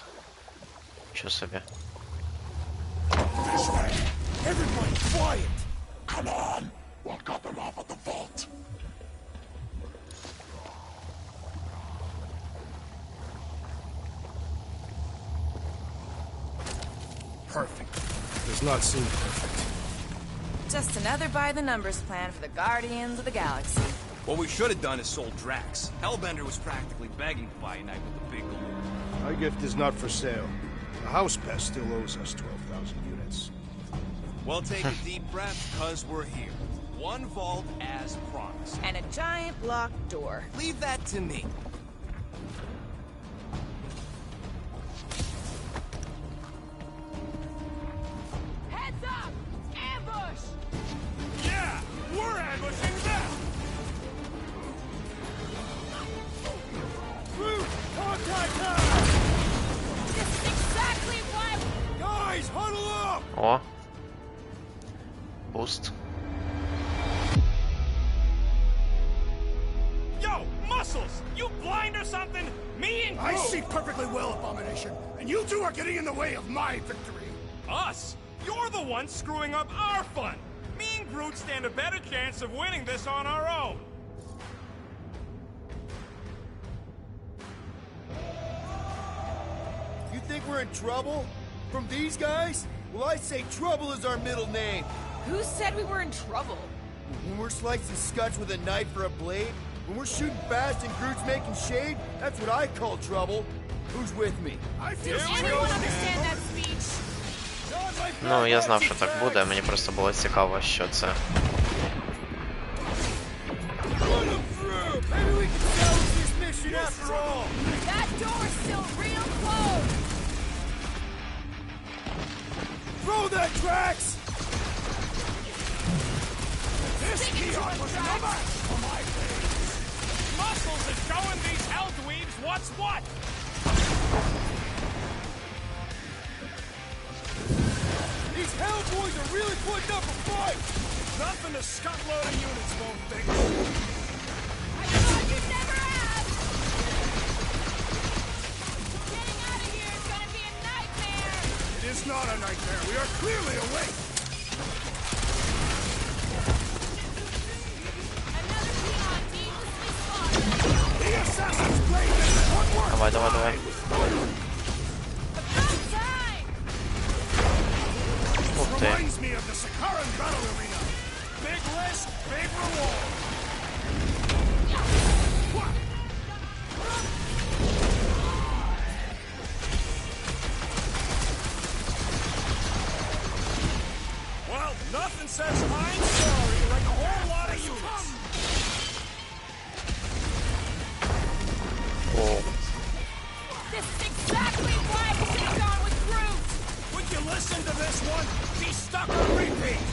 Speaker 1: Що собі?
Speaker 13: Everybody quiet!
Speaker 17: Come on! What got them off at the vault?
Speaker 13: Perfect. Does not seem perfect.
Speaker 8: Just another by-the-numbers plan for the Guardians of the Galaxy.
Speaker 6: What we should have done is sold Drax. Hellbender was practically begging to buy a night with the big loot.
Speaker 13: My gift is not for sale. The house pest still owes us 12,000 units.
Speaker 6: Well, take a deep breath, cause we're here. One vault as promised.
Speaker 8: And a giant locked door.
Speaker 6: Leave that to me.
Speaker 15: Heads up! Ambush!
Speaker 13: Yeah! We're ambushing them! Root! Contact time!
Speaker 15: This is exactly why...
Speaker 13: Guys, huddle up!
Speaker 1: О. Буст.
Speaker 13: Yo, muscles! You blind or something? Me and Groot! I see perfectly well, Abomination, and you two are getting in the way of my victory.
Speaker 6: Us? You're the one screwing up our fun. Me and Groot stand a better chance of winning this on our own.
Speaker 4: You think we're in trouble? From these guys? Well, I say trouble is our middle name.
Speaker 8: Who said we were in trouble?
Speaker 4: When we're slicing scotch with a knife or a blade, when we're shooting fast and Groot's making shade, that's what I call trouble. Who's with me?
Speaker 13: I feel
Speaker 15: Does anyone understand that speech?
Speaker 1: Ну, я знав, що так буде, мені просто було цікаво, що це.
Speaker 4: Maybe we can salvage this mission after all.
Speaker 15: That door's still real closed!
Speaker 13: Throw that, Drax! This
Speaker 15: Stick it to
Speaker 13: Neon
Speaker 15: him,
Speaker 13: was
Speaker 15: Drax.
Speaker 13: another for my face.
Speaker 6: Muscles is showing these hell dweebs what's what.
Speaker 4: These hell boys are really putting up a fight.
Speaker 13: Nothing a scuttload of units won't fix.
Speaker 15: I thought you'd never ask! Getting out of here is gonna be a nightmare!
Speaker 13: It is not a nightmare. We are clearly awake.
Speaker 15: Another peon needlessly slaughtered!
Speaker 13: The assassin's blade is what works.
Speaker 1: Давай, давай, давай.
Speaker 15: About time!
Speaker 1: Ух ти.
Speaker 13: Reminds me of the Sakaran battle arena. Big risk, big reward. Well, nothing says I'm sorry like a whole lot of units.
Speaker 1: О.
Speaker 15: This is exactly why we should have gone with Groot!
Speaker 13: Would you listen to this one? Be stuck on repeat.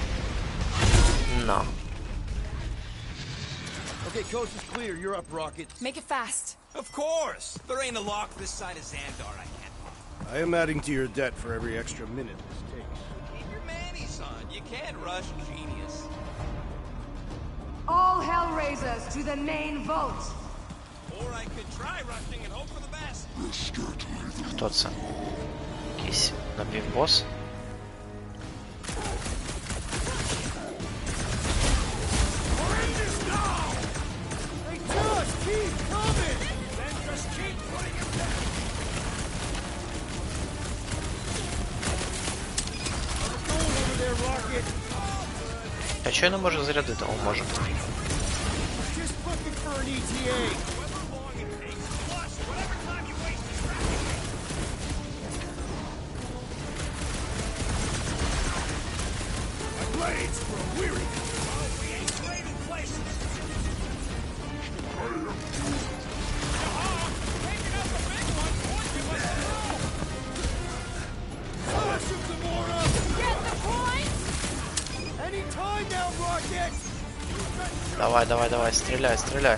Speaker 1: На.
Speaker 4: Okay, coast is clear. You're up, Rocket.
Speaker 8: Make it fast.
Speaker 6: Of course. There ain't a lock this side of Xandar I can't pop.
Speaker 13: I am adding to your debt for every extra minute this takes.
Speaker 6: Keep your manis on. You can't rush genius.
Speaker 19: All Hellraisers to the main vault.
Speaker 6: Or I could try rushing and hope for the best.
Speaker 1: Хто це? Якийсь напівбос?
Speaker 4: Hey, Josh, keep coming.
Speaker 13: Then just keep putting it down.
Speaker 4: How's it going over there, Rocket?
Speaker 1: А чого я не можу зарядити? О, можу.
Speaker 4: Just looking for an ETA.
Speaker 6: However long it takes, plus whatever time you waste distracting me.
Speaker 13: My blades grow weary.
Speaker 6: Oh, we ain't blading places.
Speaker 1: Давай, давай, давай, стреляй, стреляй.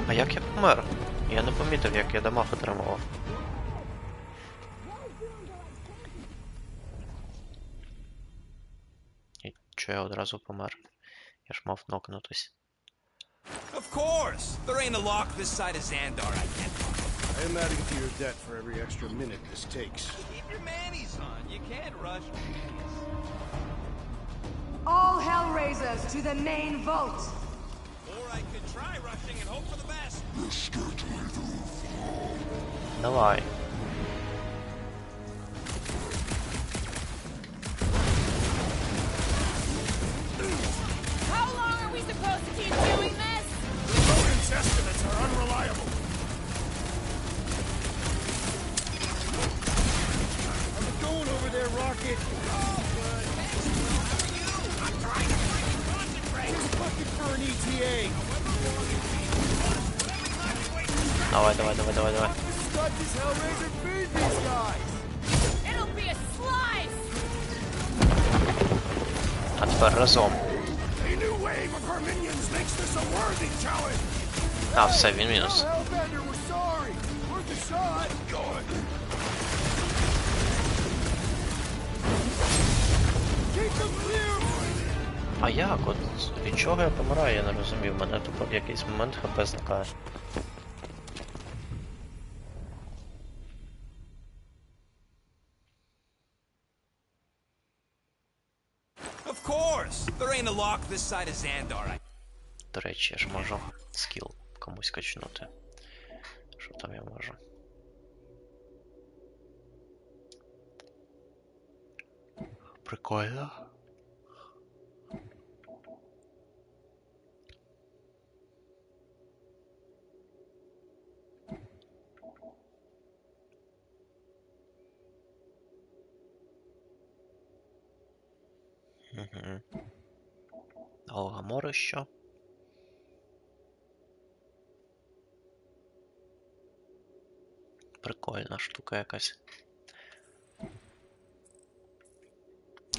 Speaker 1: А як я помер? Я не помітив, як я дамаг отримував. І чого я одразу помер? Я ж мав нокнутись.
Speaker 6: Of course! There ain't a lock this side of Xandar I can't find.
Speaker 5: I am adding to your debt for every extra minute this takes.
Speaker 6: Keep your manis on. You can't rush.
Speaker 19: All Hellraisers to the main vault!
Speaker 6: Or I could try rushing and hope for the best.
Speaker 1: Давай.
Speaker 15: How long are we supposed to keep doing this?
Speaker 13: Rodent's estimates are unreliable.
Speaker 5: I'm going over there, Rocket.
Speaker 13: I'm trying to freaking concentrate.
Speaker 5: He's looking for an ETA.
Speaker 1: Давай, давай, давай, давай, давай.
Speaker 5: Let this Hellraiser feed these guys.
Speaker 15: It'll be a slice!
Speaker 1: А тепер разом.
Speaker 13: A new wave of her minions makes this a worthy challenge.
Speaker 1: А, все, він мінус.
Speaker 5: Hellbender, we're sorry. Worth a shot.
Speaker 13: Good.
Speaker 5: Keep them clear.
Speaker 1: А як? От від чого я помираю, я не розумів. Мене тупо в якийсь момент ХП зникає.
Speaker 6: Of course! There ain't a lock this side of Xandar.
Speaker 1: До речі, я ж можу скіл комусь качнути. Що там я можу? Прикольно. Угу. Алгамори що? Прикольна штука якась.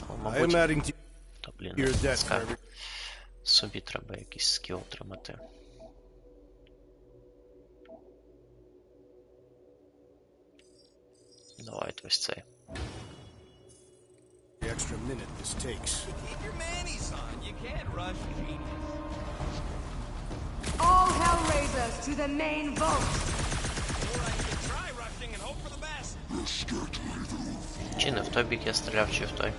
Speaker 1: О, мабуть... Та, блін, собі треба якийсь скіл отримати. Давайте ось цей.
Speaker 5: The extra minute this takes.
Speaker 6: Keep your manis on. You can't rush genius.
Speaker 19: All Hellraisers to the main vault!
Speaker 6: Or I could try rushing and hope for the best.
Speaker 1: Чи не в той бік я стріляв, чи в той?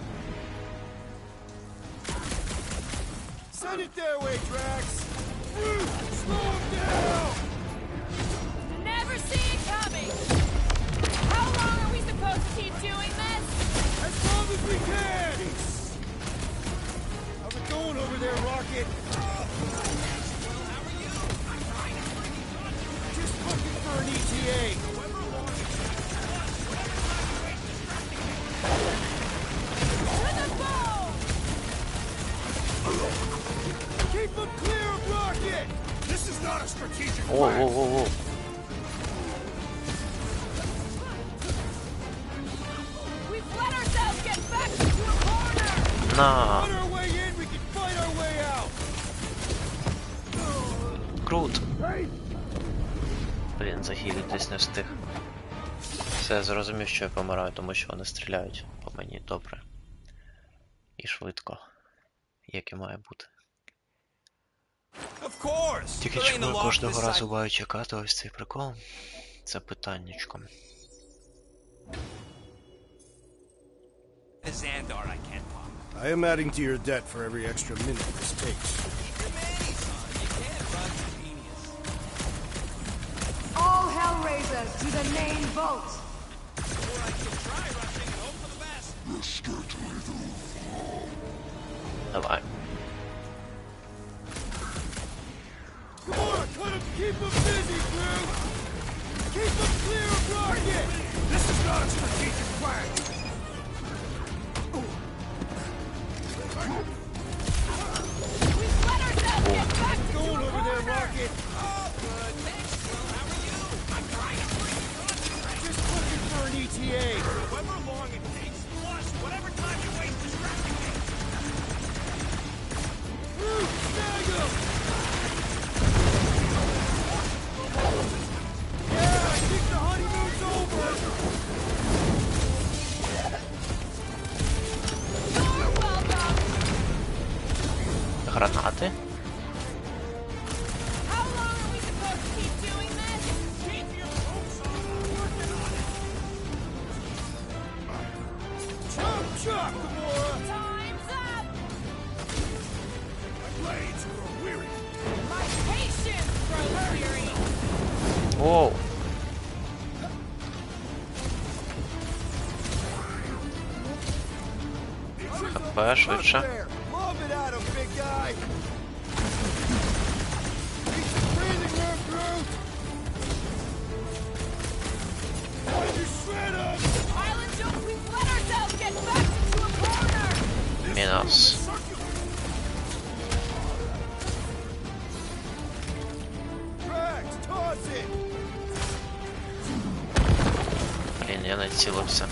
Speaker 5: Send it their way, Drax. Slow him down.
Speaker 15: Never see it coming! How long are we supposed to keep doing this?
Speaker 5: As long as we can. How's it going over there, Rocket? Just looking for an ETA.
Speaker 15: To the bone!
Speaker 5: Keep them clear of Rocket.
Speaker 13: This is not a strategic
Speaker 1: Whoa,
Speaker 13: plan.
Speaker 1: whoa, whoa, whoa.
Speaker 15: We've let ourselves get backed into a corner!
Speaker 1: На.
Speaker 5: On our way in, we can fight our way out.
Speaker 1: Крут. Блін, захилитись не встиг. Все, я зрозумів, що я помираю, тому що вони стріляють по мені добре. І швидко. Як і має бути.
Speaker 6: Of course!
Speaker 1: Тільки
Speaker 6: There ain't
Speaker 1: чому
Speaker 6: a
Speaker 1: я
Speaker 6: lock
Speaker 1: кожного
Speaker 6: this
Speaker 1: разу
Speaker 6: side.
Speaker 1: маю чекати ось цей прикол? Це питаннячко.
Speaker 6: Xandar I can't pop.
Speaker 5: I am adding to your debt for every extra minute this takes.
Speaker 6: Keep your manis on. You can't rush genius.
Speaker 19: All Hellraisers to the main vault!
Speaker 6: Or I could try rushing and hope for the best.
Speaker 1: Давай.
Speaker 5: Come on, cut him, keep him busy, Drew. Keep them clear of Rocket.
Speaker 13: Target! This is not a strategic plan!
Speaker 15: We've let ourselves get back into
Speaker 13: Going
Speaker 15: a
Speaker 13: over there,
Speaker 15: corner.
Speaker 13: Rocket!
Speaker 10: Oh, good. Thanks, Will. How are you? I'm trying to bring you on.
Speaker 13: Just looking for an ETA!
Speaker 10: However long it takes, plus whatever time you waste distracting me.
Speaker 13: Snag him! Yeah, I think the honeymoon's over!
Speaker 15: You're welcome.
Speaker 1: Гранати.
Speaker 15: How long are we supposed to keep doing this?
Speaker 10: Keep your hopes on. I'm working on it.
Speaker 13: Chop, chop, Gamora!
Speaker 15: Time's up.
Speaker 13: My blades grow weary.
Speaker 15: My patience grows weary.
Speaker 1: Оу. ХП швидше.
Speaker 13: Love it at him, big guy! Keep the breathing room, Groot! Why'd you shred him?
Speaker 15: Island Jones, we've let ourselves get back into a corner.
Speaker 1: Мінус.
Speaker 13: Drax, toss it!
Speaker 1: Блін, я не цілився.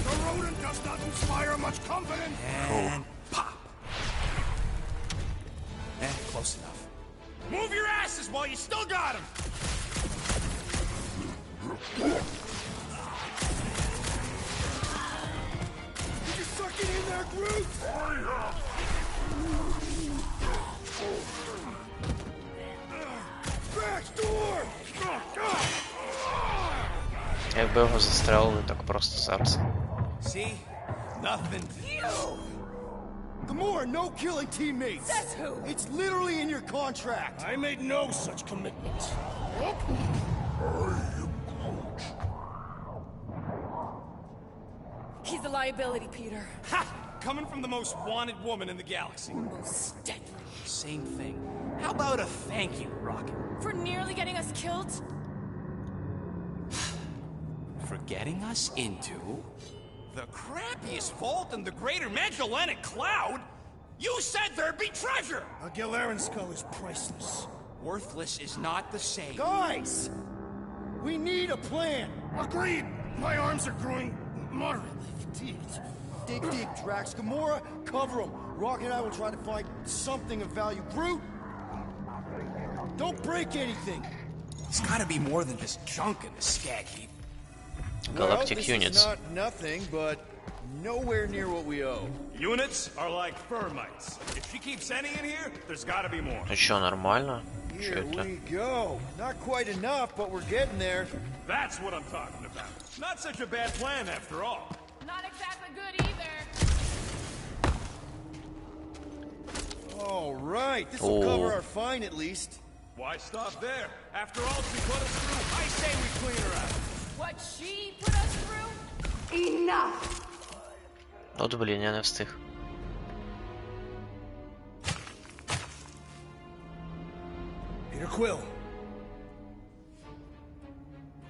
Speaker 13: The rodent does not inspire much confidence!
Speaker 10: And pop. Close enough. Move your asses while you still got him.
Speaker 13: Did you suck it in there, Groot? Drax, door!
Speaker 1: Якби його застрелили, так просто зараз.
Speaker 6: See? Nothing.
Speaker 13: Gamora, no killing teammates!
Speaker 15: Says who?
Speaker 13: It's literally in your contract!
Speaker 5: I made no such commitment.
Speaker 15: He's a liability, Peter.
Speaker 10: Ha! Coming from the most wanted woman in the galaxy.
Speaker 15: Most deadly.
Speaker 10: Same thing. How about a thank you, Rocket?
Speaker 15: For nearly getting us killed?
Speaker 10: For getting us into the crappiest vault in the greater Magellanic Cloud? You said there'd be treasure!
Speaker 5: A Galaran skull is priceless.
Speaker 10: Worthless is not the same.
Speaker 13: Guys! We need a plan!
Speaker 5: Agreed! My arms are growing moderately fatigued.
Speaker 13: Dig deep, Drax. Gamora, cover him. Rocket and I will try to find something of value. Groot! Don't break anything!
Speaker 10: There's gotta be more than just junk in the skag heap.
Speaker 1: Galactic
Speaker 13: this
Speaker 1: units.
Speaker 13: is not nothing, but nowhere near what we owe.
Speaker 7: Units are like termites. If she keeps any in here, there's gotta be more.
Speaker 1: Ну що, нормально? Що
Speaker 13: Here
Speaker 1: это?
Speaker 13: we go. Not quite enough, but we're getting there.
Speaker 7: That's what I'm talking about. Not such a bad plan after all.
Speaker 15: Not exactly good either.
Speaker 13: All right, this will cover our fine at least.
Speaker 7: Why stop there? After all she put us through, I say we clean her out.
Speaker 15: What she put us through?
Speaker 19: Enough!
Speaker 1: От блін, я не встиг.
Speaker 5: Peter Quill.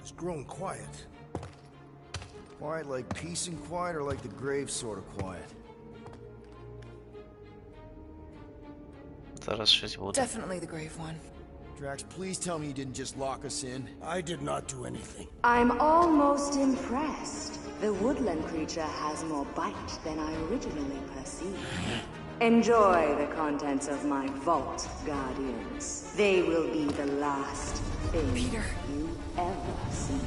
Speaker 5: It's grown quiet.
Speaker 4: Quiet like peace and quiet, or like the grave sort of quiet?
Speaker 1: Зараз щось буде.
Speaker 15: Definitely the grave one.
Speaker 4: Drax, please tell me you didn't just lock us in.
Speaker 5: I did not do anything.
Speaker 18: I'm almost impressed. The woodland creature has more bite than I originally perceived. Enjoy the contents of my vault, Guardians. They will be the last thing you ever see.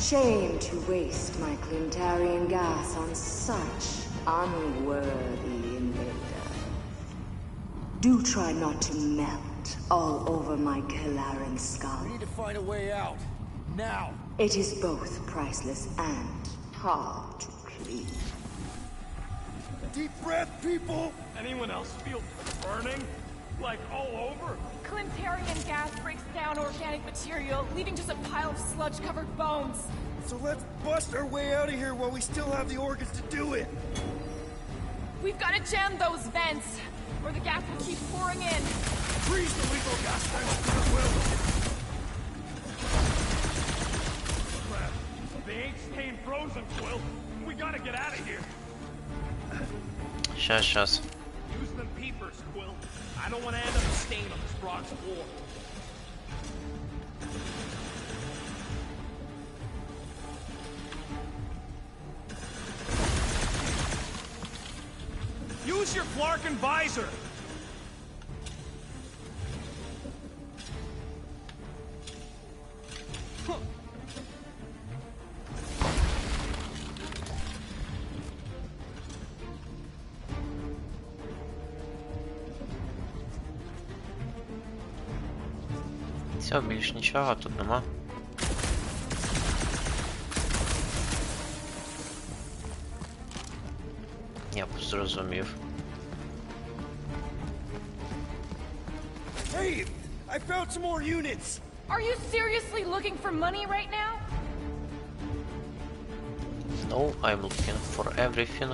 Speaker 18: Shame to waste my Clintarian gas on such unworthy invader. Do try not to melt all over my Galaran skull.
Speaker 13: We need to find a way out. Now.
Speaker 18: It is both priceless and hard to clean.
Speaker 13: Deep breath, people!
Speaker 7: Anyone else feel burning? Like all over?
Speaker 15: Clintarian gas breaks down organic material, leaving just a pile of sludge-covered bones.
Speaker 13: So let's bust our way out of here while we still have the organs to do it.
Speaker 15: We've got to jam those vents, or the gas will keep pouring in.
Speaker 13: Freeze the lethal gas vents, Peter Quill! them, Quill. We gotta get out of here.
Speaker 1: Щас.
Speaker 13: Use them peepers, Quill. I don't want to end up a stain on this Bronx war. Use your Flarkin visor.
Speaker 1: Все, більш нічого тут нема. Я б зрозумів.
Speaker 13: Hey, I found some more units.
Speaker 15: Are you seriously looking for money right now?
Speaker 1: No, I'm looking for everything.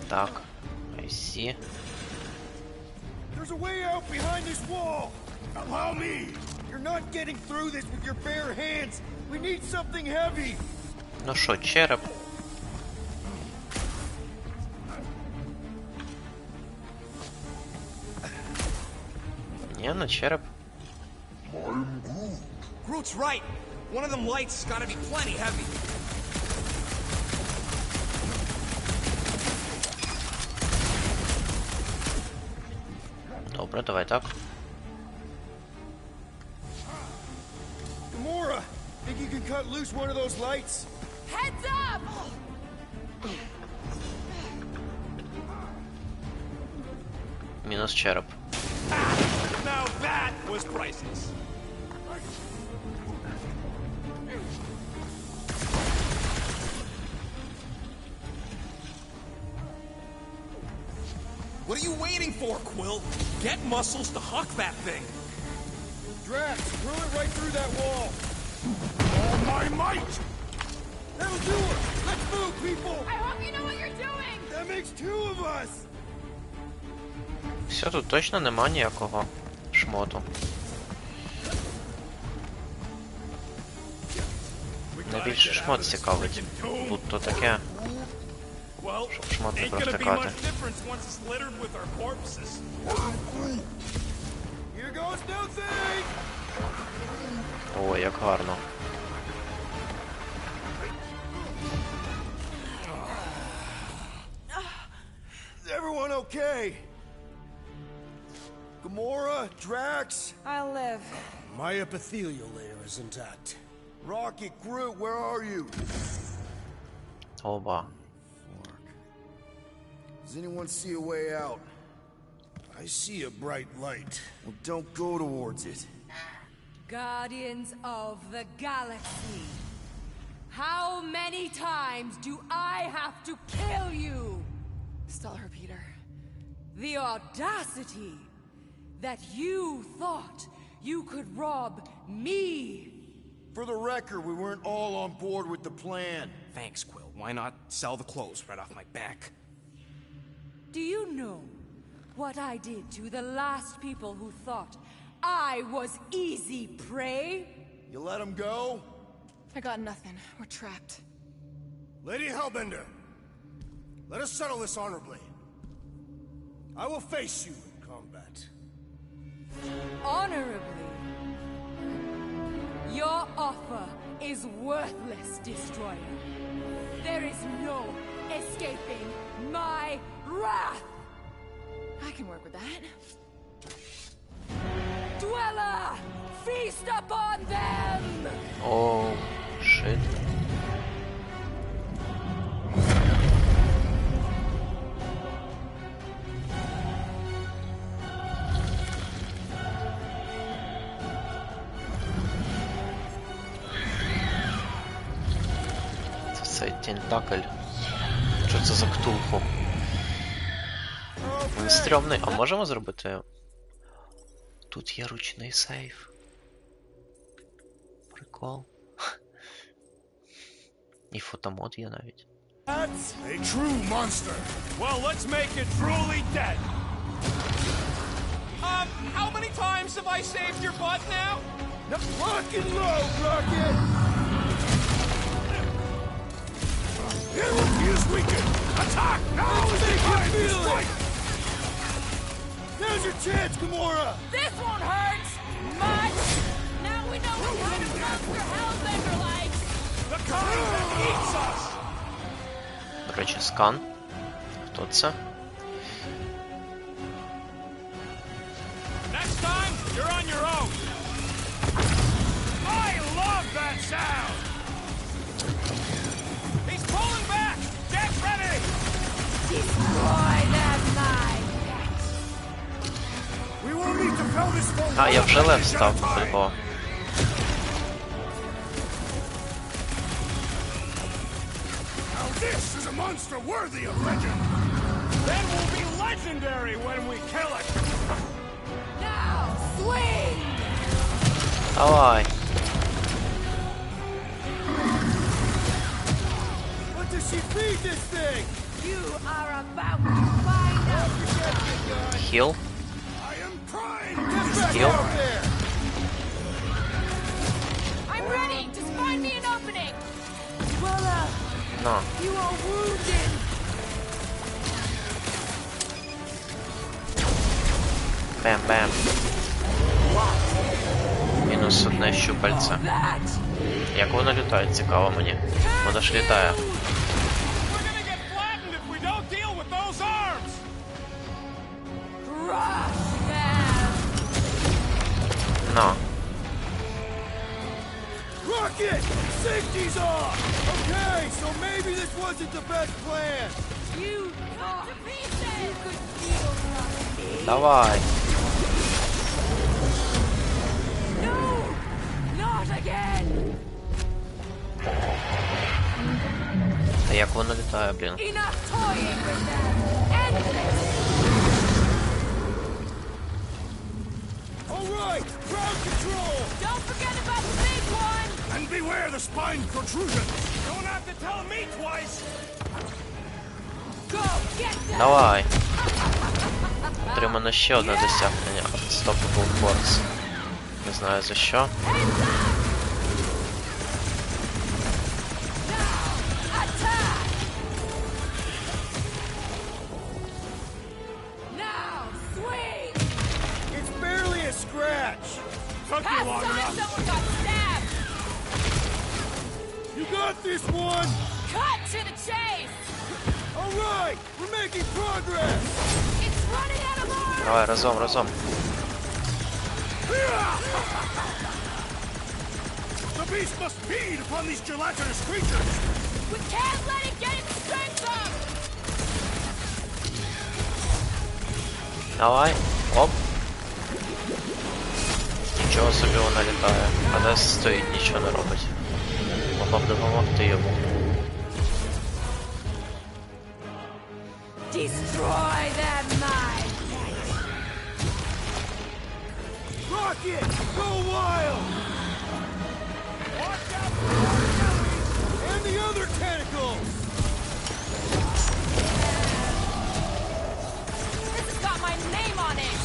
Speaker 1: Так, I see.
Speaker 13: There's a way out behind this wall. Allow me. You're not getting through this with your bare hands. We need something heavy.
Speaker 1: Ну що, череп? Ні, не череп.
Speaker 10: Groot's right. One of them lights has gotta be plenty heavy.
Speaker 1: Добре, давай так.
Speaker 13: Gamora, think you can cut loose one of those lights?
Speaker 15: Heads up!
Speaker 1: Мінус череп.
Speaker 13: Now that was priceless.
Speaker 10: What are you waiting for, Quill? Get muscles to huck that thing.
Speaker 13: Drax, drill it right through that wall. All my might! That'll do it! Let's move, people!
Speaker 15: I hope you know what you're doing!
Speaker 13: That makes two of us!
Speaker 1: Все, тут точно нема ніякого шмоту. Найбільше шмот цікавить. Тут то таке. Щоб шмот не провтикати. О, як гарно.
Speaker 13: Is everyone okay? Gamora, Drax?
Speaker 2: I'll live.
Speaker 5: My epithelial layer is intact.
Speaker 13: Rocket, Groot, where are you?
Speaker 1: Оба.
Speaker 4: Does anyone see a way out?
Speaker 5: I see a bright light.
Speaker 4: Well, don't go towards it.
Speaker 19: Guardians of the Galaxy. How many times do I have to kill you?
Speaker 15: Stall her, Peter.
Speaker 19: The audacity that you thought you could rob me.
Speaker 4: For the record, we weren't all on board with the plan.
Speaker 10: Thanks, Quill. Why not sell the clothes right off my back?
Speaker 19: Do you know what I did to the last people who thought I was easy prey?
Speaker 4: You let them go?
Speaker 15: I got nothing. We're trapped.
Speaker 5: Lady Hellbender, let us settle this honorably. I will face you in combat.
Speaker 19: Honorably? Your offer is worthless, Destroyer. There is no escaping my wrath!
Speaker 15: I can work with that.
Speaker 19: Dweller! Feast upon them!
Speaker 1: Oh, shit. Це тентакль. Що це за ктулху? Він стрьомний. А можемо зробити? Тут є ручний сейф. Прикол. І фотомод є навіть.
Speaker 13: That's a true monster.
Speaker 7: Well, let's make it truly dead. How many times have I saved your butt now?
Speaker 13: Now lock and load, Rocket! Here's weakened! Attack! Now is the time to strike! Now's your chance, Gamora!
Speaker 15: This won't hurt much. Now we know what kind of monster Hellbender likes.
Speaker 7: The kind that eats us!
Speaker 1: До речі, скан. Хто це?
Speaker 7: Next time, you're on your own. I love that sound. He's pulling back. Get ready.
Speaker 15: Destroy that mine.
Speaker 13: We won't need to fill this full.
Speaker 1: А, я вже лев став, прикол.
Speaker 13: Now this is a monster worthy of legend.
Speaker 7: Then we'll be legendary when we kill it.
Speaker 15: Now swing.
Speaker 1: Давай.
Speaker 13: What does she feed this thing?
Speaker 15: You are about to find out.
Speaker 1: Хіл.
Speaker 13: I am trying.
Speaker 1: Хіл.
Speaker 15: I'm ready. Just find me an opening. Well,
Speaker 1: На.
Speaker 15: you are wounded.
Speaker 1: Бем-бем. Мінус одне щупальце. Як воно літає, цікаво мені. Воно ж літає.
Speaker 7: We're gonna get flattened if we don't deal with those arms.
Speaker 15: Crush them.
Speaker 1: На.
Speaker 13: Rocket! Safety's off! Okay, so maybe this wasn't the best plan.
Speaker 15: You got to pieces. You could feel me.
Speaker 1: Давай.
Speaker 15: No, not again.
Speaker 1: Та як воно літає, блін.
Speaker 15: Enough toying with them. End this.
Speaker 13: All right, ground control!
Speaker 15: Don't forget about the big one.
Speaker 13: And beware the spine protrusion!
Speaker 7: Don't have to tell me twice.
Speaker 15: Go get them.
Speaker 1: Давай. Отримано ще одне досягнення. Unstoppable Force. Не знаю за що.
Speaker 15: Now swing.
Speaker 13: It's barely a scratch! Took you
Speaker 15: Past
Speaker 13: long
Speaker 15: time
Speaker 13: enough!
Speaker 15: someone got stabbed.
Speaker 13: You got this one!
Speaker 15: Cut to the chase.
Speaker 13: All right, we're making progress!
Speaker 15: It's running out of arms.
Speaker 1: Давай, разом, разом.
Speaker 13: The beast must feed upon these gelatinous creatures!
Speaker 15: We can't let it get its strength up.
Speaker 1: Давай. Оп. Нічого собі вона літає. А не стоїть, нічого не робить. Могла б допомогти йому.
Speaker 15: Destroy that mine.
Speaker 13: Rocket, go wild! Watch out for the enemies and the other tentacles!
Speaker 15: This has got my name on it.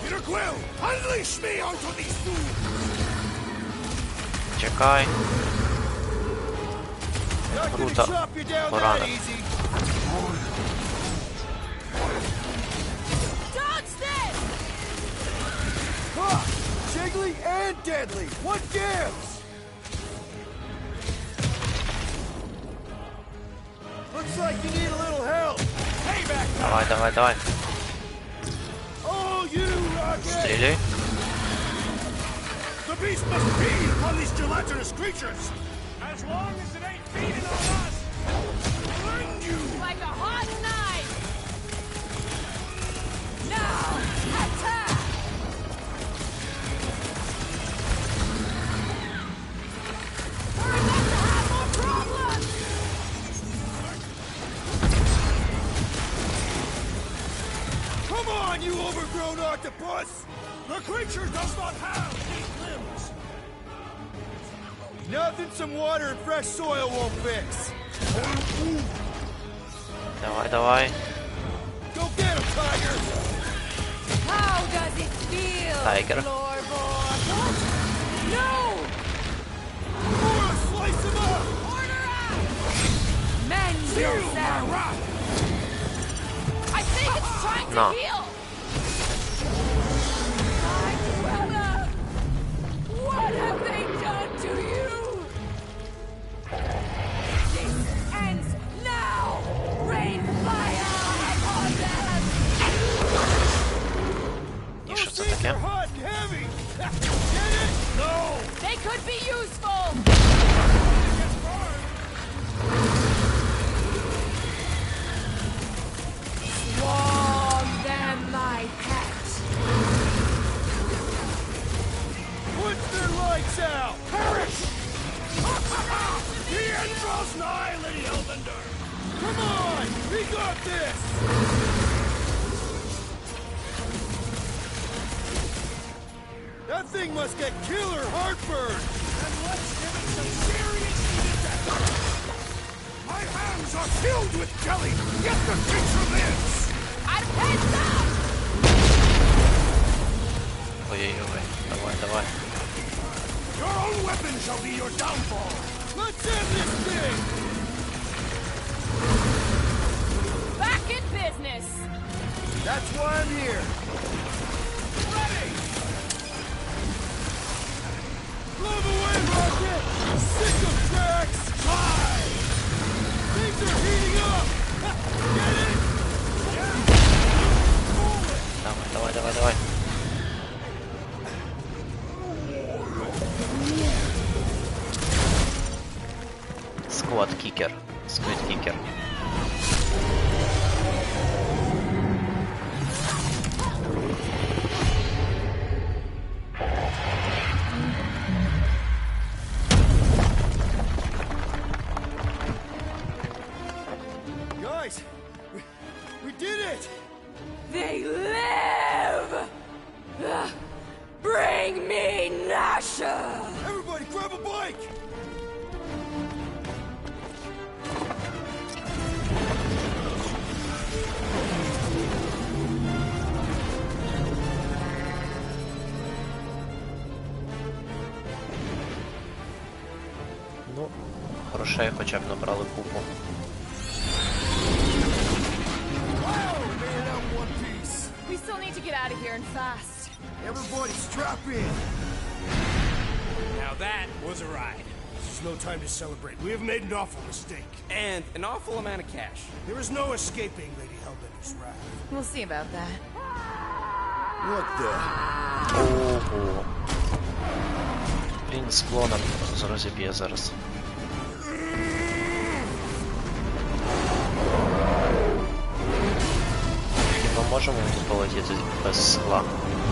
Speaker 13: Peter Quill, unleash me onto these fools!
Speaker 1: Чекай.
Speaker 13: Not gonna
Speaker 1: Круто.
Speaker 13: chop you down that
Speaker 1: Поранок.
Speaker 13: easy!
Speaker 15: Dodge this.
Speaker 13: Ha! Jiggly and deadly! What gives? Looks like you need a little help! Payback!
Speaker 1: Давай, давай, давай.
Speaker 13: All you, Rocket!
Speaker 1: Стріляй.
Speaker 13: The beast must feed upon these gelatinous creatures!
Speaker 7: As long as it ain't feeding on us.
Speaker 13: Find you!
Speaker 15: Like a hot knife. Now attack. We're about to have more problems.
Speaker 13: Come on, you overgrown octopus! The creature does not have 8 limbs! Nothing some water and fresh soil won't fix.
Speaker 1: Давай, давай.
Speaker 13: Go get him, Tiger!
Speaker 19: How does it feel,
Speaker 1: Tiger.
Speaker 19: floorboard? No!
Speaker 13: Laura, slice him up!
Speaker 19: Order up! Mend yourself!
Speaker 15: I think it's trying to
Speaker 1: No.
Speaker 15: heal!
Speaker 19: My brother! What have they done to you? This ends now! Rain fire upon them!
Speaker 1: І що це таке?
Speaker 13: Hot and heavy! Get it? No!
Speaker 15: They could be useful!
Speaker 19: Swarm them, my pet!
Speaker 13: Put their lights out!
Speaker 5: Perish! The end draws nigh, Lady Hellbender!
Speaker 13: Come on! We got this! That thing must get killer heartburn!
Speaker 5: And let's give it some serious attack! My hands are filled with jelly, yet the creature lives!
Speaker 15: I'd heads up!
Speaker 1: Ой-ой-ой, давай, давай.
Speaker 5: Your own weapon shall be your downfall!
Speaker 13: Let's end this thing!
Speaker 15: Back in business!
Speaker 13: That's why I'm here!
Speaker 5: Ready!
Speaker 13: Love away, Rocket! Sick of tracks! Fly! Things are heating up! Get it?
Speaker 1: Давай, давай, давай, давай. Сквад кикер. Сквид кикер.
Speaker 13: Guys! We did it!
Speaker 19: They live! Bring me Nasha!
Speaker 13: Everybody grab a bike!
Speaker 1: Ну, грошей хоча б набрали купу.
Speaker 15: We still need to get out of here and fast.
Speaker 13: Everybody strap in!
Speaker 10: Now that was a ride.
Speaker 5: This is no time to celebrate. We have made an awful mistake.
Speaker 10: And an awful amount of cash.
Speaker 5: There is no escaping Lady Hellbender's wrath.
Speaker 8: We'll see about that.
Speaker 13: What the?
Speaker 1: Ого. Він з клоном розіб'є зараз. Хіба можемо тут полетіти без скла?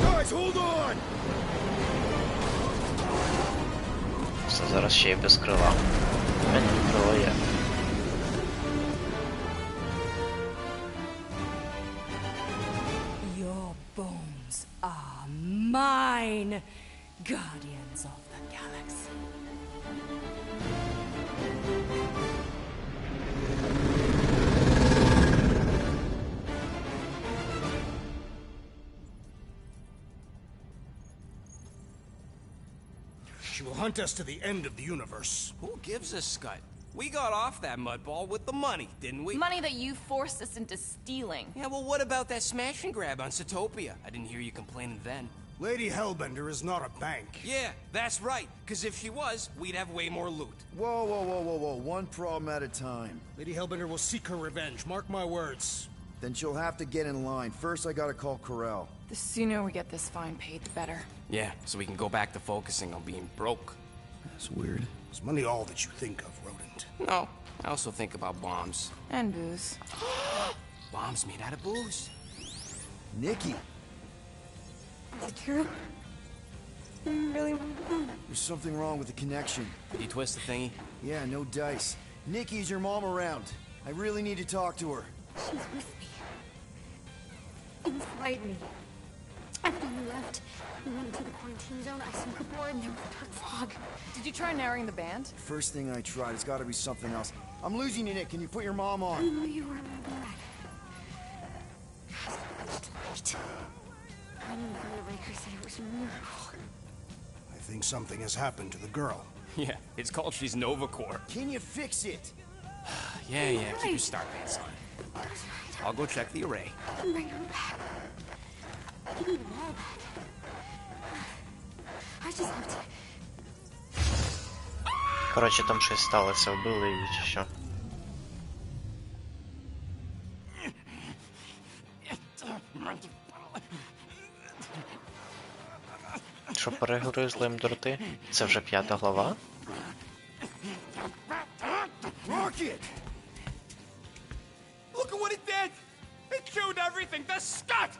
Speaker 13: Guys, hold on!
Speaker 1: Все, зараз ще й без крила. Ні, крило є.
Speaker 19: Your bones are mine, guardians of the galaxy.
Speaker 5: She will hunt us to the end of the universe.
Speaker 10: Who gives a scut? We got off that mudball with the money, didn't we?
Speaker 8: Money that you forced us into stealing.
Speaker 10: Yeah, well, what about that smash and grab on Satopia? I didn't hear you complaining then.
Speaker 5: Lady Hellbender is not a bank.
Speaker 10: Yeah, that's right. Because if she was, we'd have way more loot.
Speaker 4: Whoa, whoa, whoa, whoa, whoa. One problem at a time.
Speaker 5: Lady Hellbender will seek her revenge. Mark my words.
Speaker 4: Then she'll have to get in line. First, I gotta call Corel.
Speaker 8: The sooner we get this fine paid, the better.
Speaker 10: Yeah, so we can go back to focusing on being broke.
Speaker 4: That's weird.
Speaker 5: Is money all that you think of, rodent?
Speaker 10: No, I also think about bombs.
Speaker 8: And booze.
Speaker 10: Bombs made out of booze.
Speaker 4: Nikki!
Speaker 12: Is it true? Really?
Speaker 4: There's something wrong with the connection.
Speaker 10: Did you twist the thingy?
Speaker 4: Yeah, no dice. Nikki, is your mom around? I really need to talk to her.
Speaker 12: She's with me. Inside me. After you we left. We went into the quarantine zone, I smoke aboard, and there was dark fog.
Speaker 2: Did you try narrowing the band?
Speaker 4: First thing I tried, it's gotta be something else. I'm losing you, Nick. Can you put your mom
Speaker 12: I
Speaker 4: on?
Speaker 12: know you were my dad. Tonight. I remember the Baker said it was a miracle.
Speaker 5: I think something has happened to the girl.
Speaker 10: Yeah, it's called she's Nova Corps.
Speaker 4: Can you fix it?
Speaker 10: Yeah, keep your start pants on. I'll go check the array.
Speaker 12: Bring her back. You need them all back. I just have to...
Speaker 1: Коротше, там щось сталося, вбили її чи що. Що перегризли їм дроти? Це вже 5-та глава?
Speaker 6: Rocket! Look at what it did! It chewed everything! The scut!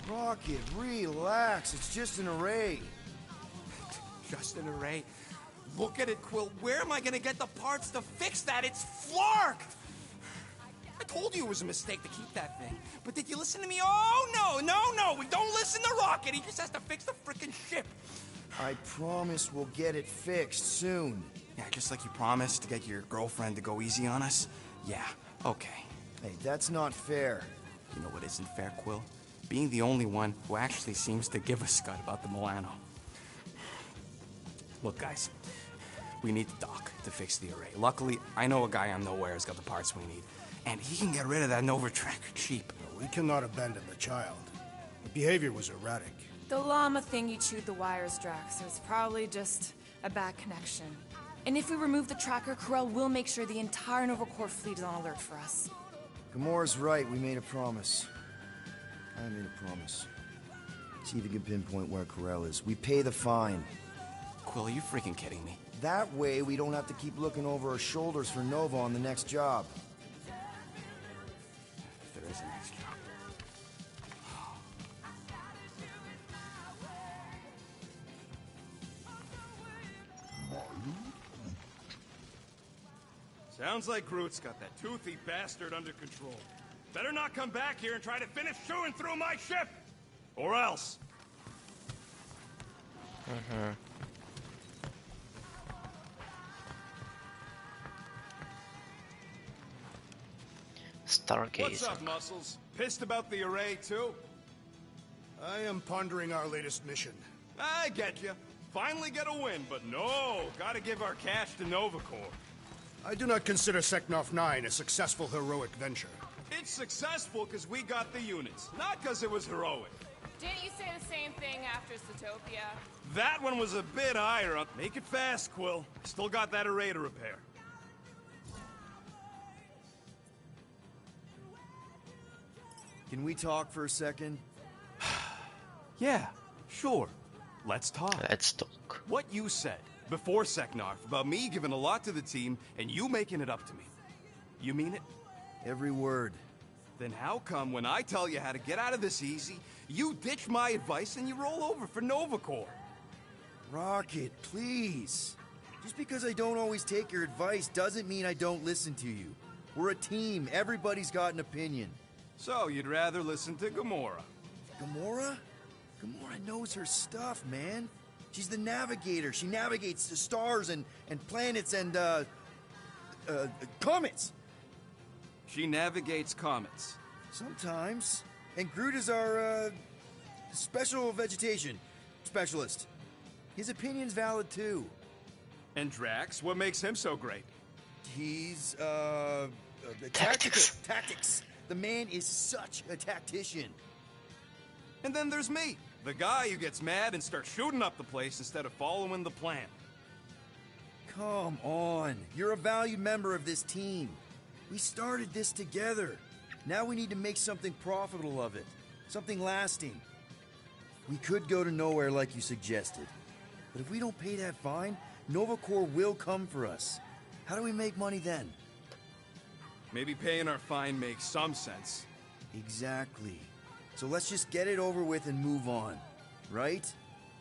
Speaker 4: Rocket, relax. It's just an array.
Speaker 10: Just an array? Look at it, Quill. Where am I gonna get the parts to fix that? It's flarked! I told you it was a mistake to keep that thing. But did you listen to me? Oh, no! We don't listen to Rocket. He just has to fix the frickin' ship.
Speaker 4: I promise we'll get it fixed soon.
Speaker 10: Yeah, just like you promised to get your girlfriend to go easy on us? Yeah, okay.
Speaker 4: Hey, that's not fair.
Speaker 10: You know what isn't fair, Quill? Being the only one who actually seems to give a scut about the Milano. Look, guys, we need the dock to fix the array. Luckily, I know a guy on Nowhere has got the parts we need. And he can get rid of that Nova tracker cheap.
Speaker 5: We cannot abandon the child. The behavior was erratic.
Speaker 8: The llama thing you chewed the wires, Drax. It was probably just a bad connection. And if we remove the tracker, Corel will make sure the entire Nova Corps fleet is on alert for us.
Speaker 4: Gamora's right. We made a promise. I made a promise. See if you can pinpoint where Corel is. We pay the fine.
Speaker 10: Quill, are you freaking kidding me?
Speaker 4: That way, we don't have to keep looking over our shoulders for Nova on the next job.
Speaker 10: If there is a next job.
Speaker 7: Sounds like Groot's got that toothy bastard under control. Better not come back here and try to finish chewing through my ship! Or else!
Speaker 1: Stargazer.
Speaker 7: What's up, Muscles? Pissed about the array, too?
Speaker 5: I am pondering our latest mission.
Speaker 7: I get you. Finally get a win, but no! Gotta give our cash to Nova Corps.
Speaker 5: I do not consider Seknov 9 a successful heroic venture.
Speaker 7: It's successful because we got the units, not because it was heroic.
Speaker 15: Didn't you say the same thing after Zootopia?
Speaker 7: That one was a bit higher up. Make it fast, Quill. Still got that array to repair.
Speaker 4: Can we talk for a second?
Speaker 6: Yeah, sure. Let's talk.
Speaker 1: Let's talk.
Speaker 6: What you said before Seknarf about me giving a lot to the team and you making it up to me. You mean it?
Speaker 4: Every word.
Speaker 6: Then how come when I tell you how to get out of this easy, you ditch my advice and you roll over for Nova Corps?
Speaker 4: Rocket, please. Just because I don't always take your advice doesn't mean I don't listen to you. We're a team. Everybody's got an opinion.
Speaker 6: So you'd rather listen to Gamora?
Speaker 4: Gamora? Gamora knows her stuff, man. She's the navigator. She navigates the stars and planets and, comets.
Speaker 6: She navigates comets.
Speaker 4: Sometimes. And Groot is our, special vegetation specialist. His opinion's valid, too.
Speaker 6: And Drax, what makes him so great?
Speaker 4: He's,
Speaker 1: Tactics.
Speaker 4: Tactics. The man is such a tactician.
Speaker 6: And then there's me, the guy who gets mad and starts shooting up the place instead of following the plan.
Speaker 4: Come on. You're a valued member of this team. We started this together. Now we need to make something profitable of it. Something lasting. We could go to Nowhere like you suggested. But if we don't pay that fine, Nova Corps will come for us. How do we make money then?
Speaker 6: Maybe paying our fine makes some sense.
Speaker 4: Exactly. So let's just get it over with and move on. Right?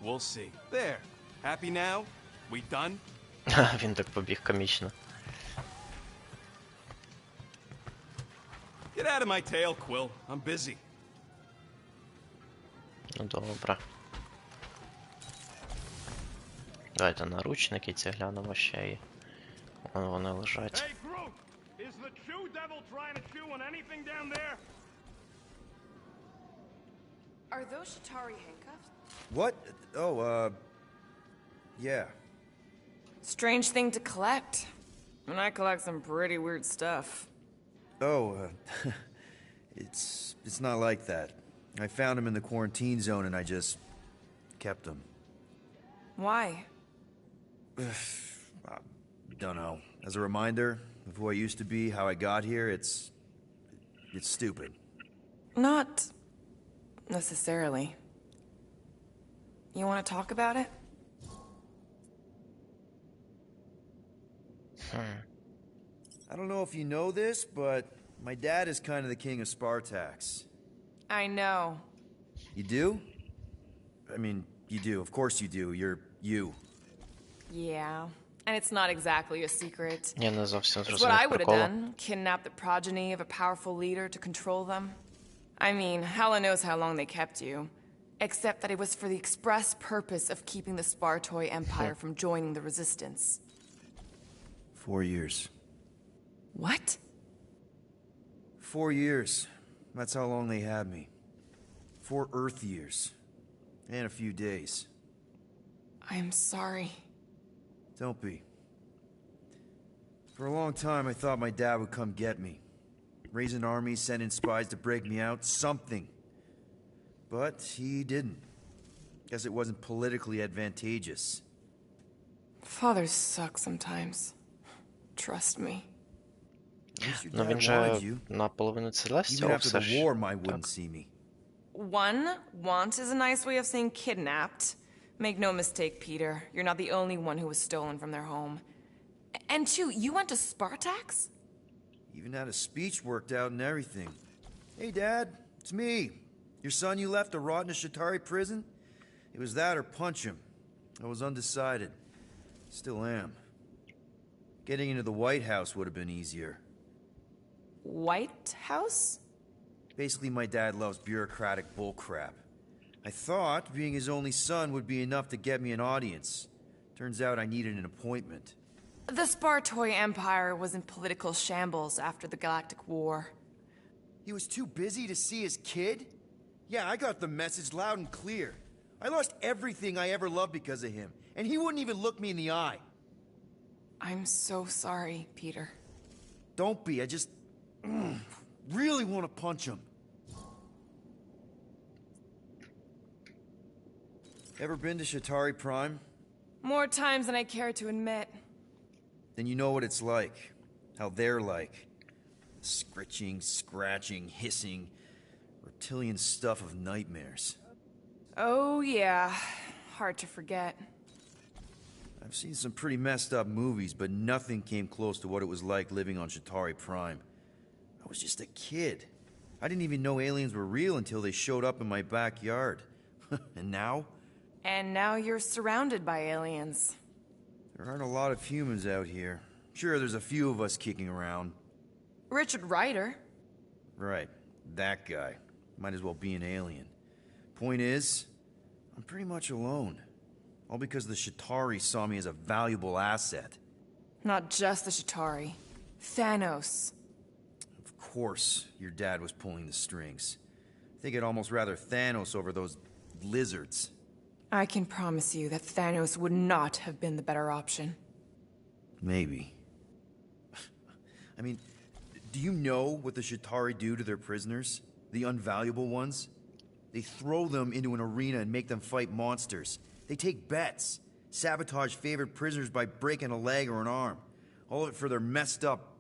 Speaker 6: We'll see. There. Happy now? We done?
Speaker 1: Він так побіг комічно.
Speaker 7: Get out of my tail, Quill. I'm busy.
Speaker 1: Ну добре. Давайте наручники ці глянемо ще і... Вон вони лежать.
Speaker 13: Hey, Groot! Is the chew devil trying to chew on anything down there?
Speaker 8: Are those Shatari handcuffs?
Speaker 4: What? Oh, yeah.
Speaker 8: Strange thing to collect. And I collect some pretty weird stuff.
Speaker 4: Oh, it's not like that. I found him in the quarantine zone and I just kept him.
Speaker 8: Why?
Speaker 4: Don't know. As a reminder of who I used to be, how I got here, it's stupid.
Speaker 8: Not necessarily. You want to talk about it?
Speaker 4: I don't know if you know this, but my dad is kind of the king of Spartax.
Speaker 8: I know.
Speaker 4: You do? I mean, you do. Of course you do. You're you.
Speaker 8: Yeah. And it's not exactly a secret.
Speaker 1: Я не зовсім
Speaker 8: It's what
Speaker 1: зрозумів
Speaker 8: I would have
Speaker 1: приколу.
Speaker 8: done. Kidnap the progeny of a powerful leader to control them. I mean, hella knows how long they kept you. Except that it was for the express purpose of keeping the Spartoi Empire from joining the resistance.
Speaker 4: 4 years.
Speaker 8: What?
Speaker 4: 4 years. That's how long they had me. 4 Earth years. And a few days.
Speaker 8: I'm sorry.
Speaker 4: Don't be. For a long time, I thought my dad would come get me. Raise an army, send in spies to break me out, something. But he didn't. Guess it wasn't politically advantageous.
Speaker 8: Fathers suck sometimes. Trust me.
Speaker 1: Ну він же наполовину целестіал
Speaker 4: Even after
Speaker 1: все
Speaker 4: the
Speaker 1: ж.
Speaker 4: war, my wouldn't see me.
Speaker 8: One, want is a nice way of saying kidnapped. Make no mistake, Peter. You're not the only one who was stolen from their home. And two, you went to Spartax?
Speaker 4: Even had a speech worked out and everything. Hey, Dad, it's me. Your son you left to rot in a Shatari prison? It was that or punch him. I was undecided. Still am. Getting into the White House would have been easier.
Speaker 8: White House?
Speaker 4: Basically, my dad loves bureaucratic bullcrap. I thought being his only son would be enough to get me an audience. Turns out I needed an appointment.
Speaker 8: The Spartoi Empire was in political shambles after the Galactic War.
Speaker 4: He was too busy to see his kid? Yeah, I got the message loud and clear. I lost everything I ever loved because of him, and he wouldn't even look me in the eye.
Speaker 8: I'm so sorry, Peter.
Speaker 4: Don't be, I just really want to punch him. Ever been to Shatari Prime?
Speaker 8: More times than I care to admit.
Speaker 4: Then you know what it's like. How they're like. Scritching, scratching, hissing. Reptilian stuff of nightmares.
Speaker 8: Oh, yeah. Hard to forget.
Speaker 4: I've seen some pretty messed up movies, but nothing came close to what it was like living on Shatari Prime. I was just a kid. I didn't even know aliens were real until they showed up in my backyard. And now?
Speaker 8: And now you're surrounded by aliens.
Speaker 4: There aren't a lot of humans out here. Sure, there's a few of us kicking around.
Speaker 8: Richard Ryder.
Speaker 4: Right, that guy. Might as well be an alien. Point is, I'm pretty much alone. All because the Shatari saw me as a valuable asset.
Speaker 8: Not just the Shatari. Thanos.
Speaker 4: Of course, your dad was pulling the strings. I think I'd almost rather Thanos over those lizards.
Speaker 8: I can promise you that Thanos would not have been the better option.
Speaker 4: Maybe. I mean, do you know what the Shatari do to their prisoners? The unvaluable ones? They throw them into an arena and make them fight monsters. They take bets, sabotage favorite prisoners by breaking a leg or an arm. All of it for their messed up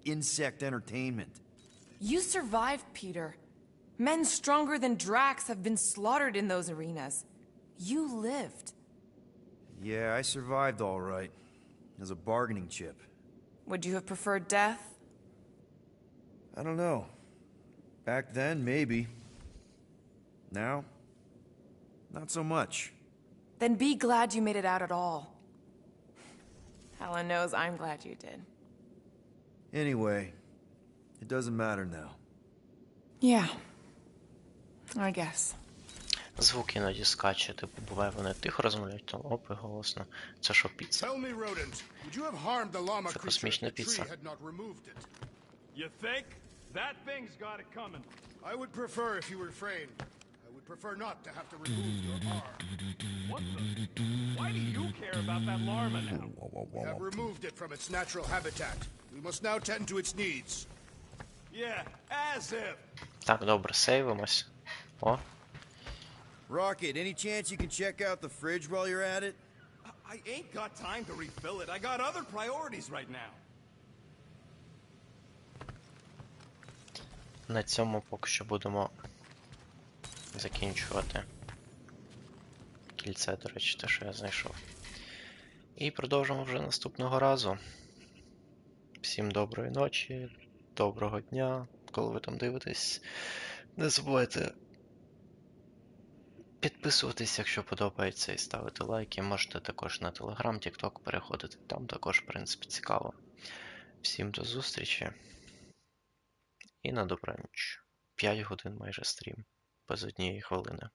Speaker 4: insect entertainment.
Speaker 8: You survived, Peter. Men stronger than Drax have been slaughtered in those arenas. You lived.
Speaker 4: Yeah, I survived all right. As a bargaining chip.
Speaker 8: Would you have preferred death?
Speaker 4: I don't know. Back then, maybe. Now, not so much.
Speaker 8: Then be glad you made it out at all. Helen knows I'm glad you did.
Speaker 4: Anyway, it doesn't matter now.
Speaker 8: Yeah. I guess.
Speaker 1: Звук іноді скаче, типу, буває вони тихо розмовляють, то опи голосно. Це що, піца?
Speaker 5: Tell me, rodent, would you have harmed the llama
Speaker 1: Це
Speaker 5: creature if
Speaker 1: космічна
Speaker 5: the tree
Speaker 1: піца.
Speaker 5: had not removed it?
Speaker 13: You think? That thing's got it coming.
Speaker 5: I would prefer if you refrained. I would prefer not to have to remove your arm.
Speaker 13: What the? Why do you care about that llama now?
Speaker 5: We have removed it from its natural habitat. We must now tend to its needs.
Speaker 13: Yeah, as if.
Speaker 1: Так, добре, сейвимось. О,
Speaker 4: Rocket, any chance you can check out the fridge while you're at it?
Speaker 7: I ain't got time to refill it. I got other priorities right now.
Speaker 1: на цьому поки що будемо закінчувати. Кільце, до речі, те, що я знайшов. І продовжимо вже наступного разу. Всім доброї ночі, доброго дня, коли ви там дивитесь. Не забувайте підписуватись, якщо подобається, і ставити лайки. Можете також на Telegram, TikTok переходити, там також, в принципі, цікаво. Всім до зустрічі. І на добраніч. 5 годин майже стрім, без однієї хвилини.